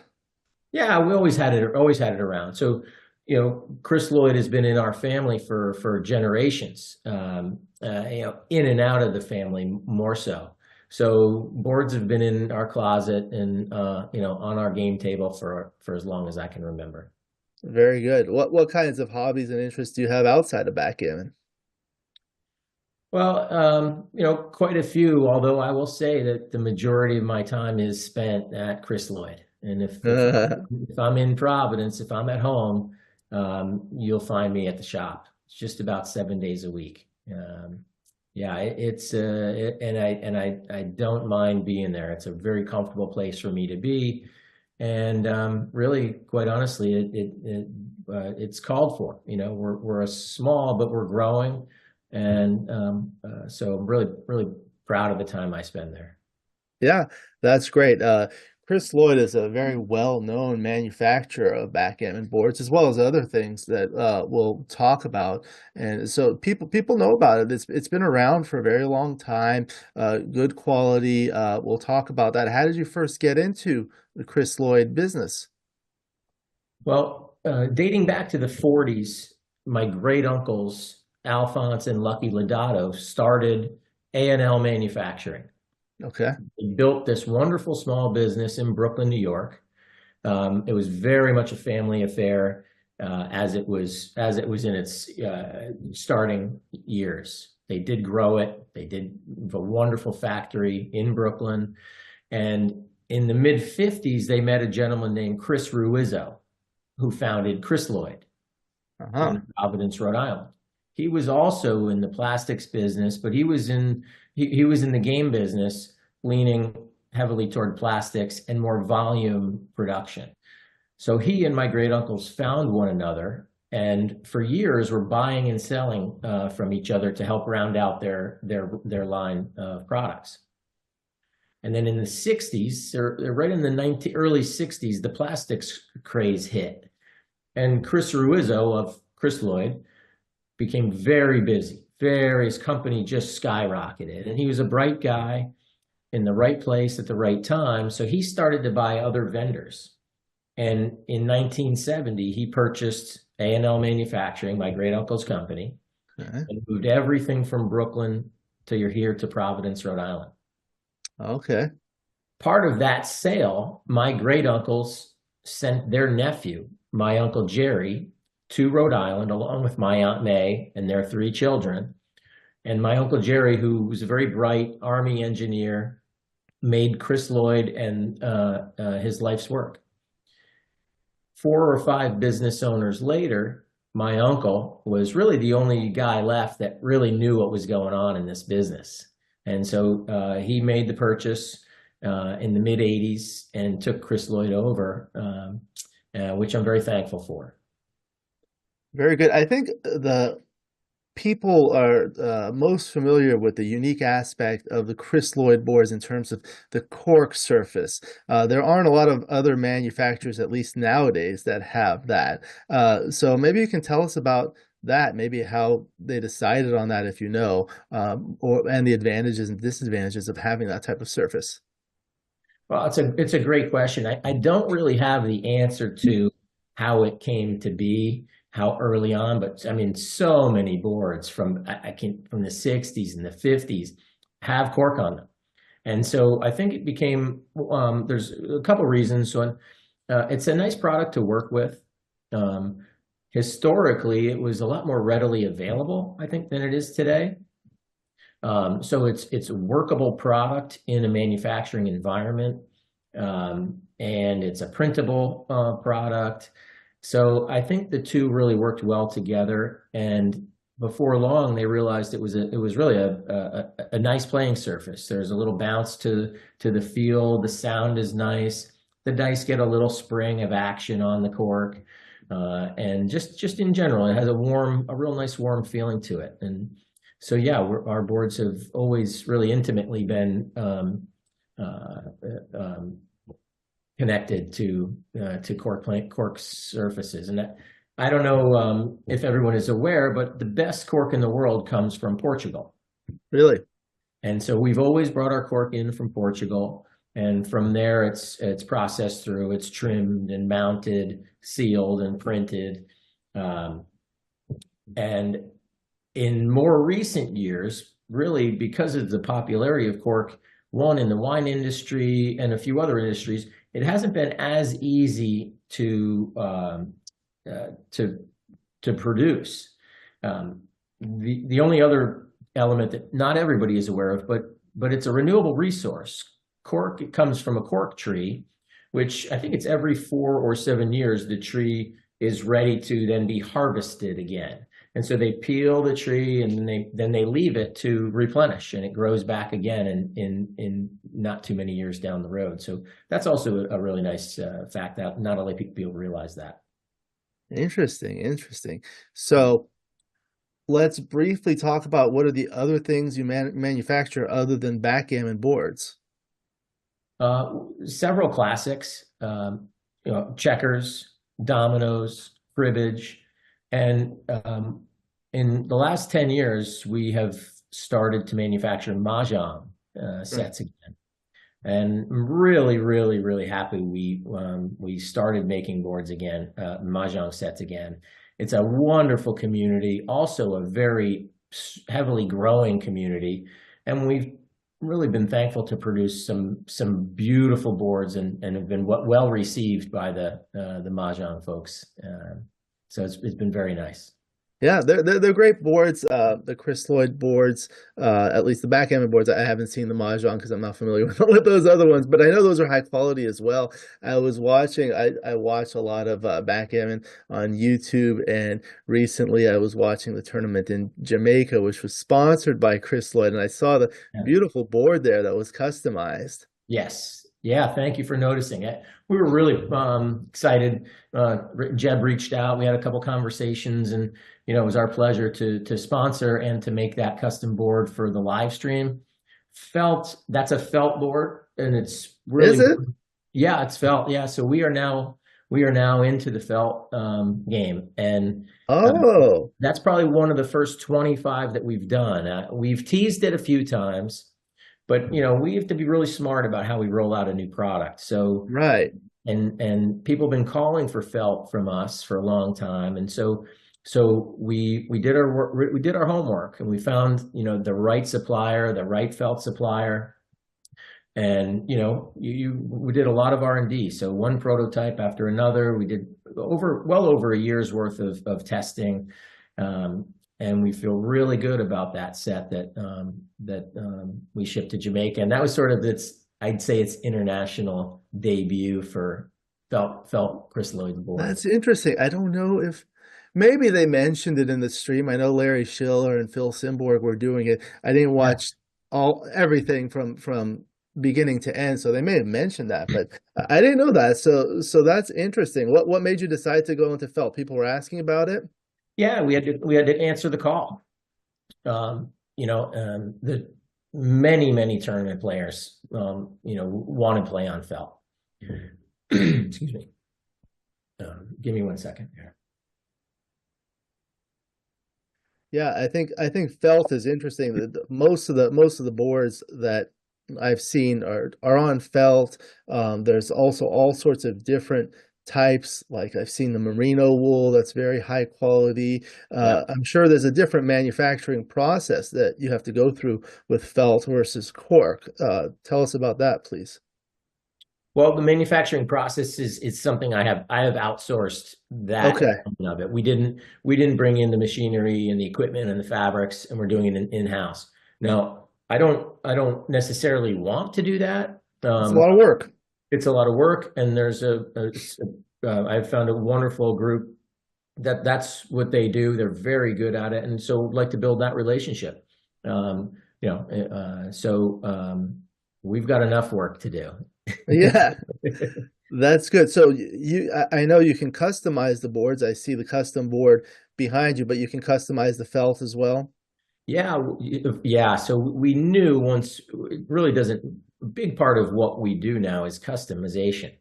Yeah, we always had it around. So, Chrysloid has been in our family for generations, in and out of the family more so. So boards have been in our closet and, on our game table for as long as I can remember. Very good. What kinds of hobbies and interests do you have outside of backgammon? Well, quite a few, although I will say that the majority of my time is spent at Chrysloid. And if I'm in Providence, if I'm at home, you'll find me at the shop. It's just about 7 days a week. Yeah, I don't mind being there. It's a very comfortable place for me to be. And really, quite honestly, it's called for. We're a small, but we're growing. And so I'm really, really proud of the time I spend there. Yeah, that's great. Chrysloid is a very well-known manufacturer of backgammon boards, as well as other things that we'll talk about. And so people know about it. It's been around for a very long time, good quality. We'll talk about that. How did you first get into the Chrysloid business? Well, dating back to the 40s, my great uncles, Alphonse and Lucky Lodato, started A&L Manufacturing. Okay. They built this wonderful small business in Brooklyn, New York. It was very much a family affair as it was in its starting years. They did grow it. They did a wonderful factory in Brooklyn. And in the mid-50s, they met a gentleman named Chris Ruizzo, who founded Chrysloid in Providence, Rhode Island. He was also in the plastics business, but he was in the game business, leaning heavily toward plastics and more volume production. So he and my great uncles found one another, and for years were buying and selling from each other to help round out their line of products. And then in the 60s, right in the early 60s, the plastics craze hit, and Chris Ruizzo of Chrysloid became very busy. His company just skyrocketed, and he was a bright guy in the right place at the right time. So he started to buy other vendors. And in 1970, he purchased A&L Manufacturing, my great uncle's company, and moved everything from Brooklyn to Providence, Rhode Island. Okay. Part of that sale, my great uncles sent their nephew, my Uncle Jerry, to Rhode Island, along with my Aunt May and their 3 children. And my Uncle Jerry, who was a very bright Army engineer, made Chrysloid and his life's work. 4 or 5 business owners later, my uncle was really the only guy left that really knew what was going on in this business. And so he made the purchase in the mid-'80s and took Chris Lloyd over, which I'm very thankful for. Very good. I think the people are most familiar with the unique aspect of the Chris Lloyd boards in terms of the cork surface. There aren't a lot of other manufacturers, at least nowadays, that have that. So maybe you can tell us about that, maybe how they decided on that, if you know, and the advantages and disadvantages of having that type of surface. Well, it's a great question. I don't really have the answer to how it came to be, how early on, but I mean, so many boards from the 60s and the 50s have cork on them. And so I think it became, there's a couple reasons. So it's a nice product to work with. Historically, it was a lot more readily available, I think, than it is today. So it's a workable product in a manufacturing environment, and it's a printable product. So I think the two really worked well together, and before long they realized it was really a nice playing surface. There's a little bounce to the feel. The sound is nice. The dice get a little spring of action on the cork, and just in general, it has a real nice warm feeling to it. And so yeah, our boards have always really intimately been connected to cork surfaces. And I don't know if everyone is aware, but the best cork in the world comes from Portugal. Really? And so we've always brought our cork in from Portugal, and from there it's processed through, it's trimmed and mounted, sealed and printed. And in more recent years, really because of the popularity of cork, one in the wine industry and a few other industries, it hasn't been as easy to produce. The only other element that not everybody is aware of, but it's a renewable resource. Cork, it comes from a cork tree, which I think it's every 4 or 7 years the tree is ready to then be harvested again. And so they peel the tree and then they leave it to replenish, and it grows back again in not too many years down the road. So that's also a really nice fact that not only people realize that. Interesting. So let's briefly talk about what are the other things you manufacture other than backgammon boards. Several classics, checkers, dominoes, cribbage. And in the last 10 years, we have started to manufacture mahjong sets again. And I'm really, really, really happy we started making boards again, mahjong sets again. It's a wonderful community, also a very heavily growing community. And we've really been thankful to produce some beautiful boards and have been well received by the mahjong folks. So it's been very nice. Yeah, they're great boards. The Chris Lloyd boards, at least the backgammon boards. I haven't seen the mahjong because I'm not familiar with those other ones, but I know those are high quality as well. I watch a lot of backgammon on YouTube, and recently I was watching the tournament in Jamaica, which was sponsored by Chris Lloyd, and I saw the beautiful board there that was customized. Yes. Yeah, thank you for noticing it. We were really excited. Jeb reached out. We had a couple conversations, and it was our pleasure to sponsor and to make that custom board for the live stream. That's a felt board, and it's really. Is it? Yeah, it's felt. Yeah, so we are now into the felt game, and that's probably one of the first 25 that we've done. We've teased it a few times. But we have to be really smart about how we roll out a new product. So right, and people have been calling for felt from us for a long time, and so we did our homework, and we found the right supplier, the right felt supplier, and we did a lot of R&D. So one prototype after another, we did well over a year's worth of testing. And we feel really good about that set that we shipped to Jamaica, and that was sort of I'd say its international debut for felt crystalloid board. That's interesting. I don't know if maybe they mentioned it in the stream. I know Larry Schiller and Phil Simborg were doing it. I didn't watch everything from beginning to end, so they may have mentioned that, but I didn't know that. So that's interesting. What made you decide to go into felt? People were asking about it. Yeah, we had to answer the call. The many tournament players, want to play on felt. Excuse me. Give me 1 second here. Yeah, I think felt is interesting. Most of the boards that I've seen are on felt. There's also all sorts of different types. Like I've seen the merino wool that's very high quality. I'm sure there's a different manufacturing process that you have to go through with felt versus cork. Tell us about that, please. Well, the manufacturing process is something I have outsourced that element of it. We didn't bring in the machinery and the equipment and the fabrics, and we're doing it in-house. Now, I don't necessarily want to do that. It's a lot of work. It's a lot of work, and there's I've found a wonderful group that's what they do. They're very good at it, and so I'd like to build that relationship. We've got enough work to do. Yeah, that's good. So I know you can customize the boards. I see the custom board behind you, but you can customize the felt as well. Yeah. So we knew once it really doesn't. A big part of what we do now is customization.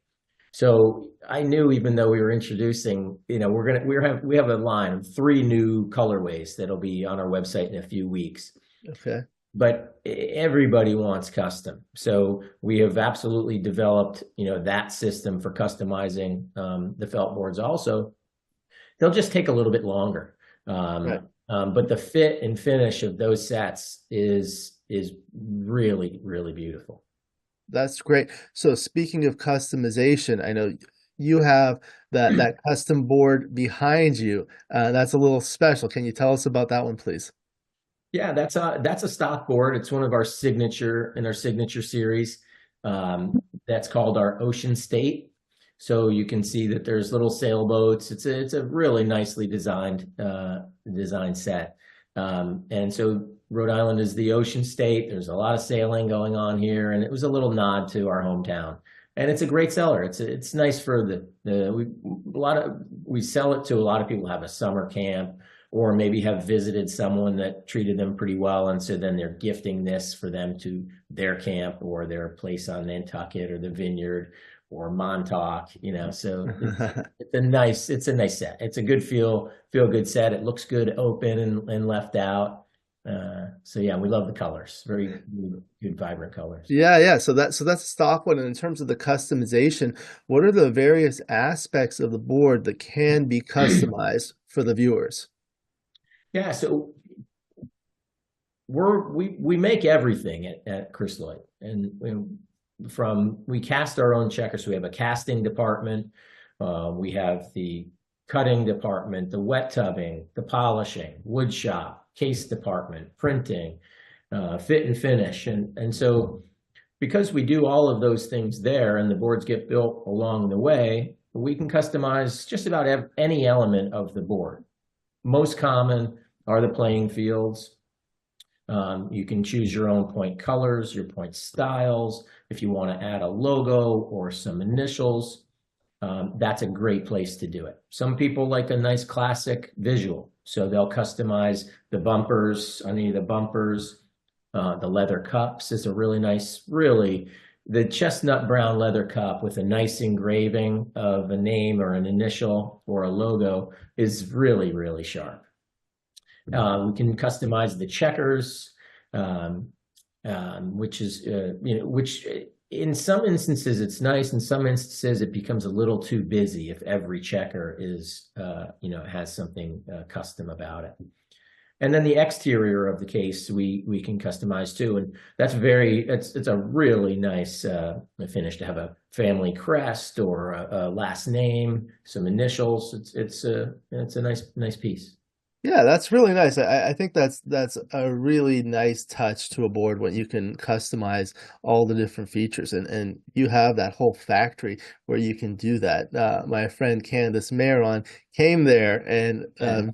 So I knew, even though we were introducing, we have a line of 3 new colorways that'll be on our website in a few weeks. Okay. But everybody wants custom. So we have absolutely developed, that system for customizing the felt boards also. They'll just take a little bit longer. Right. But the fit and finish of those sets is really, really beautiful. That's great. So speaking of customization, I know you have that custom board behind you. That's a little special. Can you tell us about that one, please? Yeah, that's a stock board. It's one of our signature series. That's called our Ocean State. So you can see that there's little sailboats. It's a really nicely designed set. And so Rhode Island is the ocean state. There's a lot of sailing going on here, and it was a little nod to our hometown. And it's a great seller. It's nice for we sell it to a lot of people who have a summer camp, or maybe have visited someone that treated them pretty well, and so then they're gifting this for them to their camp or their place on Nantucket or the Vineyard or Montauk, So it's a nice set. It's a good feel good set. It looks good open and left out. So yeah, we love the colors. Very good, vibrant colors. Yeah. So that's a stock one. And in terms of the customization, what are the various aspects of the board that can be customized for the viewers? Yeah, so we make everything at Crystalloid, and we cast our own checkers. So we have a casting department, we have the cutting department, the wet tubbing, the polishing, wood shop, case department, printing, fit and finish, and so because we do all of those things there, and the boards get built along the way, we can customize just about any element of the board. Most common are the playing fields. You can choose your own point colors, your point styles. If you want to add a logo or some initials, that's a great place to do it. Some people like a nice classic visual, so they'll customize the bumpers, any of the bumpers. The leather cups is a really nice, the chestnut brown leather cup with a nice engraving of a name or an initial or a logo is really, really sharp. We can customize the checkers, which in some instances it's nice. In some instances it becomes a little too busy if every checker is, has something custom about it. And then the exterior of the case we can customize too, and it's a really nice finish to have a family crest or a last name, some initials. It's a nice piece. Yeah, that's really nice. I think that's a really nice touch to a board when you can customize all the different features, and you have that whole factory where you can do that. My friend Candace Maron came there and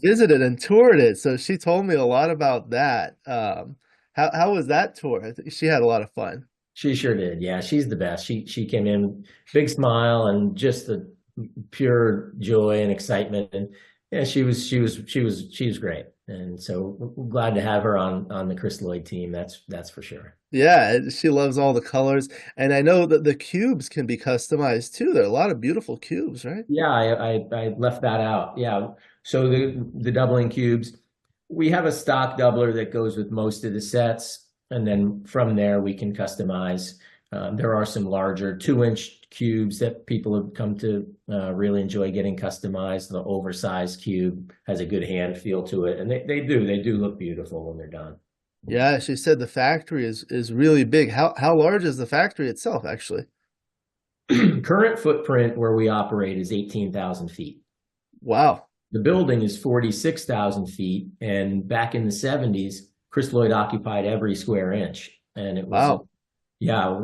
visited and toured it, so she told me a lot about that. How was that tour? I think she had a lot of fun. She sure did. Yeah, she's the best. She came in, big smile and just the pure joy and excitement. And yeah, she was great. And so we're glad to have her on the Chris Lloyd team. That's for sure. Yeah, she loves all the colors, and I know that the cubes can be customized too. There are a lot of beautiful cubes, right? Yeah, I left that out. Yeah. So the doubling cubes, we have a stock doubler that goes with most of the sets, and then from there we can customize. There are some larger 2-inch cubes that people have come to really enjoy getting customized. The oversized cube has a good hand feel to it, and they do look beautiful when they're done. Yeah, she said the factory is really big. How large is the factory itself, actually? Current footprint where we operate is 18,000 feet. Wow. The building is 46,000 feet, and back in the 70s, Chris Lloyd occupied every square inch, and it was Wow. yeah.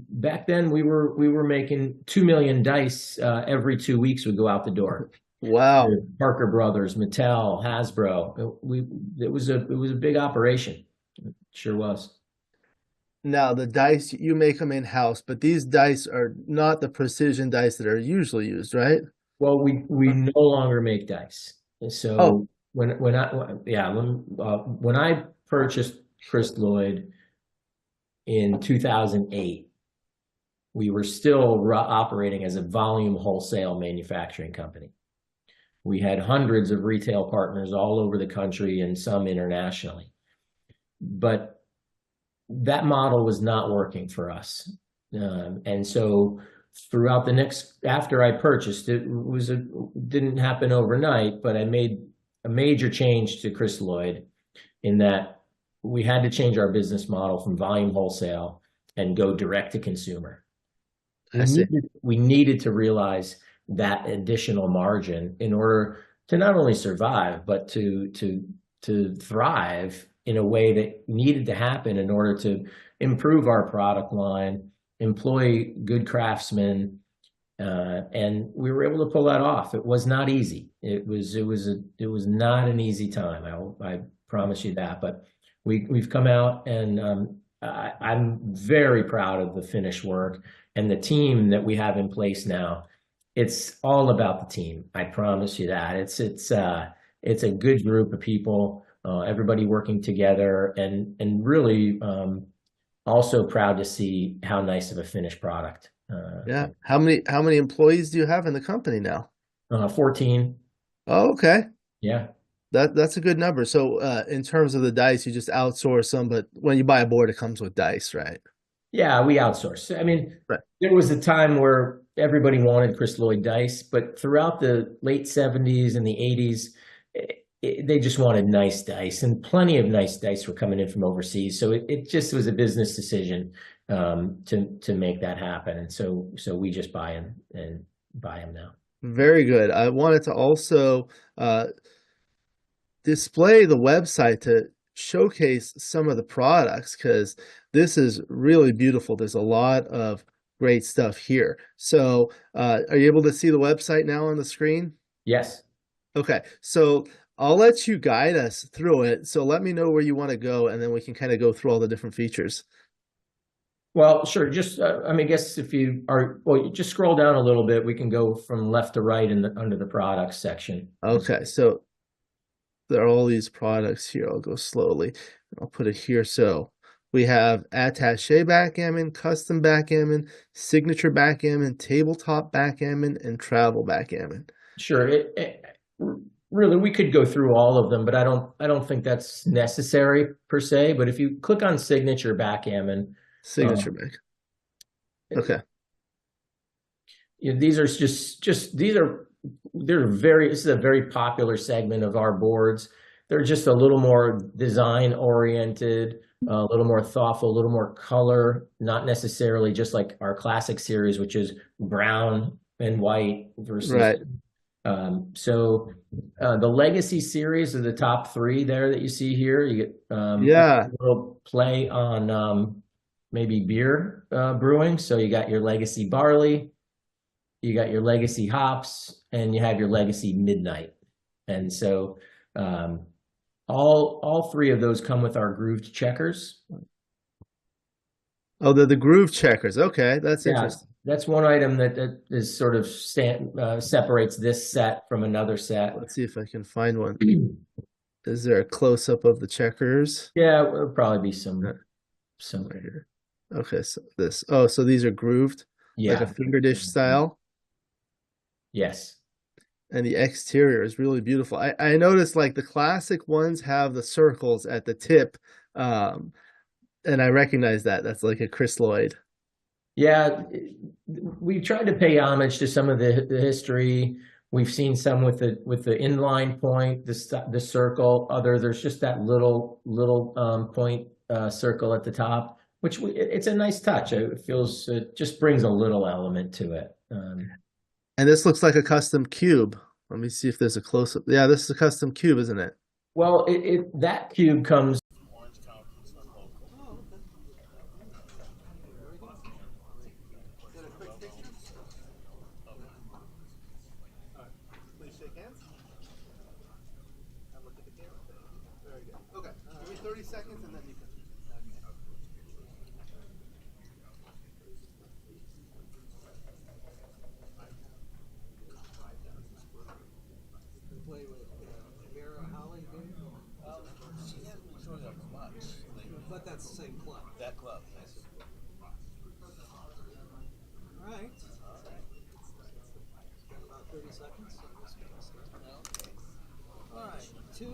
Back then, we were making 2 million dice every 2 weeks. Would go out the door. Wow. Parker Brothers, Mattel, Hasbro. It was a big operation. It sure was. Now, the dice, you make them in-house, but these dice are not the precision dice that are usually used, right? Well, we no longer make dice. And so Oh. when I purchased Chris Lloyd in 2008, we were still operating as a volume wholesale manufacturing company. We had hundreds of retail partners all over the country and some internationally. But that model was not working for us. And so throughout after I purchased it, didn't happen overnight, but I made a major change to Chris Lloyd in that we had to change our business model from volume wholesale and go direct to consumer. We needed to realize that additional margin in order to not only survive, but to thrive in a way that needed to happen in order to improve our product line, employ good craftsmen, and we were able to pull that off. It was not easy. It was not an easy time. I promise you that. But we've come out, and I'm very proud of the finished work and the team that we have in place now. It's all about the team. I promise you that. It's a good group of people. Everybody working together, and really also proud to see how nice of a finished product. Yeah. How many employees do you have in the company now? 14. Oh, okay. Yeah. That's a good number. So in terms of the dice, you just outsource them, but when you buy a board, it comes with dice, right? Yeah, we outsource. I mean, Right. There was a time where everybody wanted Chris Lloyd dice, but throughout the late 70s and the 80s, they just wanted nice dice, and plenty of nice dice were coming in from overseas. So it just was a business decision to make that happen. And so we just buy them now. Very good. I wanted to also display the website to showcase some of the products, because this is really beautiful. There's a lot of great stuff here. So are you able to see the website now on the screen? Yes. Okay, so I'll let you guide us through it. So let me know where you want to go, and then we can kind of go through all the different features. Well, sure. Just, I mean, I guess if you just scroll down a little bit, we can go from left to right under the products section. Okay, so there are all these products here. I'll go slowly. I'll put it here. So we have attaché backgammon, custom backgammon, signature backgammon, tabletop backgammon, and travel backgammon. Sure. Really, we could go through all of them, but I don't think that's necessary per se. But if you click on signature backgammon, signature back. Okay. These are this is a very popular segment of our boards. They're just a little more design oriented, a little more thoughtful, a little more color, not necessarily just like our classic series, which is brown and white versus right. So the Legacy series are the top three there that you see here. You get Yeah. a little play on maybe beer brewing. So you got your Legacy Barley, you got your Legacy Hops, and you have your Legacy Midnight. And so all three of those come with our grooved checkers. Oh, they're the groove checkers. Okay, that's Yeah, interesting. that's one item that is sort of separates this set from another set. Let's see if I can find one. Is there a close-up of the checkers? Yeah, there'll probably be some Right here. Okay, so this. Oh, so these are grooved, Yeah. like a finger dish style. Yes. And the exterior is really beautiful. I noticed like the classic ones have the circles at the tip, and I recognize that. That's like a Chris Lloyd. Yeah, we tried to pay homage to some of the history. We've seen some with the inline point, the circle. There's just that little point circle at the top, which it's a nice touch. It just brings a little element to it. And this looks like a custom cube. Let me see if there's a close-up. Yeah, this is a custom cube, isn't it? Well, that cube comes. Please shake hands. And look at the camera. Very good. Okay, give me 30 seconds and then you can. Play with Mira Holly, maybe? She hasn't been showing up much. But that's the same club. That club, yes. All right. Got about 30 seconds. All right, 2.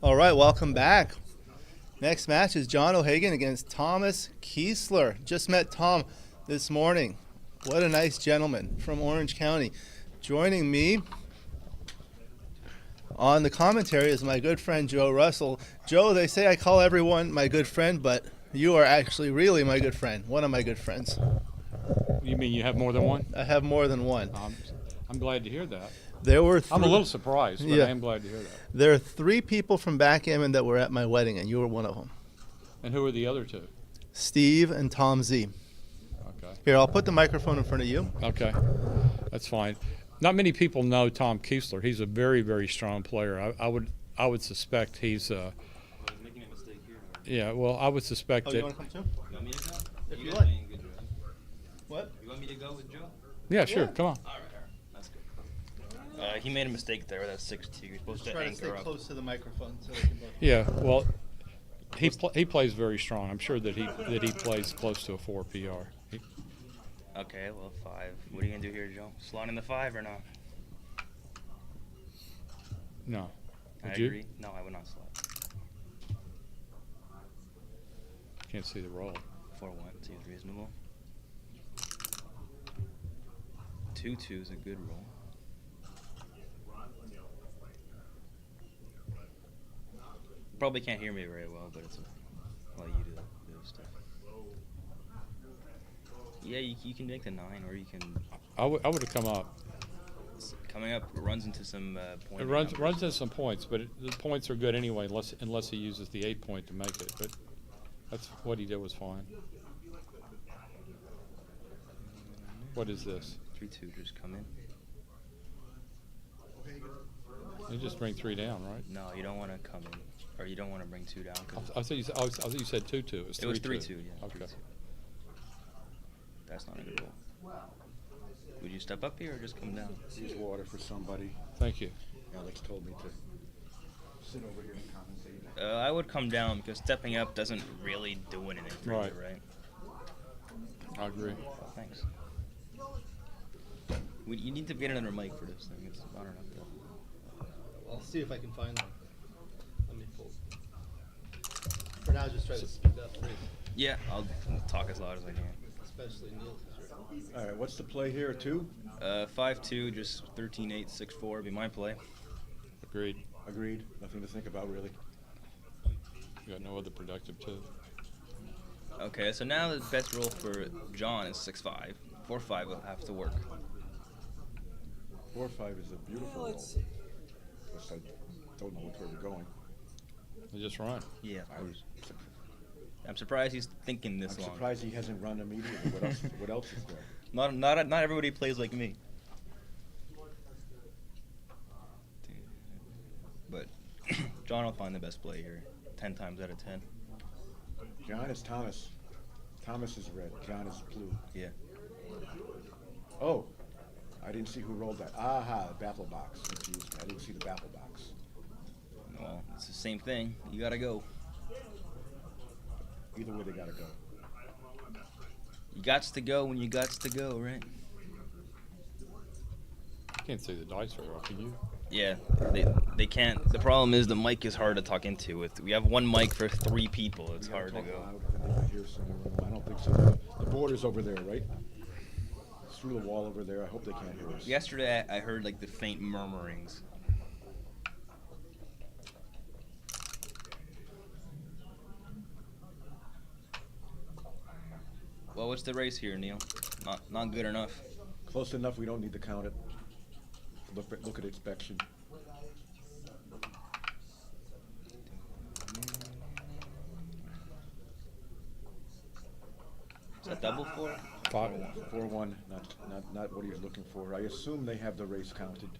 All right, welcome back. Next match is John O'Hagan against Thomas Kiesler. Just met Tom this morning. What a nice gentleman from Orange County. Joining me on the commentary is my good friend Joe Russell. Joe, they say I call everyone my good friend, but you are actually really my good friend, one of my good friends. You mean you have more than one? I have more than one. I'm glad to hear that. There were I'm a little surprised, but I am glad to hear that. There are 3 people from Backgammon that were at my wedding, and you were one of them. And who are the other 2? Steve and Tom Z. Okay. Here, I'll put the microphone in front of you. Okay, that's fine. Not many people know Tom Kiesler. He's a very, very strong player. I would suspect he's. Making a mistake here. Yeah, well, I would suspect that. You want to come too? You want me to go? If you guys like. doing a good job. What? You want me to go with Joe? Yeah, sure. Come on. All right. That's good. He made a mistake there with that 6-2. You're supposed to Try to anchor stay up. close to the microphone so they can both. Yeah, well, he plays very strong. I'm sure that he plays close to a 4 PR. Okay, well, 5. What are you gonna do here, Joe? Slot in the 5 or not? No. I Would you? agree. No, I would not slot. Can't see the roll. 4-1 seems reasonable. 2-2 is a good roll. Probably can't hear me very well, but it's I'll let you do the stuff. Yeah, you can make the 9, or you can. I would have come up. Coming up runs into some points. It runs into some points, but the points are good anyway, unless he uses the 8 point to make it. But that's what he did was fine. What is this? 3-2 just come in. You just bring 3 down, right? No, you don't want to come in, or you don't want to bring 2 down. I thought you said 2-2. It was 3-2. It was 3-2, yeah. Okay. 3-2. That's not a good roll. Would you step up here or just come down? Use water for somebody. Thank you. Alex told me to sit over here and compensate. I would come down because stepping up doesn't really do anything for you, right? I agree. Well, thanks. You need to get another mic for this thing. It's not enough. I'll see if I can find one. Let me pull. For now, just try to speak up, please. Yeah, I'll talk as loud as I can. Especially Neil. All right, what's the play here? 2? 5-2, just 13-8, 6-4 be my play. Agreed. Agreed. Nothing to think about, really. You got no other productive too. Okay, so now the best roll for John is 6-5. 4-5 will have to work. 4-5 is a beautiful roll. let's see. Plus, I don't know which way we're going. They just run. Yeah, of I course. was I'm surprised he's thinking this I'm long. surprised he hasn't run immediately. What else is there? Not everybody plays like me. But John will find the best play here, 10 times out of 10. John is Thomas. Thomas is red. John is blue. Yeah. Oh, I didn't see who rolled that. Aha, the baffle box. Confused me. I didn't see the baffle box. Well, it's the same thing. You gotta go. Either way, they gotta go. You gots to go when you gots to go, right? I can't see the dice very well, can you? Yeah, they can't. The problem is the mic is hard to talk into. We have one mic for 3 people. It's We gotta hard to talk go. loud, and they might hear someone. I don't think so. The border's over there, right? It's through the wall over there. I hope they can't hear us. Yesterday I heard like the faint murmurings. Well, what's the race here, Neil? Not good enough. Close enough. We don't need to count it. Look at inspection. Is that double 4? 4-1. Not what he was looking for. I assume they have the race counted.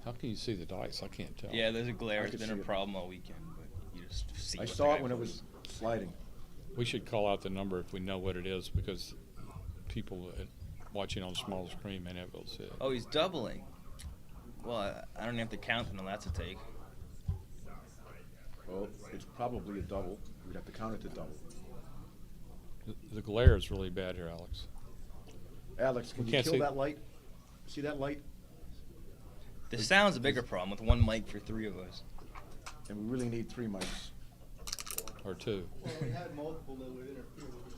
How can you see the dice? I can't tell. Yeah, there's a glare. I It's could been see a it. problem all weekend, but you just see. I what the saw guy it when it puts. was sliding. We should call out the number if we know what it is, because people watching on a small screen may not be able to see it. Oh, he's doubling. Well, I don't have to count them. That's a take. Well, it's probably a double. We'd have to count it to double. The glare is really bad here, Alex. Alex, can We you can't kill see- that light? See that light? The sound's a bigger problem with one mic for 3 of us. And we really need 3 mics. Or 2. Well, we had multiple that would interfere with each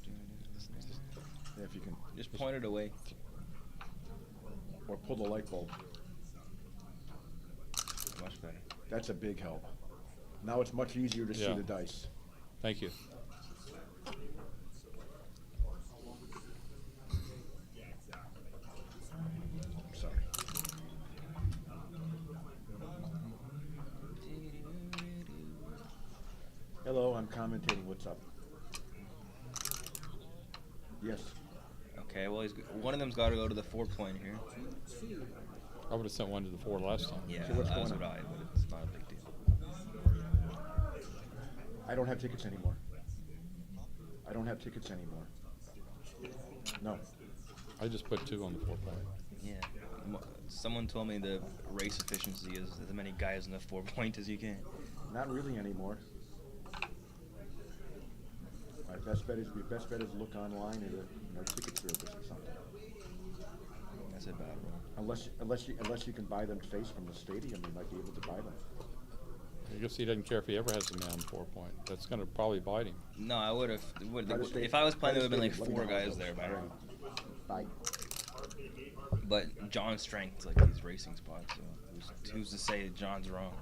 other. Yeah, if you can. Just point it away. Or pull the light bulb. Much better. That's a big help. Now it's much easier to see Yeah. the dice. Thank you. I'm sorry. Hello, I'm commentating. What's up? Yes. Okay, well, one of them's got to go to the 4-point here. I would have sent one to the 4 last time. Yeah, So what's that's going what on? but it's not a big deal. I don't have tickets anymore. I don't have tickets anymore. No. I just put 2 on the 4-point. Yeah. Someone told me the race efficiency is as many guys in the 4-point as you can. Not really anymore. My best bet is look online at a ticket service or something. That's about right. Unless you can buy them face from the stadium, you might be able to buy them. I guess he doesn't care if he ever has a man on 4-point. That's going to probably bite him. No, I would have. Try If I was playing, to there would have been like stay- let me 4 know. guys there by now. Bye. But John's strength is like these racing spots. So who's to say that John's wrong?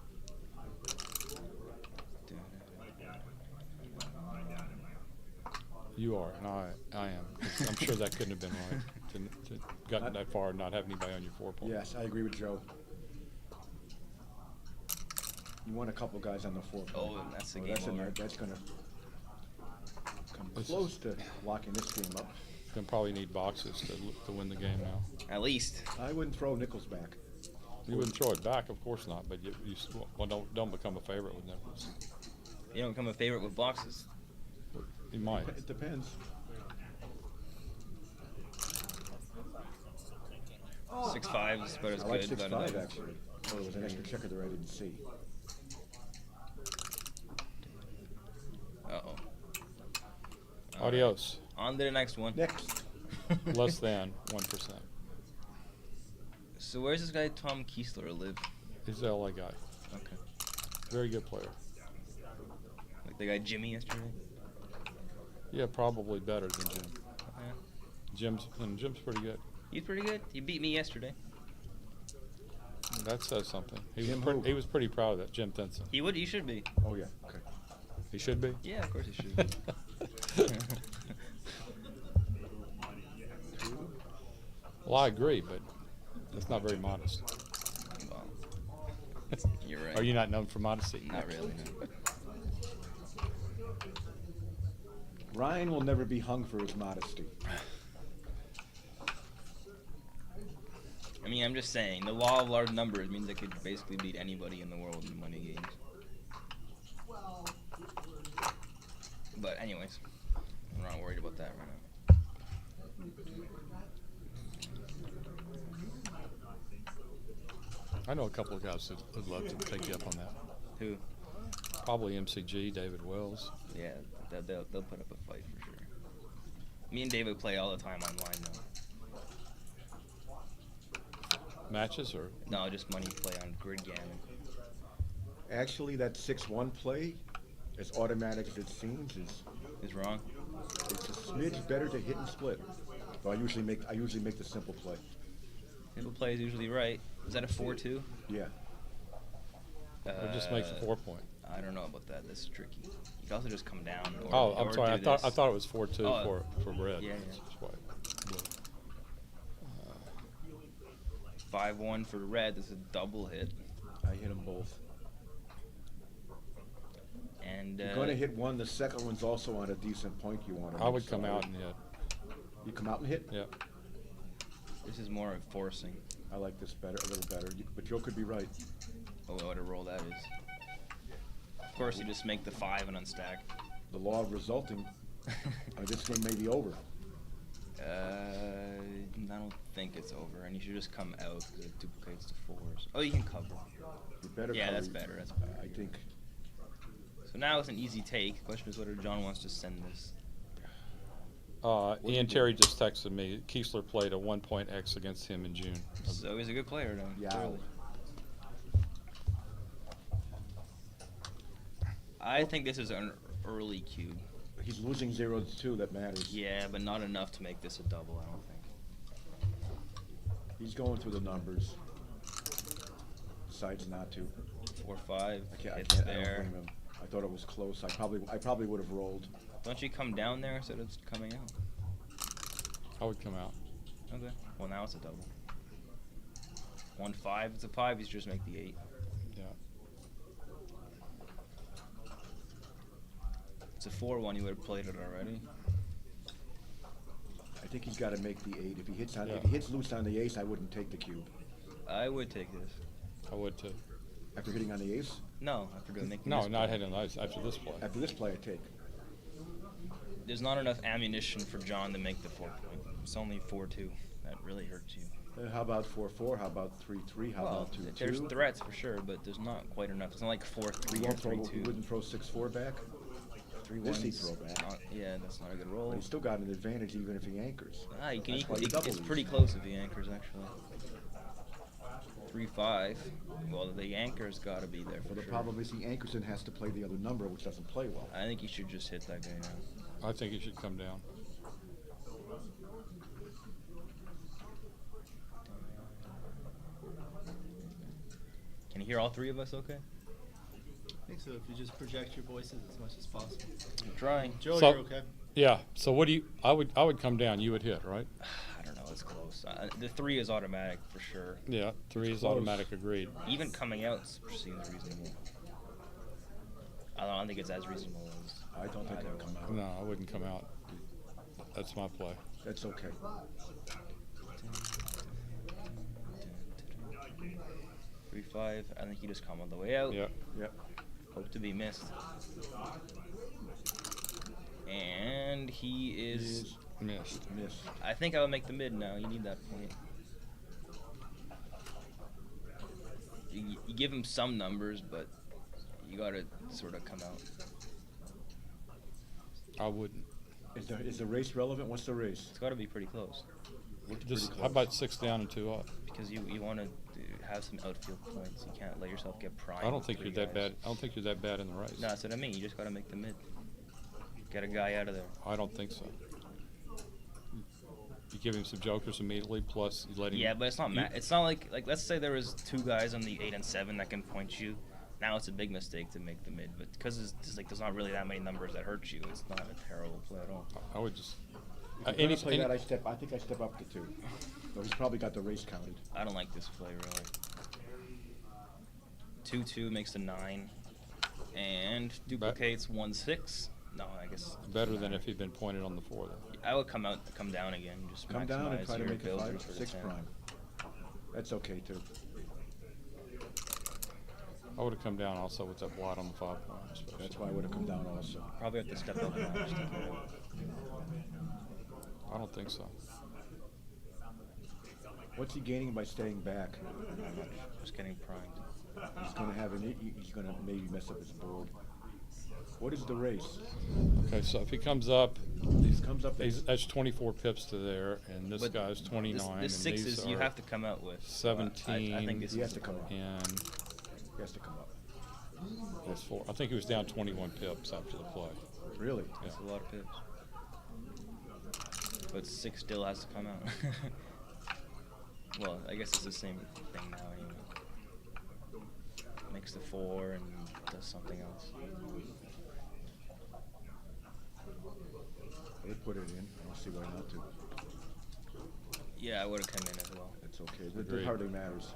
You are, and I am. I'm sure that couldn't have been right to gotten that far and not have anybody on your 4-point. Yes, I agree with Joe. You want a couple guys on the 4-point. Oh, and that's the game over. That's going to come This close is- to locking this game up. Going to probably need boxes to win the game now. At least. I wouldn't throw nickels back. You wouldn't throw it back, of course not, but don't become a favorite with nickels. You don't become a favorite with boxes. You might. It depends. 6-5 is about as I like good. 6-5 actually. Oh, there was an extra checker there I didn't see. Uh-oh. Adios. On to the next one. Next. Less than 1%. So where's this guy Tom Kiesler live? He's the LA guy. Okay. Very good player. Like the guy Jimmy yesterday? Yeah, probably better than Jim. Yeah. Jim's pretty good. He's pretty good. He beat me yesterday. That says something. Jim who? He was pretty proud of that, Jim Thenson. He should be. Oh yeah. Okay. He should be? Yeah, of course he should. Well, I agree, but that's not very modest. Well, you're right. Are you not known for modesty? Not really, no. Ryan will never be hung for his modesty. I mean, I'm just saying, the law of large numbers means I could basically beat anybody in the world in money games. But anyways, I'm not worried about that right now. I know a couple of guys who'd love to take you up on that. Who? Probably MCG, David Wells. Yeah, they'll put up a fight for sure. Me and David play all the time online though. Matches or? No, just money play on Gridgammon. Actually, that 6-1 play, as automatic as it seems, is wrong. It's a smidge better to hit and split. So I usually make the simple play. Simple play is usually right. Is that a 4-2? Yeah. Or just make the 4 point. I don't know about that. This is tricky. You can also just come down. Or, oh, I'm or sorry. do I this. thought it was 4-2 for red. Yeah, That's why. 5-1 for red. This is a double hit. I hit them both. And you're going to hit one. The second one's also on a decent point you want to. I would come out and hit. You come out and hit? Yeah. This is more forcing. I like this better, a little better. But Joe could be right. Oh, what a roll that is. Of course, you just make the 5 and unstack. The law of resulting. This game may be over. I don't think it's over, and you should just come out because it duplicates the 4s. Oh, you can cover. You better yeah, cover. that's better. That's better. I think. So now it's an easy take. The question is whether John wants to send this. Ian Terry just texted me. Kiesler played a 1 point X against him in June. So he's a good player, though. Yeah. Clearly. I think this is an early cube. He's losing 0-2. That matters. Yeah, but not enough to make this a double, I don't think. He's going through the numbers. Decides not to. 4-5. I don't blame him. I thought it was close. I probably would have rolled. Don't you come down there instead of coming out? I would come out. Okay. Well, now it's a double. 1-5. It's a 5. You should just make the 8. Yeah. It's a 4-1. You would have played it already. I think he's got to make the 8. If he hits loose on the ace, I wouldn't take the cube. I would take this. I would too. After hitting on the ace? No, after making no, this not play. hitting the ace. After this play. After this play, I take. There's not enough ammunition for John to make the 4 point. It's only 4-2. That really hurts you. How about 4-4? How about 3-3? How about 2-2? There's threats for sure, but there's not quite enough. It's not like 4-3 or 3-2. You wouldn't throw 6-4 back? 3-1. This he throw back. Yeah, that's not a good roll. But he's still got an advantage even if he anchors. You can equal. It's pretty close if he anchors, actually. 3-5. Well, the anchor's got to be there for Well, the sure. problem is he anchors and has to play the other number, which doesn't play well. I think you should just hit that guy now. I think he should come down. Can you hear all three of us okay? I think so. If you just project your voices as much as possible. I'm trying. Joe, So- you're okay? Yeah. So what do you? I would come down. You would hit, right? I don't know. It's close. The 3 is automatic for sure. Yeah. 3 is automatic. Agreed. Even coming out seems reasonable. I don't think it's as reasonable as. I don't think I'll come out. No, I wouldn't come out. That's my play. That's okay. 3-5. I think you just come on the way out. Yeah. Yep. Hope to be missed. And he is missed. I think I would make the mid now. You need that point. You give him some numbers, but you gotta sort of come out. I wouldn't. Is the race relevant? What's the race? It's got to be pretty close. Just how about 6 down and 2 up? Because you want to have some outfield points. You can't let yourself get primed. I don't think with you're 3 that guys. bad. I don't think you're that bad in the race. No, that's what I mean. You just got to make the mid. Get a guy out of there. I don't think so. You give him some jokers immediately, plus you let him. Yeah, but it's not. It's not like let's say there was 2 guys on the 8 and 7 that can point you. Now it's a big mistake to make the mid, but because it's like there's not really that many numbers that hurt you, it's not a terrible play at all. I would just. If you're gonna play that, I think I step up to 2. So he's probably got the race counted. I don't like this play really. 2-2 makes the 9, and duplicates 1-6. No, I guess better than if he'd been pointed on the 4. Though. I would come down again, just come down and try to make it builders 5-6 prime. That's okay too. I would have come down also with that blot on the 5 prime. That's why I would have come down also. Probably have to step up now. Just to get it. I don't think so. What's he gaining by staying back? Just getting primed. He's going to have he's going to maybe mess up his board. What is the race? Okay, so if he comes up, that's 24 pips to there, and this guy's 29. This and 6s you have to come out with 17. I think this he has to come up. And he has to come up. That's 4. I think he was down 21 pips after the play. Really? That's a lot of pips. But 6 still has to come out. Well, I guess it's the same thing now anyway. Makes the 4 and does something else. I would put it in. I don't see why not to. Yeah, I would have come in as well. It's okay. It hardly matters.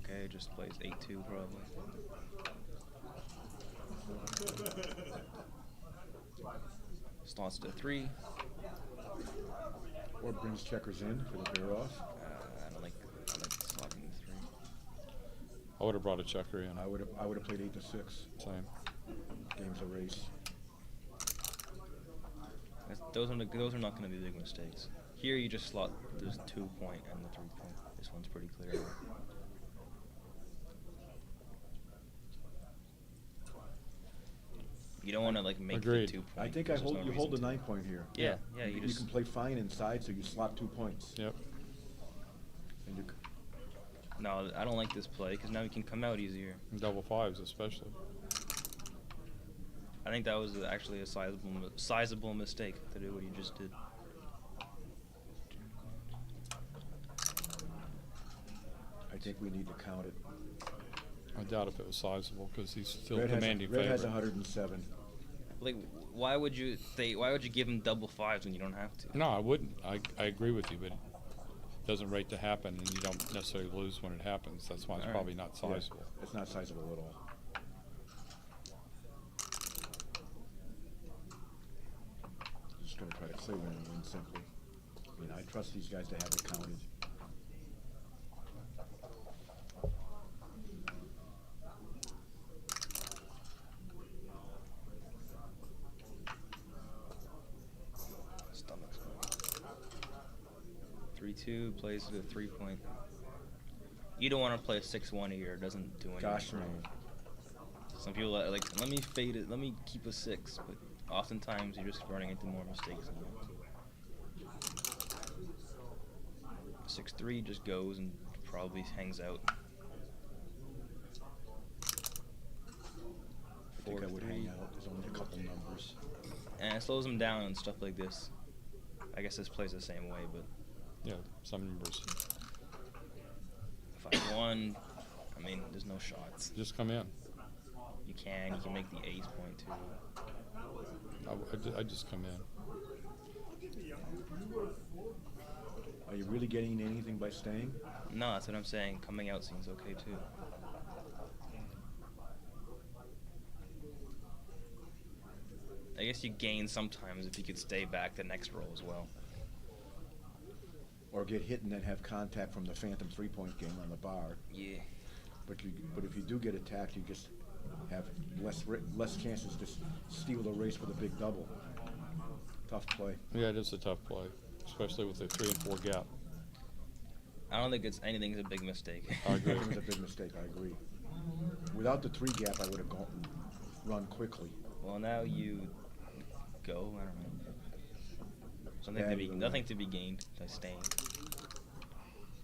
Okay, just plays 8-2 probably. Slots to 3. Or brings checkers in for the bear off. I don't like slotting the 3. I would have brought a checker in. I would have played 8-6. Same. Game's a race. Those are not going to be big mistakes. Here you just slot the 2-point and the 3-point. This one's pretty clear. You don't want to like make the 2 point. I think you hold the 9-point here. Yeah, you can play fine inside, so you slot 2 points. Yep. And no, I don't like this play because now you can come out easier. Double 5s especially. I think that was actually a sizable mistake to do what you just did. I think we need to count it. I doubt if it was sizable because he's still Red demanding Red favor. has 107. Like, why would you give him double 5s when you don't have to? No, I wouldn't. I agree with you, but it doesn't rate to happen, and you don't necessarily lose when it happens. That's why it's probably not sizable. Yeah, it's not sizable at all. Just going to try to clear one and win simply. I mean, I trust these guys to have it counted. Stomach's going. 3-2 plays the 3-point. You don't want to play a 6-1 here. It doesn't do anything. Gosh, no. Some people like, let me fade it. Let me keep a 6, but oftentimes you're just running into more mistakes than you want. 6-3 just goes and probably hangs out. I think I would hang out. There's only a couple numbers. And it slows them down and stuff like this. I guess this plays the same way, but yeah, some numbers. 5-1. I mean, there's no shots. Just come in. You can make the ace point too. I just come in. Are you really getting anything by staying? No, that's what I'm saying. Coming out seems okay too. I guess you gain sometimes if you could stay back the next roll as well. Or get hit and then have contact from the phantom 3-point game on the bar. Yeah. But if you do get attacked, you just have less chances to steal the race with a big double. Tough play. Yeah, it is a tough play, especially with the 3 and 4 gap. I don't think anything's a big mistake. I agree. It was a big mistake. I agree. Without the 3 gap, I would have run quickly. Well, now you go. I don't know. Nothing to be gained by staying.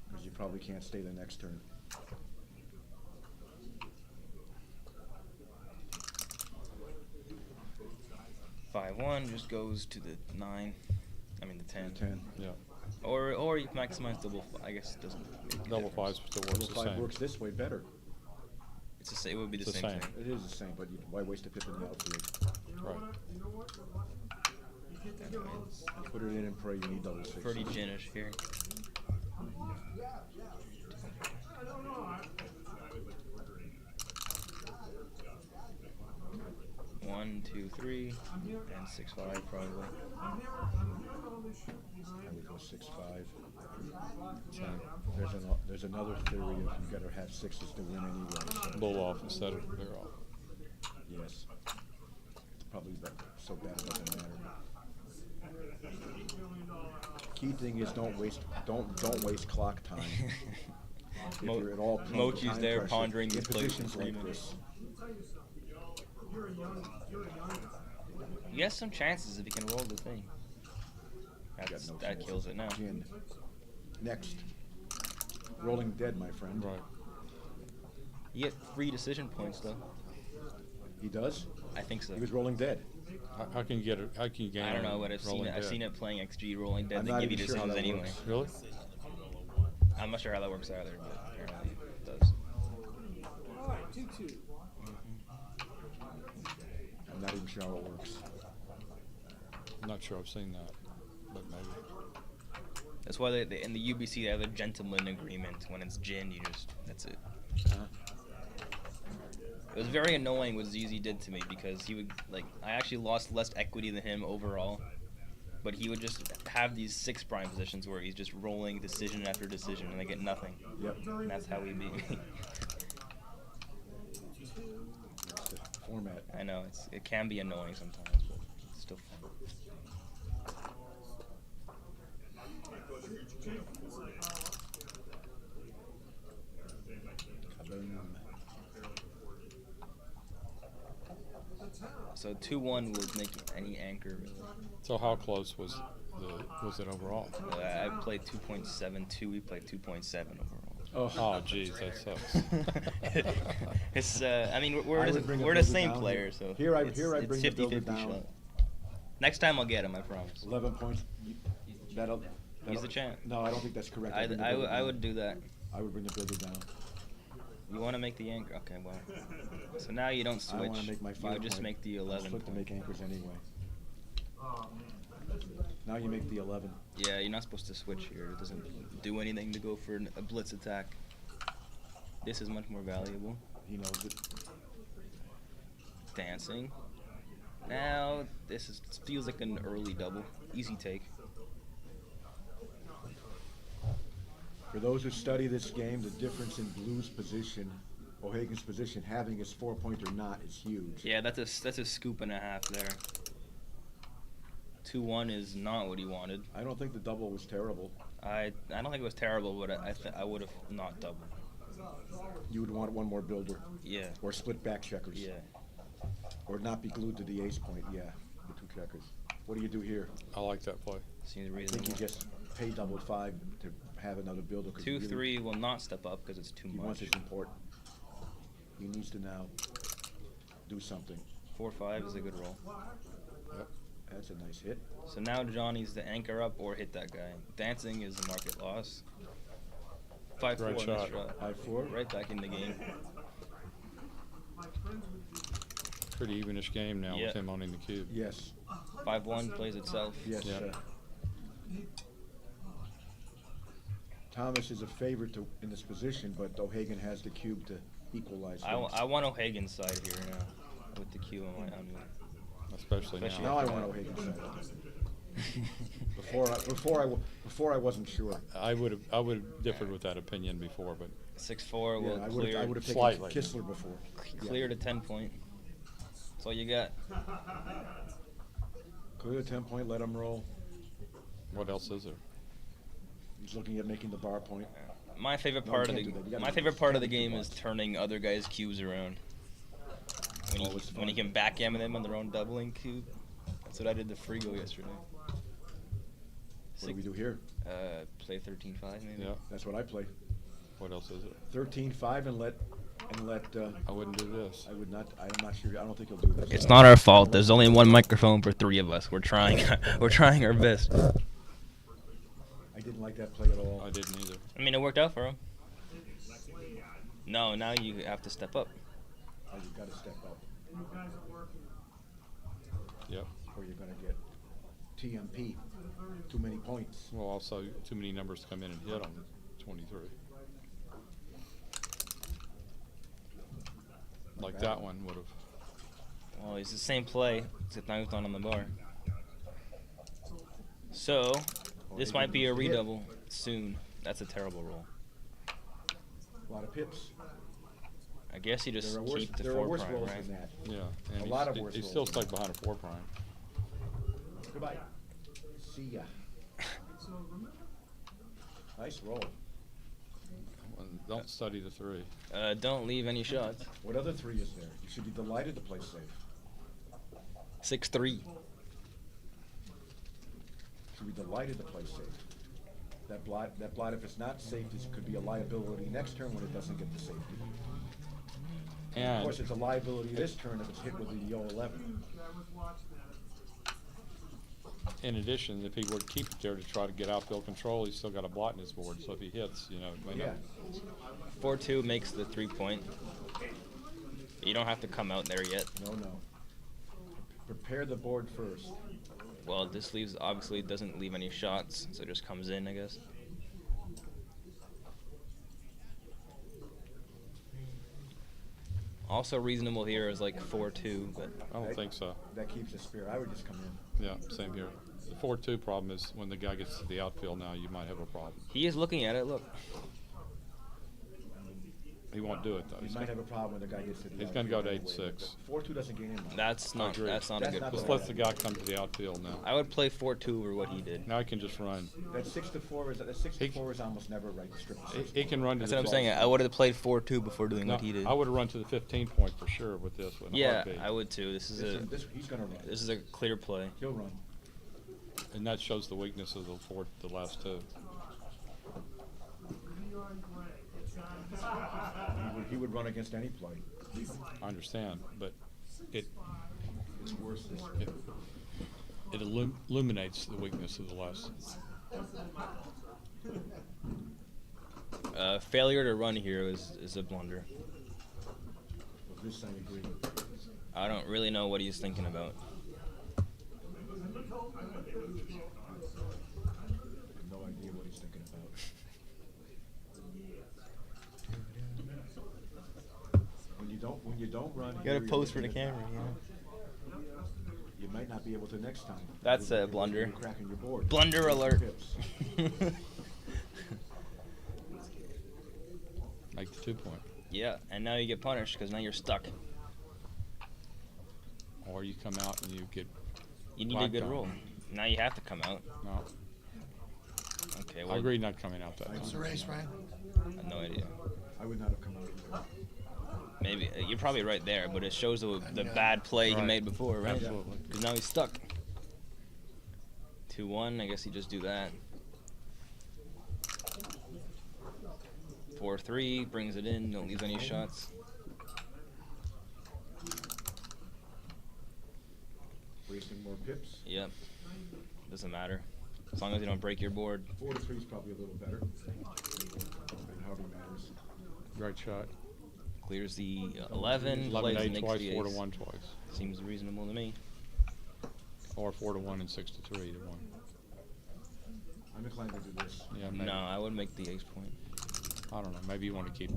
Because you probably can't stay the next turn. Five 1 just goes to the 9. I mean the 10. 10. Yeah. Or you maximize double. I guess it doesn't. Make a Double difference. five still works Double the five same. works this way better. It's the same. It would be the It's the same same. thing. It is the same, but why waste a pip in the outfield? Right. Put it in and pray you need double six. Pretty ginish here. One, two, three, and 6-5 probably. I would go 6-5. There's another theory of you gotta have sixes to win anyway. So Bull off instead of clear off. yes, it's probably so bad it doesn't matter. Key thing is don't waste clock time. If you're at all playing Mochi's time there pressure, pondering in these plays for positions 3 like minutes. this. He has some chances if he can roll the thing. Got no That chance. kills it now. Gin. Next. Rolling dead, my friend. Right. You get free decision points though. He does? I think so. He was rolling dead. How can you get it? How can you gain? I don't know, but I've seen rolling it. I've dead? seen it playing XG rolling dead. I'm They not give you even sure how decisions that anyway. works. Really? I'm not sure how that works either, but apparently it does. Alright, 2-2. I'm not even sure how it works. I'm not sure I've seen that, but maybe. That's why they in the UBC they have a gentleman agreement. When it's gin, you just that's it. Huh? It was very annoying what ZZ did to me because he would I actually lost less equity than him overall, but he would just have these 6 prime positions where he's just rolling decision after decision and I get nothing. Yep. And that's how he beat me. That's the format. I know it can be annoying sometimes, but it's still fun. Kaboom. So 2-1 would make any anchor really. So how close was it overall? I played 2.72. We played 2.7 overall. Oh, geez, that sucks. It's I mean we're I would bring a the builder same down player, here. so Here I it's bring the builder 50-50 down. shot. Next time I'll get him, I promise. 11 points. That'll He's the champ. No, I don't think that's correct. I'd bring the builder I down. would do that. I would bring the builder down. You want to make the anchor? Okay, well. So now you don't I want switch. to make my You 5 would just point. make the I'll 11 split to point. make anchors anyway. Now you make the 11. Yeah, you're not supposed to switch here. It doesn't do anything to go for a blitz attack. This is much more valuable. He knows it. Dancing. Now this feels like an early double. Easy take. For those who study this game, the difference in Blue's position, O'Hagan's position, having his 4-point or not, is huge. Yeah, that's a scoop and a half there. 2-1 is not what he wanted. I don't think the double was terrible. I don't think it was terrible, but I would have not doubled. You would want one more builder. Yeah. Or split back checkers. Yeah. Or not be glued to the ace point. Yeah, the 2 checkers. What do you do here? I like that play. Seems I reasonable. think you just pay double 5 to have another builder. 2-3 will not step up because it's too He much. wants his important. He needs to now do something. 4-5 is a good roll. Yep, that's a nice hit. So now John needs to anchor up or hit that guy. Dancing is a market loss. 5-4 Great on shot. this shot. 5-4. Right back in the game. Pretty evenish game now Yeah. with him owning the cube. Yes. 5-1 plays itself. Yes. Yeah. Thomas is a favorite in this position, but O'Hagan has the cube to equalize I things. want O'Hagan's side here now with the Q on me. Especially Especially Now I after want that. O'Hagan's side. Before I wasn't sure. I would have differed with that opinion before, but 6-4 Yeah, will I clear, would have taken Slightly. Kiesler before. clear to 10 point. That's all you got. Clear the 10-point, let him roll. what else is there? He's looking at making the bar point. My favorite No, part you of can't the do that. You gotta my do favorite this. part of the Can't do game too is much. turning other guys' cubes around. Always When you fun. can backgammon them on their own doubling cube. That's what I did to Frigo yesterday. What do we do here? Play 13-5 maybe. Yeah. That's what I play. What else is it? 13-5 and let. I wouldn't do this. I would not. I'm not sure. I don't think he'll do this. It's not our fault. There's only one microphone for 3 of us. We're trying. We're trying our best. I didn't like that play at all. I didn't either. I mean, it worked out for him. No, now you have to step up. Oh, you got to step up. Yep. Or you're going to get TMP. Too many points. Well, also too many numbers come in and hit on 23. Like that one would have. Well, it's the same play, except now he's not on the bar. So, this might be a redouble soon. That's a terrible roll. A lot of pips. I guess you just keep the there 4 are worse prime, rolls right? than that. Yeah. And A lot of worse he's rolls still than stuck that. behind a 4 prime. Goodbye. See ya. Nice roll. Well, don't study the 3. Don't leave any shots. What other 3 is there? You should be delighted to play safe. 6-3. Should be delighted to play safe. That blind, if it's not safe, this could be a liability next turn when it doesn't get the safety. Of And course, it's a liability this turn if it's hit with the 11. in addition, if he were to keep it there to try to get outfield control, he's still got a blot in his board. So if he hits, you know, it may not. 4-2 makes the 3-point. You don't have to come out there yet. No. Prepare the board first. Well, this leaves, obviously doesn't leave any shots, so it just comes in, I guess. Also reasonable here is like 4-2, but I don't think so. That keeps the spirit. I would just come in. Yeah, same here. The 4-2 problem is when the guy gets to the outfield now, you might have a problem. He is looking at it, look. He won't do it, though. He might have a problem when the guy gets to the He's going to go to outfield 8-6. 4-2 doesn't gain him. That's not a good Just play. let the guy come to the outfield now. I would play 4-2 over what he did. Now he can just run. That 6-4 is almost never right. He can run to That's the what I'm saying. I would have played 4-2 before doing No, what he did. I would have run to the 15-point for sure with this one. Yeah, I would too. This is he's gonna run. This is a clear play. He'll run. And that shows the weakness of the last two. He would run against any play. I understand, but it's worse. It illuminates the weakness of the last. Failure to run here is a blunder. Well, this I agree with. I don't really know what he's thinking about. I have no idea what he's thinking about. When you don't run, You gotta pose for the camera, you know. You might not be able to next time. That's a blunder. You're cracking your board. Blunder alert. Make the 2-point. Yeah, and now you get punished because now you're stuck. Or you come out and you get. You need a good roll. Now you have to come out. No. Okay, well. I agree not coming out that time. What's the race, Ryan? I have no idea. I would not have come out either. Maybe you're probably right there, but it shows the bad play he made before, right? Absolutely. Because now he's stuck. 2-1. I guess you just do that. 4-3 brings it in. Don't leave any shots. Wasting more pips. Yep. Doesn't matter. As long as you don't break your board. 4-3 is probably a little better. And hardly matters. Great shot. Clears the 11. 11-8 plays the twice, ace. 4-1 twice. Seems reasonable to me. Or 4-1 and 6-3, either one. I'm inclined to do this. Yeah, maybe. No, I would make the ace point. I don't know. Maybe you want to keep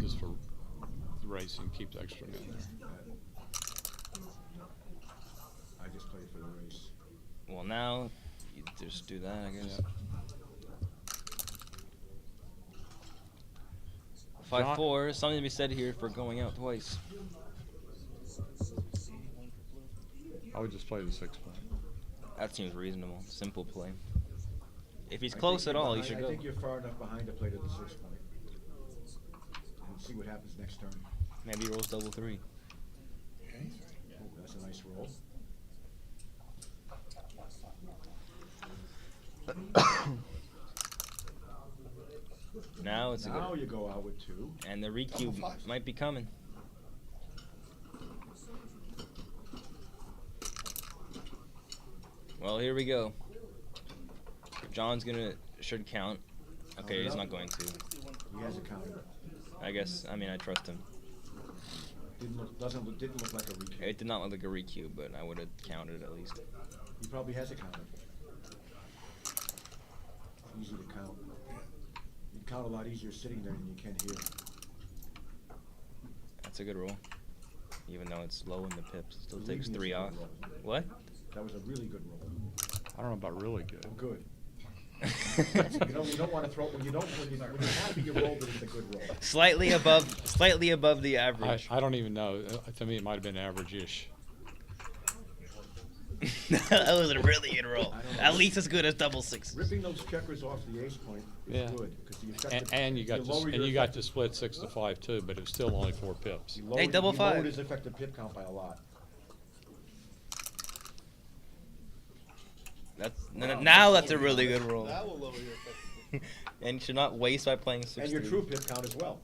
just for the racing, keep the extra in there. I just played for the race. Well, now you just do that, I guess. Yeah. 5-4. Something to be said here for going out twice. I would just play the 6-point. That seems reasonable. Simple play. If he's close at all, he should go. I think you're far enough behind to play to the 6-point. And see what happens next turn. Maybe he rolls double 3. Oh, that's a nice roll. Now it's a Now good. you go out with 2. And the recube might be coming. Well, here we go. John's gonna should count. Okay, he's not going to. He has a counter. I guess. I mean, I trust him. Didn't look like a recue. It did not look like a recue, but I would have counted at least. He probably has a counter. Easy to count. You count a lot easier sitting there than you can here. That's a good roll. Even though it's low in the pips, it still Believe takes me, 3 it's a off. good roll. What? That was a really good roll. I don't know about really good. Oh, good. You don't want to throw when you're happy you rolled it, it's a good roll. Slightly above the average. I don't even know. To me, it might have been average-ish. That was a really good roll. At least as good as double sixes. Ripping those checkers off the ace point is good because And you got to split 6 to 5 too, but it was still only 4 pips. Hey, double he 5. lowered his effective pip count by a lot. Now that's a really good roll. That will lower your effective. And you should not waste by playing 6. And your true pip count as well.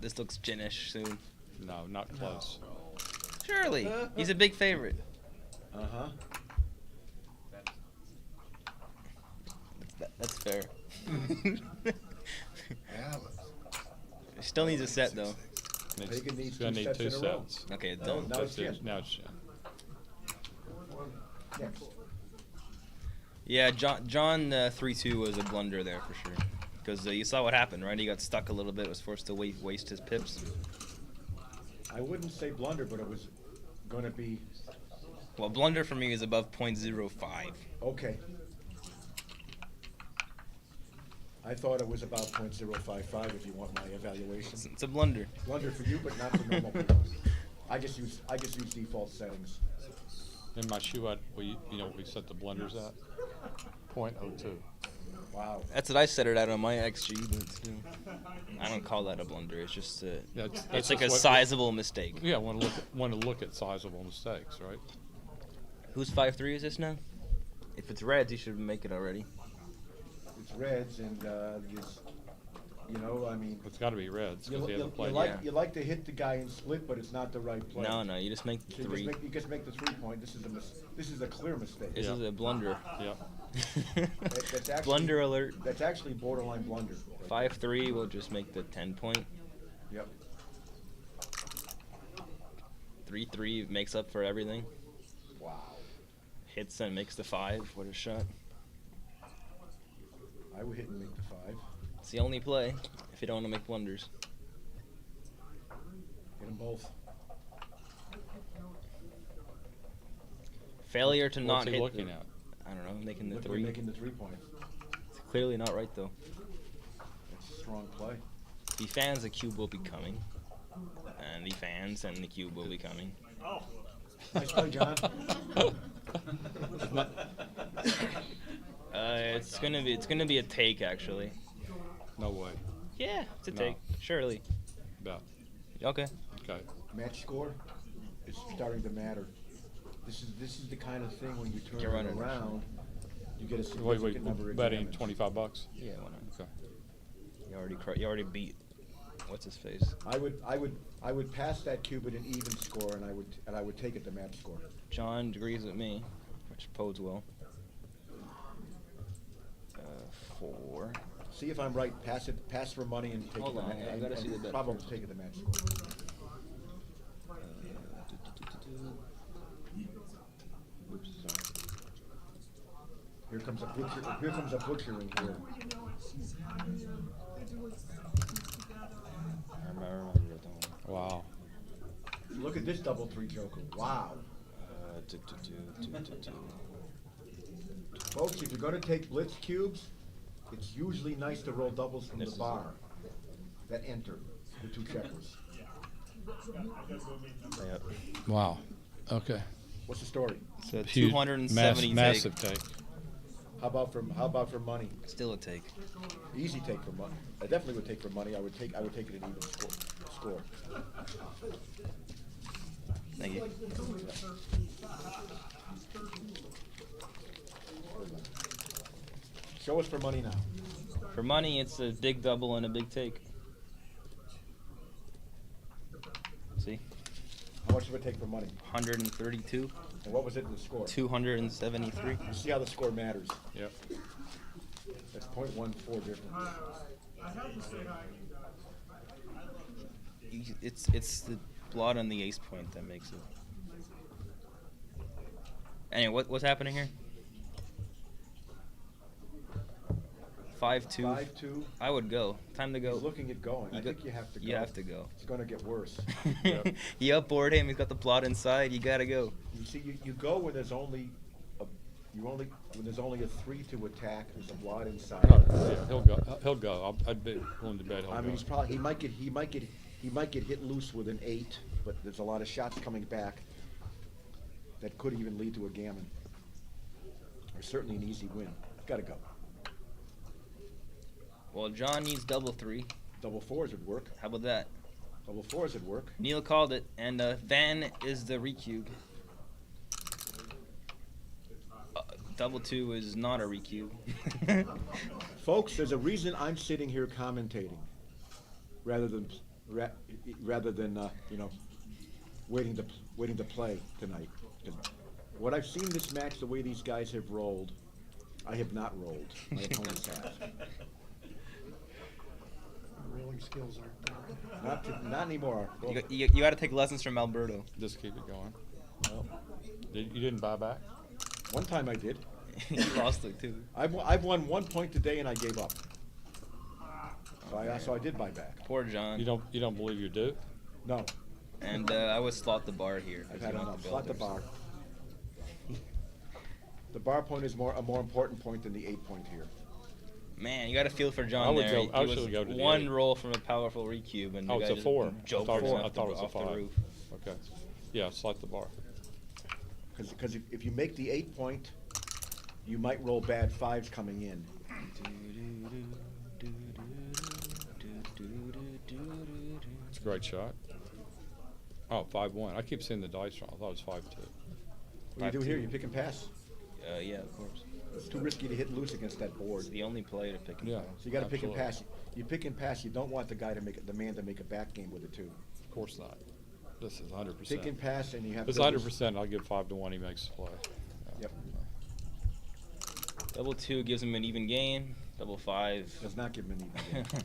This looks ginish soon. No, not close. Surely. He's a big favorite. Uh-huh. That's fair. Yeah, Still needs a set though. Pagan needs gonna need 2 in a row. sets. Okay, Now don't. it's Jen. Now it's Jen. Next. Yeah, John 3-2 was a blunder there for sure. Because you saw what happened, right? He got stuck a little bit. Was forced to waste his pips. I wouldn't say blunder, but it was going to be. Well, blunder for me is above 0.05. Okay. I thought it was about 0.055 if you want my evaluation. It's a blunder. Blunder for you, but not for normal people. I just use default settings. In my shoe, we set the blunders at 0.02. Wow. That's what I set it at on my XG, but still, I don't call that a blunder. It's just it's like a sizable mistake. Yeah, want to look at sizable mistakes, right? Whose 5-3 is this now? If it's Reds, you should make it already. It's Reds, and I mean. It's got to be Reds because he hasn't played. You like to hit the guy and split, but it's not the right play. No, you just make the 3. You just make the 3-point. This is a clear mistake. This is a blunder. Yep. That's actually, blunder alert. That's actually borderline blunder. 5-3 will just make the 10-point. Yep. 3-3 makes up for everything. Wow. Hits and makes the 5. What a shot. I would hit and make the 5. It's the only play if you don't want to make blunders. Hit them both. Failure to not What's he hit. looking at? I don't know, making the Look, 3. Making the 3-point. It's clearly not right though. That's a strong play. If he fans, the cube will be coming. And he fans, and the cube will be coming. Oh. Nice play, John. It's gonna be a take actually. No way. Yeah, it's a No. take. Surely. Yeah. Okay. Okay. Match score is starting to matter. This is the kind of thing when you turn You're it running. around, you get a significant number of betting damage. $25. Yeah, why not? Okay. You already beat. What's his face? I would pass that cube at an even score, and I would take it to match score. John agrees with me, which bodes well. 4. See if I'm right. Pass for money and take Hold it. on, I gotta see the bet Probably first. take it to match score. Oops, sorry. Here comes a butcher. Here comes a butcher in here. Wow. Look at this double 3 joker. Wow. Folks, if you're going to take blitz cubes, it's usually nice to roll doubles from the bar that enter the 2 checkers. Yep. Wow. Okay. What's the story? It's a Huge, 270 massive take. How about for money? Still a take. Easy take for money. I definitely would take for money. I would take it an even score. Thank you. Show us for money now. For money, it's a big double and a big take. See? How much did it take for money? 132. And what was it in the score? 273. You see how the score matters. Yep. That's 0.14 difference. I have to say hi. It's the blot on the ace point that makes it. Anyway, what's happening here? 5-2. 5-2. I would go. Time to go. He's looking at going. I think you have to go. You have to go. It's going to get worse. You upboard him. He's got the blot inside. You gotta go. You see, you go when there's only when there's only a 3 to attack. There's a blot inside. Yeah, he'll go. He'll go. I'd be willing to bet he'll I go. mean, he's probably he might get hit loose with an 8, but there's a lot of shots coming back that could even lead to a gammon, or certainly an easy win. Got to go. Well, John needs double 3. Double 4s would work. How about that? Double 4s would work. Neil called it, and Van is the recube. Double 2 is not a recube. Folks, there's a reason I'm sitting here commentating, rather than you know, waiting to play tonight. 'Cause what I've seen this match, the way these guys have rolled, I have not rolled. My opponents have. Rolling skills aren't there. Not anymore. Well, You got to take lessons from Alberto. Just keep it going. Well, you didn't buy back? one time I did. You lost it too. I've won 1 point today and I gave up. So I did buy back. Poor John. You don't believe you're due? No. And I would slot the bar here. I've had enough. Slot the bar. The bar point is a more important point than the 8 point here. Man, you got to feel for John I would there. go- I would He go was to the one 8. roll from a powerful recube, and the Oh, guy it's a just 4. joked I him thought off it was the a 5. roof. Okay. Yeah, slot the bar. Because if you make the 8 point, you might roll bad 5s coming in. It's a great shot. Oh, 5-1. I keep seeing the dice wrong. I thought it was 5-2. What do you do here? You pick and pass. Yeah, of course. It's too risky to hit loose against that board. It's the only play to pick and Yeah. pass. So you got to pick and Absolutely. pass. You pick and pass. You don't want the guy to the man to make a back game with it too. Of course not. This is 100%. Pick and pass, and you have. If it's builders. 100%, I'll give 5-1. He makes the play. Yep. Double 2 gives him an even game. Double 5 Does not give him an even game.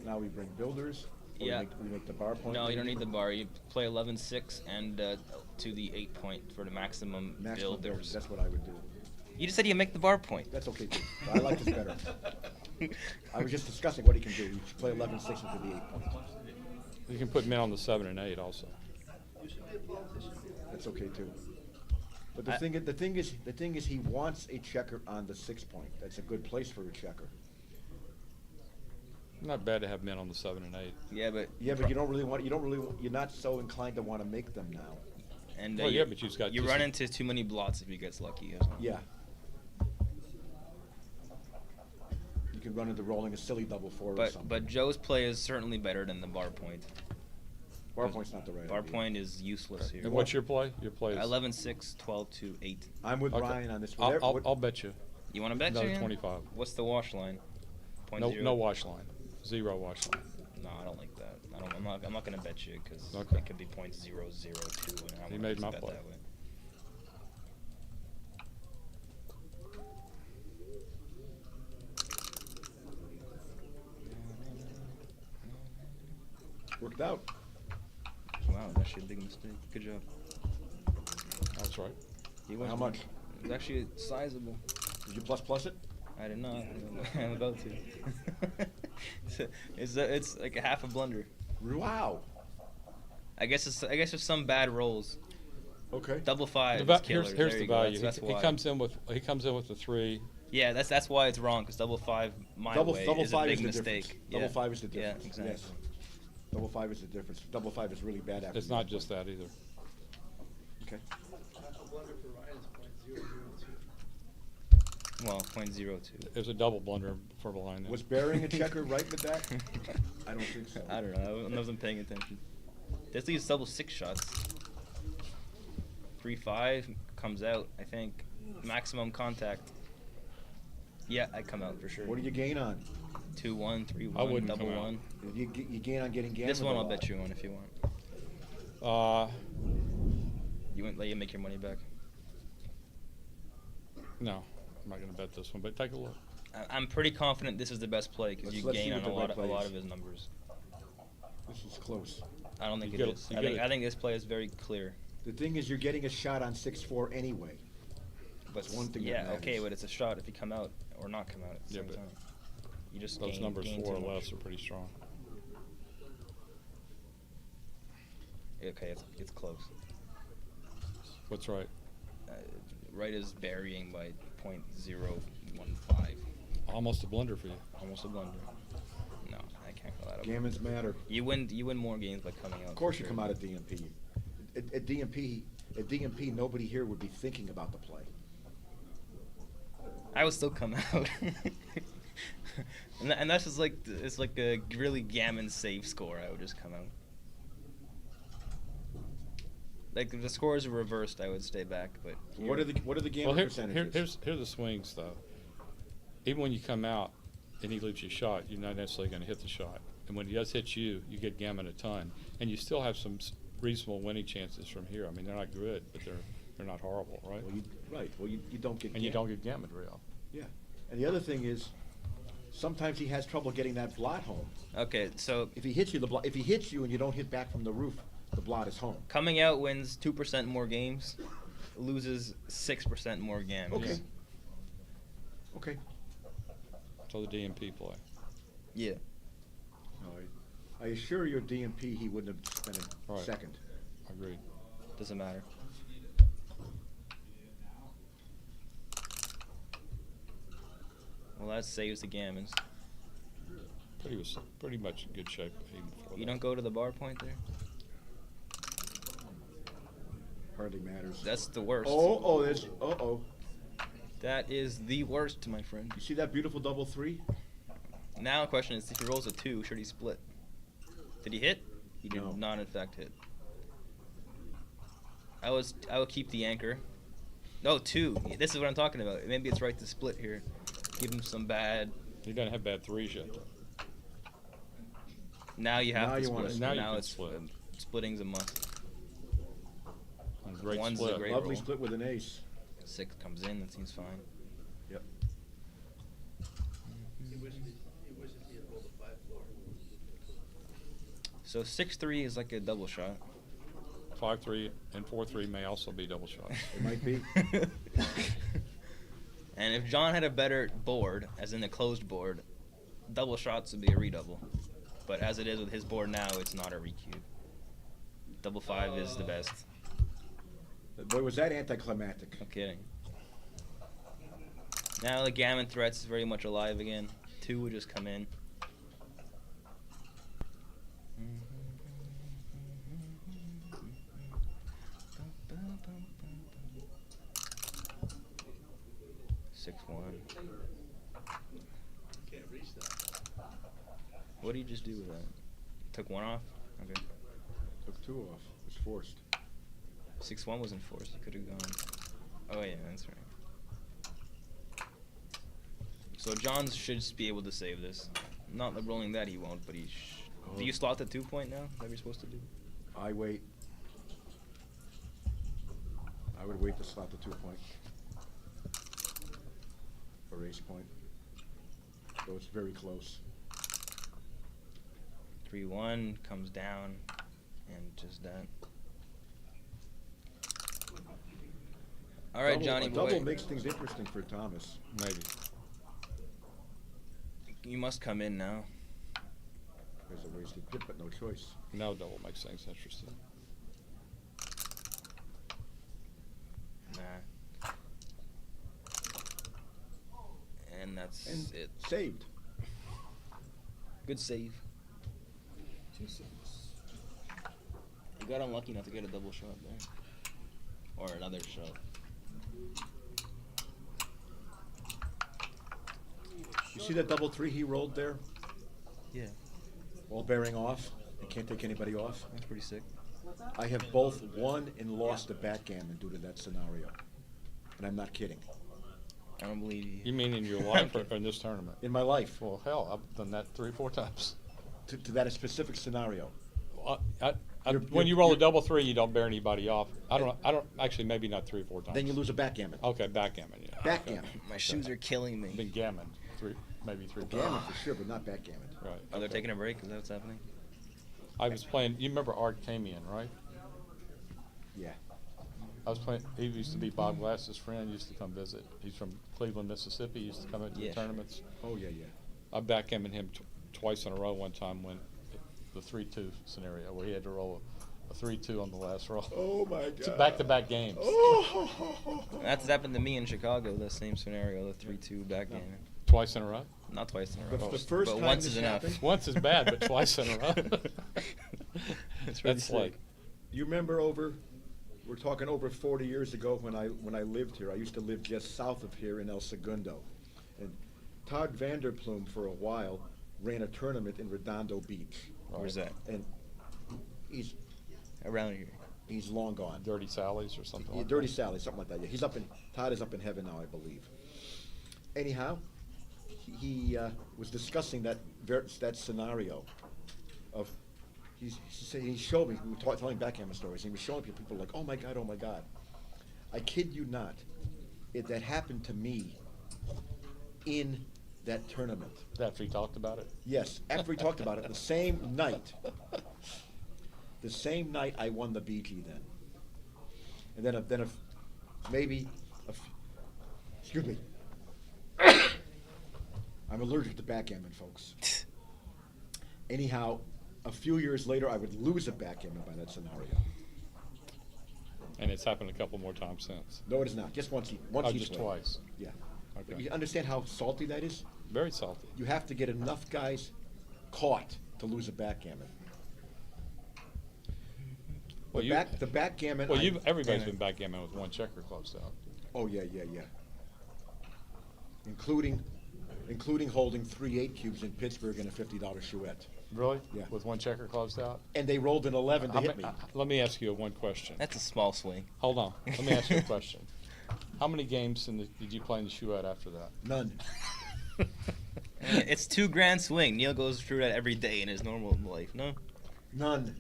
Now we bring builders. Or Yeah. We make the bar point. No, you don't need the bar. You play 11-6 and to the 8 point for the maximum Maximum builders. That's what I would do. You just said you make the bar point. That's okay too. I like this better. I was just discussing what he can do. You should play 11-6 into the 8 point. You can put men on the 7 and 8 also. That's okay too. But the thing is, he wants a checker on the 6 point. That's a good place for a checker. Not bad to have men on the 7 and 8. Yeah, but you don't really want. You're not so inclined to want to make them now. and Well, yeah, but you've got you just run a- into too many blots if you get lucky. As well. Yeah. You can run into rolling a silly double 4 or something. But Joe's play is certainly better than the bar point. Bar point's not the right Bar idea. point is useless here. And what's your play? Your play is 11-6, 12-8. I'm with Okay. Ryan on this. I'll bet you. You want to bet? Another Jan? 25. What's the wash line? Point No, zero? no wash line. 0 wash line. No, I don't like that. I'm not gonna bet you because Okay. it could be .002, and I He wanna made just my bet play. that way. Worked out. Wow, that's actually a big mistake. Good job. That's right. You went How much? It was actually sizable. Did you plus it? I did not. I'm about to. It's like a half a blunder. Wow. I guess there's some bad rolls. Okay. Double 5. The is here's killers. here's There the you go. value. That's He why. comes in with the 3. Yeah, that's why it's wrong because double 5 my way Double is a 5 big is the mistake. difference. Yeah. Double 5 is the difference. Yeah, exactly. Yes. Double 5 is the difference. Double 5 is really bad after. It's not just that either. Okay. A blunder for Ryan is .002. Well, .02. There's a double blunder for behind there. Was burying a checker right with that? I don't think so. I don't know. I wasn't paying attention. This leaves double 6 shots. 3-5 comes out. I think maximum contact. Yeah, I come out for sure. What do you gain on? 2-1, 3-1, I wouldn't double come out. 1. You gain on getting gammon. This one a I'll lot. bet you on if you want. You wouldn't let you make your money back? No, I'm not going to bet this one, but take a look. I'm pretty confident this is the best play because you Let's see gain what on the a lot red of play his numbers. This is close. I don't think You it get it- is. you I get think it. I think this play is very clear. The thing is, you're getting a shot on 6-4 anyway. But That's one thing that yeah, matters. okay, but it's a shot if you come out or not come out at the Yeah, same but time. You just Those numbers gain 4 too or much. less are pretty strong. Okay, it's close. What's right? Right is varying by 0.015. Almost a blunder for you. Almost a blunder. No, I can't call that a Gammons matter. You win more games by coming out. Of course, for you sure. come out at DMP. At DMP, nobody here would be thinking about the play. I would still come out. and that's just like it's like a really gammon safe score. I would just come out. Like if the scores are reversed, I would stay back. But What are the gammon Well, percentages? here's the swings, though. Even when you come out and he leaves you a shot, you're not necessarily going to hit the shot. And when he does hit you, you get gammon a ton. And you still have some reasonable winning chances from here. I mean, they're not good, but they're not horrible, right? Well, you don't get. And you don't get gammon real. Yeah, and the other thing is, sometimes he has trouble getting that blot home. Okay, so if he hits you, if he hits you and you don't hit back from the roof, the blot is home. coming out wins 2% more games, loses 6% more games. Okay. Okay. So the DMP play. Yeah. All right. I assure you, DMP, he wouldn't have spent a Right. second. Agreed. Doesn't matter. Well, that saves the gammons. But he was pretty much in good shape even before You that. don't go to the bar point there? Hardly matters. That's the worst. Oh. That is the worst, my friend. You see that beautiful double 3? Now the question is, if he rolls a 2, should he split? Did he hit? He did No. not, in fact, hit. I would keep the anchor. No, 2. This is what I'm talking about. Maybe it's right to split here. Give him some bad. He doesn't have bad threes yet. Now you have Now to you want split. to- Now you Now can it's split. Splitting's a must. And great One's a split. great Lovely roll. split with an ace. 6 comes in. That seems fine. Yep. He wishes he had rolled a 5-4. So 6-3 is like a double shot. 5-3 and 4-3 may also be double shots. It might be. And if John had a better board, as in a closed board, double shots would be a redouble. But as it is with his board now, it's not a recube. Double 5 is the best. Boy, was that anticlimactic. No kidding. Now the gammon threats is very much alive again. 2 would just come in. Six one. Can't reach that. What did you just do with that? Took 1 off? Okay. Took 2 off. It was forced. 6-1 wasn't forced. You could have gone. Oh yeah, that's right. So John should be able to save this. Not the rolling that he won't, but he. Do you slot the 2 point now? That you're supposed to do? I wait. I would wait to slot the 2 point. Or ace point. So it's very close. 3-1 comes down, and just that. All right, Double- Johnny a boy. double makes things interesting for Thomas. Maybe. You must come in now. There's a wasted pip, but no choice. No double makes things interesting. Nah. And that's And it. saved. Good save. 2 6. You got unlucky not to get a double shot there. Or another shot. You see that double 3 he rolled there? Yeah. All bearing off. He can't take anybody off. That's pretty sick. I have both won and lost a backgammon due to that scenario. And I'm not kidding. I don't believe you. You mean in your life or in this tournament? In my life. Well, hell, I've done that 3 or 4 times. To that specific scenario. When you roll a double three, you don't bear anybody off. I don't actually, maybe not 3 or 4 times. Then you lose a backgammon. Okay, backgammon. Yeah. Backgammon. My shoes are killing me. Been gammon, maybe 3 times. Gammon for sure, but not backgammon. Right. Oh, they're taking a break? Is that what's happening? I was playing. You remember Art Camian, right? Yeah. I was playing. He used to be Bob Glass's friend. Used to come visit. He's from Cleveland, Mississippi. He used to come into the tournaments. Oh yeah, yeah. I backgammoned him twice in a row. One time when the 3-2 scenario where he had to roll a 3-2 on the last roll. Oh my God. It's back-to-back games. Oh. That's happened to me in Chicago. The same scenario, the 3-2 backgammon. Twice in a row? Not twice in a row. But the first but time once this is enough. happened- Once is bad, but twice in a row. That's like. You remember we're talking over 40 years ago when I lived here. I used to live just south of here in El Segundo. And Todd Vanderplume for a while ran a tournament in Redondo Beach. Where's that? And he's Around here. he's long gone. Dirty Sally's or something Yeah, like Dirty that. Sally, something like that. Yeah, Todd is up in heaven now, I believe. Anyhow, he was discussing that scenario of he showed me, we were telling backgammon stories, and he was showing people like, oh my God. I kid you not, that happened to me in that tournament. After he talked about it? Yes, after we talked about it, the same night I won the BG then. And then excuse me. I'm allergic to backgammon, folks. Anyhow, a few years later, I would lose a backgammon by that scenario. And it's happened a couple more times since. No, it is not. Just once Oh, each just way. twice. Yeah. Okay. But you understand how salty that is? Very salty. You have to get enough guys caught to lose a backgammon. Well, The backgammon. Well, everybody's been backgammon with one checker closed out. Oh yeah. Including holding 3 8-cubes in Pittsburgh and a $50 chouette. Really? Yeah. With one checker closed out? And they rolled an 11 to hit me. Let me ask you one question. That's a small swing. Hold on. Let me ask you a question. How many games did you play in the chouette after that? None. It's 2 grand swing. Neil goes through that every day in his normal life. No? None.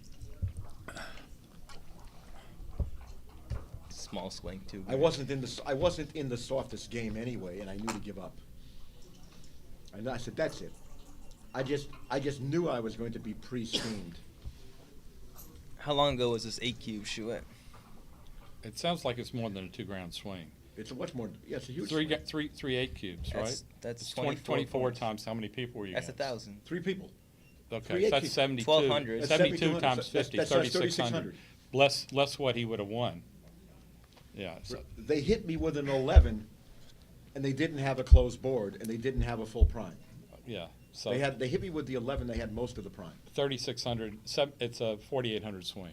Small swing, 2 I wasn't in the softest game anyway, and I knew to give up. And I said, that's it. I just knew I was going to be pre-schemed. How long ago was this 8-cube chouette? It sounds like it's more than a 2 grand swing. It's a much more. Yeah, it's a huge. Three 8-cubes, right? That's 24 points. times. How many people were you? That's against? 1,000. 3 people. Okay, 3 so that's 8-cubes. 72. 1,200. That's 72 7,200. times 50, That's 3,600. Less what he would have won. Yeah. So, They hit me with an 11, and they didn't have a closed board, and they didn't have a full prime. yeah. So They hit me with the 11. They had most of the prime. 3,600. It's a 4,800 swing.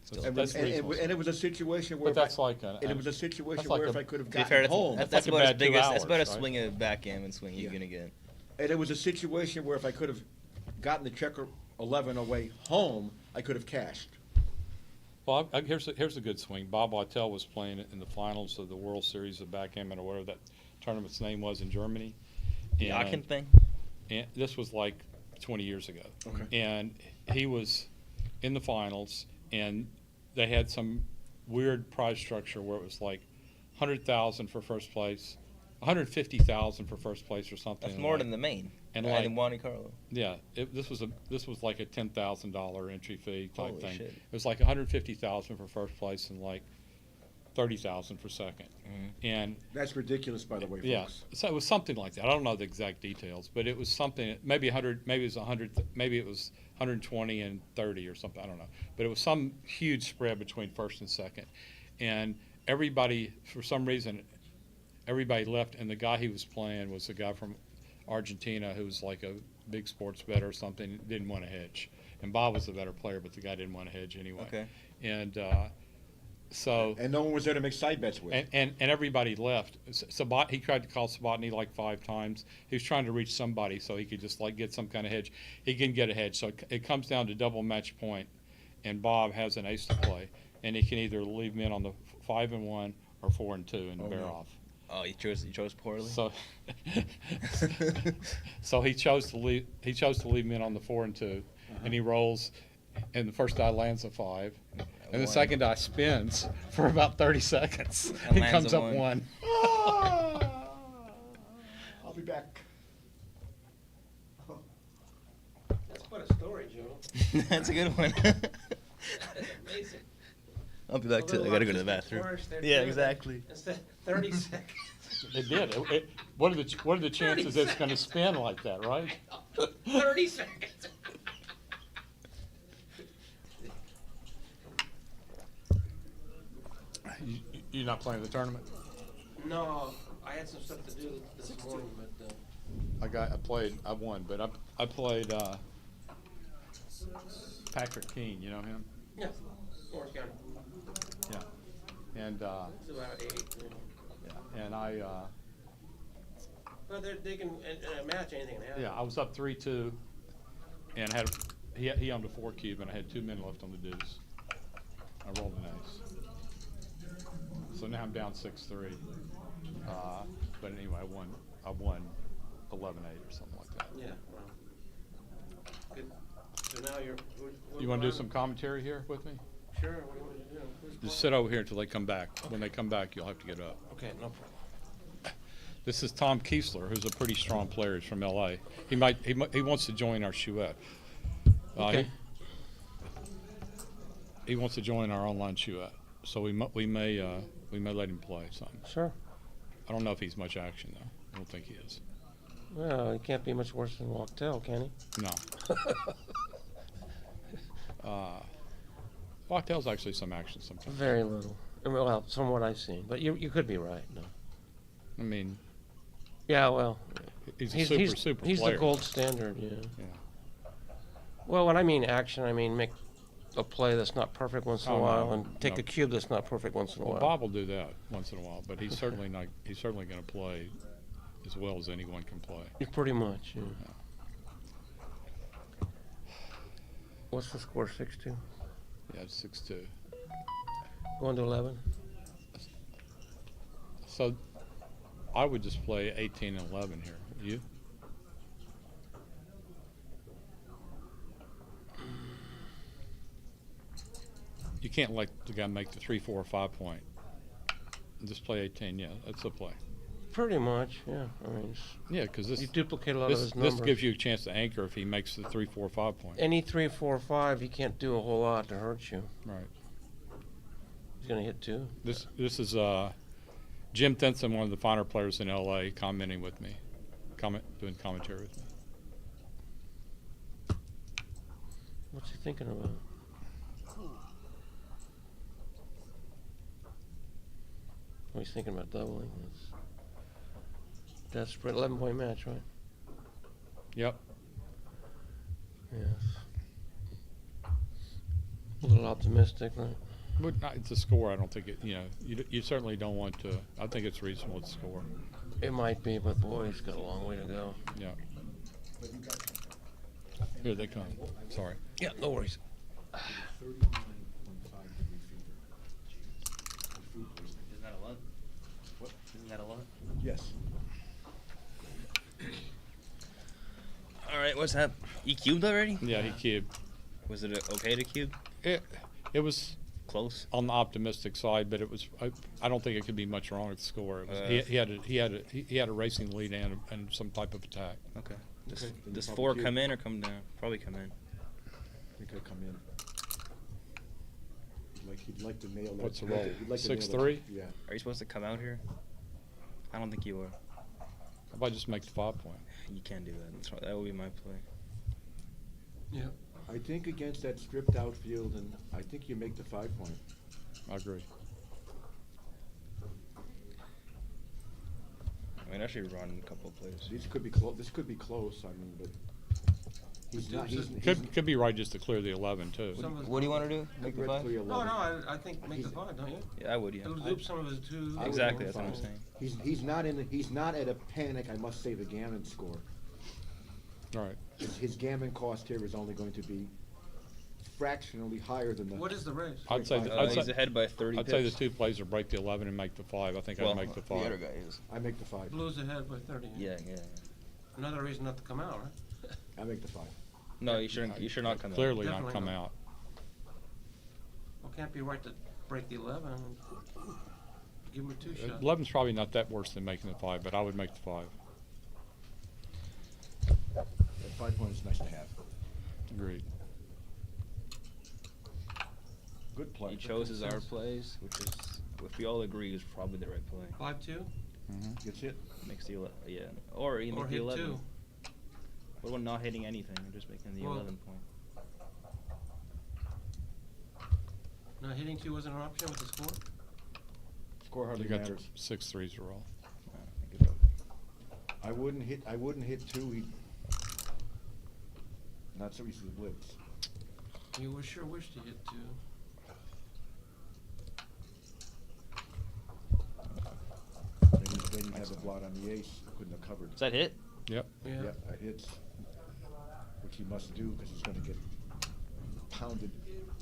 So And, that's and reasonable. it was a situation where. But that's like a. And it was a situation that's like where a- if I could have To be gotten fair, home. that's like about as about 2 big as that's about a hours, right? swing of backgammon swing you're Yeah. gonna get. And it was a situation where if I could have gotten the checker 11 away home, I could have cashed. Well, here's a good swing. Bob Littell was playing in the finals of the World Series of Backgammon or whatever that tournament's name was in Germany. The Aachen thing? And this was like 20 years ago. Okay. And he was in the finals, and they had some weird prize structure where it was like 100,000 for first place, 150,000 for first place or something. That's more than the main. And in like Monte Carlo. yeah, this was like a $10,000 entry fee type Holy thing. shit. It was like 150,000 for first place and like 30,000 for second. And That's ridiculous, by the way, yeah, folks. so it was something like that. I don't know the exact details, but it was something. Maybe 100. Maybe it was 100. Maybe it was 120 and 30 or something. I don't know. But it was some huge spread between first and second, and everybody, for some reason, everybody left. And the guy he was playing was a guy from Argentina who was like a big sports bet or something. Didn't want to hedge, and Bob was the better player, but the guy didn't want to hedge anyway. Okay. And so. And no one was there to make side bets with. And everybody left. He tried to call Sabatini like 5 times. He was trying to reach somebody so he could just like get some kind of hedge. He couldn't get a hedge, so it comes down to double match point, and Bob has an ace to play, and he can either leave him in on the 5-1 or 4-2 and bear off. Oh, he chose poorly. So, so he chose to leave him in on the 4-2, and he rolls. and the first die lands a 5, and the one. second die spins for about 30 seconds And and lands comes a up 1. I'll be back. That's quite a story, Joe. That's a good one. Amazing. I'll be back too. I gotta go to the bathroom. Yeah, exactly. Instead, 30 seconds. It did. What are the chances it's going to spin like that, right? 30 seconds. You're not playing the tournament? No, I had some stuff to do this morning, but I won, but I played Patrick Keene. You know him? yeah, Orange County. Yeah. And It's about 8. yeah, and I But they can in a match anything can happen. yeah, I was up 3-2, and he owned a 4 cube, and I had 2 men left on the deuce. I rolled an ace. So now I'm down 6-3. But anyway, I won 11-8 or something like that. Yeah. Well. Good. So now you're. You want to do some commentary here with me? Sure. What do you want me to do? Who's Just playing? sit over here until they come back. When they come back, you'll have to get up. Okay, no problem. This is Tom Kiesler, who's a pretty strong player. He's from L.A. He wants to join our Chouette. Okay. He wants to join our online Chouette, so we may let him play something. Sure. I don't know if he's much action though. I don't think he is. Well, he can't be much worse than Walktail, can he? No. Locktail's actually some action sometimes. Very little. Well, from what I've seen, but you could be right. No. I mean, Yeah, well, he's a super he's player. the gold standard. Yeah. Yeah. Well, when I mean action, I mean make a play that's not perfect once in a Oh, while, no, and take no. a cube that's not perfect once in a Well, while. Bob will do that once in a while, but he's certainly not. He's certainly going to play as well as anyone can play. Pretty much. Yeah. What's the score? 6-2. Yeah, it's 6-2. Going to 11. So I would just play 18 and 11 here. You? You can't let the guy make the 3, 4, or 5 point. Just play 18. Yeah, that's a play. Pretty much. Yeah. I mean, Yeah, because this you duplicate a lot of his numbers. this gives you a chance to anchor if he makes the 3, 4, 5 point. Any 3, 4, 5, he can't do a whole lot to hurt you. Right. He's going to hit 2. This is Jim Thinson, one of the finer players in L.A., commenting with me, doing commentary with me. What's he thinking about? Oh, he's thinking about doubling. That's spread 11-point match, right? Yep. Yes. A little optimistic, right? But not, it's a score. I don't think it. You certainly don't want to. I think it's reasonable to score. It might be, but boy, he's got a long way to go. Yeah. Here they come. Sorry. Yeah, no worries. Isn't that a lot? What? Isn't that a lot? Yes. All right, what's that? He cubed already? Yeah, he cubed. Was it okay to cube? It was Close. on the optimistic side, but it was. I don't think it could be much wrong with the score. It was, he had a racing lead and some type of attack. Okay. Okay. Does 4 come in or come down? Probably come in. I think I come in. He'd like to nail that. What's the roll? He'd like to nail that- 6-3? Yeah. Are you supposed to come out here? I don't think you are. How about just make the 5 point? You can't do that. That's right. That would be my play. Yeah. I think against that stripped out field, and I think you make the 5 point. I agree. I mean, I should run a couple of plays. This could be close. This could be close. I mean, but he's not. He's Could be right just to clear the 11 too. What do you want to do? Make the 5? No, I think make the 5, don't you? Yeah, I would. Yeah. It'll loop some of his 2. I would Exactly. go That's what I'm 5. saying. He's not in. He's not at a panic. I must say the gammon score. Right. His gammon cost here is only going to be fractionally higher than the. What is the race? I'd say. He's ahead by 30 I'd say the pips. 2 plays are break the 11 and make the 5. I think Well, I'd make the 5. the other guy is. I make the 5. Blues ahead by 30. Yeah. Another reason not to come out, right? I make the 5. No, you shouldn't. You should not come Clearly out. not Definitely come not. out. can't be right to break the 11 and give him a 2-shot. 11's probably not that worse than making the 5, but I would make the 5. That 5 point is nice to have. Agreed. Good play. He chose his R plays, which is, if we all agree, is probably the right play. 5-2? Gets hit. Makes the yeah, or he makes the hit 11. 2. What about not hitting anything and just making the 11 point? No, hitting 2 wasn't an option with the score? Score hardly You got matters. 6 threes to roll. I wouldn't hit 2. He not so easy to blitz. You would sure wish to hit 2. Then you have a blot on the ace. Couldn't have covered. Does that hit? Yep. Yeah. Yep, that hits. Which he must do because he's going to get pounded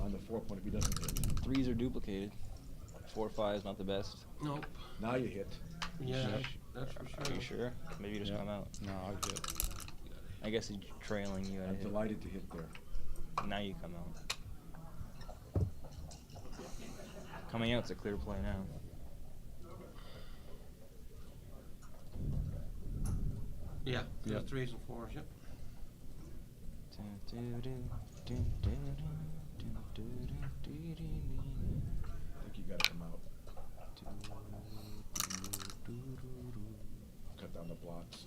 on the 4 point if he doesn't hit. 3s are duplicated. 4-5 is not the best. Nope. Now you hit. Yeah, Yep. that's for sure. Are you sure? Maybe you just Yeah. come out. No, I hit. I guess he's trailing you. I'm delighted to hit there. Now you come out. Coming out's a clear play now. Yeah, Yep. 3s and 4s, yep. I think you got to come out. Cut down the blocks.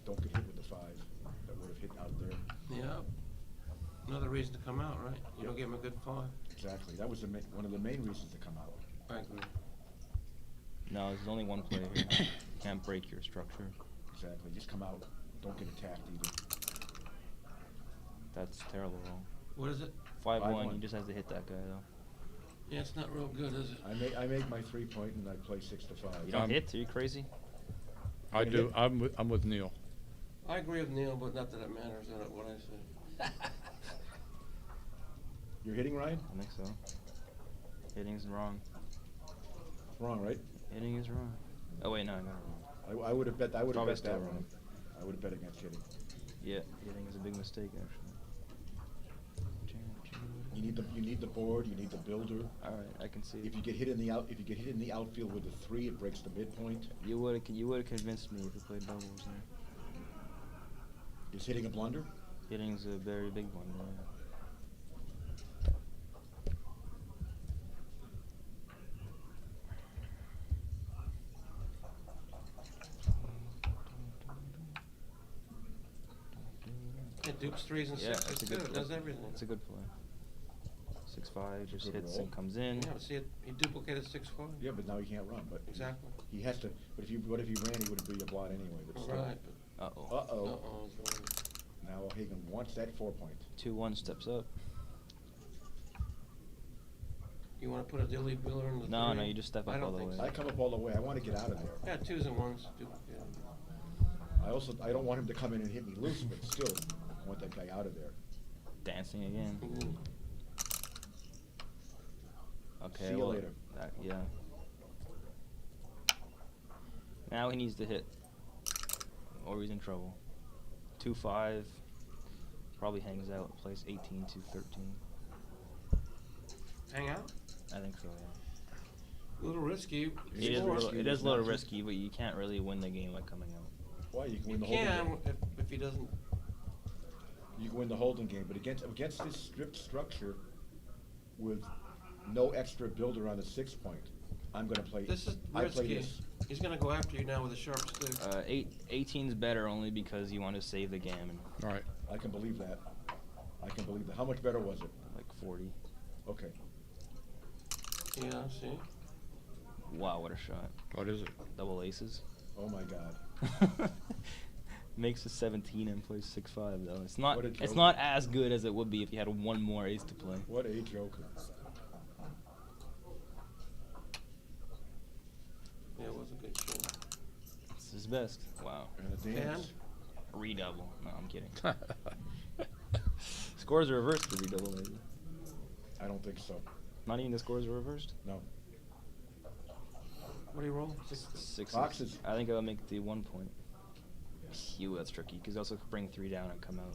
Don't get hit with the 5. That would have hit out there. Yeah. Another reason to come out, right? You don't give him a good 5. Exactly. That was one of the main reasons to come out. I agree. No, there's only one play here. Can't break your structure. Exactly. Just come out. Don't get attacked either. That's terrible roll. What is it? 5-1. He just has to hit that guy though. Yeah, it's not real good, is it? I make my 3 point and I play 6 to 5. You don't hit? Are you crazy? I do. I'm with Neil. I agree with Neil, but not that it matters what I say. You're hitting, Ryan? I think so. Hitting's wrong. Wrong, right? Hitting is wrong. Oh wait, no, I got it wrong. I would have bet. I would have Probably bet still that wrong. wrong. I would have bet against hitting. Yeah, hitting is a big mistake actually. You need the board. You need the builder. All right, I can see. If you get hit in the outfield with a 3, it breaks the midpoint. You would have convinced me if you played doubles there. Is hitting a blunder? Hitting's a very big one. Yeah. It dupes 3s and 6s that's a too. good It does everything. It's a good play. 6-5 just Good hits roll. and comes in. Yeah, see, he duplicated 6-5. Yeah, but now he can't run. But Exactly. he has to. But if he ran, he would be a blot anyway. But still. Right. Uh-oh. Uh-oh. Now Hagen wants that 4 point. 2-1 steps up. You want to put a dilly builder in the No, 3? no, you just step up I don't all the think way. so. I come up all the way. I want to get out of there. Yeah, 2s and 1s. Duplicated. I don't want him to come in and hit me loose, but still, I want that guy out of there. Dancing again. Ooh. Okay, See you well, later. yeah. Now he needs to hit, or he's in trouble. 2-5, probably hangs out, plays 18 to 13. Hang out? I think so, yeah. A little risky. It is a little risky, but you can't really win the game by coming out. Why? You can You win the holding can game. if he doesn't. You can win the holding game, but against this stripped structure with no extra builder on the 6 point, I'm going to play. This is I play risky. this. He's going to go after you now with a sharp stick. 18's better only because you want to save the gammon. All right. I can believe that. I can believe that. How much better was it? Like 40. Okay. Yeah, see? Wow, what a shot. What is it? Double aces. Oh my God. Makes a 17 and plays 6-5 though. It's not. What a It's joke. not as good as it would be if you had one more ace to play. What a joker. Yeah, it was a good shot. It's his best. Wow. And a dance. Redouble. No, I'm kidding. Scores are reversed for redouble, maybe. I don't think so. Not even the scores are reversed? No. What do you roll? Sixes. Boxes. I think I'll make the 1 point. That's tricky, because you also bring 3 down and come out.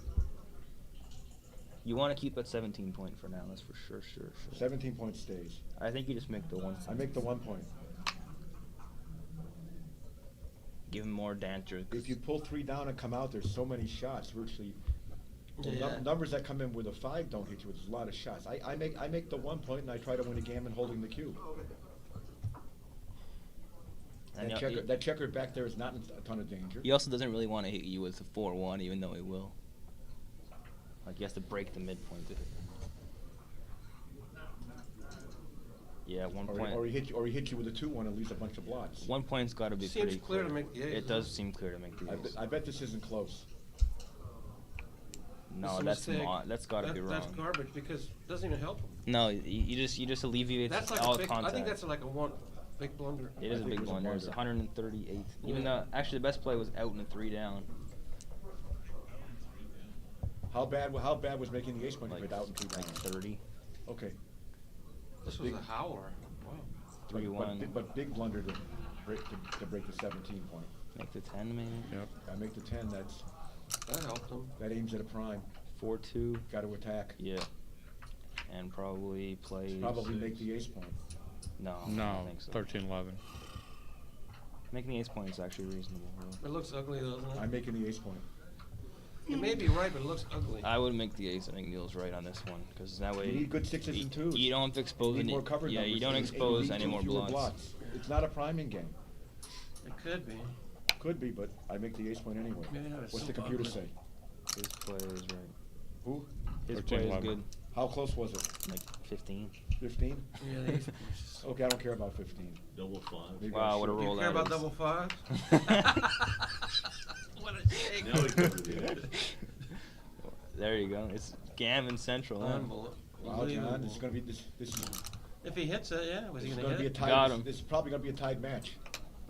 You want to keep at 17 point for now. That's for sure. 17 point stays. I think you just make the 1 point. I make the 1 point. Give him more danger. If you pull 3 down and come out, there's so many shots. Virtually, the numbers that come in with a 5 don't hit you. There's a lot of shots. I make the 1 point and I try to win a gammon holding the cube. And That checker back there is not in a ton of danger. He also doesn't really want to hit you with a 4-1, even though he will. Like he has to break the midpoint to hit. Yeah, 1 point. Or he hit you with a 2-1 and leaves a bunch of blots. 1 point's got to be Seems pretty clear to make the ace. It does seem clear to make the ace. I bet this isn't close. No, That's a that's mistake. that's got to be wrong. That's garbage because it doesn't even help him. No, you just alleviate That's like all a big, contact. I think that's like a big blunder. It is a big blunder. It's 138. Even though actually the best play was out and a 3 down. How bad was making the ace point Like, if it out and 2 down? 30. Okay. This was a howler. Wow. 3-1. But big blunder to break the 17 point. Make the 10 maybe. Yep. I make the 10. That helped him. That aims at a prime. 4-2. Got to attack. Yeah. And probably play. Probably make the ace point. No. I No, don't think so. 13-11. Making the ace point is actually reasonable. It looks ugly though, doesn't it? I'm making the ace point. It may be right, but it looks ugly. I would make the ace. I think Neil's right on this one because that way You need good 6s and 2s. you don't have to expose You need any. more cover Yeah, numbers. you don't You expose need any two more fewer blots. It's not a priming game. It could be. Could be, but I make the ace point anyway. Maybe not What's so the computer ugly. say? His play is right. Who? His play is 13-11. good. How close was it? Like 15. 15? Yeah, the ace point. Okay, I don't care about 15. Double 5. Maybe Wow, I what a should. Do roll you care that about is. double fives? What a shake. Now we covered the ace. There you go. It's Gammon Central. Huh? Unbelievable. Wow, John, this is going to be this is If he hits it, yeah. Was he this is going to going to hit be it? a tied. Got him. This is probably going to be a tied match.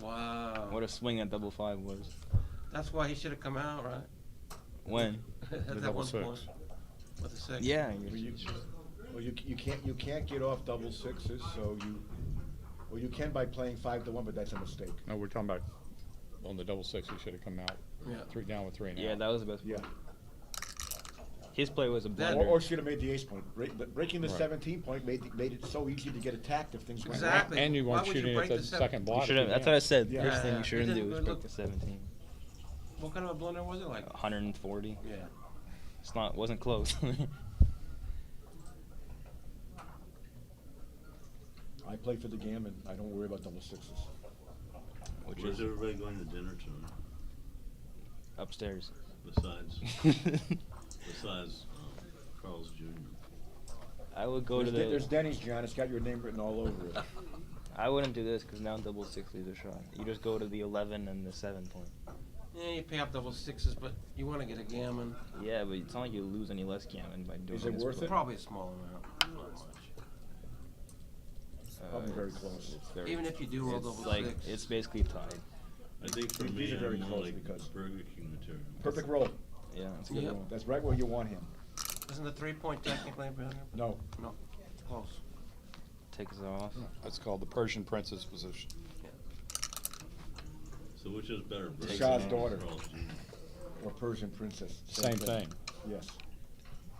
Wow. What a swing at double 5 was. That's why he should have come out, right? When? At The that double one 6. point. With a 6. Yeah. Well, you can't get off double 6s, so you can by playing 5-1, but that's a mistake. No, we're talking about on the double 6. He should have come out. Yeah. 3 down with 3 and Yeah, out. that was the best. Yeah. His play was a That- blunder. Or should have made the ace point. Breaking the Right. 17 point made it so easy to get attacked if things went wrong. Exactly. And you Why weren't would you shooting break at the the seven- second You block. should have. at the That's what I end. said. Yeah. First thing Yeah. you shouldn't It do didn't is break look- the 17. What kind of a blunder was it like? 140. Yeah. It's not. Wasn't close. I play for the gammon. I don't worry about double 6s. Which Where's is everybody going to dinner tonight? upstairs. Besides Carl's Jr. I would go to the. There's Denny's, John. It's got your name written all over it. I wouldn't do this because now double 6 leaves a shot. You just go to the 11 and the 7 point. Yeah, you pay off double 6s, but you want to get a gammon. Yeah, but it's not like you lose any less gammon by doing Is it this worth play. it? Probably a small amount. Not much. Probably very close. It's very, Even if you do roll it's double like 6. it's basically tied. I think for These me, are very I'm more close like because- Burger King material. Perfect roll. Yeah, it's a good Yep. roll. That's right where you want him. Isn't the 3-point technically better? No. No. Close. Takes it off. That's called the Persian princess position. So which is better, Burger Shah's King or daughter. Carl's Jr.? Or Persian princess. Same thing. Yes.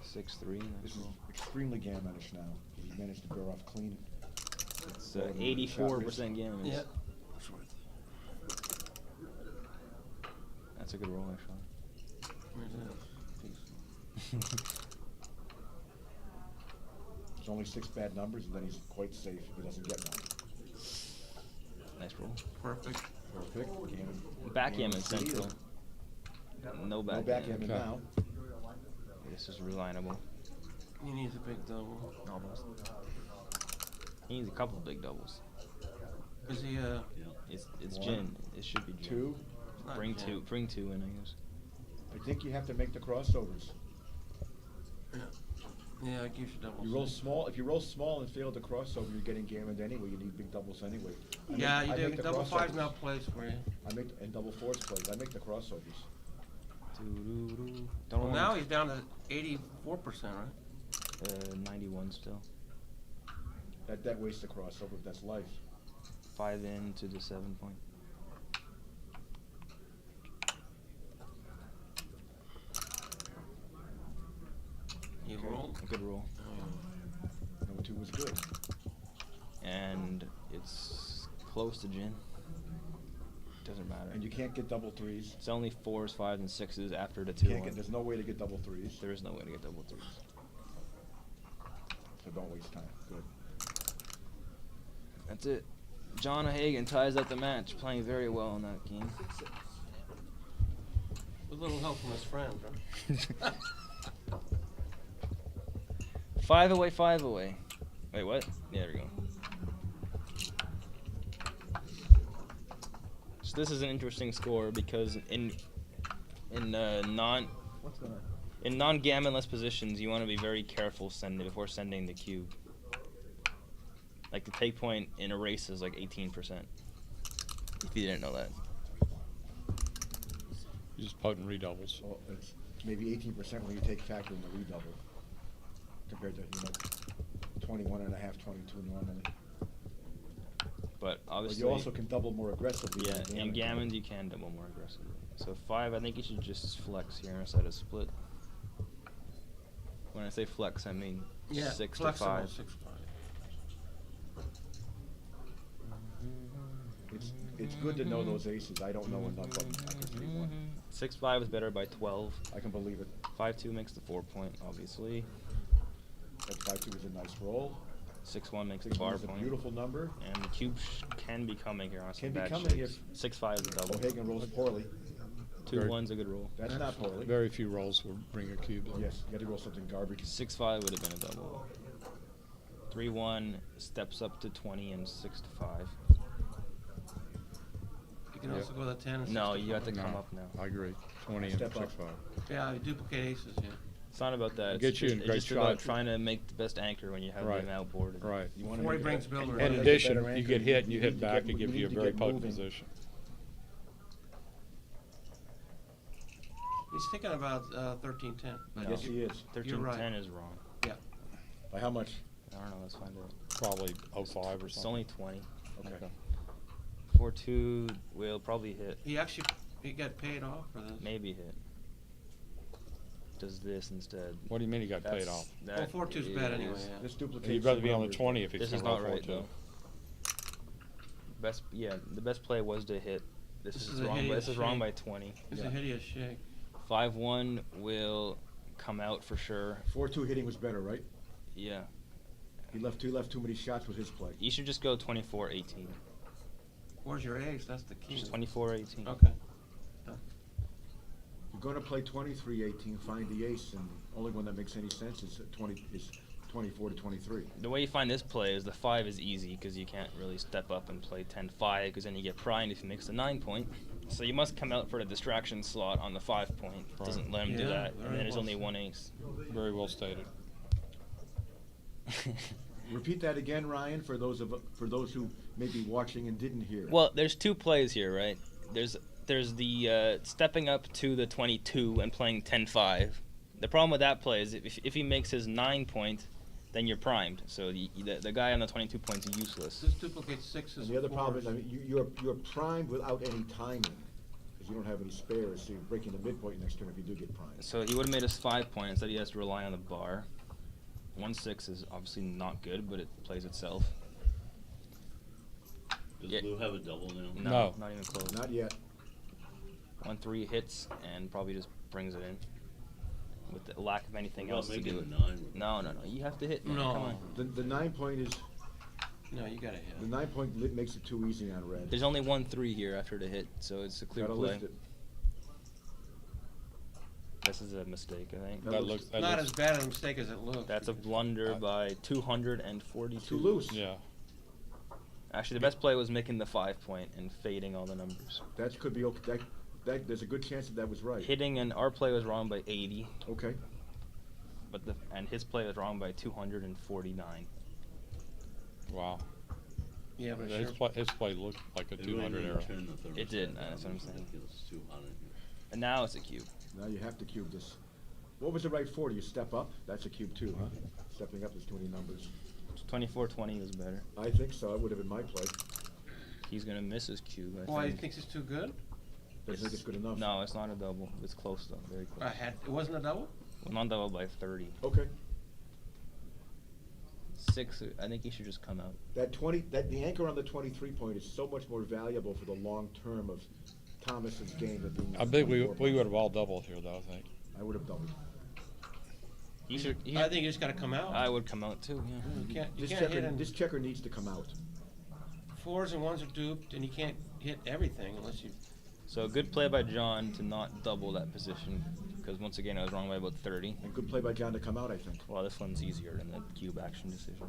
6-3. This is extremely gammonish now. He managed to bear off clean. It's 84% gammon. Yeah. That's a good roll, actually. Where's that? There's only 6 bad numbers, and then he's quite safe if he doesn't get one. Nice roll. Perfect. Perfect. Gammon. Backgammon City. central. No No backgammon. backgammon Okay. now. This is reliable. He needs a big double. Almost. He needs a couple of big doubles. Is he It's One. gin. It should be gin. 2. not Bring gin. two. Bring 2 in, I guess. I think you have to make the crossovers. Yeah, it gives you double. You roll 6. small. If you roll small and fail the crossover, you're getting gammoned anyway. You need big doubles anyway. Yeah, I you do. make the Double 5 crossovers. now plays for you. And double 4s plays. I make the crossovers. Doo-doo-doo. Well, Don't now he's down to 84%, right? 91 still. That wastes the crossover. That's life. 5 in to the 7 point. You Okay. good roll. Number 2 was good. And it's close to gin. Doesn't matter. And you can't get double 3s. It's only 4s, 5s, and 6s after the 2. There's no way to get double 3s. There is no way to get double 3s. So don't waste time. Good. That's it. John Eshaghian ties up the match, playing very well in that game. With a little help from his friend, right? 5 away, 5 away. Wait, what? Yeah, there we go. So this is an interesting score because in non-gammonless positions, you want to be very careful before sending the cube. Like the take point in a race is like 18%. If you didn't know that. You just potent redoubles. Well, it's maybe 18% when you take factor in the redouble, compared to 21.5, 22 normally. But obviously, you also can double more aggressively. Yeah, in gammons you can double more aggressively. So 5, I think you should just flex here instead of split. When I say flex, I mean 6 to 5. 6 It's good to know those aces. I don't know enough of them. I can see one. 6-5 is better by 12. I can believe it. 5-2 makes the 4 point, obviously. That 5-2 is a nice roll. 6-1 makes the bar is a point. beautiful number. And the cube can be coming here on some Can be bad coming shapes. 6-5 is a double. Eshaghian rolls poorly. 2-1's a good roll. That's not poorly. Very few rolls will bring a cube in. Yes, you got to roll something garbage. 6-5 would have been a double. 3-1 steps up to 20 and 6 to 5. You can also go to 10 and 6 No, to you have to 5. come up now. I agree. 20 and Step 6-5. up. Yeah, you duplicate aces, yeah. It's not about that. Get you in it's great just about shot. trying to make the best anchor when you have Right. them outboarded. Right. You want Before he brings Builder In in. addition, you get hit and you need hit to back, get- it gives you you a need to very get potent moving. position. He's thinking about 13-10. No. Yes, he is. 13-10 right. is wrong. Yeah. By how much? I don't know, let's find out. Probably 05 or It's something. only 20. Okay. 4-2 will probably hit. He got paid off for this. Maybe hit. Does this instead. What do you mean he got paid off? Well, 4-2's bad anyway, yeah. This duplicates. He'd rather some be on the numbers. 20 if he's This is gonna not roll right 4-2. though. The best play was to hit. This is a wrong. hideous This is wrong shake. by 20. It's a hideous shake. 5-1 will come out for sure. 4-2 hitting was better, right? Yeah. He left too many shots with his play. You should just go 24-18. Where's your ace? That's the key. Just 24-18. Okay. You're going to play 23-18, find the ace, and the only one that makes any sense is 24-23. The way you find this play is the 5 is easy because you can't really step up and play 10-5 because then you get primed if you mix the 9 point. So you must come out for the distraction slot on the 5 point. Right. Doesn't let him do Yeah, that, very and then there's well only said. one ace. Very well stated. Repeat that again, Ryan, for those who may be watching and didn't hear. Well, there's 2 plays here, right? There's the stepping up to the 22 and playing 10-5. The problem with that play is if he makes his 9 point, then you're primed. So the guy on the 22 points is useless. This duplicates 6s And the other and problem is, 4s. I mean, you're primed without any timing, because you don't have any spares, so you're breaking the midpoint next turn if you do get primed. So he would have made us 5 point. Instead he has to rely on the bar. 1-6 is obviously not good, but it plays itself. Does Blue have a double now? No, not even close. Not yet. 1-3 hits and probably just brings it in. With the lack of anything What else about to do making it. a 9? No. You have to hit. Man. No. Come on. The 9 point is, No, you gotta hit. the 9 point makes it too easy on red. There's only 1-3 here after the hit, so it's a clear Gotta play. lift it. This is a mistake, I think. That looks- that Not looks- as bad a mistake as it looks. That's a blunder by 242. Too loose. Yeah. Actually, the best play was making the 5 point and fading all the numbers. That could be okay. There's a good chance that was right. Hitting and our play was wrong by 80, Okay. but and his play was wrong by 249. Wow. Yeah, but His sure. play looked like a It 200 really error. turned the thermostat It did, down. that's what I'm saying. It's too hot in here. And now it's a cube. Now you have to cube this. What was the right 4? Do you step up? That's a cube too, huh? Stepping up is too many numbers. 24-20 was better. I think so. It would have been my play. He's gonna miss his cube. I Why, you think. think it's too good? Doesn't think it's good enough. No, it's not a double. It's close though, very close. It wasn't a double? Well, not double by 30. Okay. 6. I think he should just come out. The anchor on the 23 point is so much more valuable for the long term of Thomas's game than being. I think we would have all doubled here, though. I think. I would have doubled. I think you just got to come out. I would come out too. Yeah. You can't hit him. This checker needs to come out. 4s and 1s are duped, and you can't hit everything unless you. So a good play by John to not double that position, because once again I was wrong by about 30. And good play by John to come out, I think. Well, this one's easier than the cube action decision.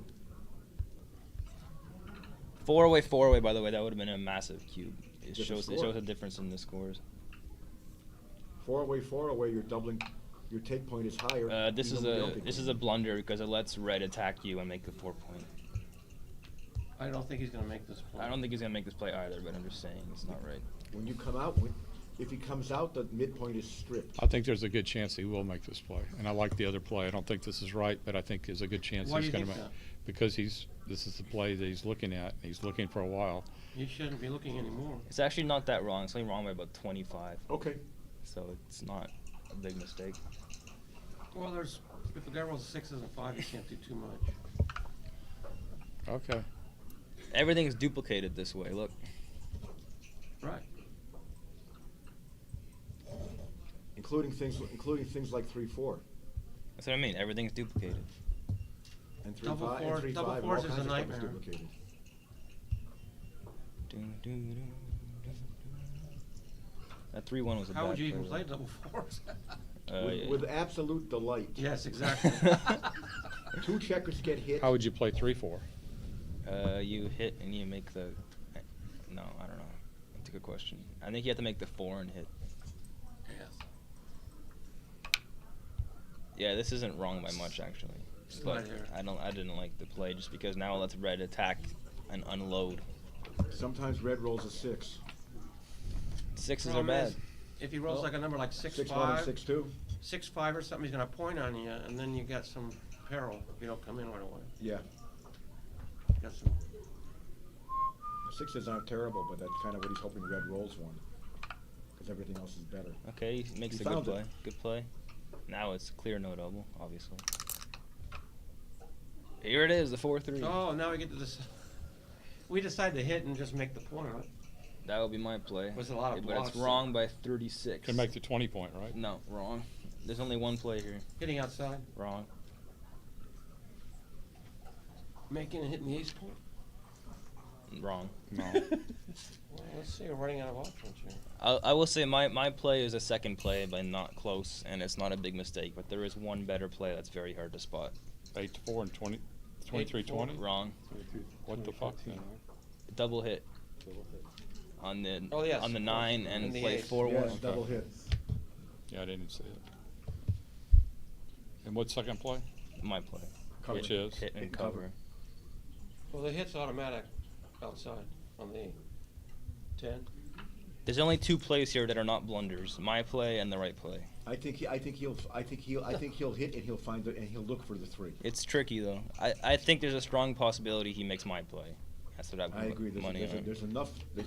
4-away, by the way, that would have been a massive cube. It shows a difference in the scores. 4-away, you're doubling. Your take point is higher. This is a blunder because it lets red attack you and make the 4 point. I don't think he's going to make this play. I don't think he's going to make this play either, but I'm just saying it's not right. When you come out, if he comes out, the midpoint is stripped. I think there's a good chance he will make this play, and I like the other play. I don't think this is right, but I think there's a good chance Why he's do you going to think make. so? Because this is the play that he's looking at. He's looking for a while. You shouldn't be looking anymore. It's actually not that wrong. It's only wrong by about 25. Okay. So it's not a big mistake. Well, if a guy rolls 6s and 5, you can't do too much. Okay. Everything's duplicated this way. Look. Right. Including things like 3-4. That's what I mean. Everything's duplicated. And 3-5 Double and 3-5. fours All is kinds a of stuff is nightmare. duplicated. That 3-1 was a How bad would you even play, play double 4s? With absolute delight. Yes, exactly. 2 checkers get hit. How would you play 3-4? You hit and you make the. No, I don't know. That's a good question. I think you have to make the 4 and hit. Yes. Yeah, this isn't wrong by much actually. But Right here. I didn't like the play just because now it lets red attack and unload. Sometimes red rolls a 6. 6s are Problem bad. is, if he rolls like a number like 6-5, 6-1 and 6-2. 6-5 or something, he's going to point on you, and then you got some peril if you don't come in right away. Yeah. Got some. 6s aren't terrible, but that's kind of what he's hoping red rolls one. Because everything else is better. Okay, he makes He a good found it. play. Good play. Now it's clear no double, obviously. Here it is, the 4-3. Oh, now we get to this. We decide to hit and just make the point, right? That would be my play. Was a lot of But it's blocks. wrong by 36. Can make the 20 point, right? No, wrong. There's only one play here. Hitting outside, Wrong. making and hitting the ace point. Wrong. No. Well, let's see, we're running out of options here. I will say my play is a second play, but not close, and it's not a big mistake. But there is one better play that's very hard to spot. 8-4 and 20, 23-20. Wrong. What the fuck? Then? Double hit. On the Oh, yes, on the of 9 course. and And the play ace. 4-1. Yes, double hit. Yeah, I didn't see it. And what second play? My play. Cover. Which is? Hit and and cover. cover. Well, the hit's automatic outside on the 10. There's only two plays here that are not blunders: my play and the right play. I think he'll hit and he'll find and he'll look for the 3. It's tricky though. I think there's a strong possibility he makes my play. That's what I I agree. put money on. There's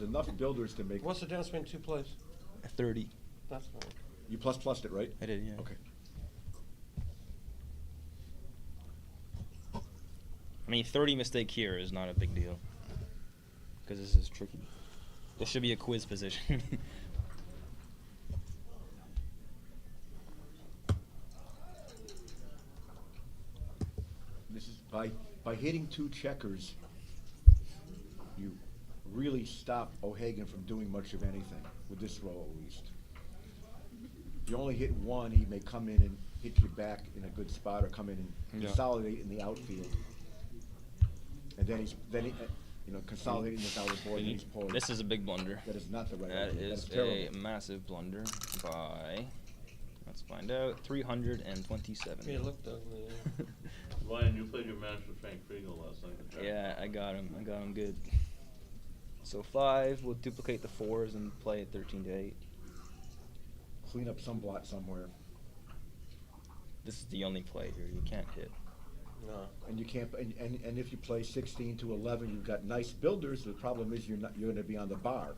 enough builders to make. What's the difference between 2 plays? 30. That's fine. You plussed it, right? I did, yeah. Okay. I mean, 30 mistake here is not a big deal because this is tricky. This should be a quiz position. This is by hitting 2 checkers, you really stop O'Hagan from doing much of anything with this roll at least. If you only hit 1, he may come in and hit you back in a good spot, or come in and consolidate in the outfield. And then he consolidating this outer board, and he's pulling. This is a big blunder. That is not the right That idea. is That's terrible. a massive blunder by, let's find out, 327. It looked ugly. Ryan, you played your match with Frank Friegel last night. Yeah, I got him good. So 5, we'll duplicate the 4s and play it 13-8. Clean up some blot somewhere. This is the only play here. You can't hit. No. And you can't. And if you play 16 to 11, you've got nice builders. The problem is you're going to be on the bar.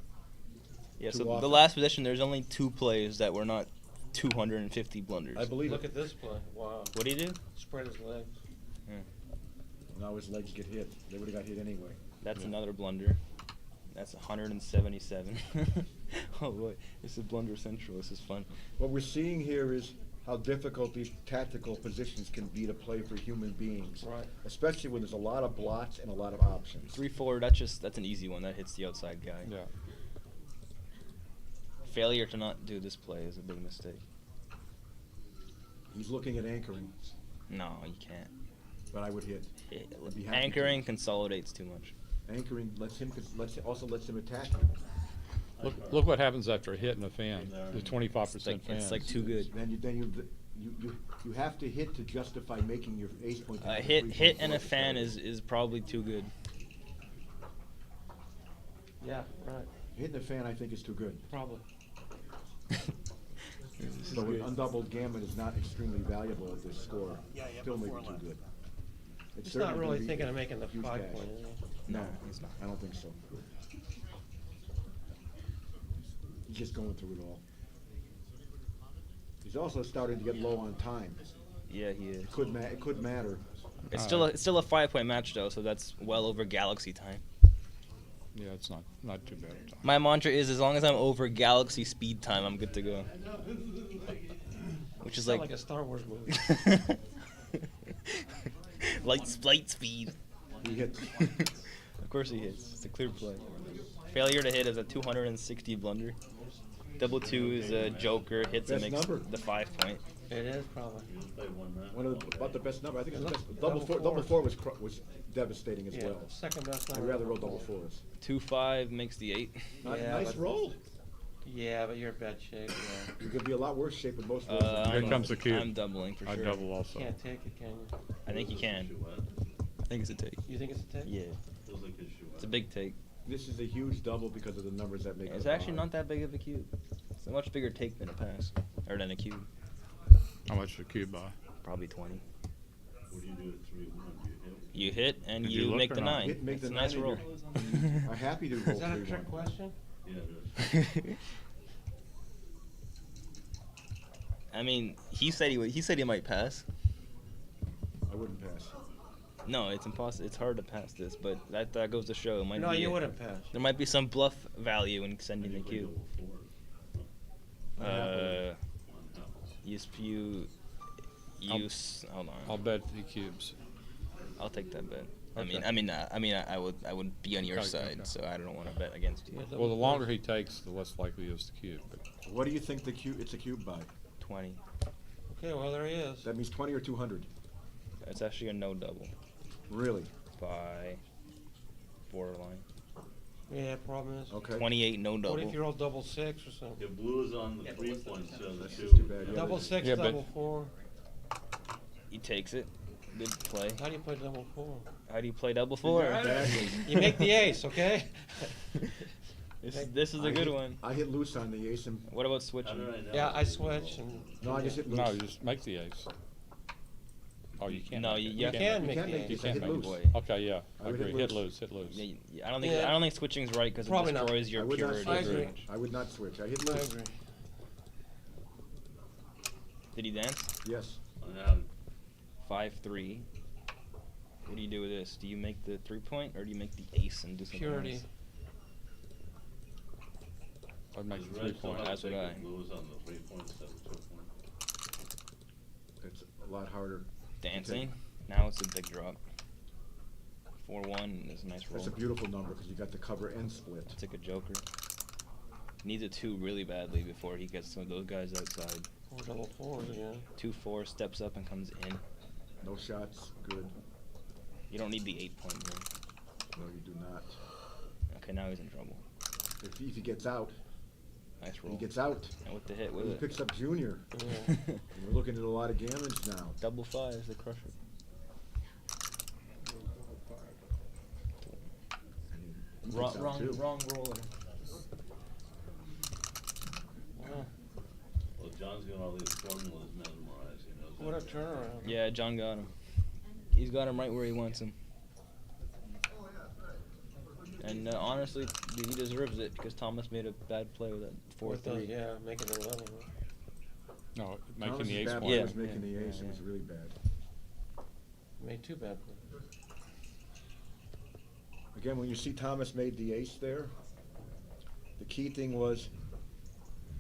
Yeah. Too So often. the last position, there's only 2 plays that were not 250 blunders. I believe Look it. at this play. Wow. What do you do? Spread his legs. Yeah. Now his legs get hit. They would have got hit anyway. That's another blunder. That's 177. Oh boy, this is blunder central. This is fun. What we're seeing here is how difficult these tactical positions can be to play for human beings. Right. Especially when there's a lot of blots and a lot of options. 3-4. That's an easy one. That hits the outside guy. Yeah. Failure to not do this play is a big mistake. He's looking at anchoring, No, you can't. but I would hit. I'd be happy Anchoring consolidates too much. Anchoring also lets him attack him. Look what happens after a hit and a fan. The 25% fans. It's like too good. Then you have to hit to justify making your ace point. Hit and a fan is probably too good. Yeah, right. Hitting a fan, I think, is too good. Probably. So an undoubled gammon is not extremely valuable at this score. Yeah, Still maybe before too left. good. It's He's not certainly really gonna be thinking a of making the huge 5 cash. point, is he? No, he's not. I don't think so. He's just going through it all. He's also starting to get low on time. Yeah, he is. It could matter. It's still a 5-point match though, so that's well over Galaxy time. Yeah, it's not too bad. My mantra is as long as I'm over Galaxy speed time, I'm good to go. Which is Sound like a Star Wars movie. light speed. He hits. Of course he hits. It's a clear play. Failure to hit is a 260 blunder. Double 2 is a joker. Hits and Best makes number. the 5-point. It is probably. About the best number. I think it's the best. Double Double fours. four was devastating as Yeah, well. second best I'd number. rather roll double fours. 2-5 makes the 8. Nice but- roll. Yeah, but you're in bad shape. Yeah. You could be a lot worse shape with most rolls. Here comes the cube. I'm doubling for I sure. double also. You can't take it, can you? I think you can. I think it's a take. You think it's a take? Yeah. It's a big take. This is a huge double because of the numbers that make it. It's actually not that big of a cube. It's a much bigger take than a pass. Or than a cube. How much is the cube buy? Probably 20. What do you do at 3-1? You hit and Did you you look make or the not? 9. Make It's the a nice 9 roll. I'm happy to roll Is that a 3-1. trick question? Yeah, it is. I mean, he said he might pass. I wouldn't pass. No, it's impossible. It's hard to pass this, but that goes to show. It might No, be you wouldn't pass. There might be some bluff value in sending the cube. Hold on. I'll bet the cubes. I'll take that bet. Okay. I would be on your Okay, side, okay. so I don't want to bet against you. Well, the longer he takes, the less likely he is to cube. But What do you think the cube? It's a cube by. 20. Okay, well, there he is. That means 20 or 200. It's actually a no double Really? by borderline. Yeah, problem is. Okay. 28 no double. What if you roll double 6 or something? If blue is on the 3 points, so the That's two. just too bad. Double 6, Yeah, but- double 4. He takes it. Good play. How do you play double 4? How do you play double 4? Badly. You make the ace, okay? This is a good one. I hit loose on the ace and What about How switching? did I know? Yeah, I switch and. no, I just hit loose. no, you just make the ace. Oh, you can't. No, make you, it. you can can't. make can't the make ace. You it. I can't hit make loose. Boy. Okay, yeah, I I would agree. hit Hit loose. loose. Hit loose. I don't think Yeah. I don't think switching's right because it Probably not. destroys I your would not pure switch. I agree. range. I would not switch. I hit I loose. agree. Did he dance? Yes. Now, 5-3. What do you do with this? Do you make the 3-point or do you make the ace and do something Purity. else? I'd make does the red 3 point. still That's have what to I- take the blues on the 3 points instead of 2 points? It's a lot harder. Dancing. Now it's a big drop. 4-1 is a nice roll. That's a beautiful number because you got the cover and split. It's like a joker. Needs a 2 really badly before he gets some of those guys outside. Or double 4, yeah. 2-4 steps up and comes in. No shots. Good. You don't need the 8-point here. No, you do not. Okay, now he's in trouble. If he gets out, Nice he roll. gets out. And with the hit with He it. picks up junior. Yeah. And we're looking at a lot of gammons now. Double 5s, they crush it. He Wrong, picks out too. wrong roller. Wow. Well, John's got all these formulas memorized, he knows. What a everything. turnaround. Yeah, John got him. He's got him right where he wants him. And honestly, he deserves it because Thomas made a bad play with that With the- 4-3. Yeah, making it 11. No, making Thomas's the ace bad point. play Yeah. was making the Yeah, ace. It yeah. was really bad. Made 2 bad plays. Again, when you see Thomas made the ace there, the key thing was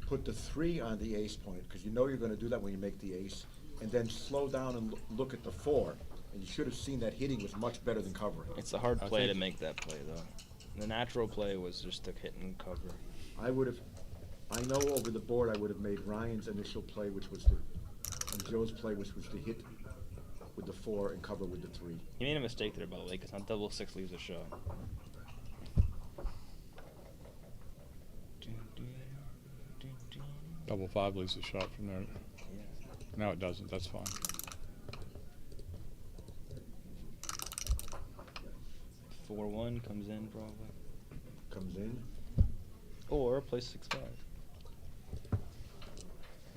put the 3 on the ace point, because you know you're going to do that when you make the ace, and then slow down and look at the 4. And you should have seen that hitting was much better than covering. It's a hard play to make that play, though. The natural play was just to hit and cover. I know over the board I would have made Ryan's initial play, which was and Joe's play, which was to hit with the 4 and cover with the 3. He made a mistake there, by the way, because on double 6 leaves a shot. Double 5 leaves a shot from there. Yeah. No, it doesn't. That's fine. 4-1 comes in, probably. Comes in. Or play 6-5.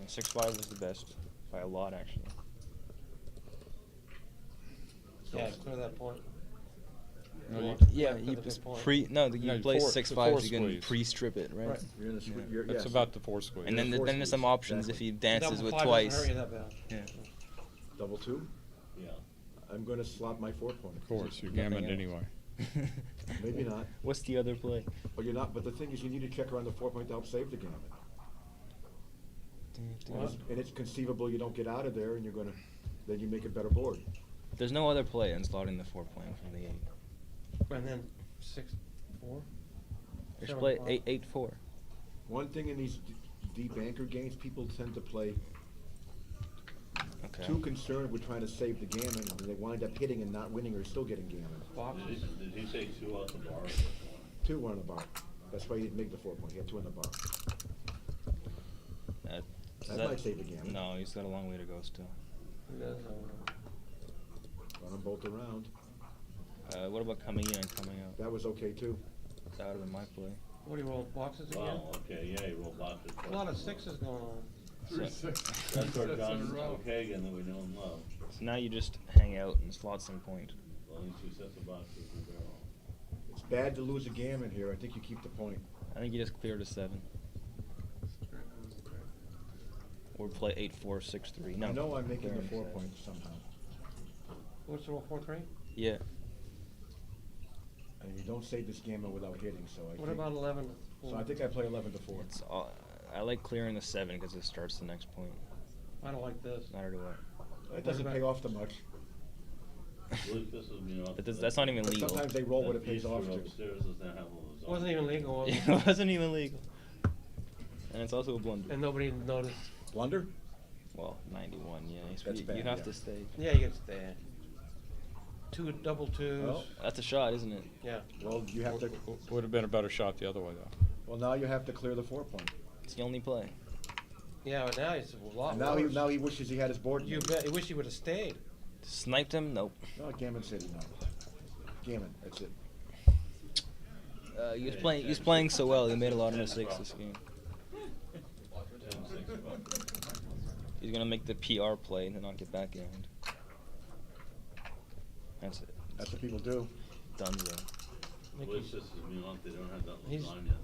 6-5 was the best, by a lot, actually. Yeah, clear that point. No, Yeah, Yeah, you that's a good point. you play four- 6-5, the you can squeeze. pre-strip it, right? Right. You're in the Yeah. That's about the 4 squeeze. And then Four then there's some squeeze, options exactly. if he dances Double with 5 twice. doesn't hurt you that bad. Yeah. Double 2. Yeah. I'm going to slot my 4 point. Of course, you Nothing gammoned else. anyway. Maybe not. What's the other play? But you're not. But the thing is, you need to check around the 4 point to help save the gammon. And it's conceivable you don't get out of there, and then you make a better board. There's no other play in slotting the 4 point from the 8. And then 6-4. Just play 8-4. One thing in these deep anchor games, people tend to play Okay. too concerned with trying to save the gammon, and they wind up hitting and not winning or still getting gammon. Did he say 2 off the bar? 2 were on the bar. That's why he didn't make the 4 point. He had 2 on the bar. That might save the gammon. No, he's got a long way to go still. Run them both around. What about coming in and coming out? That was okay too. That would have been my play. What do you roll, boxes again? Wow, okay, yeah, he rolled boxes. A lot of 6s going on. That's our John Eshaghian that we know and love. So now you just hang out and slot some point. Only 2 sets of boxes in the barrel. It's bad to lose a gammon here. I think you keep the point. I think you just clear to 7. Or play 8-4, 6-3. No, I know I'm making the clearing 4 7. point somehow. What's the roll, 4-3? Yeah. And you don't save this gammon without hitting, so I What think, about 11? So I think I play 11 to 4. It's all, I like clearing the 7 because it starts the next point. I don't like this. Neither do I. It doesn't pay off too much. But that's not even legal. Sometimes they roll what it pays off to. Upstairs does not have all those. Wasn't even legal, was it? It wasn't even legal. And it's also a blunder. And nobody noticed. Blunder? Well, 91, yeah. That's you bad, have yeah. to stay. Yeah, you get to stay. 2 double 2s. Well, That's a shot, isn't it? Yeah. Well, you have to. Would have been a better shot the other way, though. Well, now you have to clear the 4 point. It's the only play. Yeah, but now he's a lot And now worse. he wishes he had his board. You bet. You wish he would have stayed. Sniped him? Nope. No, Gammon City, no. Gammon, that's it. He was playing so well. He made a lot of mistakes this game. He's gonna make the PR play and then not get backgammon. That's it. That's what people do. Dunzo. Well, it's just, they don't have that He's- lasagna.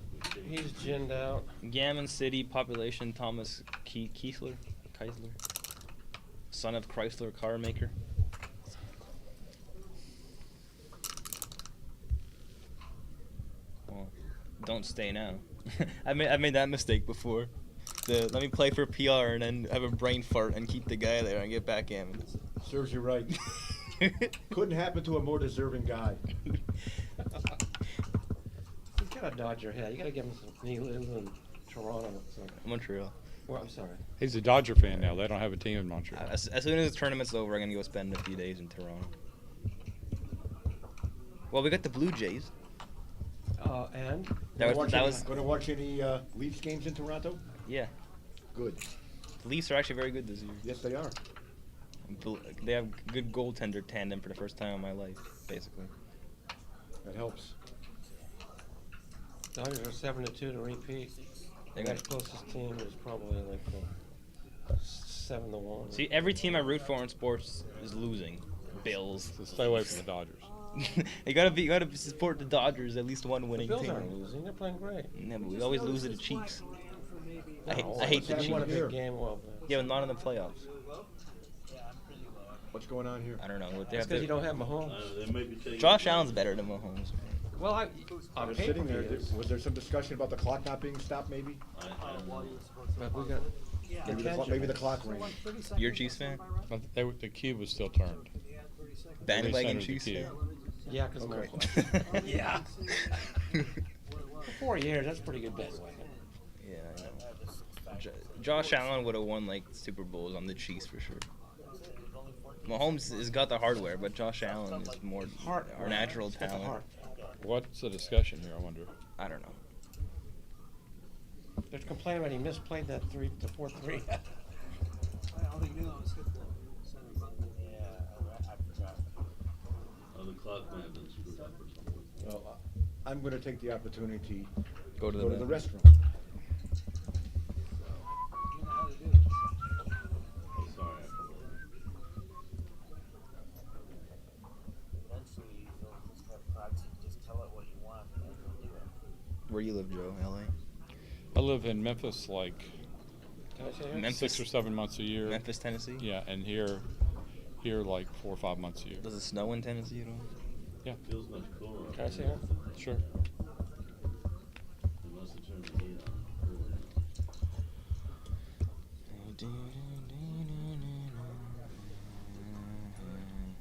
He's ginned out. Gammon City, population Thomas Kiesler, son of Chrysler car maker. Well, don't stay now. I made that mistake before. Let me play for PR and then have a brain fart and keep the guy there and get backgammon. Serves you right. Couldn't happen to a more deserving guy. You gotta dodge your head. You gotta give him some. He lives in Toronto. So. Montreal. Well, I'm sorry. He's a Dodger fan now. They don't have a team in Montreal. As soon as the tournament's over, I'm gonna go spend a few days in Toronto. Well, we got the Blue Jays. And? That was Going to watch any Leafs games in Toronto? Yeah. Good. The Leafs are actually very good this year. Yes, they are. They have good goaltender tandem for the first time in my life, basically. That helps. Dodgers are 7-2 to repeat. They Their got closest team is probably like 7-1. See, every team I root for in sports is losing. Bills. So stay away from the Dodgers. you gotta support the Dodgers. At least one The winning Bills team. aren't losing. They're playing great. Yeah, but we always lose to the Chiefs. I hate the They Chiefs. won a big game. Well, Yeah, but not in the playoffs. What's going on here? I don't know. They that's have because you don't have Mahomes. They may be taking Josh Allen's better than Mahomes. Well, on Just paper sitting there, he is. was there some discussion about the clock not being stopped, maybe? But we got Maybe the clock ran. You're a Chiefs fan? But the cube was still turned. Bandwagon They centered Chiefs the fan? cube. Yeah, because Yeah. For 4 years, that's pretty good bandwagon. Yeah, I know. Josh Allen would have won like Super Bowls on the Chiefs for sure. Mahomes has got the hardware, but Josh Allen is more our natural talent. What's the discussion here, I wonder? I don't know. They're complaining about he misplayed that 4-3. All he knew was hit the center button. Yeah, I forgot. Oh, the clock might have been screwed up or something. Well, I'm going to take the opportunity Go to the restroom. Sorry. Eventually, you'll just have practice. Just tell it what you want and it'll do it. Where you live, Joe? LA? I live in Memphis, like Can I say here? Memphis, 6 or 7 months a year. Memphis, Tennessee? Yeah, and here like 4 or 5 months a year. Does it snow in Tennessee at all? Yeah. Feels much cooler. Can I say here? Sure. They must have turned the heat on. Cooler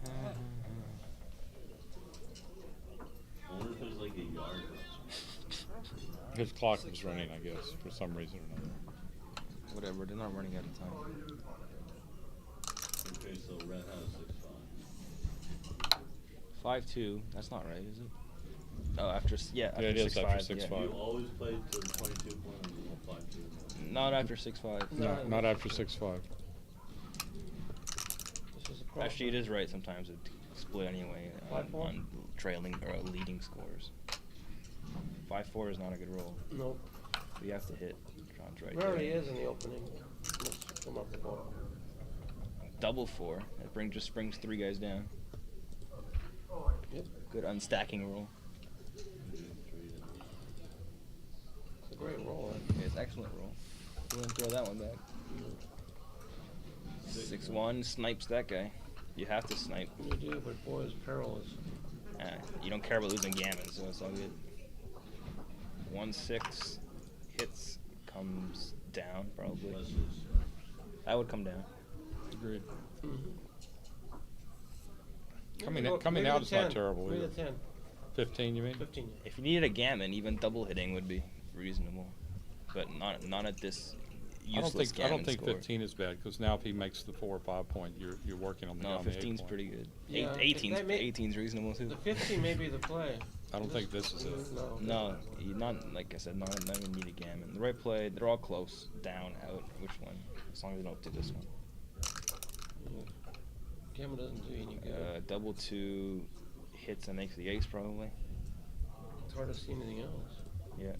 now. I wonder if there's like a yard. His clock was running, I guess, for some reason or another. Whatever, they're not running out of time. Okay, so Red has 5-2. That's not right, is it? Oh, after after it is 6-5. after 6-5. Yeah. You always played to 22 points or 5-2. Not after 6-5. No, not after 6-5. Actually, it is right. Sometimes it split anyway on trailing or leading scores. 5-4 is not a good roll. No. You have to hit. John's right. Rarely there. is in the opening. Let's come up the ball. Double 4. That just brings 3 guys down. Yep. Good unstacking roll. It's a great roll. Yeah, it's an excellent roll. Wouldn't throw that one back. 6-1 snipes that guy. You have to snipe. You do, but boy, his peril is. You don't care about losing gammon, so it's all good. 1-6 hits, comes down probably. I would come down. Agreed. Mm-hmm. Coming out is not terrible Maybe either. 10. 15, you mean? 15. If you needed a gammon, even double hitting would be reasonable, but not at this useless I don't think score. 15 is bad because now if he makes the 4 or 5 point, you're working on the. No, on the 8 15's point. pretty good. Yeah, 18's reasonable too. The 15 may be the play. I don't think this is it. No, you not like I said. Not even need a gammon. The right play. They're all close. Down, out. Which one? As long as they don't do this one. Gammon doesn't do any good. Double 2 hits and makes the ace probably. It's hard to see anything else. Yeah.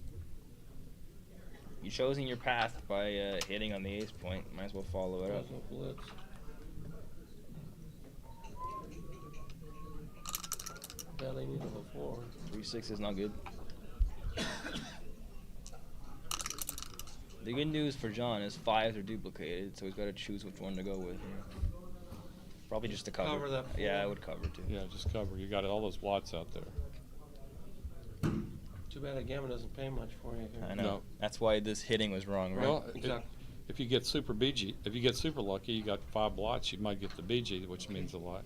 You chosen your path by hitting on the ace point. Might as well follow it up. Blitz. Badly needed a 4. 3-6 is not good. The good news for John is 5s are duplicated, so he's got to choose which one to go with. Probably just to cover. Cover that 4. Yeah, I would cover too. Yeah, just cover. You got all those blots out there. Too bad a gammon doesn't pay much for you here. I know. No. That's why this hitting was wrong, right? Well, Exactly. if you get super BG, if you get super lucky, you got 5 blots, you might get the BG, which means a lot.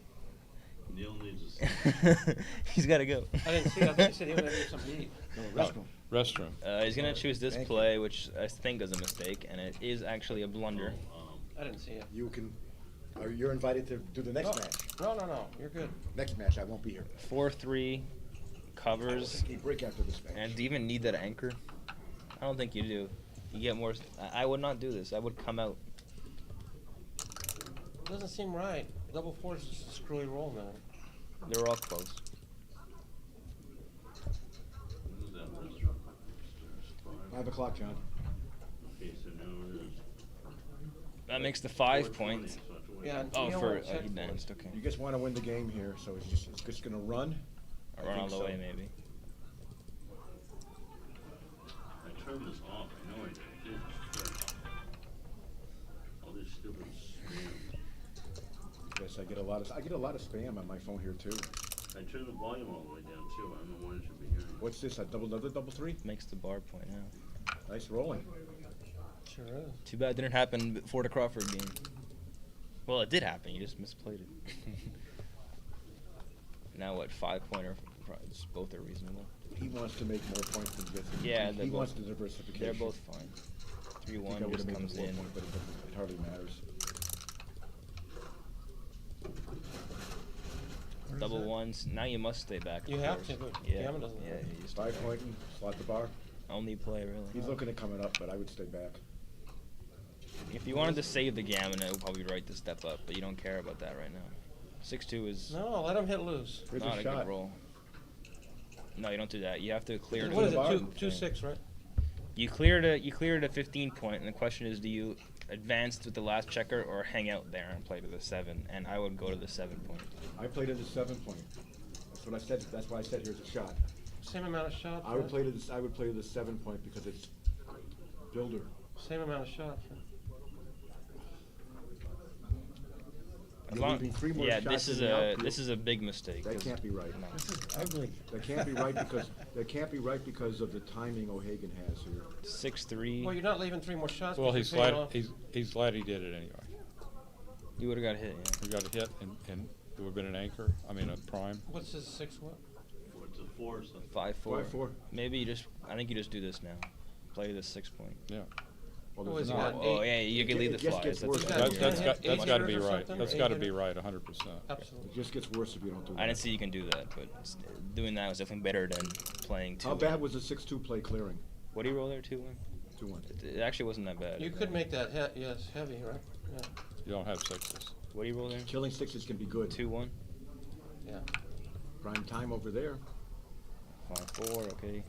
Neil needs a He's got to go. I didn't see. I think he said he was going to do some beat. Restroom. He's going to choose this play, which I think is a mistake, and it is actually a blunder. I didn't see it. You can. You're invited to do the next match. No. You're good. Next match, I won't be here. 4-3 covers. A break after this match. And do you even need that anchor? I don't think you do. You get more. I would not do this. I would come out. Doesn't seem right. Double 4 is just a screwy roll now. They're all close. 5 o'clock, John. Okay, so now it is. That makes the 5 points. Yeah. Oh, Neil for won't check he for danced. it. Okay. You just want to win the game here, so it's just going to run. Or run all the way, maybe. I turned this off. I know I did. All this stupid spam. Yes, I get a lot of spam on my phone here too. I turned the volume all the way down too. I don't know when it should be hearing. What's this? Another double three? Makes the bar point now. Nice rolling. Sure is. Too bad it didn't happen before the Crawford game. Well, it did happen. You just misplayed it. Now what? 5-pointer. Both are reasonable. He wants to make more points than gets. Yeah, he wants the diversification. They're both fine. 3-1 just comes in. But it hardly matters. Double ones. Now you must stay back. You have to, but Gammon doesn't. Yeah, you just 5-pointing, slot the bar. only play really. He's looking at coming up, but I would stay back. If you wanted to save the Gammon, it would probably be right to step up, but you don't care about that right now. 6-2 is No, let him hit loose. Here's not a a shot. good roll. No, you don't do that. You have to clear. What is the it? 2-6, right? You cleared a 15-point, and the question is, do you advance with the last checker or hang out there and play to the 7? And I would go to the 7-point. I played at the 7-point. That's what I said. That's why I said here's a shot. Same amount of shots. I would right? play to this. I would play to the 7-point because it's builder. Same amount of shots. Right? As You're long- leaving 3 more yeah, shots this is in the a outfield. big mistake. That 'cause- can't be right. no. This is ugly. That can't be right because of the timing O'Hagan has here. 6-3. Well, you're not leaving 3 more shots. Well, but he's you're paying glad off. he's glad he did it anyway. You would have got hit. Yeah. He got a hit, and it would have been an anchor. I mean, a prime. What's his 6 what? It's a 4, so 5-4. 5-4. Maybe you just. I think you just do this now. Play the 6-point. Yeah. Well, Oh, there's is he not- got Oh eight? yeah, you can leave the It just flies. gets That's worse. a That's- good that's idea. got- That's got to be hitters or right. something, That's or got to 8 be hitters? right, 100%. Absolutely. It just gets worse if you don't do that. I didn't see you can do that, but doing that was definitely better than playing 2. How bad was the 6-2 play clearing? What do you roll there? 2-1. 2-1. It actually wasn't that bad. You could make that yes heavy, right? Yeah. You don't have 6s. What do you roll there? Killing 6s can be good. 2-1. Yeah. Prime time over there. 5-4. Okay.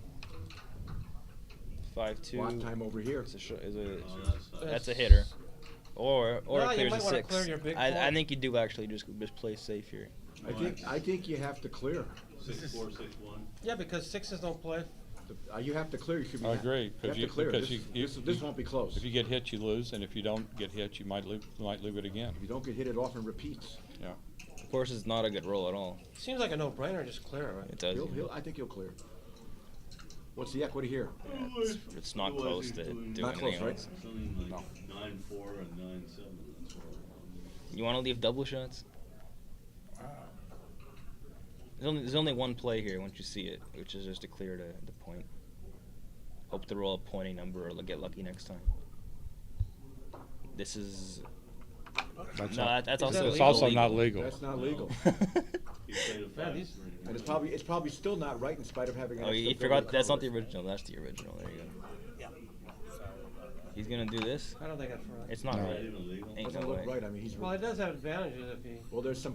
5-2. Block time over here. Is a Oh, that's a hitter. Or No, it you clears might a wanna 6. clear your big I point. think you do actually just play safe here. I think you have to clear. 6-4, 6-1. Yeah, because 6s don't play. You have to clear. You should be. I agree. You have to clear. Because This won't be close. If you get hit, you lose, and if you don't get hit, you might leave it again. If you don't get hit, it often repeats. Yeah. Of course, it's not a good roll at all. Seems like a no-brainer. Just clear it, right? It does. I think he'll clear. What's the equity here? Yeah, it's not close to do Not close, anything right? else. Something No. like 9-4 and 9-7. That's what You want to leave double shots? There's only one play here once you see it, which is just to clear the point. Hope to roll a pointing number or get lucky next time. This is. That's No, not- that's Is that also. It's also illegal. not legal. That's not legal. He played a Yeah, 5. these- And it's probably still not right in spite of having. an Oh, you extra forgot. building That's not the cover. original. That's the original. There you go. Yeah. Sorry about that. He's gonna do this. I don't think that's right. It's not No. right. Not even legal. Ain't Doesn't no look way. right. I mean, he's. Well, it does have advantages if he. Well, there's a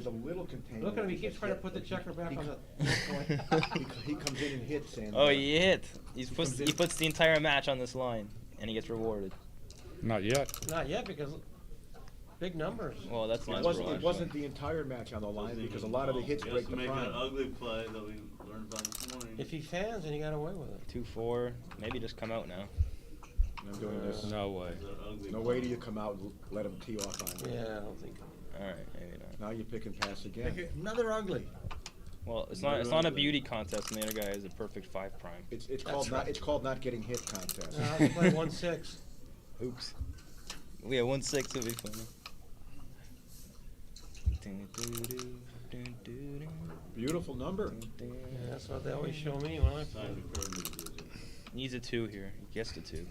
little containment. Look at him. He keeps trying to put the checker back on the point. He comes in and hits and. Oh, he hit. He comes in- puts the entire match on this line, and he gets rewarded. Not yet. Not yet, because big numbers. Well, that's It not. wasn't. It wasn't the entire match on the line because a lot of the hits break the make an prime. ugly play that we learned about this morning. If he fans, and he got away with it. 2-4. Maybe just come out now. I'm doing this. No way. That ugly No way do you come out and let him tee off on you. Yeah, I don't think. All right, maybe not. Now you pick and pass again. Another ugly. Well, it's not a beauty contest, and the other guy is a perfect 5 prime. It's called not getting hit contest. I'll play 1-6. Oops. Yeah, 1-6 would be funny. Beautiful number. Yeah, that's what they always show me when I play. Time to curve it. Needs a 2 here. He gets the 2.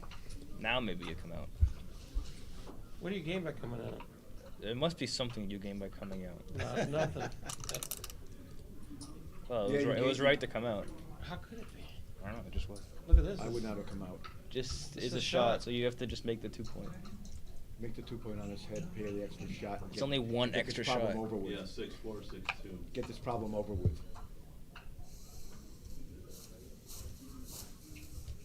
Now maybe you come out. What do you gain by coming out? There must be something you gain by coming out. Nothing. Well, Yeah, it was right to come out. How could it be? I don't know. It just was. Look at this. I would not have come out. Just It's is a a shot, shot. so you have to just make the 2-point. Make the 2-point on his head, pay the extra shot. and It's only one get this extra problem shot. Over with. Yeah, 6-4, 6-2. Get this problem over with.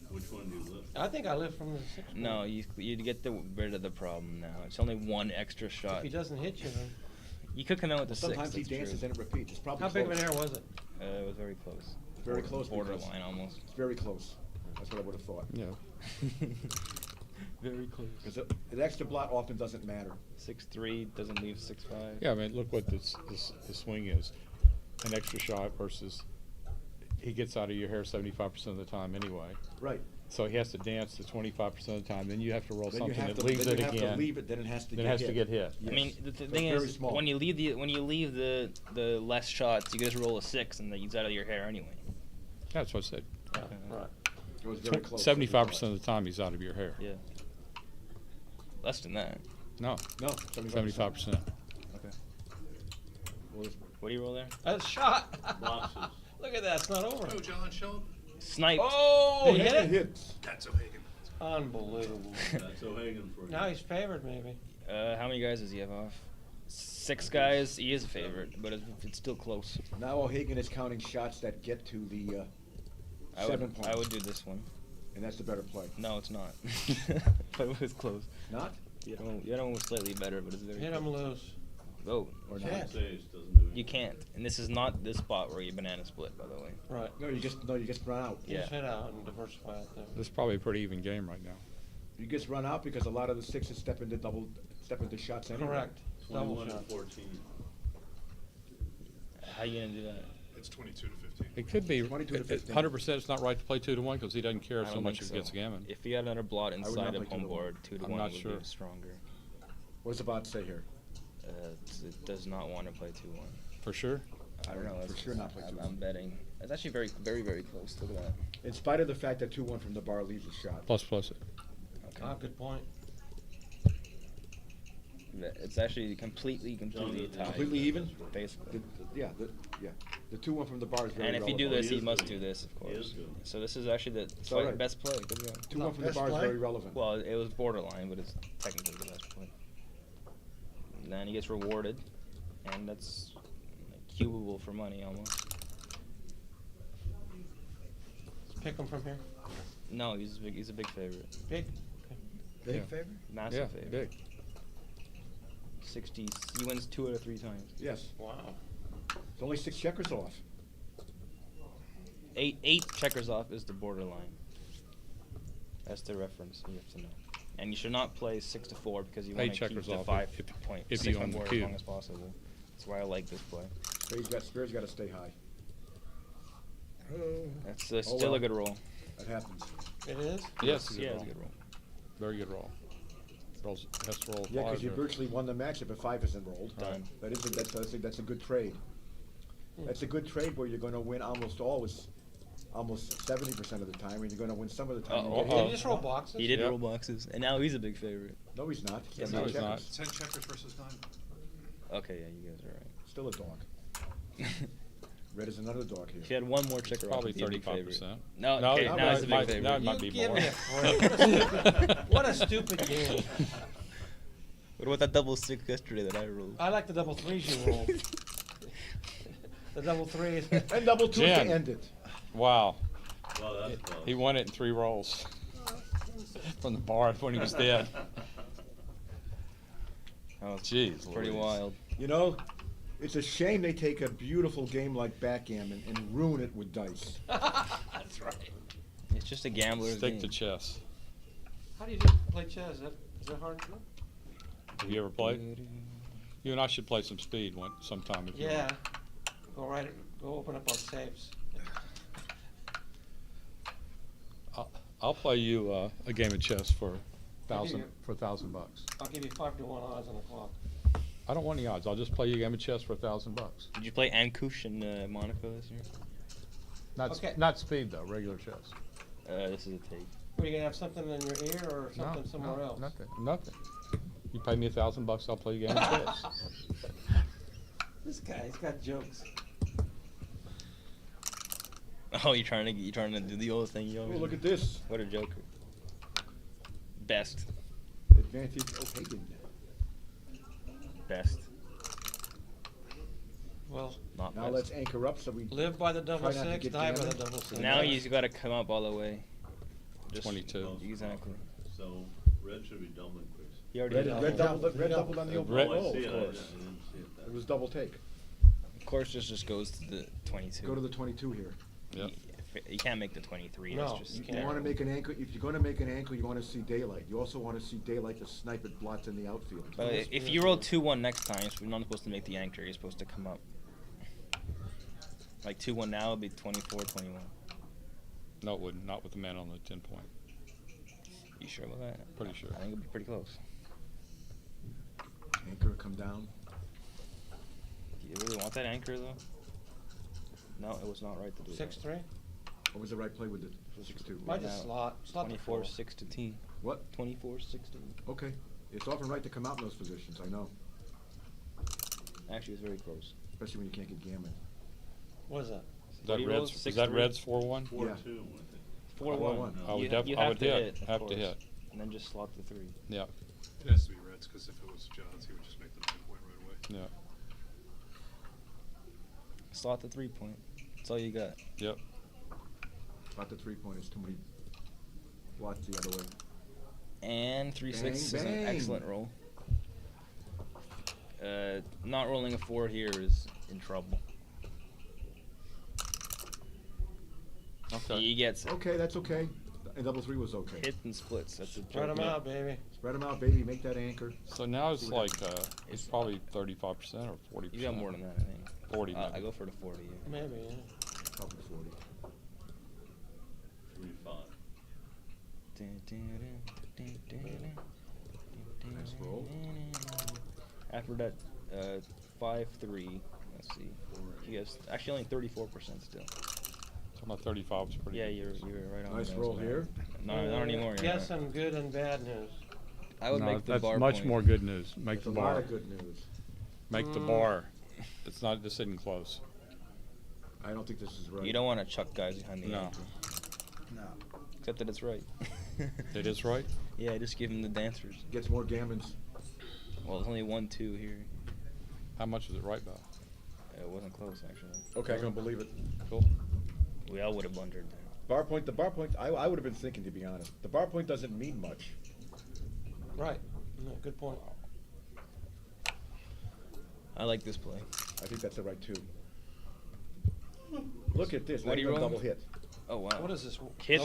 Which one do you lift? I think I live from the 6. No, you get rid of the problem now. It's only one extra If shot. he doesn't hit you, then. You could come out with the 6. Sometimes he that's dances true. and it repeats. It's probably How big of an close. error was it? It was very close. Very close. because Borderline almost. It's very close. That's what I would have thought. Yeah. Very close. Because the extra blot often doesn't matter. 6-3 doesn't leave 6-5. Yeah, I mean, look what the swing is. an extra shot versus he gets out of your hair 75% of the time anyway. Right. So he has to dance the 25% of the time. Then you have to roll Then you something have that to- leaves then it you have to again. leave it, then it has to then get it has hit. to get hit. Yes. I mean, the So thing it's very is, small. when you leave the less shots, you just roll a 6 and it's out of your hair anyway. That's what I said. Right. It was very close. 75% of the time he's out of your hair. Yeah. Less than that. No. No, 75%. Okay. What do you roll there? That's a shot. Boxes. Look at that. It's not over. Oh, John Schultz. Sniped. Oh, he hit it? Hits. That's O'Hagan. Unbelievable. That's O'Hagan for you. Now he's favored, maybe. How many guys does he have off? 6 guys. He is a favorite, but it's still close. Now O'Hagan is counting shots that get to the 7 points. I would do this one. And that's the better play. No, it's not. But it was close. Not? The other one was slightly better, but it's very Hit close. him loose. Oh, Or Can't not? say it doesn't do you can't. And this is not this spot where you banana split, by the way. Right. No, you just run out. You just Yeah. hit out and diversify out there. This is probably a pretty even game right now. You just run out because a lot of the 6s step into shots anyway. Correct. Double 21 shot. and 14. How you gonna do that? It's 22 to 15. It could be 22 to 15. 100%. It's not right to play 2-1 because he doesn't care I so don't much think if he gets gammon. If you had another blot would inside not of play home 2-1. board, 2 to I'm 1 not would sure. be stronger. What does the bot say here? It does not want to play 2-1. For sure. I don't know. For sure not play 2-1. I'm betting. It's actually very, very, very close. Look at that. In spite of the fact that 2-1 from the bar leaves a shot. Plus it. Okay. Ah, good point. It's actually completely tied. Completely even? Basically. The 2-1 from the bar is very And if you do relevant. this, He he is must good. do this, of He course. is good. So this is actually the all right. best play. Good job. 2-1 from the best bar is play? very relevant. Well, it was borderline, but it's technically the best play. And then he gets rewarded, and that's cubable for money almost. Pick him from here. No, he's a big favorite. Big. Big Yeah. favor? Massive Yeah, favorite. big. 60. He wins 2 out of 3 times. Yes. Wow. It's only 6 checkers off. 8 checkers off is the borderline. That's the reference you have to know. And you should not play 6 to 4 because you want 8 to keep checkers the off 5 if point you 6 own on the board as cube. long as possible. That's why I like this play. Spear's got to stay high. That's Oh, still well. a good roll. That happens. It is? Yes, Yeah, it's a good roll. Very good roll. Has to roll Yeah, 5 because you there. virtually won the match if a 5 isn't rolled. Done. That's a good trade. That's a good trade where you're going to win almost 70% of the time, and you're going to win some of the time. and get Did hit. he just roll boxes? He did Yep. roll boxes, and now he's a big favorite. No, he's not. Yes, No, Ten he's not. checkers. 10 checkers versus 9. Okay, yeah, you guys are right. Still a dog. Red is another dog here. If you had one more checker Probably off, he'd be a big 35%. favorite. No, No, okay, it now he's a big might- favorite. now it might You be give more. me a break. What a stupid game. What about that double 6 yesterday that I rolled? I like the double 3s you roll. The double 3s. And double 2s to Jen. end it. Wow. Well, that's close. He won it in 3 rolls. From the bar when he was dead. That was Jeez pretty Louise. wild. You know, it's a shame they take a beautiful game like backgammon and ruin it with dice. That's right. It's just a gambler's Stick game. to chess. How do you play chess? Is that hard to do? Have you ever played? You and I should play some speed sometime. If you Yeah. want. Go open up our safes. I'll play you a game of chess for I'll give $1,000. I'll give you 5 to 1 odds on the clock. I don't want any odds. I'll just play you a game of chess for $1,000. Did you play Ankush in Monaco this year? Not speed though. Regular chess. This is a take. Are you gonna have something in your ear or something somewhere else? Nothing. You pay me $1,000, I'll play you a game of chess. This guy's got jokes. Oh, you're trying to do the old thing you always Oh, look do. at this. What a joker. Best. Advantage O'Hagan. Best. Well, Not Now best. let's anchor up so we live by the double try not to 6, get die by the jammed. double 6. Now you got to come up all the way. Just 22. Exactly. So red should be doubling, Chris. He already Red, did. red doubled on the open Red- roll, I see of it. I course. didn't see it. It was double take. Of course, this just goes to the 22. Go to the 22 here. Yep. You can't make the 23. No, That's just you You want to make an ankle. If you're going to make an ankle, you want to see daylight. You also want to see daylight to snipe at blots in the outfield. But if you roll 2-1 next time, you're not supposed to make the anchor. You're supposed to come up. Like 2-1 now would be 24-21. No, it wouldn't. Not with the man on the 10 point. You sure about that? Pretty sure. I think it'd be pretty close. Anchor come down. Do you really want that anchor though? No, it was not right to do 6-3. What was the right play with the 6-2? Might just slot the 24-16. What? 24-16. Okay. It's often right to come out in those positions, I know. Actually, it's very close. Especially when you can't get gammon. What is that? Is that Reds 4-1? 4-2. Yeah. 4-1. I would, You I would hit. have of to course. hit. And then just slot the 3. Yeah. It has to be Reds, because if it was Johns, he would just make the 9 point right away. Yeah. Slot the 3 point. That's all you got. Yep. About the 3 point is too many blots the other way. And 3-6 is an bang. excellent roll. Not rolling a 4 here is in trouble. Okay. He gets it. Okay, that's okay. And double 3 was okay. Hit and splits. That's a Spread joke. them out, baby. Spread them out, baby. Make that anchor. So now it's See what like, it's probably 35% or 40%. You got more than that, I think. 40 maybe. I go for the 40. Yeah. Maybe, yeah. Probably 40. 3-5. Nice roll. After that, 5-3. Let's see. You guys actually only 34% still. So my 35 is pretty Yeah, good. you're right on. Nice the nose roll with that. here. No, not anymore. you're Guess right. some good and bad news. I would No, make the that's bar much point. more good news. Make That's the a lot bar. of good news. Make the bar. It's not. This isn't close. I don't think this is right. You don't want to chuck guys behind the No. anchor. No. Except that it's right. It is right. Yeah, just give him the dancers. Gets more gammons. Well, there's only 1-2 here. How much is it right by? It wasn't close actually. Okay, I can believe it. Cool. We all would have blundered there. Bar point, the bar point, I would have been thinking, to be honest. The bar point doesn't mean much. Right. No, good point. I like this play. I think that's the right 2. Look at this. What Not do you even a roll? double hit. Oh wow. What is this? Hit.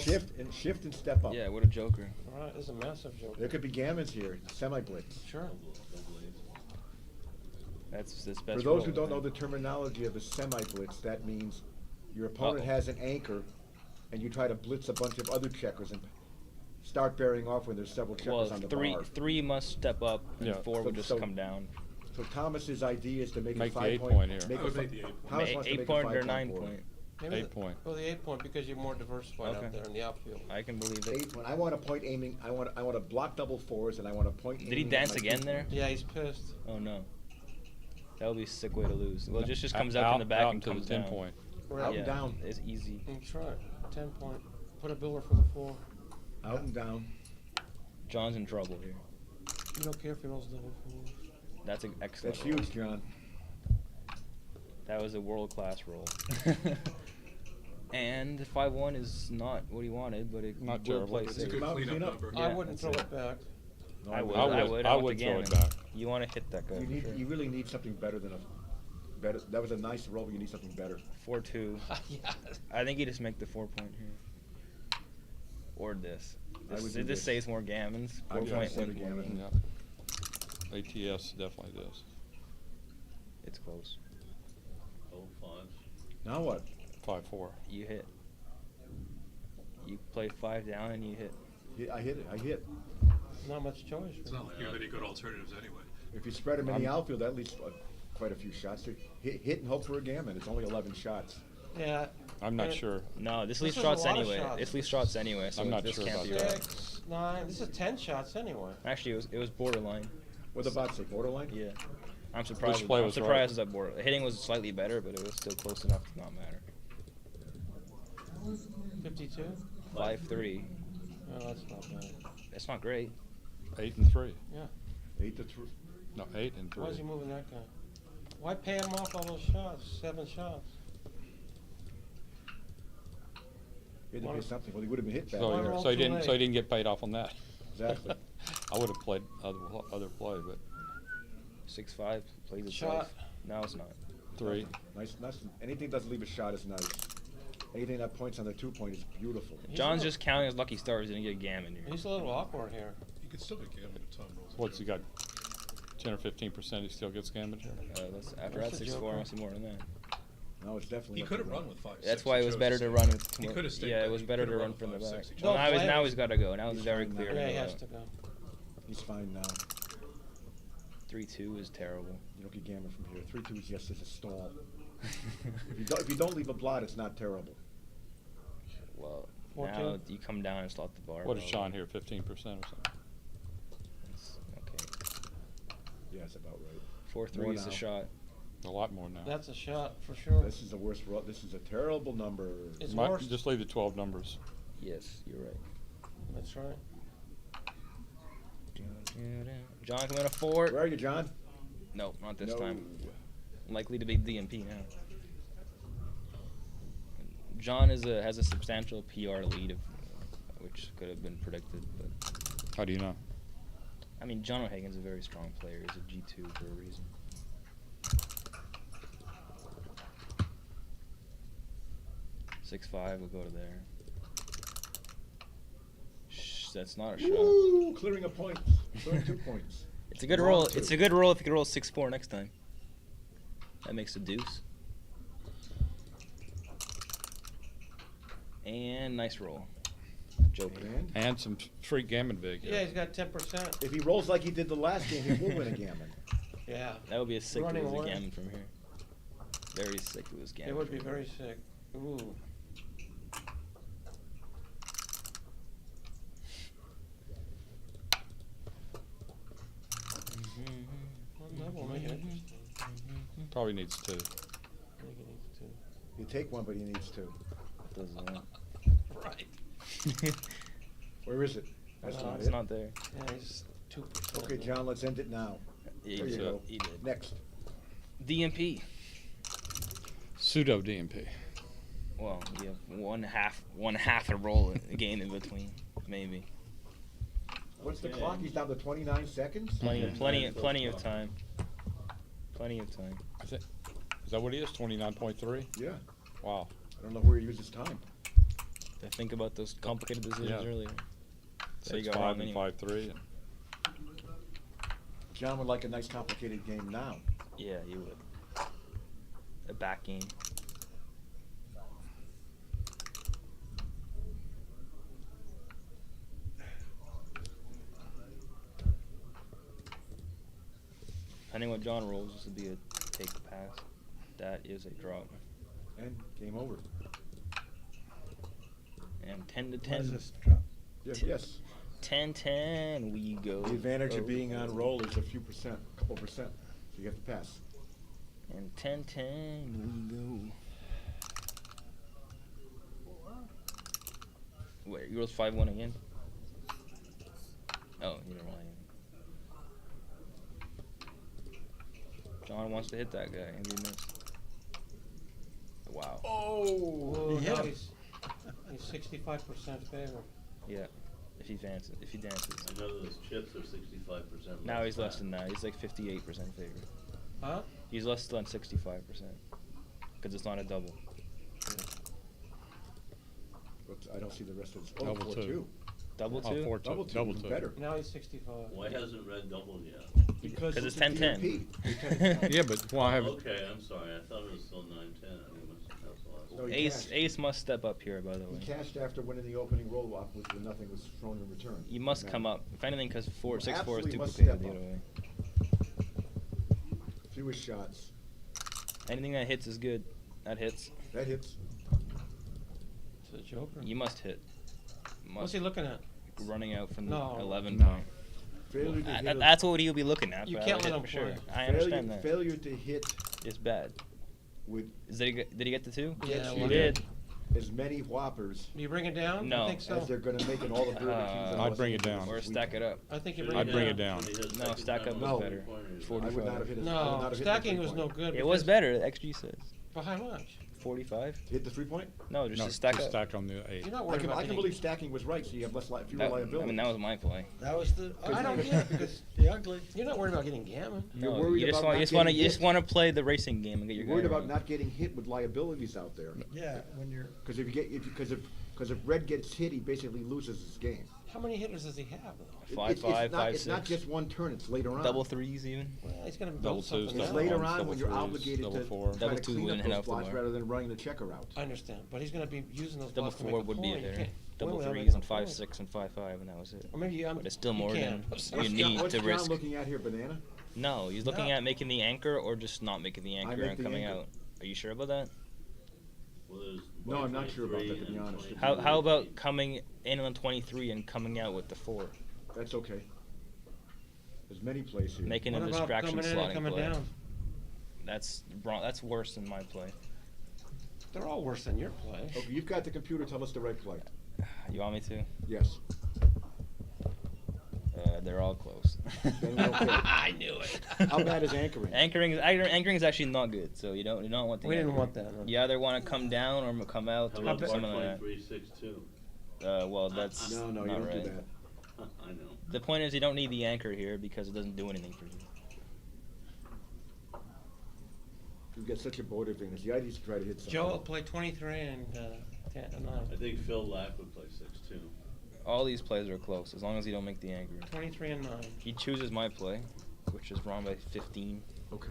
Shift and step up. Yeah, what a joker. All right, this is a massive joke. There could be gammons here. Semi-blitz. Sure. That's best. For those roll, who I don't know think. the terminology of a semi-blitz, that means your opponent Uh-oh. has an anchor, and you try to blitz a bunch of other checkers and start bearing off when there's several checkers Well, on the three bar. three must step up, and Yeah. 4 would just So- come down. So Thomas's idea is to make, Make a the 5 8 point. point here. Make I a would fi- make the 8 point. Thomas wants to 8 make a point 5 or 9 for it. point. Maybe 8 point. Well, the 8 point because you're more diversified Okay. out there in the outfield. I can believe it. 8 point. I want to point aiming. I want to block double 4s, and I want to point. Did he aiming at dance my again 2 there? Yeah, he's pissed. Oh no. That would be a sick way to lose. Well, it just comes out up in the back out and into comes the 10 down. point. Out Yeah, and down. It's easy. That's right. 10 point. Put a builder for the 4. Out and down. John's in trouble here. You don't care if he rolls double 4s. That's an excellent. That's roll. huge, John. That was a world-class roll. And 5-1 is not what he wanted, but it Not will terrible. play It's It's a safe. good Come out, cleanup clean up. number. Yeah, I wouldn't that's throw it. it back. No, I would. I I would- would. I want would the throw it gammon. back. You want to hit that guy. You for need. sure. You really need something better than a. Better. That was a nice roll, but you need something better. 4-2. Yeah. I think you just make the 4 point here. Or this. I would This, do this this. saves more gammons. I 4 would point say wins the more gammon. gammons. Yeah. ATS definitely does. It's close. Oh, 5. Now what? 5-4. You hit. You play 5 down and you hit. I hit it. I hit. Not much choice. It's not like you have any good alternatives anyway. If you spread them in the outfield, that leaves quite a few shots. Hit and hope for a gammon. It's only 11 shots. Yeah. I'm not And sure. No, this This leaves is a shots lot of anyway. shots. This leaves shots anyway, so I'm not this sure can't about be that. right. 6, 9. This is 10 shots anyway. Actually, it was borderline. What the bot say? Borderline? Yeah. I'm surprised. Which play I'm was surprised that border. The hitting was slightly better, but it was still close enough to not matter. 52. 5-3. Oh, that's not bad. That's not great. 8-3. Yeah. 8-3. No, 8 and 3. Why is he moving that guy? Why pay him off all those shots? 7 shots. He had to pay something. Well, he would have been hit back So, there. roll so he too didn't. So he late. didn't get paid off on that. Exactly. I would have played other play, but 6-5 plays itself. Shot. No, it's not. 3. Nice. Anything that doesn't leave a shot is nice. Anything that points on the 2 point is beautiful. John's just counting his lucky stars. He didn't get a gammon here. He's a little awkward here. You could still get gammon if Tom rolls. What's he got? 10 or 15%. He still gets gambit here. That's after That's that a 6-4. I joker. want to see more than that. No, it's definitely. He could have run with 5-6. That's why it was chose better stay to run back. with. He could have stayed Yeah, back. it was He better could to have run with from the back. 5-6. He Well, chose- now he's got to go. Now it's very fine clear. now. Yeah, he to has go. to go. He's fine now. 3-2 is terrible. You don't get Gammon from here. 3-2 is just a stall. if you don't leave a blot, it's not terrible. Well, 14? now you come down and slot the bar. What is well, Sean here? 15% or something. it's okay. Yeah, it's about right. 4-3 is the now. shot. A lot more now. That's a shot for sure. This is the worst. This is a terrible number. It's Might- worse. Just leave the 12 numbers. Yes, you're right. That's right. John coming a 4. Where are you, John? No, not this No. time. Likely to be DMP now. John has a substantial PR lead, which could have been predicted. But How do you know? I mean, John O'Hagan's a very strong player. He's a G2 for a reason. 6-5 will go to there. That's not a shot. Woo! Clearing a point. Clearing 2 points. It's a good Long roll. two. It's a good roll if you can roll 6-4 next time. That makes a deuce. And nice roll. Joker. And some free gammon big. Yeah, he's got 10%. If he rolls like he did the last game, he will win a gammon. Yeah. That would be a sick Running lose a away. gammon from here. Very sick lose gammon. It would be from very here. sick. Ooh. Well, that will make it interesting. Probably needs 2. I think it needs to. You take one, but he needs 2. Doesn't Right. Where is it? That's No, not it's it. not there. Yeah, he's 2%. Okay, John, let's end it now. Yeah, There you go. he did. Next. DMP. Pseudo DMP. Well, you have one half a roll a game in between, maybe. What's the clock? He's down to 29 seconds? Plenty of time. Plenty of time. Is that what he is? 29.3? Yeah. Wow. I don't know where he uses time. I think about those complicated decisions Yeah. earlier. So you 6-5 got and many. 5-3. John would like a nice complicated game now. Yeah, you would. A back game. Depending what John rolls, this would be a take pass. That is a drop. And game over. And 10 to What 10. is this drop? Yes. 10-10, we go. The advantage of being on over. roll is a few percent, a couple percent. So you have to pass. And 10-10, we go. Wait, you rolled 5-1 again? Oh, you don't roll anything. John wants to hit that guy, and he missed. Wow. Oh, He hit now him. he's 65% favor. Yeah, if he dances. I know those chips are 65%. Now he's less fat. than that. He's like 58% favor. Huh? He's less than 65%. Because it's not a double. But I don't see the rest of this. Oh, Double 4-2. two. Double Oh, two? 4-2. Double two, Double even two. better. Now he's 65. Why hasn't Red doubled yet? Because 'Cause it's a 10-10. DMP. Yeah, but why have Okay, I'm sorry. I thought it was still 9-10. I think that's the last No, one. he Ace cashed. Ace must step up here, by the He way. cashed after winning the opening roll off when nothing was thrown in return. You must Now, come up. If anything, because 6-4 is Absolutely must duplicated step the other up. way. Fewest shots. Anything that hits is good. That hits. That hits. It's a joker. You must hit. What's he looking at? Running out from the No. 11 No. point. Failure to hit. That's what he'll be looking at. You but I can't would let hit him for sure. play. I understand that. Failure to hit It's bad. with Did he get the 2? Yeah, he one. did. as many whoppers Do you bring it down? No. I think so. as they're going to make in all the Burger Kings. I'd bring it down. Or stack it up. I think you Should bring he it I'd bring down. it down. Should he hit No, second stack time up with No. was better. 3-pointers? 45. I would not have hit it. I would No, not have hit the stacking was 3-point. no good. It was because- better, the XG says. For how much? 45? Hit the 3-point? No, just No, to stack just up. stack on the 8. You're not I worried can, about I can getting- believe stacking was right, so you have fewer I liabilities. mean, that was my play. That was the. I don't get it because the ugly. you're not worried about getting gammon. You're No, worried you just about want, not you just want to getting you just hit. want to play the racing game and get your You're worried guy about right. not getting hit with liabilities out there. Yeah, when you're. Because if Red gets hit, he basically loses his game. How many hitters does he have, though? Five, five, five, It's not six. just one turn, it's later on. Double threes even. Well, he's going to Double build twos, something It's out. double later ones, on double when you're threes, obligated double to four. try Double to two clean wouldn't up hit those out the spots bar. rather than running the checker route. I understand, but he's going to be using those Double blocks to make four a would be a point. You hitter. can't- Double wait, threes make and a 5, point. 6 and 5, 5, and that was it. Or maybe But it's still more than What's you need what's to John risk. looking at here, Banana? No, he's looking No. at making the anchor or just not making the anchor make and the coming anchor. out. Are you sure about that? Well, there's No, I'm not 23 sure about that, to be and honest. 23. How about coming in on 23 and coming out with the 4? That's okay. There's many plays here. Making a What about distraction coming in and slotting coming play. down? That's wrong. That's worse than my play. They're all worse than your play. Okay, you've got the computer, tell us the right play. You want me to? Yes. They're all close. Then we don't care. I knew it. How bad is anchoring? Anchoring is actually not good. So you don't want the. We didn't anchor. want that. Huh? You either want to come down or come out How or about something like that. 23, 6, 2? Well, that's No, you not don't right. do that. I know. The point is, you don't need the anchor here because it doesn't do anything for you. You get such a board advantage. The idea is to try to hit something. Joe will play 23 and 10 and 9. I think Phil Lack would play 6, 2. All these plays are close as long as you don't make the anchor. 23 and 9. He chooses my play, which is wrong by 15. Okay.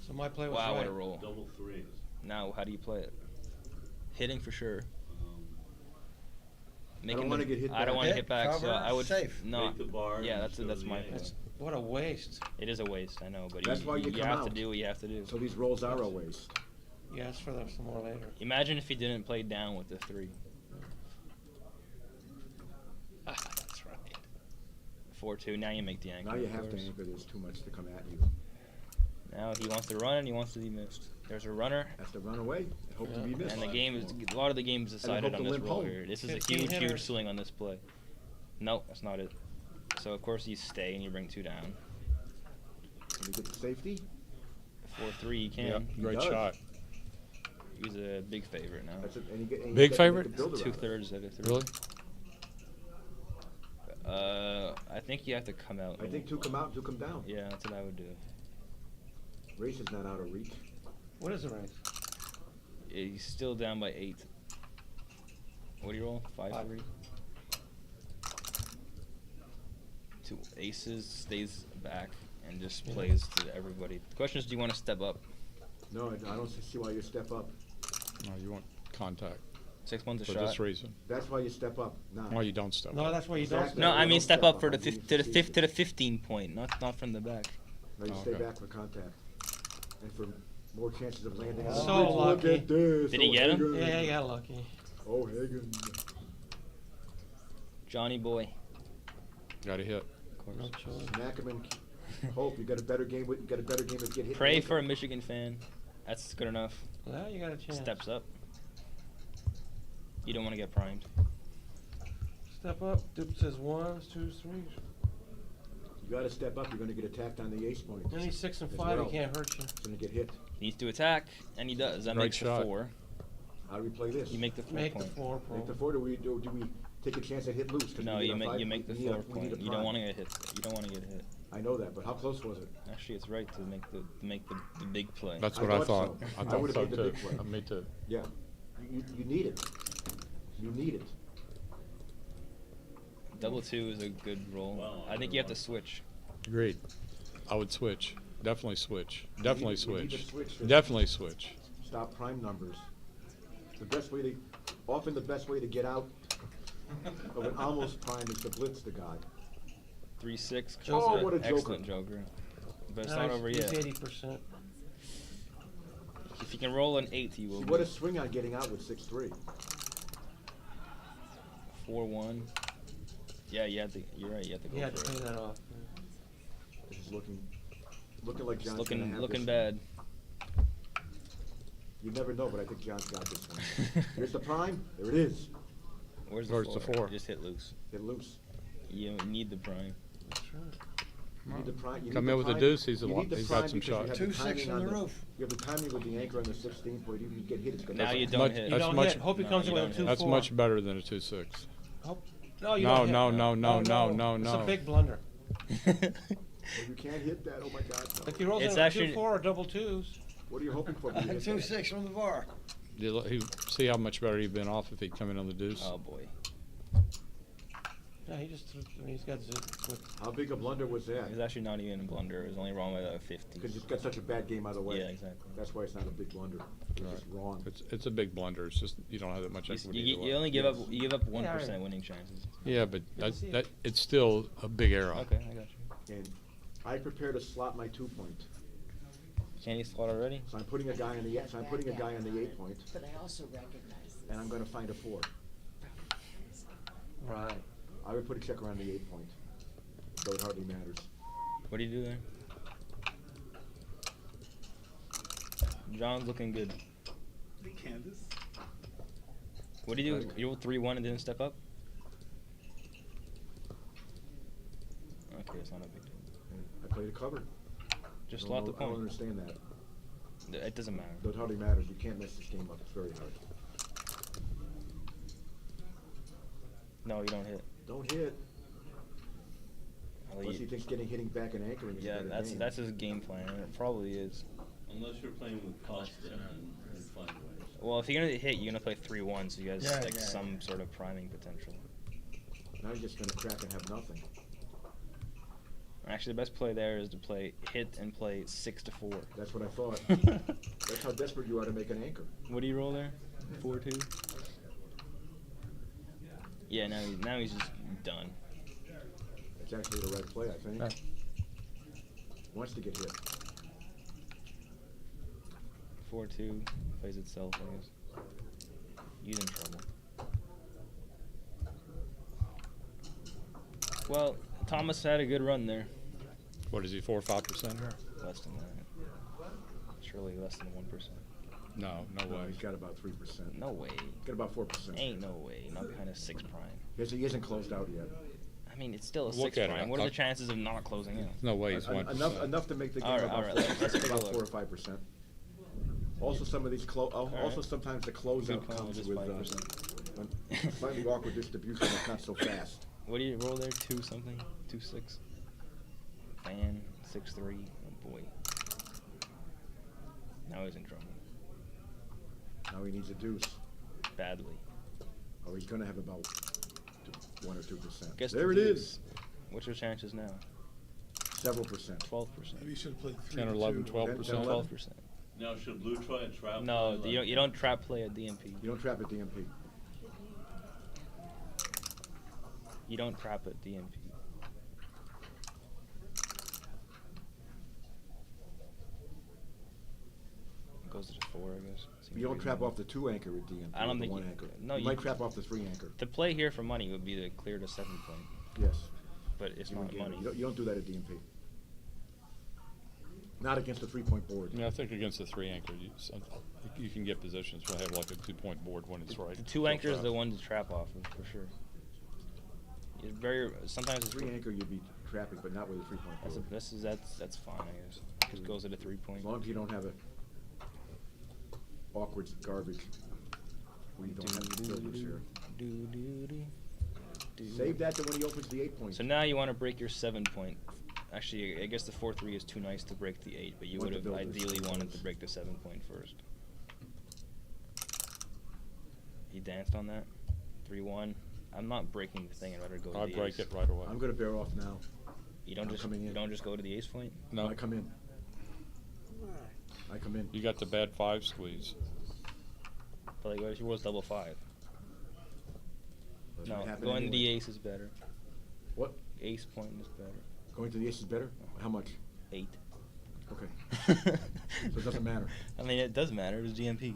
So my play was Wow, right. what a roll! Double threes. Now, how do you play it? Hitting for sure. I don't want to get hit I don't want to hit back, so cover, I would safe. not. Make the bar Yeah, and that's show that's the my angle. point. What a waste. It is a waste, I know, but That's why you come have to out. do what you have to do. So these rolls are a waste. You asked for them some more later. Imagine if he didn't play down with the 3. That's right. 4-2. Now you make the anchor. Now you of have to course. anchor. There's too much to come at you. Now he wants to run and he wants to be missed. There's a runner, Has to run away. I hope to be missed. and the game is a lot of the game is decided hope on to this limp roll home. here. This is a 15 huge hitters. swing on this play. Nope, that's not it. So of course you stay and you bring 2 down. Can you get the safety? 4-3 you can. Yeah, great does. shot. He's a big favorite now. That's it. And you get, and you Big get to make favorite? a builder out of it. 2/3 of it. Really? I think you have to come out. I think 2 come out, 2 come down. Yeah, that's what I would do. Race is not out of reach. What is the race? He's still down by 8. What do you roll? 5-3. 2 aces, stays back, and just plays to everybody. The question is, do you want to step up? No, I don't see why you step up. No, you want contact 6-1's a for shot. this reason. That's why you step up. Nah. Why you don't step No, up. that's why you don't. Exactly. No, I You mean don't step step up for up. the I'm being to the facetious. to the 15 point, not from the back. No, you Oh, stay okay. back for contact. And for more chances of landing. on the So bridge. Look lucky. at this. Did he Oh, get him? Hagen. Yeah, you got lucky. Oh, Hagen. Johnny boy. Got a hit. Of course. No choice. Ackerman, hope you got a better game. You got a better game of get hit. Pray anchor. for a Michigan fan. That's good enough. Well, you got a chance. Steps up. You don't want to get primed. Step up. Dupe says 1, 2, 3. You got to step up. You're going to get attacked on the ace point. Then he's 6 and As 5. well. He can't hurt you. It's going to get hit. Needs to attack, and he does. That Right makes the shot. 4. How do we play this? You make the 4 Make the point. 4 Make the pro. 4. Do we take a chance at hit loose? 'Cause No, we need you a make five- you make the we need 4 a- we need point. a You don't prime. want to get hit. You don't want to get hit. I know that, but how close was it? Actually, it's right to make the big play. That's I what I thought thought. so. I I thought would've so made the too. big play. Me too. Yeah. You need it. You need it. Double 2 is a good roll. Wow, I think you have to switch. Agreed. I would switch. Definitely switch. Definitely We need to switch. switch this. Definitely switch. Stop prime numbers. The best way often the best way to get out of an almost prime is to blitz the guy. 3-6. Oh, what a joker. Excellent joker. But it's not over He's yet. 80%. If you can roll an 8, you will. See, what a swing on getting out with 6-3. 4-1. Yeah, you're right. You have to go You had for to it. pay that off. This is looking like It's John's gonna have looking this bad. one. You never know, but I think John's got this one. Here's the prime. There it is. Where's Where's the the 4? four? Just hit loose. Hit loose. You need the prime. That's right. You need the prime. You Come need in the with a prime. deuce, he's You a lot- need the he's prime got some because you shots. have the 2-6 timing on the on roof. You have the timing with the anchor on the 16 point. Even if you get hit, it's going to. Now you That's don't much- hit. You That's don't much- hit. Hope he No, comes you in with don't a hit. 2-4. That's much better than a 2-6. No, you No, don't hit. no, no, no, no, no, It's no. a big blunder. You can't hit that. Oh my God. No. If he rolls It's in with actually- 2-4 or double 2s. What are you hoping for? when you hit that? 2-6 from the bar. See how much better he'd been off if he'd come in on the deuce. Oh boy. Yeah, he's got How big a blunder was that? It was actually not even a blunder. It was only wrong by like 50. Because he's got such a bad game out of the way. Yeah, exactly. That's why it's not a big blunder. It's just wrong. It's a big blunder. It's just you don't have that much equity. You only give up 1% winning chances. Yeah, but that it's still a big error. Okay, I got you. And I prepare to slot my 2-point. Can you slot already? So I'm putting a guy on the 8-point. But I also recognize this. And I'm going to find a 4. Right. I would put a checker on the 8-point. So it hardly matters. What do you do there? John's looking good. The canvas? What do you do? You rolled 3-1 and didn't step up? Okay, it's not a big deal. I played a cover. Just slot the I don't point. understand that. It doesn't matter. It hardly matters. You can't mess this game up. It's very hard. No, you don't hit. Don't hit. Well, Unless he thinks hitting back and anchoring is a better game. that's his game plan, and it probably is. Unless you're playing with Costa and find ways. Well, if you're gonna hit, you're gonna play 3-1, so you guys Yeah, stick yeah, some sort of priming potential. Now you're just going to crack and have nothing. Actually, the best play there is to play hit and play 6-4. That's what I thought. That's how desperate you are to make an anchor. What do you roll there? 4-2. Yeah, now he's just done. It's actually the right play, I think. Wants to get hit. 4-2 plays itself, I guess. He's in trouble. Well, Thomas had a good run there. What is he, 4 or 5%? Less than that. Surely less than 1%. No way. He's got about 3%. No way. He's got about 4%. Ain't no way. Not behind a 6 prime. Yes, he isn't closed out yet. I mean, it's still a Look 6 at prime. it. What are the chances of not closing out? No way he's 1%. Enough to make the game All right, let's take a about look. 4 or 5%. Also, some of these also sometimes the closeout comes with slightly awkward distribution. It's not so fast. What do you roll there? 2 something? 2-6. Fan 6-3. Oh boy. Now he's in trouble. Now he needs a deuce. Badly. Oh, he's going to have about 1 or 2%. Guess There the it deuce. is. What's your chances now? Several percent. 12%. Maybe you should have played 3 10 or 11, 12%. 12%. Now, should blue try and trap? No, you don't trap play at DMP. You don't trap at DMP. You don't trap at DMP. It goes to the 4, I guess. You don't trap off the 2 anchor at DMP. I don't think 1 you, anchor. No, you might trap off the 3 anchor. The play here for money would be to clear to 7 point. Yes. But it's You not won't get it. money. You don't do that at DMP. Not against a 3-point board. Yeah, I think against the 3 anchor, you can get positions where they have like a 2-point board when it's right. The 2 anchor is the one to trap off of, for sure. It's sometimes it's 3 anchor you'd be trapping, but not with a 3-point board. That's fine, I guess. Just goes at a 3-point. As long as you don't have a awkward garbage. We don't have filters here. Save that to when he opens the 8-point. So now you want to break your 7-point. Actually, I guess the 4-3 is too nice to break the 8, but you would have ideally wanted to break the 7-point first. He danced on that. 3-1. I'm not breaking the thing. I'd rather go to the ace. I break it right away. I'm going to bear off now. You don't just go to the ace point? No. I come in. I come in. You got the bad 5 squeeze. But like, what if he rolls double 5? Doesn't No, happen going to the anyway. ace is better. What? Ace point is better. Going to the ace is better? How much? 8. Okay. So it doesn't matter. I mean, it does matter. It's DMP.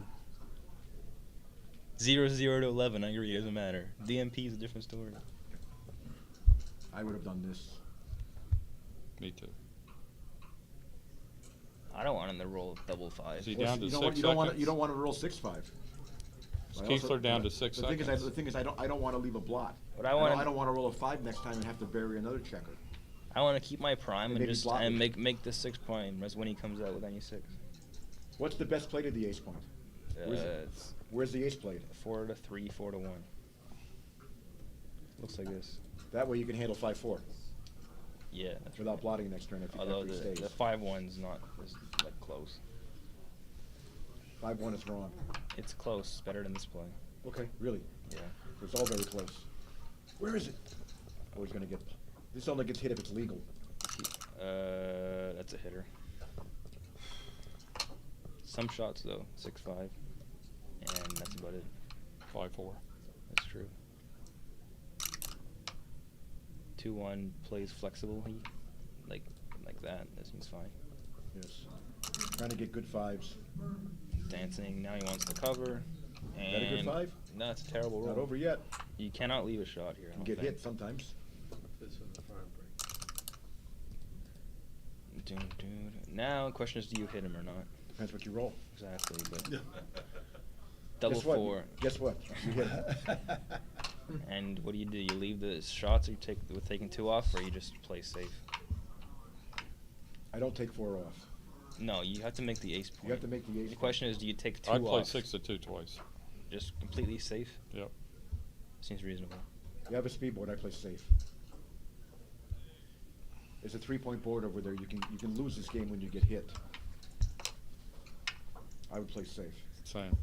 0 to 11, I agree, it doesn't matter. DMP is a different story. I would have done this. Me too. I don't want him to roll double 5. Is he down to 6 seconds? You don't want to roll 6-5. Is Kiesler down to 6 the seconds? The thing is, I don't want to leave a blot. But I don't want to roll a 5 next time and have to bury another checker. I want to keep my prime and maybe just block it. make the 6 prime as when he comes out with any 6. What's the best play to the ace point? Where's the ace played? 4 to 3, 4 to 1. Looks like this. That way you can handle 5-4. Yeah, that's without right. blotting next turn. Although the 5-1's not like close. 5-1 is wrong. It's close. It's better than this play. Okay, really? Yeah. It's all very close. Where is it? Or he's gonna get. This only gets hit if it's legal. That's a hitter. Some shots though, 6'5", and that's about it. 5'4". That's true. 2-1 plays flexible. He like that. That seems fine. Yes. Trying to get good fives. Dancing. Now he wants to cover. And Is that a good five? No, it's a terrible roll. Not over yet. You cannot leave a shot here. I You don't get think. hit sometimes. Now the question is, do you hit him or not? Depends what you roll. Exactly, but double Guess what? 4. Guess what? You hit him. And what do? You leave the shots, or you take with taking 2 off, or you just play safe? I don't take 4 off. No, you have to make the ace point. You have to make the ace The point. question is, do you take 2 I'd off? play 6-2 twice. Just completely safe? Yep. Seems reasonable. You have a speedboard. I play safe. There's a 3-point board over there. You can lose this game when you get hit. I would play safe. Same.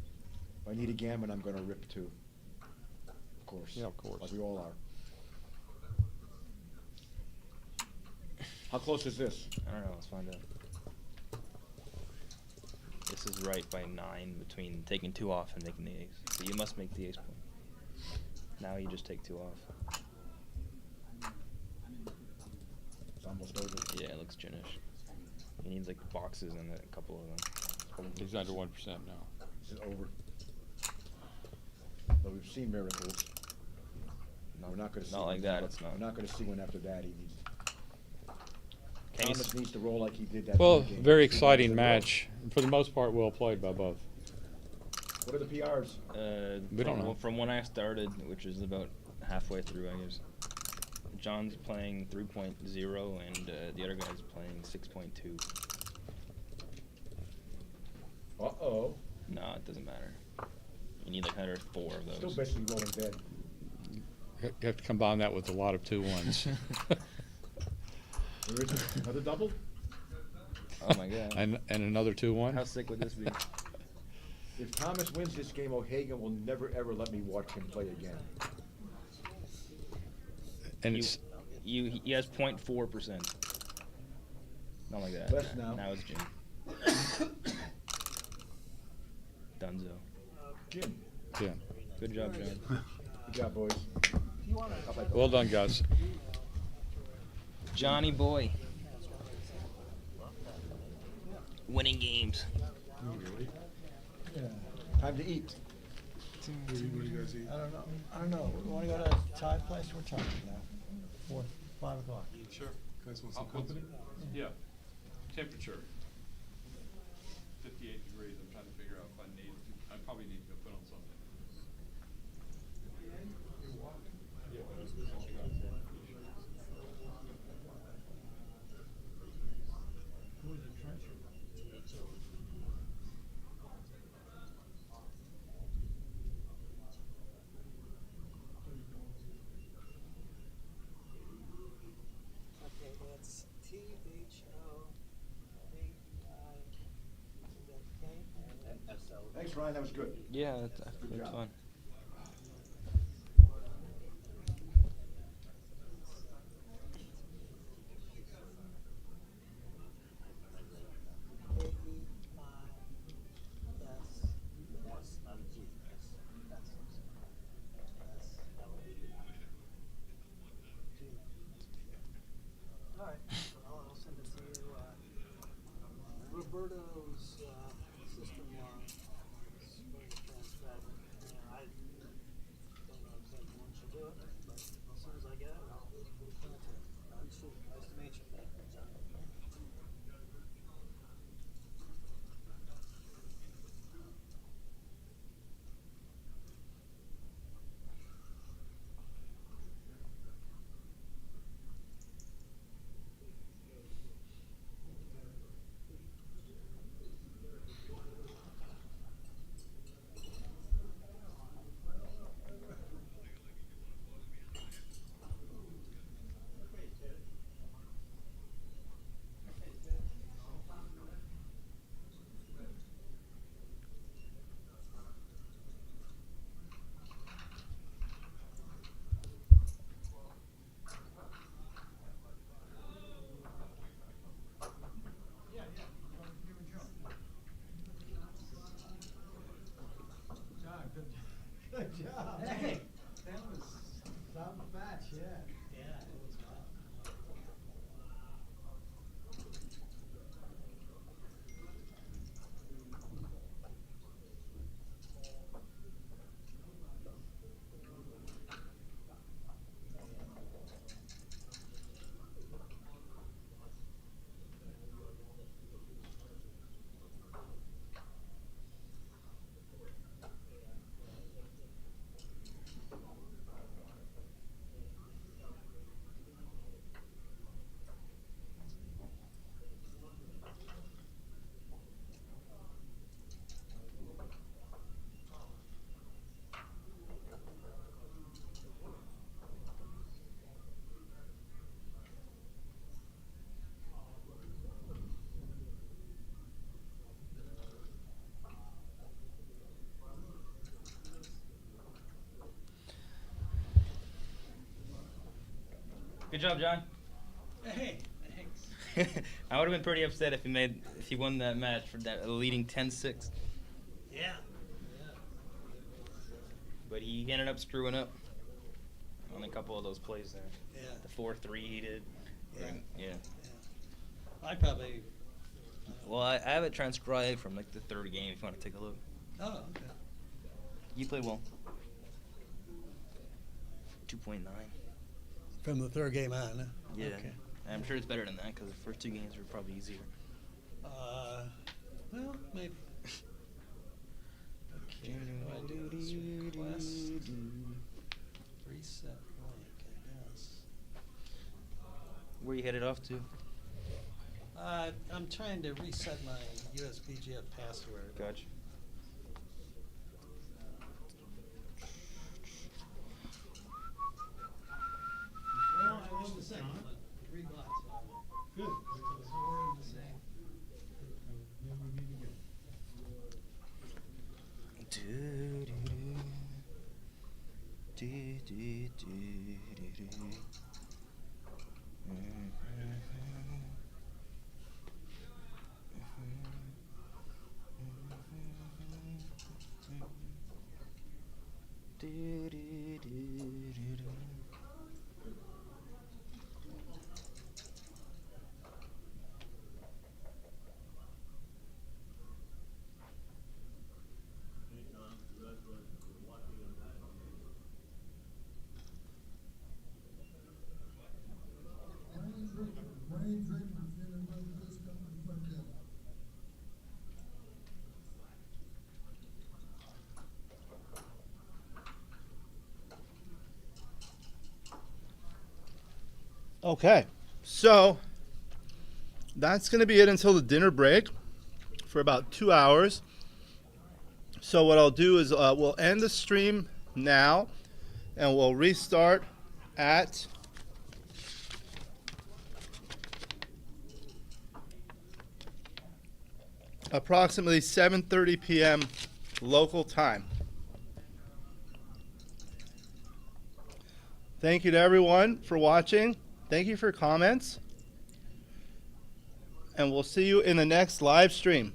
If I need a gammon, I'm going to rip 2. Of course. Yeah, of course. Like we all are. How close is this? I don't know. Let's find out. This is right by 9 between taking 2 off and making the ace. So you must make the ace point. Now you just take 2 off. It's almost over. Yeah, it looks ginish. He needs like boxes and a couple of them. He's under 1% now. This is over. But we've seen miracles. We're not going to see Not one like that, now. it's not. We're not going to see one after that. He needs. Can you Thomas needs to roll like he did that. Well, game. very exciting match. For the most part, well played by both. What are the PRs? We don't know. From when I started, which is about halfway through, I guess. John's playing 3.0 and the other guy's playing 6.2. Uh-oh. No, it doesn't matter. You need like another 4 of those. Still basically rolling dead. You have to combine that with a lot of 2-1s. There is another double? Oh my god. And another 2-1. How sick would this be? If Thomas wins this game, O'Hagan will never ever let me watch him play again. And it's He has 0.4%. Not like that. Less now. Now it's Jim. Dunzo. Jim. yeah. Good job, John. Good job, boys. Well done, guys. Johnny boy. Winning games. Yeah. Time to eat. I don't know. We want to go to Thai place? We're talking now. 5 o'clock. Sure. Guys want some company? Yeah. Temperature. 58 degrees. I'm trying to figure out if I probably need to go put on something. Okay, that's THOAI. Thanks, Ryan. That was good. Yeah, that's job. fun. Alright, I'll send it to you. Roberto's sister-in-law is very transcriber. I Good job. Hey, that was some batch, yeah. Yeah, it was wild. Good job, John. Hey, thanks. I would have been pretty upset if he won that match for that leading 10-6. Yeah. But he ended up screwing up on a couple of those plays there. Yeah. The 4-3 he did. Yeah. Yeah. I probably. Well, I have it transcribed from like the third game if you want to take a look. Oh, okay. You played well. 2.9. From the third game on, huh? Yeah. Okay. I'm sure it's better than that because the first two games were probably easier. Well, maybe. Okay, what do I do? Let's request reset link, I guess. Where you headed off to? I'm trying to reset my USBGF password. Gotcha. Well, I won the second one. 3 blocks. Good. So we're in the same. Okay, so that's going to be it until the dinner break for about 2 hours. So what I'll do is we'll end the stream now and we'll restart at approximately 7:30 p.m. local time. Thank you to everyone for watching. Thank you for comments. And we'll see you in the next live stream.